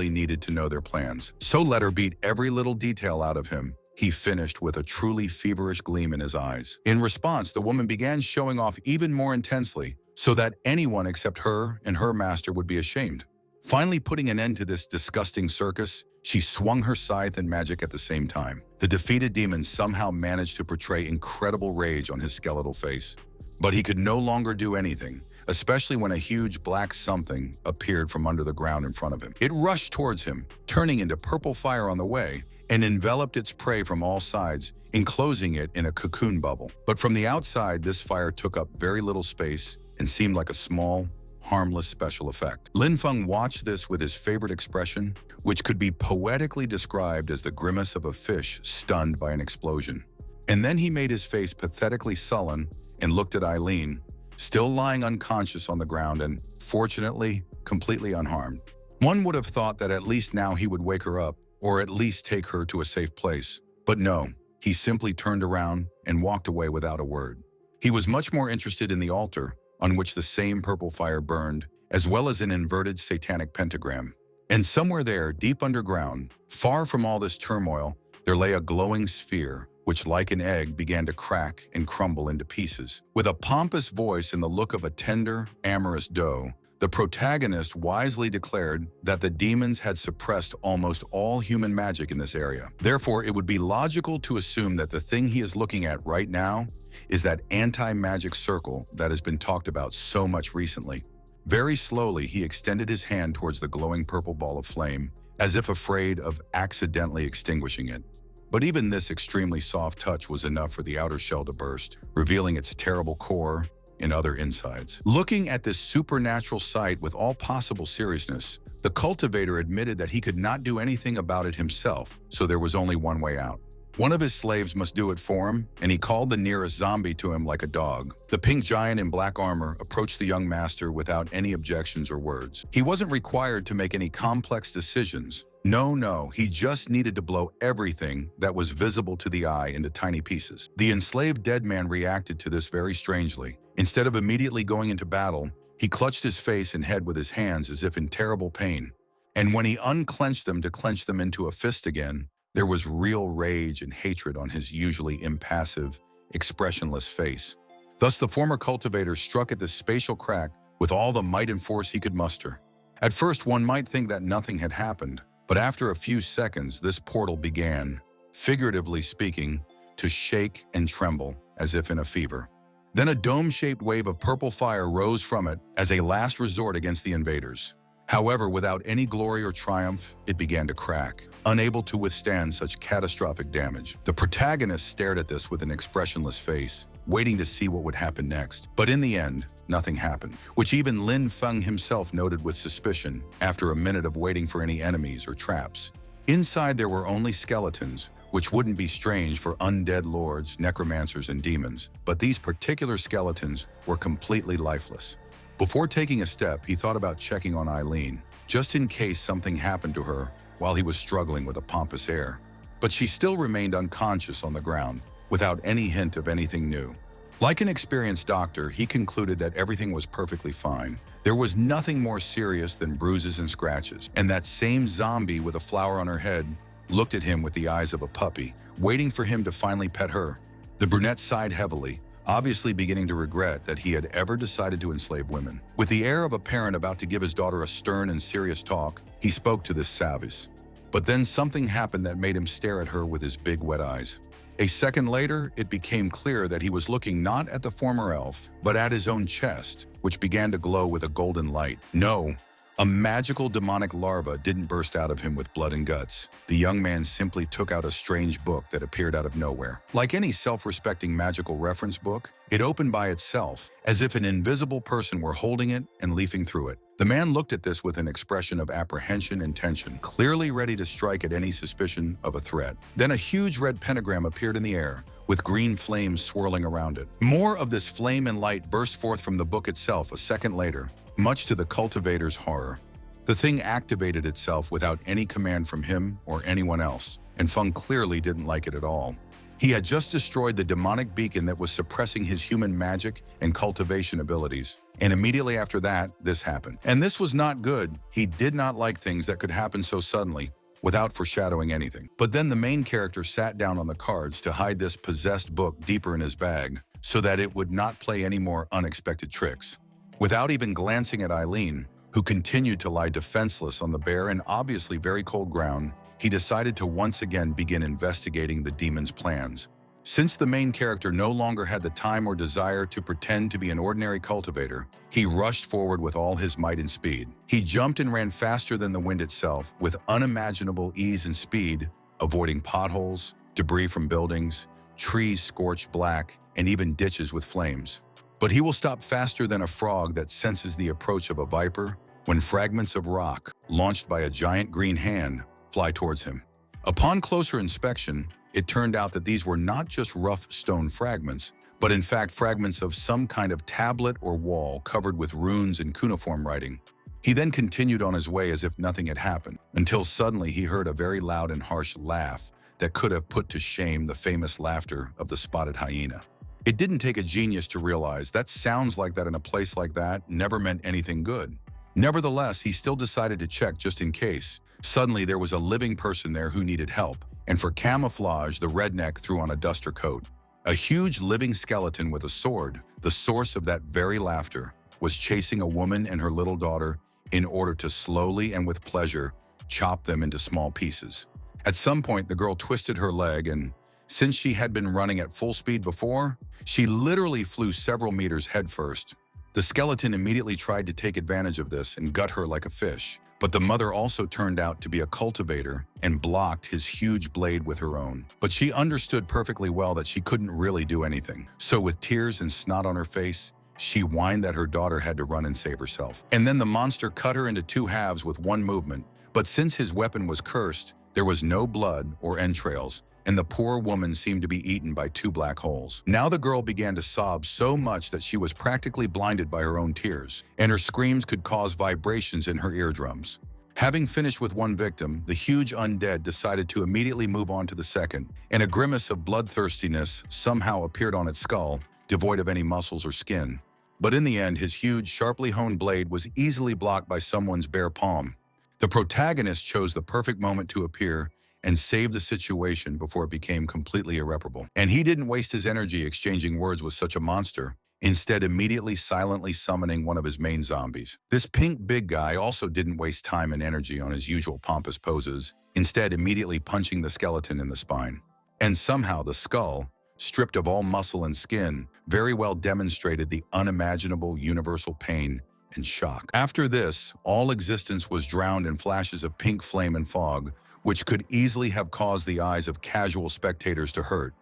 needed to know their plans. So let her beat every little detail out of him. He finished with a truly feverish gleam in his eyes. In response, the woman began showing off even more intensely, so that anyone except her and her master would be ashamed. Finally putting an end to this disgusting circus, she swung her scythe and magic at the same time. The defeated demon somehow managed to portray incredible rage on his skeletal face. But he could no longer do anything, especially when a huge black something appeared from under the ground in front of him. It rushed towards him, turning into purple fire on the way, and enveloped its prey from all sides, enclosing it in a cocoon bubble. But from the outside, this fire took up very little space and seemed like a small, harmless special effect. Lin Feng watched this with his favorite expression, which could be poetically described as the grimace of a fish stunned by an explosion. And then he made his face pathetically sullen and looked at Eileen, still lying unconscious on the ground and, fortunately, completely unharmed. One would have thought that at least now he would wake her up, or at least take her to a safe place. But no, he simply turned around and walked away without a word. He was much more interested in the altar, on which the same purple fire burned, as well as an inverted satanic pentagram. And somewhere there, deep underground, far from all this turmoil, there lay a glowing sphere, which like an egg began to crack and crumble into pieces. With a pompous voice and the look of a tender, amorous doe, the protagonist wisely declared that the demons had suppressed almost all human magic in this area. Therefore, it would be logical to assume that the thing he is looking at right now is that anti-magic circle that has been talked about so much recently. Very slowly, he extended his hand towards the glowing purple ball of flame, as if afraid of accidentally extinguishing it. But even this extremely soft touch was enough for the outer shell to burst, revealing its terrible core and other insides. Looking at this supernatural sight with all possible seriousness, the cultivator admitted that he could not do anything about it himself, so there was only one way out. One of his slaves must do it for him, and he called the nearest zombie to him like a dog. The pink giant in black armor approached the young master without any objections or words. He wasn't required to make any complex decisions. No, he just needed to blow everything that was visible to the eye into tiny pieces. The enslaved dead man reacted to this very strangely. Instead of immediately going into battle, he clutched his face and head with his hands as if in terrible pain. And when he unclenched them to clench them into a fist again, there was real rage and hatred on his usually impassive, expressionless face. Thus, the former cultivator struck at this spatial crack with all the might and force he could muster. At first, one might think that nothing had happened, but after a few seconds, this portal began, figuratively speaking, to shake and tremble as if in a fever. Then a dome-shaped wave of purple fire rose from it as a last resort against the invaders. However, without any glory or triumph, it began to crack, unable to withstand such catastrophic damage. The protagonist stared at this with an expressionless face, waiting to see what would happen next. But in the end, nothing happened, which even Lin Feng himself noted with suspicion after a minute of waiting for any enemies or traps. Inside there were only skeletons, which wouldn't be strange for undead lords, necromancers, and demons, but these particular skeletons were completely lifeless. Before taking a step, he thought about checking on Eileen, just in case something happened to her while he was struggling with a pompous air. But she still remained unconscious on the ground, without any hint of anything new. Like an experienced doctor, he concluded that everything was perfectly fine. There was nothing more serious than bruises and scratches, and that same zombie with a flower on her head looked at him with the eyes of a puppy, waiting for him to finally pet her. The brunette sighed heavily, obviously beginning to regret that he had ever decided to enslave women. With the air of a parent about to give his daughter a stern and serious talk, he spoke to this savage. But then something happened that made him stare at her with his big wet eyes. A second later, it became clear that he was looking not at the former elf, but at his own chest, which began to glow with a golden light. No, a magical demonic larva didn't burst out of him with blood and guts. The young man simply took out a strange book that appeared out of nowhere. Like any self-respecting magical reference book, it opened by itself, as if an invisible person were holding it and leafing through it. The man looked at this with an expression of apprehension and tension, clearly ready to strike at any suspicion of a threat. Then a huge red pentagram appeared in the air, with green flames swirling around it. More of this flame and light burst forth from the book itself a second later, much to the cultivator's horror. The thing activated itself without any command from him or anyone else, and Feng clearly didn't like it at all. He had just destroyed the demonic beacon that was suppressing his human magic and cultivation abilities. And immediately after that, this happened. And this was not good. He did not like things that could happen so suddenly, without foreshadowing anything. But then the main character sat down on the cards to hide this possessed book deeper in his bag, so that it would not play any more unexpected tricks. Without even glancing at Eileen, who continued to lie defenseless on the bare and obviously very cold ground, he decided to once again begin investigating the demon's plans. Since the main character no longer had the time or desire to pretend to be an ordinary cultivator, he rushed forward with all his might and speed. He jumped and ran faster than the wind itself, with unimaginable ease and speed, avoiding potholes, debris from buildings, trees scorched black, and even ditches with flames. But he will stop faster than a frog that senses the approach of a viper when fragments of rock, launched by a giant green hand, fly towards him. Upon closer inspection, it turned out that these were not just rough stone fragments, but in fact fragments of some kind of tablet or wall covered with runes and cuneiform writing. He then continued on his way as if nothing had happened, until suddenly he heard a very loud and harsh laugh that could have put to shame the famous laughter of the spotted hyena. It didn't take a genius to realize that sounds like that in a place like that never meant anything good. Nevertheless, he still decided to check just in case. Suddenly, there was a living person there who needed help, and for camouflage, the redneck threw on a duster coat. A huge living skeleton with a sword, the source of that very laughter, was chasing a woman and her little daughter in order to slowly and with pleasure chop them into small pieces. At some point, the girl twisted her leg, and since she had been running at full speed before, she literally flew several meters headfirst. The skeleton immediately tried to take advantage of this and gut her like a fish. But the mother also turned out to be a cultivator and blocked his huge blade with her own. But she understood perfectly well that she couldn't really do anything. So with tears and snot on her face, she whined that her daughter had to run and save herself. And then the monster cut her into two halves with one movement. But since his weapon was cursed, there was no blood or entrails, and the poor woman seemed to be eaten by two black holes. Now the girl began to sob so much that she was practically blinded by her own tears, and her screams could cause vibrations in her eardrums. Having finished with one victim, the huge undead decided to immediately move on to the second, and a grimace of bloodthirstiness somehow appeared on its skull, devoid of any muscles or skin. But in the end, his huge, sharply honed blade was easily blocked by someone's bare palm. The protagonist chose the perfect moment to appear and save the situation before it became completely irreparable. And he didn't waste his energy exchanging words with such a monster, instead immediately silently summoning one of his main zombies. This pink big guy also didn't waste time and energy on his usual pompous poses, instead immediately punching the skeleton in the spine. And somehow the skull, stripped of all muscle and skin, very well demonstrated the unimaginable universal pain and shock. After this, all existence was drowned in flashes of pink flame and fog, which could easily have caused the eyes of casual spectators to hurt.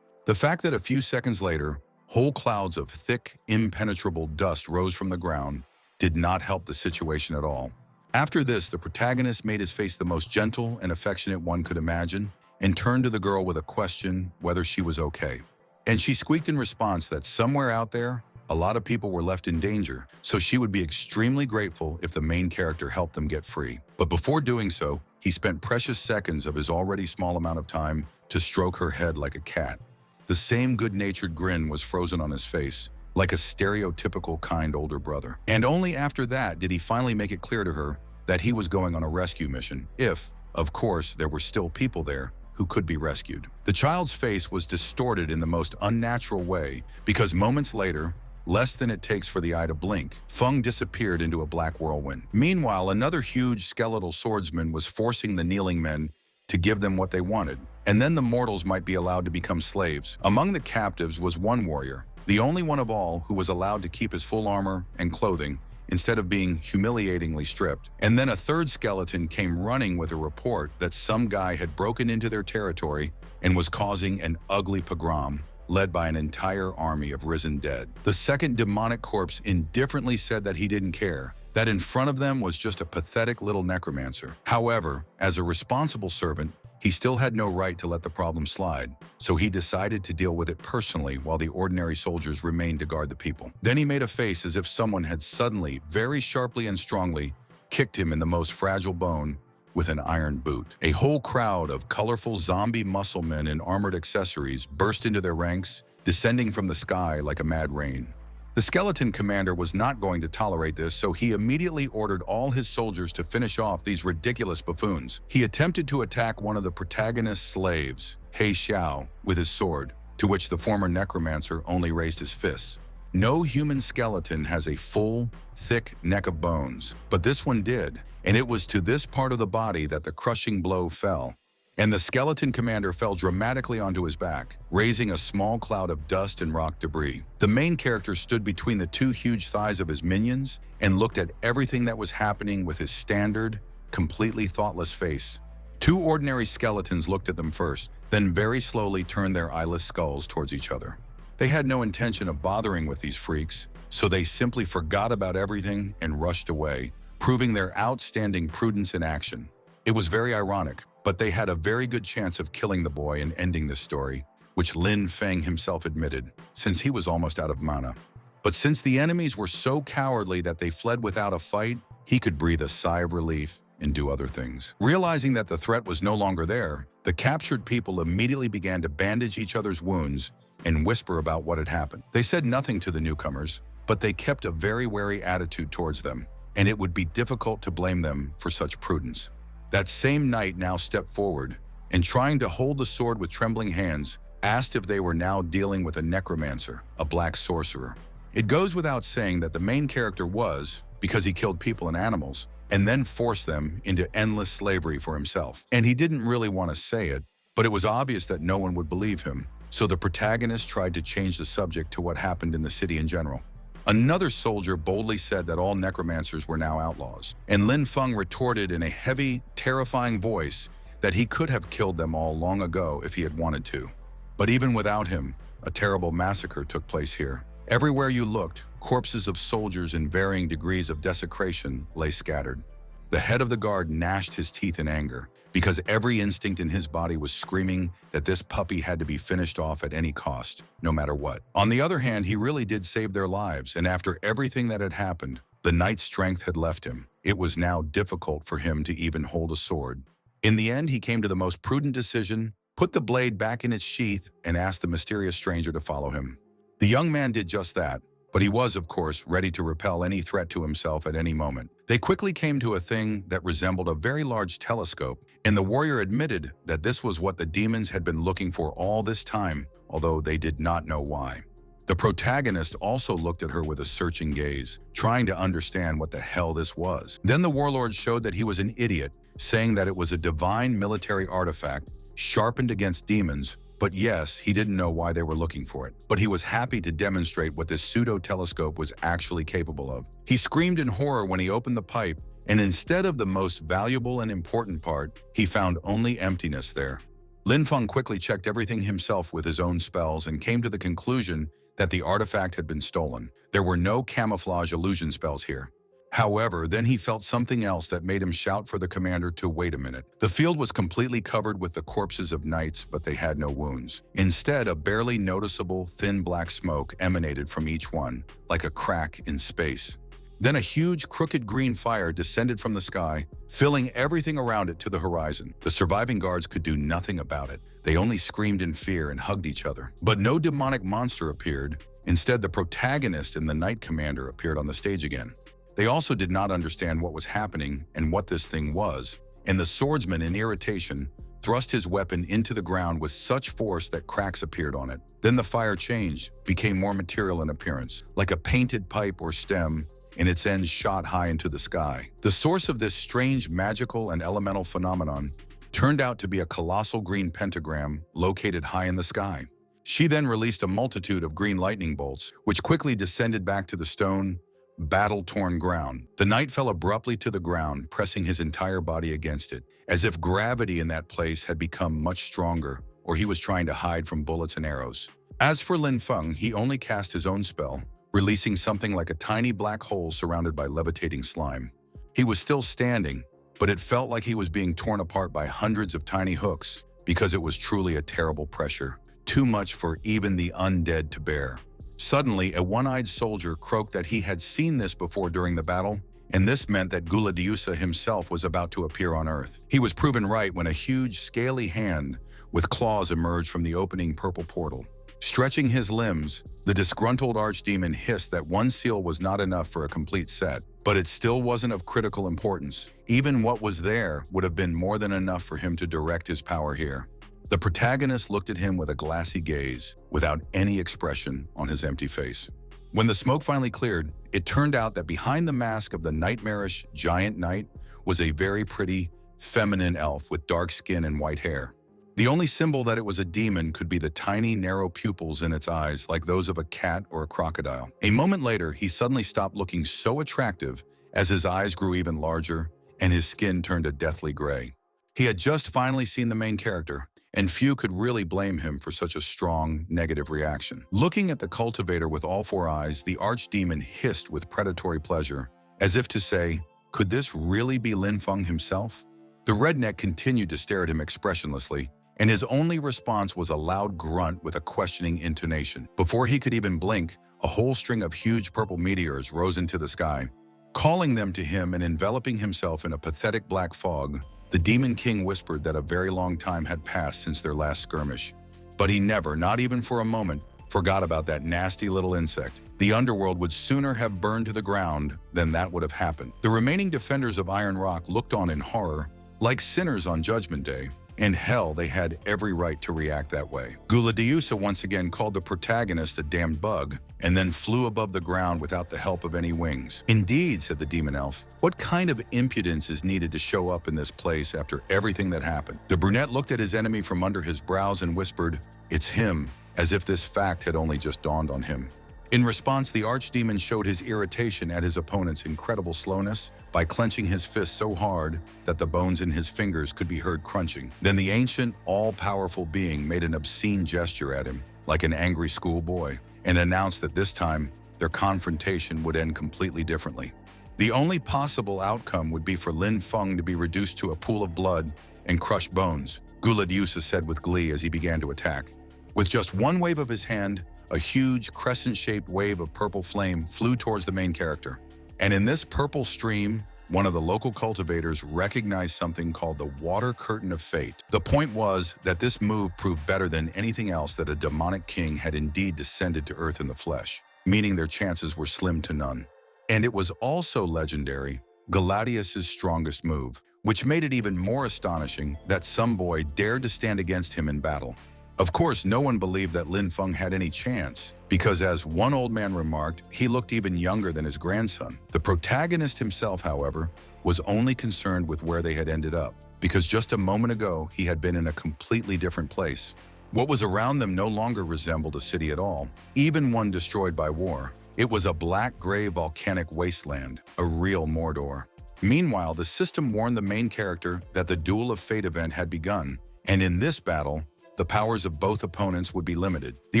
The fact that a few seconds later, whole clouds of thick, impenetrable dust rose from the ground did not help the situation at all. After this, the protagonist made his face the most gentle and affectionate one could imagine and turned to the girl with a question whether she was okay. And she squeaked in response that somewhere out there, a lot of people were left in danger, so she would be extremely grateful if the main character helped them get free. But before doing so, he spent precious seconds of his already small amount of time to stroke her head like a cat. The same good-natured grin was frozen on his face, like a stereotypical kind older brother. And only after that did he finally make it clear to her that he was going on a rescue mission, if, of course, there were still people there who could be rescued. The child's face was distorted in the most unnatural way because moments later, less than it takes for the eye to blink, Feng disappeared into a black whirlwind. Meanwhile, another huge skeletal swordsman was forcing the kneeling men to give them what they wanted, and then the mortals might be allowed to become slaves. Among the captives was one warrior, the only one of all who was allowed to keep his full armor and clothing instead of being humiliatingly stripped. And then a third skeleton came running with a report that some guy had broken into their territory and was causing an ugly pogrom led by an entire army of risen dead. The second demonic corpse indifferently said that he didn't care, that in front of them was just a pathetic little necromancer. However, as a responsible servant, he still had no right to let the problem slide, so he decided to deal with it personally while the ordinary soldiers remained to guard the people. Then he made a face as if someone had suddenly, very sharply and strongly, kicked him in the most fragile bone with an iron boot. A whole crowd of colorful zombie muscle men in armored accessories burst into their ranks, descending from the sky like a mad rain. The skeleton commander was not going to tolerate this, so he immediately ordered all his soldiers to finish off these ridiculous buffoons. He attempted to attack one of the protagonist's slaves, He Xiao, with his sword, to which the former necromancer only raised his fists. No human skeleton has a full, thick neck of bones, but this one did, and it was to this part of the body that the crushing blow fell. And the skeleton commander fell dramatically onto his back, raising a small cloud of dust and rock debris. The main character stood between the two huge thighs of his minions and looked at everything that was happening with his standard, completely thoughtless face. Two ordinary skeletons looked at them first, then very slowly turned their eyeless skulls towards each other. They had no intention of bothering with these freaks, so they simply forgot about everything and rushed away, proving their outstanding prudence in action. It was very ironic, but they had a very good chance of killing the boy and ending this story, which Lin Feng himself admitted, since he was almost out of mana. But since the enemies were so cowardly that they fled without a fight, he could breathe a sigh of relief and do other things. Realizing that the threat was no longer there, the captured people immediately began to bandage each other's wounds and whisper about what had happened. They said nothing to the newcomers, but they kept a very wary attitude towards them, and it would be difficult to blame them for such prudence. That same knight now stepped forward, and trying to hold the sword with trembling hands, asked if they were now dealing with a necromancer, a black sorcerer. It goes without saying that the main character was, because he killed people and animals, and then forced them into endless slavery for himself. And he didn't really want to say it, but it was obvious that no one would believe him, so the protagonist tried to change the subject to what happened in the city in general. Another soldier boldly said that all necromancers were now outlaws, and Lin Feng retorted in a heavy, terrifying voice that he could have killed them all long ago if he had wanted to. But even without him, a terrible massacre took place here. Everywhere you looked, corpses of soldiers in varying degrees of desecration lay scattered. The head of the guard gnashed his teeth in anger, because every instinct in his body was screaming that this puppy had to be finished off at any cost, no matter what. On the other hand, he really did save their lives, and after everything that had happened, the knight's strength had left him. It was now difficult for him to even hold a sword. In the end, he came to the most prudent decision, put the blade back in its sheath, and asked the mysterious stranger to follow him. The young man did just that, but he was, of course, ready to repel any threat to himself at any moment. They quickly came to a thing that resembled a very large telescope, and the warrior admitted that this was what the demons had been looking for all this time, although they did not know why. The protagonist also looked at her with a searching gaze, trying to understand what the hell this was. Then the warlord showed that he was an idiot, saying that it was a divine military artifact, sharpened against demons, but yes, he didn't know why they were looking for it. But he was happy to demonstrate what this pseudo-telescope was actually capable of. He screamed in horror when he opened the pipe, and instead of the most valuable and important part, he found only emptiness there. Lin Feng quickly checked everything himself with his own spells and came to the conclusion that the artifact had been stolen. There were no camouflage illusion spells here. However, then he felt something else that made him shout for the commander to wait a minute. The field was completely covered with the corpses of knights, but they had no wounds. Instead, a barely noticeable, thin black smoke emanated from each one, like a crack in space. Then a huge, crooked green fire descended from the sky, filling everything around it to the horizon. The surviving guards could do nothing about it. They only screamed in fear and hugged each other. But no demonic monster appeared. Instead, the protagonist and the Knight Commander appeared on the stage again. They also did not understand what was happening and what this thing was, and the swordsman, in irritation, thrust his weapon into the ground with such force that cracks appeared on it. Then the fire changed, became more material in appearance, like a painted pipe or stem, and its ends shot high into the sky. The source of this strange magical and elemental phenomenon turned out to be a colossal green pentagram located high in the sky. She then released a multitude of green lightning bolts, which quickly descended back to the stone, battle-torn ground. The knight fell abruptly to the ground, pressing his entire body against it, as if gravity in that place had become much stronger, or he was trying to hide from bullets and arrows. As for Lin Feng, he only cast his own spell, releasing something like a tiny black hole surrounded by levitating slime. He was still standing, but it felt like he was being torn apart by hundreds of tiny hooks, because it was truly a terrible pressure, too much for even the undead to bear. Suddenly, a one-eyed soldier croaked that he had seen this before during the battle, and this meant that Guladiusa himself was about to appear on Earth. He was proven right when a huge, scaly hand with claws emerged from the opening purple portal. Stretching his limbs, the disgruntled archdemon hissed that one seal was not enough for a complete set, but it still wasn't of critical importance. Even what was there would have been more than enough for him to direct his power here. The protagonist looked at him with a glassy gaze, without any expression on his empty face. When the smoke finally cleared, it turned out that behind the mask of the nightmarish giant knight was a very pretty, feminine elf with dark skin and white hair. The only symbol that it was a demon could be the tiny, narrow pupils in its eyes, like those of a cat or a crocodile. A moment later, he suddenly stopped looking so attractive as his eyes grew even larger and his skin turned a deathly gray. He had just finally seen the main character, and few could really blame him for such a strong, negative reaction. Looking at the cultivator with all four eyes, the archdemon hissed with predatory pleasure, as if to say, could this really be Lin Feng himself? The redneck continued to stare at him expressionlessly, and his only response was a loud grunt with a questioning intonation. Before he could even blink, a whole string of huge purple meteors rose into the sky. Calling them to him and enveloping himself in a pathetic black fog, the Demon King whispered that a very long time had passed since their last skirmish. But he never, not even for a moment, forgot about that nasty little insect. The underworld would sooner have burned to the ground than that would have happened. The remaining defenders of Iron Rock looked on in horror, like sinners on Judgment Day. And hell, they had every right to react that way. Guladiusa once again called the protagonist a damned bug, and then flew above the ground without the help of any wings. Indeed, said the demon elf, what kind of impudence is needed to show up in this place after everything that happened? The brunette looked at his enemy from under his brows and whispered, it's him, as if this fact had only just dawned on him. In response, the archdemon showed his irritation at his opponent's incredible slowness by clenching his fist so hard that the bones in his fingers could be heard crunching. Then the ancient, all-powerful being made an obscene gesture at him, like an angry schoolboy, and announced that this time, their confrontation would end completely differently. The only possible outcome would be for Lin Feng to be reduced to a pool of blood and crushed bones, Guladiusa said with glee as he began to attack. With just one wave of his hand, a huge crescent-shaped wave of purple flame flew towards the main character. And in this purple stream, one of the local cultivators recognized something called the Water Curtain of Fate. The point was that this move proved better than anything else that a demonic king had indeed descended to earth in the flesh, meaning their chances were slim to none. And it was also legendary, Gladius's strongest move, which made it even more astonishing that some boy dared to stand against him in battle. Of course, no one believed that Lin Feng had any chance, because as one old man remarked, he looked even younger than his grandson. The protagonist himself, however, was only concerned with where they had ended up, because just a moment ago, he had been in a completely different place. What was around them no longer resembled a city at all, even one destroyed by war. It was a black-gray volcanic wasteland, a real Mordor. Meanwhile, the system warned the main character that the Duel of Fate event had begun, and in this battle, the powers of both opponents would be limited. The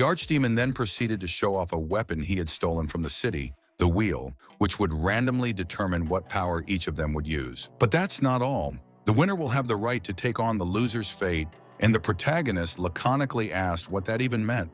archdemon then proceeded to show off a weapon he had stolen from the city, the wheel, which would randomly determine what power each of them would use. But that's not all. The winner will have the right to take on the loser's fate, and the protagonist laconically asked what that even meant.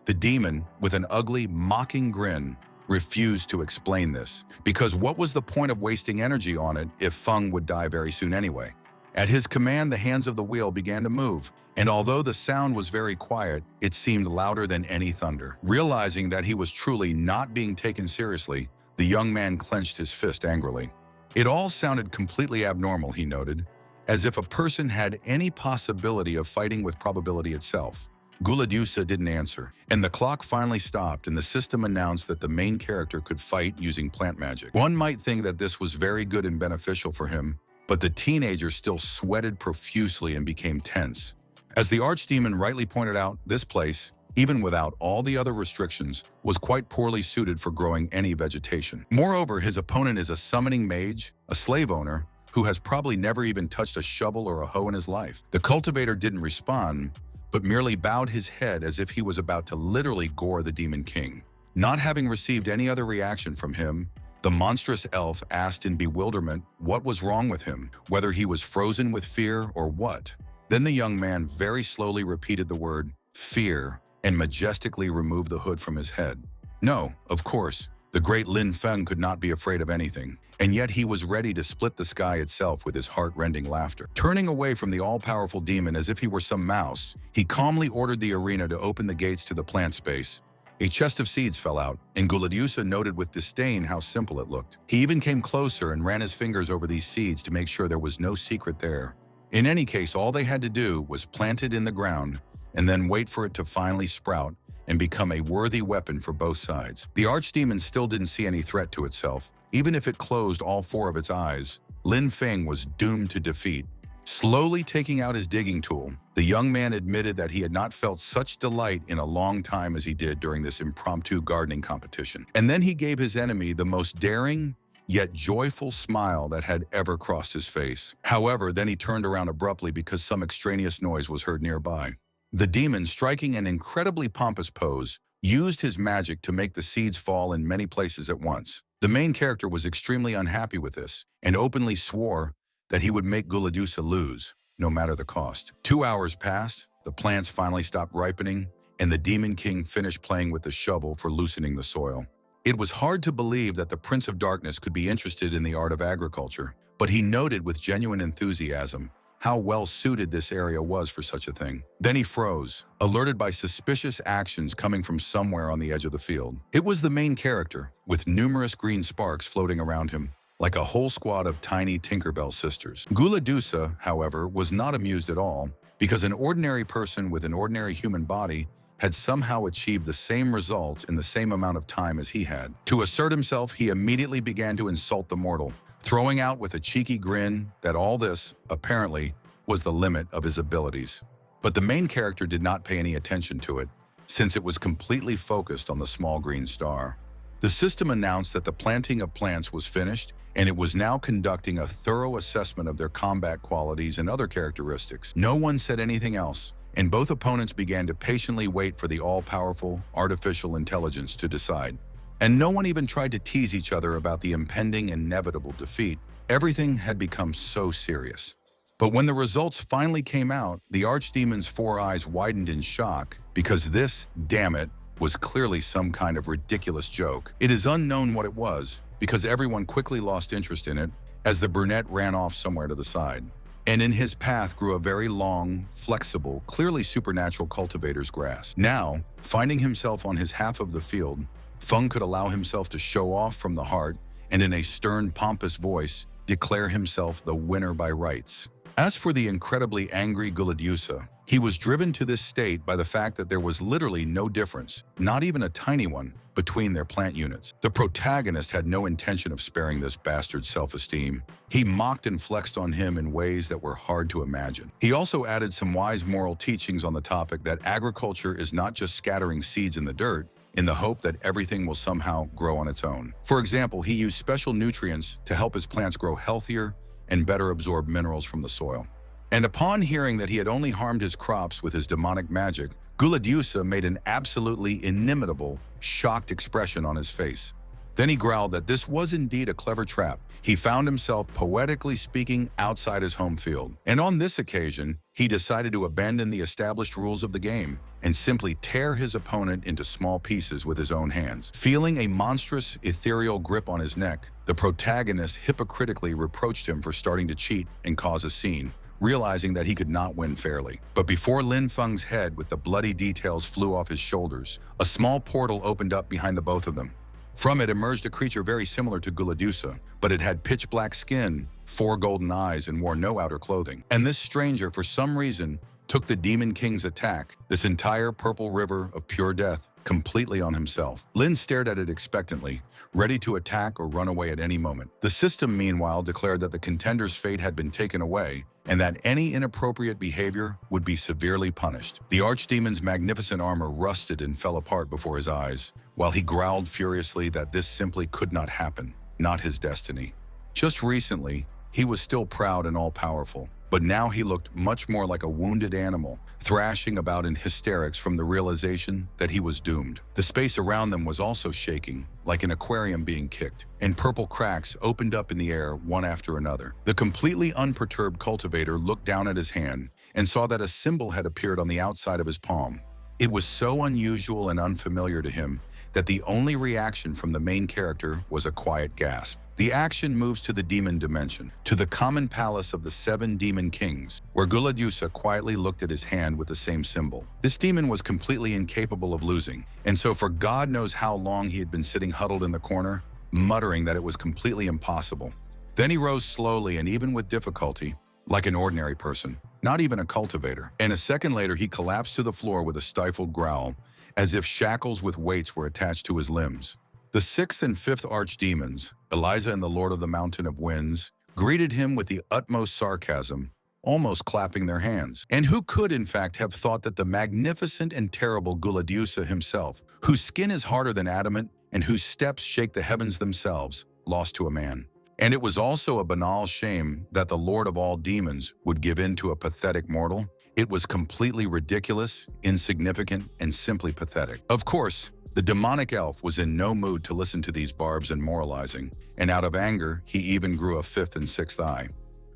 The demon, with an ugly, mocking grin, refused to explain this, because what was the point of wasting energy on it if Feng would die very soon anyway? At his command, the hands of the wheel began to move, and although the sound was very quiet, it seemed louder than any thunder. Realizing that he was truly not being taken seriously, the young man clenched his fist angrily. It all sounded completely abnormal, he noted, as if a person had any possibility of fighting with probability itself. Guladusa didn't answer, and the clock finally stopped and the system announced that the main character could fight using plant magic. One might think that this was very good and beneficial for him, but the teenager still sweated profusely and became tense. As the archdemon rightly pointed out, this place, even without all the other restrictions, was quite poorly suited for growing any vegetation. Moreover, his opponent is a summoning mage, a slave owner, who has probably never even touched a shovel or a hoe in his life. The cultivator didn't respond, but merely bowed his head as if he was about to literally gore the Demon King. Not having received any other reaction from him, the monstrous elf asked in bewilderment what was wrong with him, whether he was frozen with fear or what. Then the young man very slowly repeated the word, fear, and majestically removed the hood from his head. No, of course, the great Lin Feng could not be afraid of anything, and yet he was ready to split the sky itself with his heart-rending laughter. Turning away from the all-powerful demon as if he were some mouse, he calmly ordered the arena to open the gates to the plant space. A chest of seeds fell out, and Guladusa noted with disdain how simple it looked. He even came closer and ran his fingers over these seeds to make sure there was no secret there. In any case, all they had to do was plant it in the ground and then wait for it to finally sprout and become a worthy weapon for both sides. The archdemon still didn't see any threat to itself. Even if it closed all four of its eyes, Lin Feng was doomed to defeat. Slowly taking out his digging tool, the young man admitted that he had not felt such delight in a long time as he did during this impromptu gardening competition. And then he gave his enemy the most daring, yet joyful smile that had ever crossed his face. However, then he turned around abruptly because some extraneous noise was heard nearby. The demon, striking an incredibly pompous pose, used his magic to make the seeds fall in many places at once. The main character was extremely unhappy with this and openly swore that he would make Guladusa lose, no matter the cost. 2 hours passed, the plants finally stopped ripening, and the Demon King finished playing with the shovel for loosening the soil. It was hard to believe that the Prince of Darkness could be interested in the art of agriculture, but he noted with genuine enthusiasm how well suited this area was for such a thing. Then he froze, alerted by suspicious actions coming from somewhere on the edge of the field. It was the main character, with numerous green sparks floating around him, like a whole squad of tiny Tinkerbell sisters. Guladusa, however, was not amused at all, because an ordinary person with an ordinary human body had somehow achieved the same results in the same amount of time as he had. To assert himself, he immediately began to insult the mortal, throwing out with a cheeky grin that all this, apparently, was the limit of his abilities. But the main character did not pay any attention to it, since it was completely focused on the small green star. The system announced that the planting of plants was finished, and it was now conducting a thorough assessment of their combat qualities and other characteristics. No one said anything else, and both opponents began to patiently wait for the all-powerful artificial intelligence to decide. And no one even tried to tease each other about the impending inevitable defeat. Everything had become so serious. But when the results finally came out, the archdemon's 4 eyes widened in shock, because this, damn it, was clearly some kind of ridiculous joke. It is unknown what it was, because everyone quickly lost interest in it as the brunette ran off somewhere to the side. And in his path grew a very long, flexible, clearly supernatural cultivator's grass. Now, finding himself on his half of the field, Feng could allow himself to show off from the heart and in a stern, pompous voice, declare himself the winner by rights. As for the incredibly angry Guladusa, he was driven to this state by the fact that there was literally no difference, not even a tiny one, between their plant units. The protagonist had no intention of sparing this bastard's self-esteem. He mocked and flexed on him in ways that were hard to imagine. He also added some wise moral teachings on the topic that agriculture is not just scattering seeds in the dirt, in the hope that everything will somehow grow on its own. For example, he used special nutrients to help his plants grow healthier and better absorb minerals from the soil. And upon hearing that he had only harmed his crops with his demonic magic, Guladusa made an absolutely inimitable, shocked expression on his face. Then he growled that this was indeed a clever trap. He found himself poetically speaking outside his home field. And on this occasion, he decided to abandon the established rules of the game and simply tear his opponent into small pieces with his own hands. Feeling a monstrous, ethereal grip on his neck, the protagonist hypocritically reproached him for starting to cheat and cause a scene, realizing that he could not win fairly. But before Lin Feng's head with the bloody details flew off his shoulders, a small portal opened up behind the both of them. From it emerged a creature very similar to Guladusa, but it had pitch-black skin, 4 golden eyes, and wore no outer clothing. And this stranger, for some reason, took the Demon King's attack, this entire purple river of pure death, completely on himself. Lin stared at it expectantly, ready to attack or run away at any moment. The system, meanwhile, declared that the contender's fate had been taken away, and that any inappropriate behavior would be severely punished. The archdemon's magnificent armor rusted and fell apart before his eyes, while he growled furiously that this simply could not happen, not his destiny. Just recently, he was still proud and all-powerful, but now he looked much more like a wounded animal, thrashing about in hysterics from the realization that he was doomed. The space around them was also shaking, like an aquarium being kicked, and purple cracks opened up in the air one after another. The completely unperturbed cultivator looked down at his hand and saw that a symbol had appeared on the outside of his palm. It was so unusual and unfamiliar to him that the only reaction from the main character was a quiet gasp. The action moves to the demon dimension, to the common palace of the 7 demon kings, where Guladusa quietly looked at his hand with the same symbol. This demon was completely incapable of losing, and so for God knows how long he had been sitting huddled in the corner, muttering that it was completely impossible. Then he rose slowly and even with difficulty, like an ordinary person, not even a cultivator. And a second later, he collapsed to the floor with a stifled growl, as if shackles with weights were attached to his limbs. The 6th and 5th archdemons, Eliza and the Lord of the Mountain of Winds, greeted him with the utmost sarcasm, almost clapping their hands. And who could, in fact, have thought that the magnificent and terrible Guladusa himself, whose skin is harder than adamant and whose steps shake the heavens themselves, lost to a man? And it was also a banal shame that the Lord of all demons would give in to a pathetic mortal. It was completely ridiculous, insignificant, and simply pathetic. Of course, the demonic elf was in no mood to listen to these barbs and moralizing, and out of anger, he even grew a 5th and 6th eye.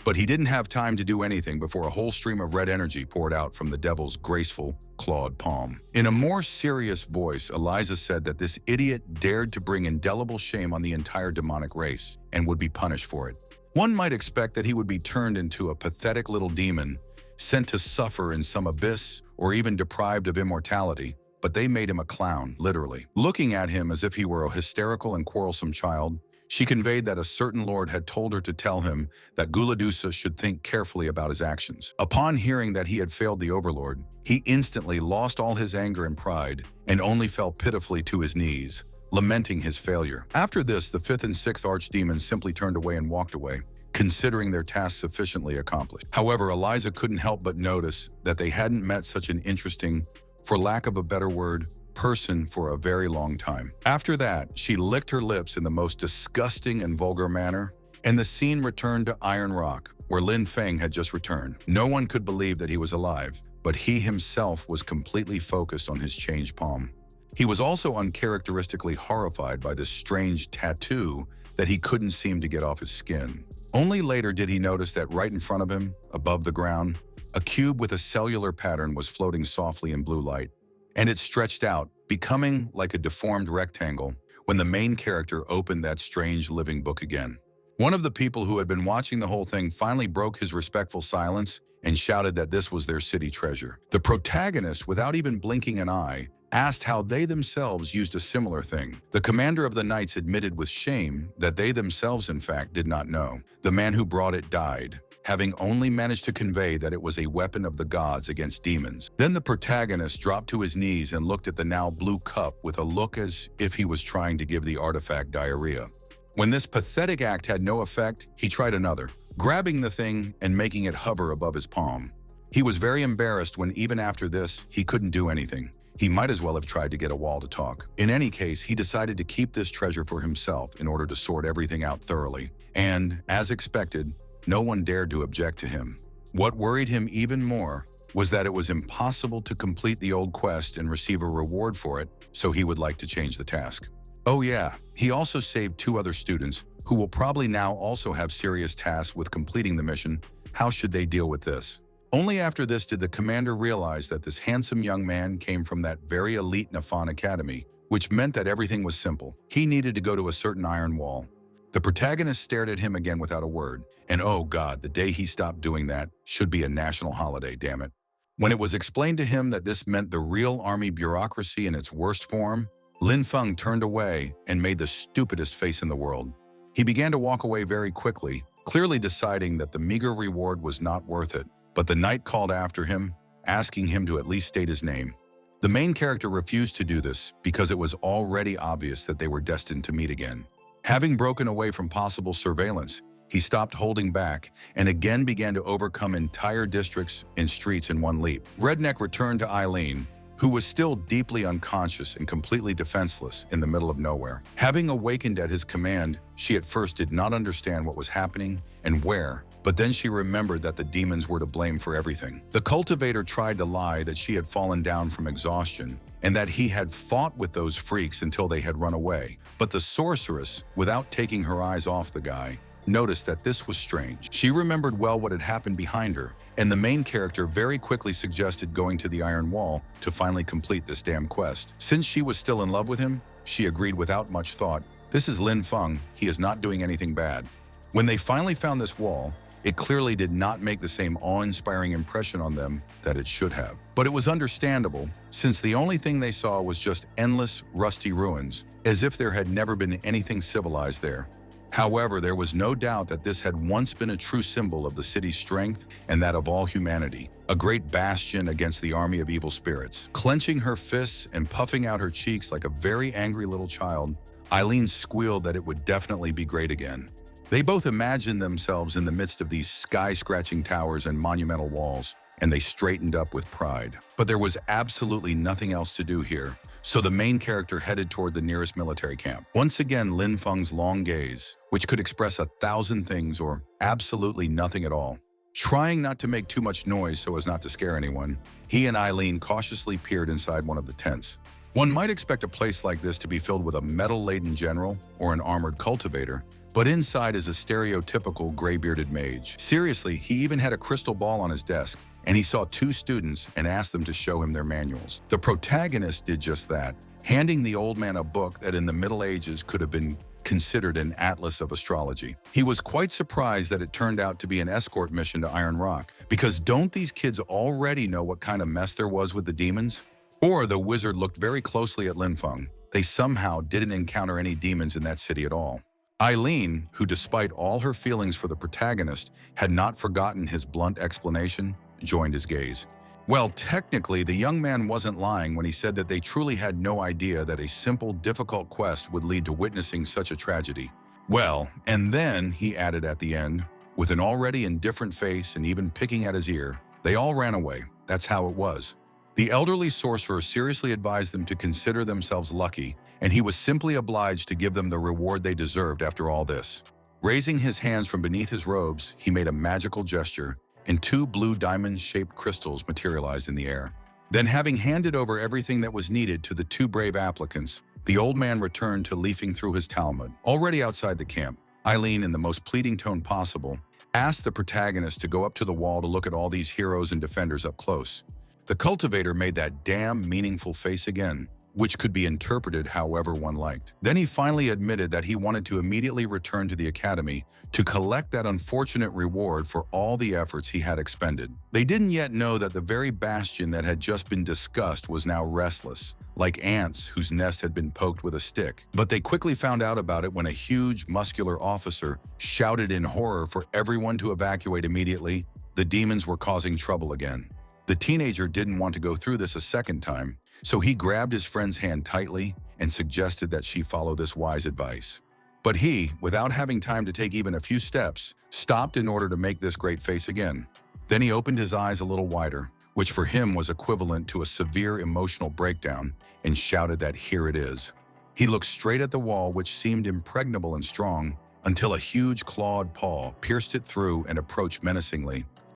But he didn't have time to do anything before a whole stream of red energy poured out from the devil's graceful, clawed palm. In a more serious voice, Eliza said that this idiot dared to bring indelible shame on the entire demonic race, and would be punished for it. One might expect that he would be turned into a pathetic little demon, sent to suffer in some abyss, or even deprived of immortality, but they made him a clown, literally. Looking at him as if he were a hysterical and quarrelsome child, she conveyed that a certain lord had told her to tell him that Guladusa should think carefully about his actions. Upon hearing that he had failed the overlord, he instantly lost all his anger and pride, and only fell pitifully to his knees, lamenting his failure. After this, the 5th and 6th archdemons simply turned away and walked away, considering their task sufficiently accomplished. However, Eliza couldn't help but notice that they hadn't met such an interesting, for lack of a better word, person for a very long time. After that, she licked her lips in the most disgusting and vulgar manner, and the scene returned to Iron Rock, where Lin Feng had just returned. No one could believe that he was alive, but he himself was completely focused on his changed palm. He was also uncharacteristically horrified by this strange tattoo that he couldn't seem to get off his skin. Only later did he notice that right in front of him, above the ground, a cube with a cellular pattern was floating softly in blue light, and it stretched out, becoming like a deformed rectangle when the main character opened that strange living book again. One of the people who had been watching the whole thing finally broke his respectful silence and shouted that this was their city treasure. The protagonist, without even blinking an eye, asked how they themselves used a similar thing. The commander of the knights admitted with shame that they themselves, in fact, did not know. The man who brought it died, having only managed to convey that it was a weapon of the gods against demons. Then the protagonist dropped to his knees and looked at the now blue cup with a look as if he was trying to give the artifact diarrhea. When this pathetic act had no effect, he tried another, grabbing the thing and making it hover above his palm. He was very embarrassed when even after this, he couldn't do anything. He might as well have tried to get a wall to talk. In any case, he decided to keep this treasure for himself in order to sort everything out thoroughly. And, as expected, no one dared to object to him. What worried him even more was that it was impossible to complete the old quest and receive a reward for it, so he would like to change the task. Oh yeah, he also saved two other students who will probably now also have serious tasks with completing the mission. How should they deal with this? Only after this did the commander realize that this handsome young man came from that very elite Nafan academy, which meant that everything was simple. He needed to go to a certain iron wall. The protagonist stared at him again without a word, and oh God, the day he stopped doing that should be a national holiday, damn it. When it was explained to him that this meant the real army bureaucracy in its worst form, Lin Feng turned away and made the stupidest face in the world. He began to walk away very quickly, clearly deciding that the meager reward was not worth it. But the knight called after him, asking him to at least state his name. The main character refused to do this because it was already obvious that they were destined to meet again. Having broken away from possible surveillance, he stopped holding back and again began to overcome entire districts and streets in one leap. Redneck returned to Eileen, who was still deeply unconscious and completely defenseless in the middle of nowhere. Having awakened at his command, she at first did not understand what was happening and where, but then she remembered that the demons were to blame for everything. The cultivator tried to lie that she had fallen down from exhaustion and that he had fought with those freaks until they had run away. But the sorceress, without taking her eyes off the guy, noticed that this was strange. She remembered well what had happened behind her, and the main character very quickly suggested going to the Iron Wall to finally complete this damn quest. Since she was still in love with him, she agreed without much thought. This is Lin Feng, he is not doing anything bad. When they finally found this wall, it clearly did not make the same awe-inspiring impression on them that it should have. But it was understandable, since the only thing they saw was just endless, rusty ruins, as if there had never been anything civilized there. However, there was no doubt that this had once been a true symbol of the city's strength and that of all humanity, a great bastion against the army of evil spirits. Clenching her fists and puffing out her cheeks like a very angry little child, Eileen squealed that it would definitely be great again. They both imagined themselves in the midst of these sky-scratching towers and monumental walls, and they straightened up with pride. But there was absolutely nothing else to do here, so the main character headed toward the nearest military camp. Once again, Lin Feng's long gaze, which could express 1,000 things or absolutely nothing at all. Trying not to make too much noise so as not to scare anyone, he and Eileen cautiously peered inside one of the tents. One might expect a place like this to be filled with a metal-laden general or an armored cultivator, but inside is a stereotypical gray-bearded mage. Seriously, he even had a crystal ball on his desk, and he saw two students and asked them to show him their manuals. The protagonist did just that, handing the old man a book that in the Middle Ages could have been considered an atlas of astrology. He was quite surprised that it turned out to be an escort mission to Iron Rock, because don't these kids already know what kind of mess there was with the demons? Or the wizard looked very closely at Lin Feng. They somehow didn't encounter any demons in that city at all. Eileen, who despite all her feelings for the protagonist, had not forgotten his blunt explanation, joined his gaze. Well, technically, the young man wasn't lying when he said that they truly had no idea that a simple, difficult quest would lead to witnessing such a tragedy. Well, and then, he added at the end, with an already indifferent face and even picking at his ear, they all ran away. That's how it was. The elderly sorcerer seriously advised them to consider themselves lucky, and he was simply obliged to give them the reward they deserved after all this. Raising his hands from beneath his robes, he made a magical gesture, and two blue diamond-shaped crystals materialized in the air. Then, having handed over everything that was needed to the two brave applicants, the old man returned to leafing through his Talmud. Already outside the camp, Eileen, in the most pleading tone possible, asked the protagonist to go up to the wall to look at all these heroes and defenders up close. The cultivator made that damn meaningful face again, which could be interpreted however one liked. Then he finally admitted that he wanted to immediately return to the academy to collect that unfortunate reward for all the efforts he had expended. They didn't yet know that the very bastion that had just been discussed was now restless, like ants whose nest had been poked with a stick. But they quickly found out about it when a huge, muscular officer shouted in horror for everyone to evacuate immediately. The demons were causing trouble again. The teenager didn't want to go through this a second time, so he grabbed his friend's hand tightly and suggested that she follow this wise advice. But he, without having time to take even a few steps, stopped in order to make this great face again. Then he opened his eyes a little wider, which for him was equivalent to a severe emotional breakdown, and shouted that here it is. He looked straight at the wall, which seemed impregnable and strong, until a huge clawed paw pierced it through and approached menacingly.